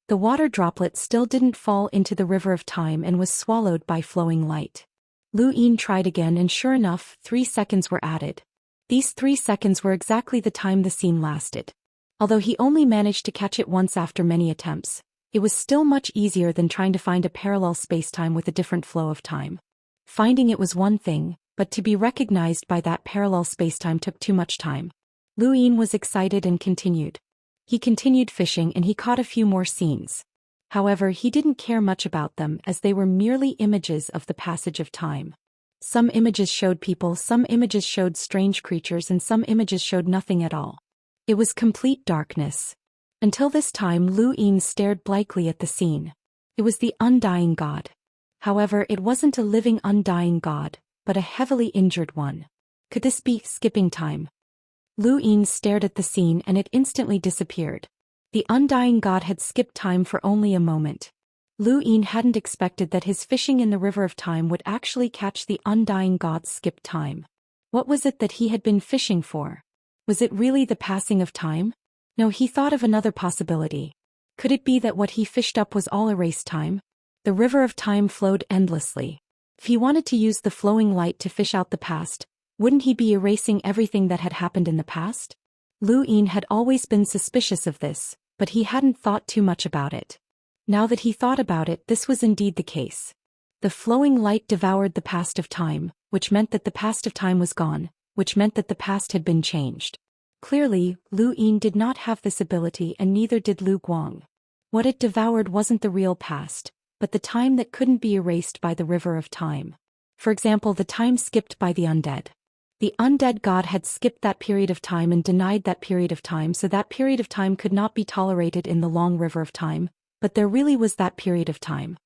The water droplet still didn't fall into the river of time and was swallowed by flowing light. Lu Yin tried again, and sure enough, 3 seconds were added. These 3 seconds were exactly the time the scene lasted. Although he only managed to catch it once after many attempts, it was still much easier than trying to find a parallel spacetime with a different flow of time. Finding it was one thing, but to be recognized by that parallel spacetime took too much time. Lu Yin was excited and continued. He continued fishing and he caught a few more scenes. However, he didn't care much about them as they were merely images of the passage of time. Some images showed people, some images showed strange creatures, and some images showed nothing at all. It was complete darkness. Until this time Lu Yin stared blankly at the scene. It was the undying god. However, it wasn't a living undying god, but a heavily injured one. Could this be skipping time? Lu Yin stared at the scene and it instantly disappeared. The undying god had skipped time for only a moment. Lu Yin hadn't expected that his fishing in the river of time would actually catch the undying god's skipped time. What was it that he had been fishing for? Was it really the passing of time? No, he thought of another possibility. Could it be that what he fished up was all erased time? The river of time flowed endlessly. If he wanted to use the flowing light to fish out the past, wouldn't he be erasing everything that had happened in the past? Lu Yin had always been suspicious of this, but he hadn't thought too much about it. Now that he thought about it, this was indeed the case. The flowing light devoured the past of time, which meant that the past of time was gone, which meant that the past had been changed. Clearly, Lu Yin did not have this ability and neither did Lu Guang. What it devoured wasn't the real past, but the time that couldn't be erased by the river of time. For example, the time skipped by the undead. The undead god had skipped that period of time and denied that period of time, so that period of time could not be tolerated in the long river of time, but there really was that period of time.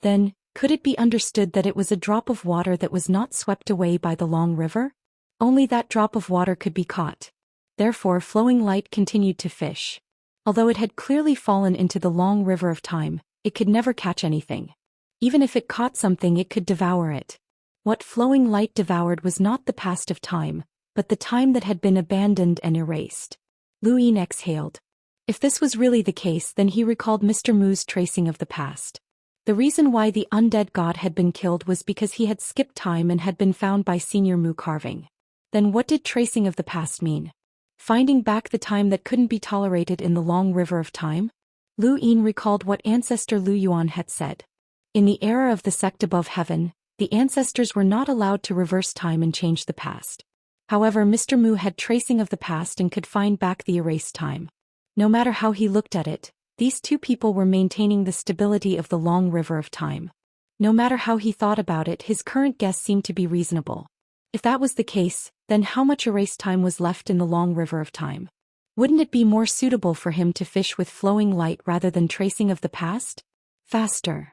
Then, could it be understood that it was a drop of water that was not swept away by the long river? Only that drop of water could be caught. Therefore, flowing light continued to fish. Although it had clearly fallen into the long river of time, it could never catch anything. Even if it caught something, it could devour it. What flowing light devoured was not the past of time, but the time that had been abandoned and erased. Lu Yin exhaled. If this was really the case, then he recalled Mr. Mu's tracing of the past. The reason why the undead god had been killed was because he had skipped time and had been found by Senior Mu carving. Then what did tracing of the past mean? Finding back the time that couldn't be tolerated in the long river of time? Lu Yin recalled what ancestor Lu Yuan had said. In the era of the sect above heaven, the ancestors were not allowed to reverse time and change the past. However, Mr. Mu had tracing of the past and could find back the erased time. No matter how he looked at it, these two people were maintaining the stability of the long river of time. No matter how he thought about it, his current guess seemed to be reasonable. If that was the case, then how much erased time was left in the long river of time? Wouldn't it be more suitable for him to fish with flowing light rather than tracing of the past? Faster.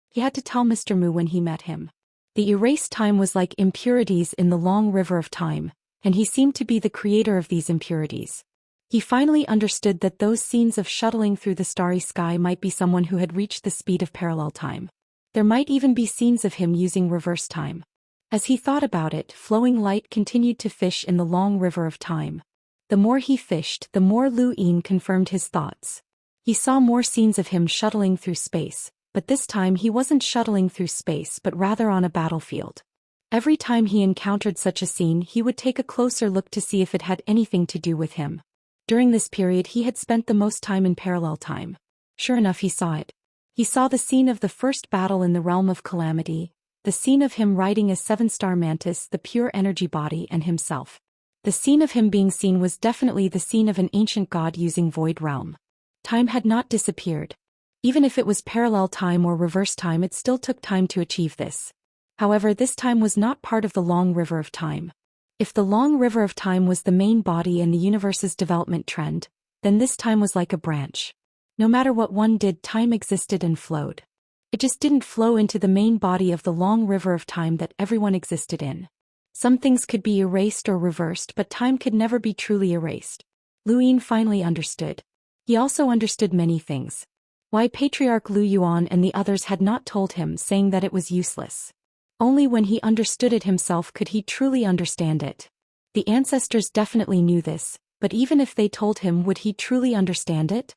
He had to tell Mr. Mu when he met him. The erased time was like impurities in the long river of time, and he seemed to be the creator of these impurities. He finally understood that those scenes of shuttling through the starry sky might be someone who had reached the speed of parallel time. There might even be scenes of him using reverse time. As he thought about it, flowing light continued to fish in the long river of time. The more he fished, the more Lu Yin confirmed his thoughts. He saw more scenes of him shuttling through space, but this time he wasn't shuttling through space but rather on a battlefield. Every time he encountered such a scene, he would take a closer look to see if it had anything to do with him. During this period he had spent the most time in parallel time. Sure enough, he saw it. He saw the scene of the first battle in the realm of calamity, the scene of him riding a 7-star mantis, the pure energy body, and himself. The scene of him being seen was definitely the scene of an ancient god using void realm. Time had not disappeared. Even if it was parallel time or reverse time, it still took time to achieve this. However, this time was not part of the long river of time. If the long river of time was the main body and the universe's development trend, then this time was like a branch. No matter what one did, time existed and flowed. It just didn't flow into the main body of the long river of time that everyone existed in. Some things could be erased or reversed, but time could never be truly erased. Lu Yin finally understood. He also understood many things. Why Patriarch Lu Yuan and the others had not told him, saying that it was useless. Only when he understood it himself could he truly understand it. The ancestors definitely knew this, but even if they told him, would he truly understand it?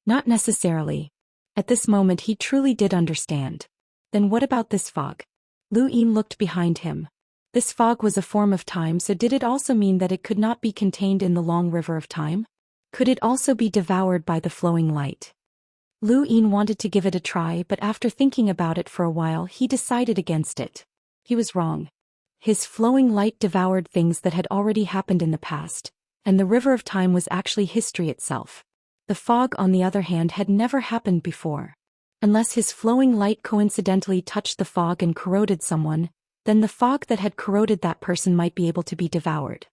Not necessarily. At this moment he truly did understand. Then what about this fog? Lu Yin looked behind him. This fog was a form of time, so did it also mean that it could not be contained in the long river of time? Could it also be devoured by the flowing light? Lu Yin wanted to give it a try, but after thinking about it for a while he decided against it. He was wrong. His flowing light devoured things that had already happened in the past, and the river of time was actually history itself. The fog, on the other hand, had never happened before. Unless his flowing light coincidentally touched the fog and corroded someone, then the fog that had corroded that person might be able to be devoured.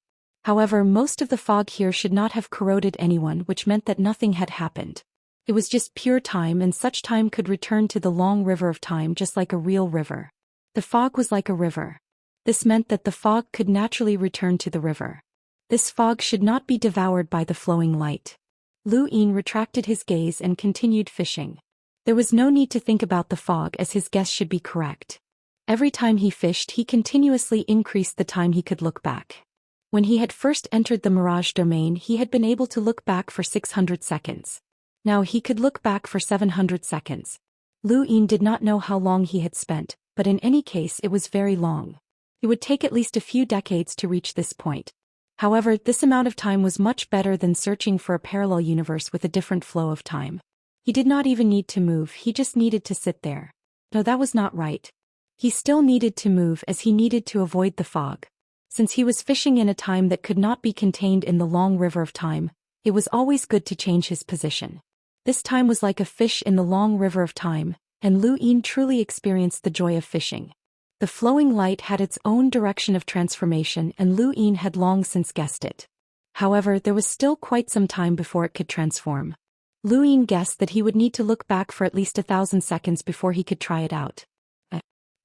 However, most of the fog here should not have corroded anyone, which meant that nothing had happened. It was just pure time, and such time could return to the long river of time just like a real river. The fog was like a river. This meant that the fog could naturally return to the river. This fog should not be devoured by the flowing light. Lu Yin retracted his gaze and continued fishing. There was no need to think about the fog, as his guess should be correct. Every time he fished, he continuously increased the time he could look back. When he had first entered the Mirage domain, he had been able to look back for 600 seconds. Now he could look back for 700 seconds. Lu Yin did not know how long he had spent, but in any case it was very long. It would take at least a few decades to reach this point. However, this amount of time was much better than searching for a parallel universe with a different flow of time. He did not even need to move, he just needed to sit there. No, that was not right. He still needed to move, as he needed to avoid the fog. Since he was fishing in a time that could not be contained in the long river of time, it was always good to change his position. This time was like a fish in the long river of time, and Lu Yin truly experienced the joy of fishing. The flowing light had its own direction of transformation, and Lu Yin had long since guessed it. However, there was still quite some time before it could transform. Lu Yin guessed that he would need to look back for at least 1,000 seconds before he could try it out.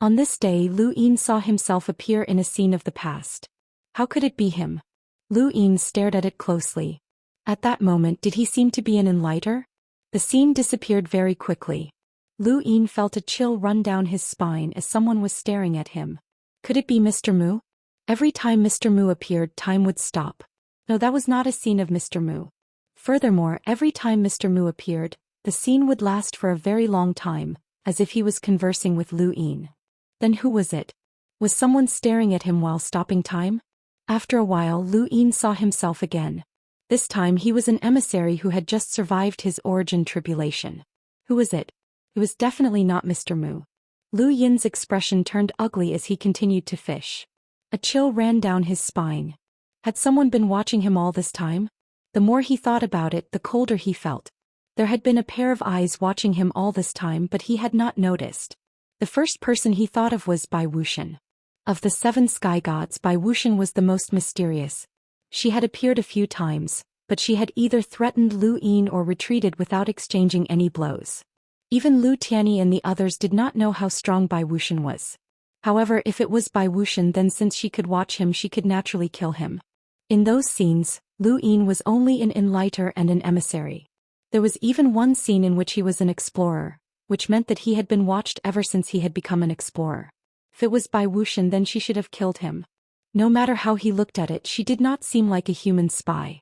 On this day, Lu Yin saw himself appear in a scene of the past. How could it be him? Lu Yin stared at it closely. At that moment, did he seem to be an enlighter? The scene disappeared very quickly. Lu Yin felt a chill run down his spine as someone was staring at him. Could it be Mr. Mu? Every time Mr. Mu appeared, time would stop. No, that was not a scene of Mr. Mu. Furthermore, every time Mr. Mu appeared, the scene would last for a very long time, as if he was conversing with Lu Yin. Then who was it? Was someone staring at him while stopping time? After a while, Lu Yin saw himself again. This time he was an emissary who had just survived his origin tribulation. Who was it? It was definitely not Mr. Mu. Lu Yin's expression turned ugly as he continued to fish. A chill ran down his spine. Had someone been watching him all this time? The more he thought about it, the colder he felt. There had been a pair of eyes watching him all this time, but he had not noticed. The first person he thought of was Bai Wuxian. Of the 7 sky gods, Bai Wuxian was the most mysterious. She had appeared a few times, but she had either threatened Lu Yin or retreated without exchanging any blows. Even Lu Tianyi and the others did not know how strong Bai Wuxian was. However, if it was Bai Wuxian, then since she could watch him, she could naturally kill him. In those scenes, Lu Yin was only an enlighter and an emissary. There was even one scene in which he was an explorer, which meant that he had been watched ever since he had become an explorer. If it was Bai Wuxian, then she should have killed him. No matter how he looked at it, she did not seem like a human spy.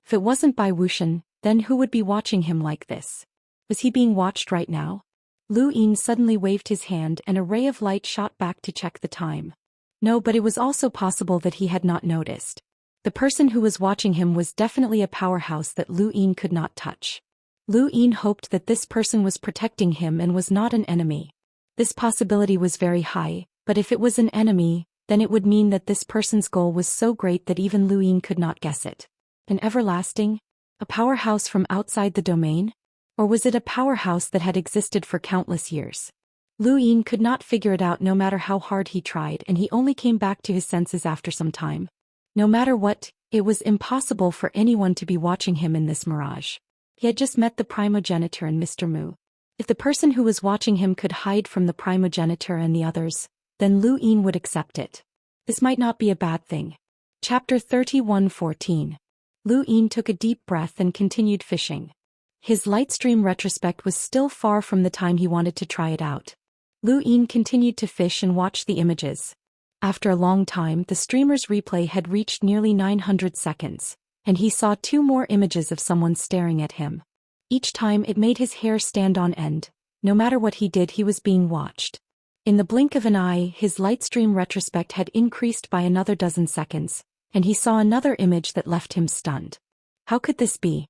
If it wasn't Bai Wuxian, then who would be watching him like this? Was he being watched right now? Lu Yin suddenly waved his hand and a ray of light shot back to check the time. No, but it was also possible that he had not noticed. The person who was watching him was definitely a powerhouse that Lu Yin could not touch. Lu Yin hoped that this person was protecting him and was not an enemy. This possibility was very high, but if it was an enemy, then it would mean that this person's goal was so great that even Lu Yin could not guess it. An everlasting? A powerhouse from outside the domain? Or was it a powerhouse that had existed for countless years? Lu Yin could not figure it out no matter how hard he tried, and he only came back to his senses after some time. No matter what, it was impossible for anyone to be watching him in this mirage. He had just met the primogenitor and Mr. Mu. If the person who was watching him could hide from the primogenitor and the others, then Lu Yin would accept it. This might not be a bad thing. Chapter 31:14. Lu Yin took a deep breath and continued fishing. His lightstream retrospect was still far from the time he wanted to try it out. Lu Yin continued to fish and watch the images. After a long time, the streamer's replay had reached nearly 900 seconds, and he saw 2 more images of someone staring at him. Each time it made his hair stand on end. No matter what he did, he was being watched. In the blink of an eye, his lightstream retrospect had increased by another dozen seconds, and he saw another image that left him stunned. How could this be?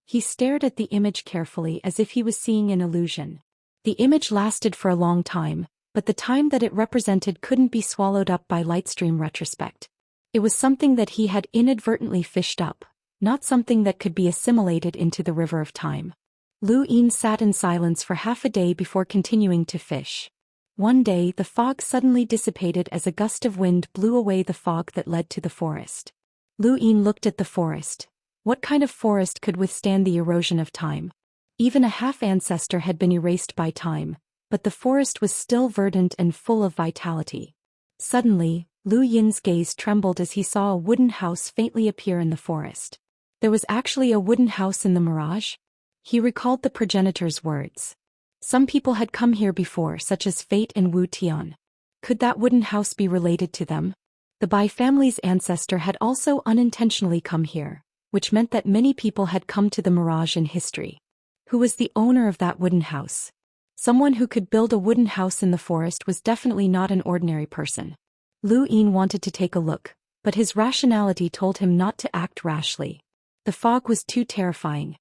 He stared at the image carefully as if he was seeing an illusion. The image lasted for a long time, but the time that it represented couldn't be swallowed up by lightstream retrospect. It was something that he had inadvertently fished up, not something that could be assimilated into the river of time. Lu Yin sat in silence for half a day before continuing to fish. One day, the fog suddenly dissipated as a gust of wind blew away the fog that led to the forest. Lu Yin looked at the forest. What kind of forest could withstand the erosion of time? Even a half-ancestor had been erased by time, but the forest was still verdant and full of vitality. Suddenly, Lu Yin's gaze trembled as he saw a wooden house faintly appear in the forest. There was actually a wooden house in the mirage? He recalled the progenitor's words. Some people had come here before, such as Fate and Wu Tian. Could that wooden house be related to them? The Bai family's ancestor had also unintentionally come here, which meant that many people had come to the mirage in history. Who was the owner of that wooden house? Someone who could build a wooden house in the forest was definitely not an ordinary person. Lu Yin wanted to take a look, but his rationality told him not to act rashly. The fog was too terrifying.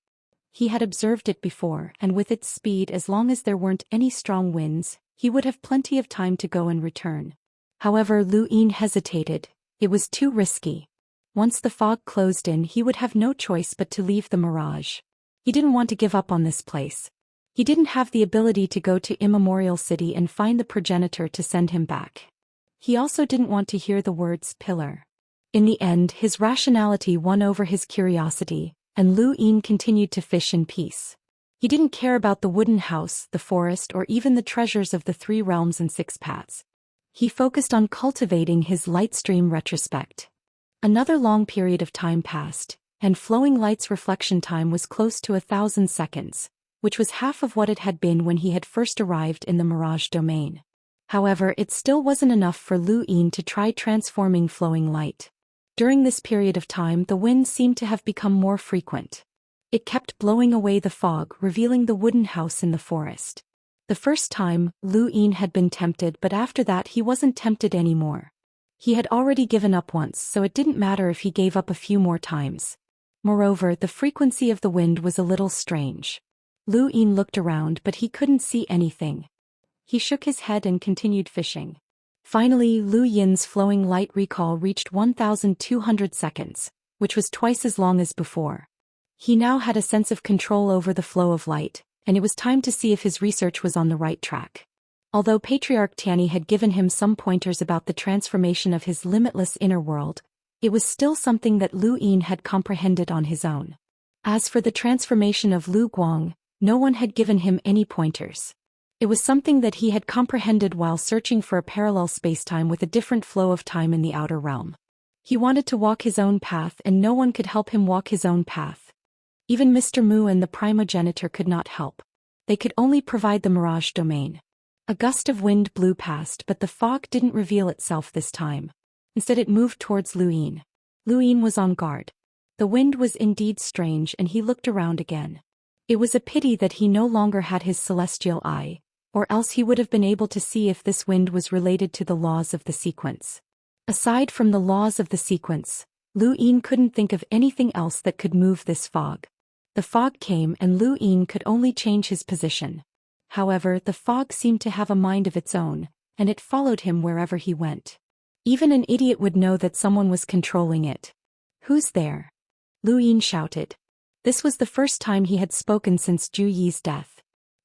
He had observed it before, and with its speed, as long as there weren't any strong winds, he would have plenty of time to go and return. However, Lu Yin hesitated. It was too risky. Once the fog closed in, he would have no choice but to leave the mirage. He didn't want to give up on this place. He didn't have the ability to go to Immortal City and find the progenitor to send him back. He also didn't want to hear the words pillar. In the end, his rationality won over his curiosity, and Lu Yin continued to fish in peace. He didn't care about the wooden house, the forest, or even the treasures of the 3 realms and 6 paths. He focused on cultivating his light stream retrospect. Another long period of time passed, and Flowing Light's reflection time was close to 1,000 seconds, which was half of what it had been when he had first arrived in the Mirage domain. However, it still wasn't enough for Lu Yin to try transforming Flowing Light. During this period of time, the wind seemed to have become more frequent. It kept blowing away the fog, revealing the wooden house in the forest. The first time, Lu Yin had been tempted, but after that he wasn't tempted anymore. He had already given up once, so it didn't matter if he gave up a few more times. Moreover, the frequency of the wind was a little strange. Lu Yin looked around, but he couldn't see anything. He shook his head and continued fishing. Finally, Lu Yin's Flowing Light recall reached 1,200 seconds, which was twice as long as before. He now had a sense of control over the flow of light, and it was time to see if his research was on the right track. Although Patriarch Tianyi had given him some pointers about the transformation of his limitless inner world, it was still something that Lu Yin had comprehended on his own. As for the transformation of Lu Guang, no one had given him any pointers. It was something that he had comprehended while searching for a parallel spacetime with a different flow of time in the outer realm. He wanted to walk his own path, and no one could help him walk his own path. Even Mr. Mu and the primogenitor could not help. They could only provide the Mirage domain. A gust of wind blew past, but the fog didn't reveal itself this time. Instead, it moved towards Lu Yin. Lu Yin was on guard. The wind was indeed strange, and he looked around again. It was a pity that he no longer had his celestial eye, or else he would have been able to see if this wind was related to the laws of the sequence. Aside from the laws of the sequence, Lu Yin couldn't think of anything else that could move this fog. The fog came, and Lu Yin could only change his position. However, the fog seemed to have a mind of its own, and it followed him wherever he went. Even an idiot would know that someone was controlling it. "Who's there?" Lu Yin shouted. This was the first time he had spoken since Zhu Yi's death.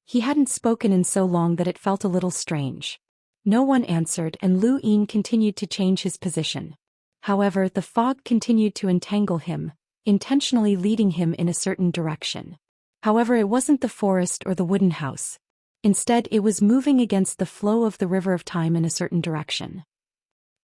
He hadn't spoken in so long that it felt a little strange. No one answered, and Lu Yin continued to change his position. However, the fog continued to entangle him, intentionally leading him in a certain direction. However, it wasn't the forest or the wooden house. Instead, it was moving against the flow of the river of time in a certain direction.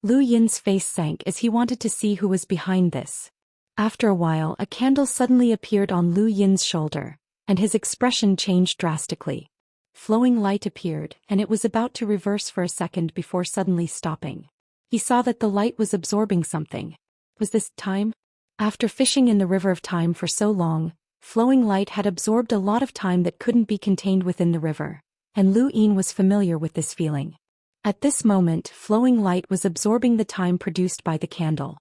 Lu Yin's face sank as he wanted to see who was behind this. After a while, a candle suddenly appeared on Lu Yin's shoulder, and his expression changed drastically. Flowing Light appeared, and it was about to reverse for a second before suddenly stopping. He saw that the light was absorbing something. Was this time? After fishing in the river of time for so long, Flowing Light had absorbed a lot of time that couldn't be contained within the river, and Lu Yin was familiar with this feeling. At this moment, Flowing Light was absorbing the time produced by the candle.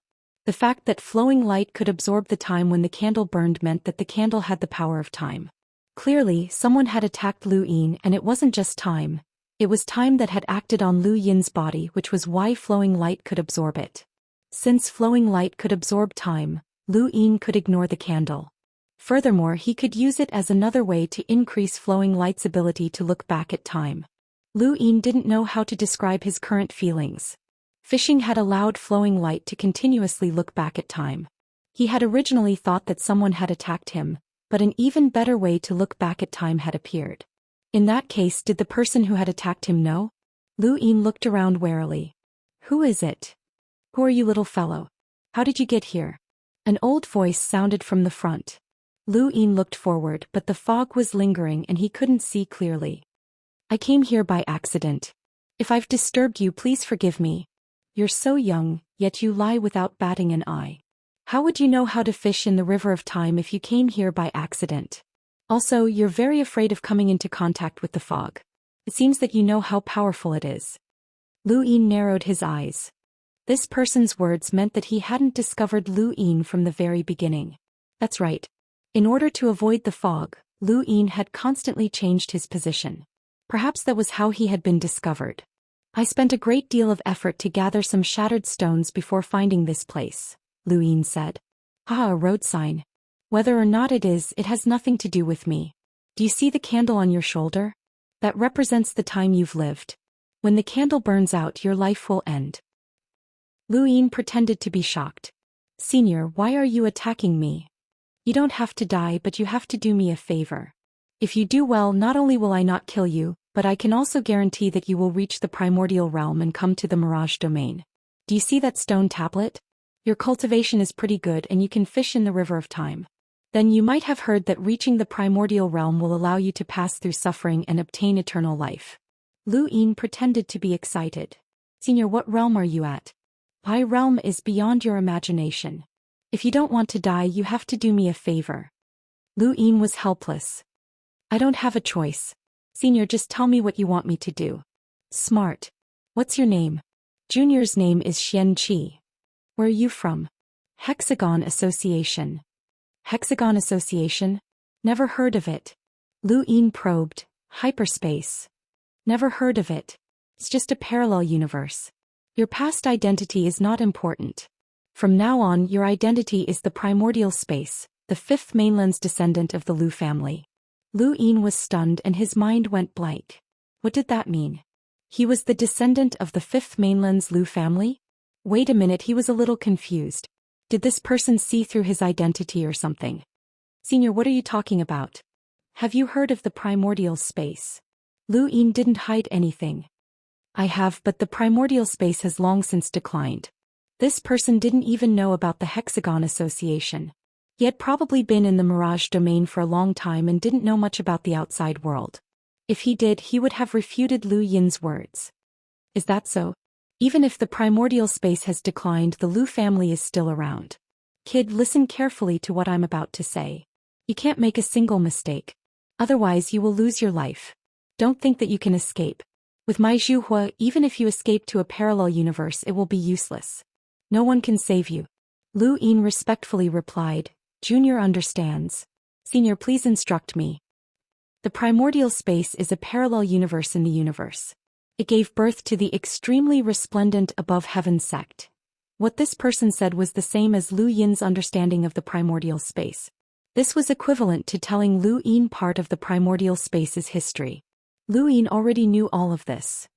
The fact that Flowing Light could absorb the time when the candle burned meant that the candle had the power of time. Clearly, someone had attacked Lu Yin, and it wasn't just time. It was time that had acted on Lu Yin's body, which was why Flowing Light could absorb it. Since Flowing Light could absorb time, Lu Yin could ignore the candle. Furthermore, he could use it as another way to increase Flowing Light's ability to look back at time. Lu Yin didn't know how to describe his current feelings. Fishing had allowed Flowing Light to continuously look back at time. He had originally thought that someone had attacked him, but an even better way to look back at time had appeared. In that case, did the person who had attacked him know? Lu Yin looked around warily. "Who is it? Who are you, little fellow? How did you get here?" An old voice sounded from the front. Lu Yin looked forward, but the fog was lingering and he couldn't see clearly. "I came here by accident. If I've disturbed you, please forgive me. You're so young, yet you lie without batting an eye. How would you know how to fish in the river of time if you came here by accident? Also, you're very afraid of coming into contact with the fog. It seems that you know how powerful it is." Lu Yin narrowed his eyes. This person's words meant that he hadn't discovered Lu Yin from the very beginning. That's right. In order to avoid the fog, Lu Yin had constantly changed his position. Perhaps that was how he had been discovered. I spent a great deal of effort to gather some shattered stones before finding this place, Lu Yin said. Ah, a road sign. Whether or not it is, it has nothing to do with me. Do you see the candle on your shoulder? That represents the time you've lived. When the candle burns out, your life will end. Lu Yin pretended to be shocked. Senior, why are you attacking me? You don't have to die, but you have to do me a favor. If you do well, not only will I not kill you, but I can also guarantee that you will reach the primordial realm and come to the Mirage domain. Do you see that stone tablet? Your cultivation is pretty good and you can fish in the river of time. Then you might have heard that reaching the primordial realm will allow you to pass through suffering and obtain eternal life. Lu Yin pretended to be excited. Senior, what realm are you at? My realm is beyond your imagination. If you don't want to die, you have to do me a favor. Lu Yin was helpless. I don't have a choice. Senior, just tell me what you want me to do. Smart. What's your name? Junior's name is Xianxia. Where are you from? Hexagon Association. Hexagon Association? Never heard of it. Lu Yin probed. Hyperspace. Never heard of it. It's just a parallel universe. Your past identity is not important. From now on, your identity is the primordial space, the fifth mainland's descendant of the Lu family. Lu Yin was stunned and his mind went blank. What did that mean? He was the descendant of the fifth mainland's Lu family? Wait a minute, he was a little confused. Did this person see through his identity or something? Senior, what are you talking about? Have you heard of the primordial space? Lu Yin didn't hide anything. I have, but the primordial space has long since declined. This person didn't even know about the Hexagon Association. He had probably been in the Mirage domain for a long time and didn't know much about the outside world. If he did, he would have refuted Lu Yin's words. Is that so? Even if the primordial space has declined, the Lu family is still around. Kid, listen carefully to what I'm about to say. You can't make a single mistake. Otherwise you will lose your life. Don't think that you can escape. With my Zhuhua, even if you escape to a parallel universe, it will be useless. No one can save you. Lu Yin respectfully replied, Junior understands. Senior, please instruct me. The primordial space is a parallel universe in the universe. It gave birth to the extremely resplendent above heaven sect. What this person said was the same as Lu Yin's understanding of the primordial space. This was equivalent to telling Lu Yin part of the primordial space's history. Lu Yin already knew all of this.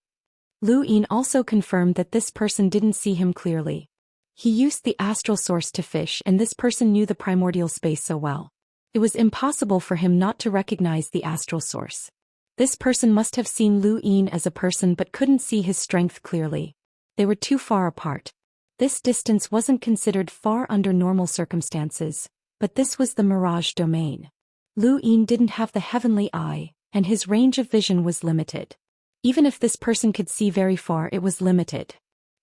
Lu Yin also confirmed that this person didn't see him clearly. He used the astral source to fish, and this person knew the primordial space so well. It was impossible for him not to recognize the astral source. This person must have seen Lu Yin as a person but couldn't see his strength clearly. They were too far apart. This distance wasn't considered far under normal circumstances, but this was the Mirage domain. Lu Yin didn't have the heavenly eye, and his range of vision was limited. Even if this person could see very far, it was limited.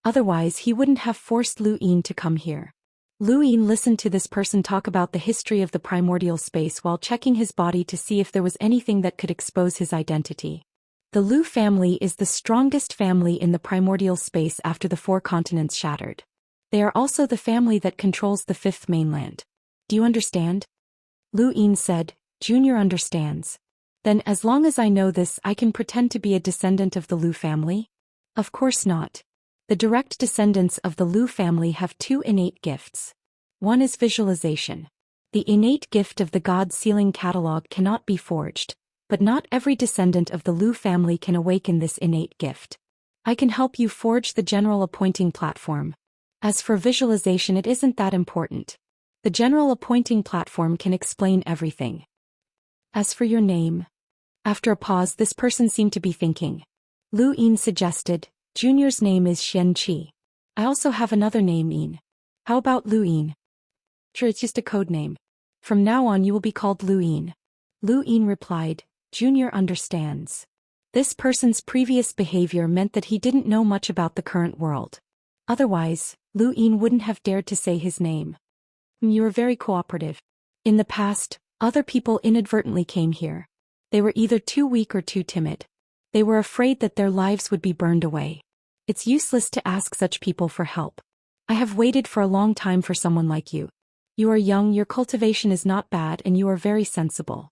Otherwise, he wouldn't have forced Lu Yin to come here. Lu Yin listened to this person talk about the history of the primordial space while checking his body to see if there was anything that could expose his identity. The Lu family is the strongest family in the primordial space after the 4 continents shattered. They are also the family that controls the 5th mainland. Do you understand? Lu Yin said, Junior understands. Then as long as I know this, I can pretend to be a descendant of the Lu family? Of course not. The direct descendants of the Lu family have 2 innate gifts. One is visualization. The innate gift of the God Sealing Catalog cannot be forged, but not every descendant of the Lu family can awaken this innate gift. I can help you forge the general appointing platform. As for visualization, it isn't that important. The general appointing platform can explain everything. As for your name. After a pause, this person seemed to be thinking. Lu Yin suggested, Junior's name is Xianxia. I also have another name, Yin. How about Lu Yin? Sure, it's just a code name. From now on you will be called Lu Yin. Lu Yin replied, Junior understands. This person's previous behavior meant that he didn't know much about the current world. Otherwise, Lu Yin wouldn't have dared to say his name. You are very cooperative. In the past, other people inadvertently came here. They were either too weak or too timid. They were afraid that their lives would be burned away. It's useless to ask such people for help. I have waited for a long time for someone like you. You are young, your cultivation is not bad, and you are very sensible.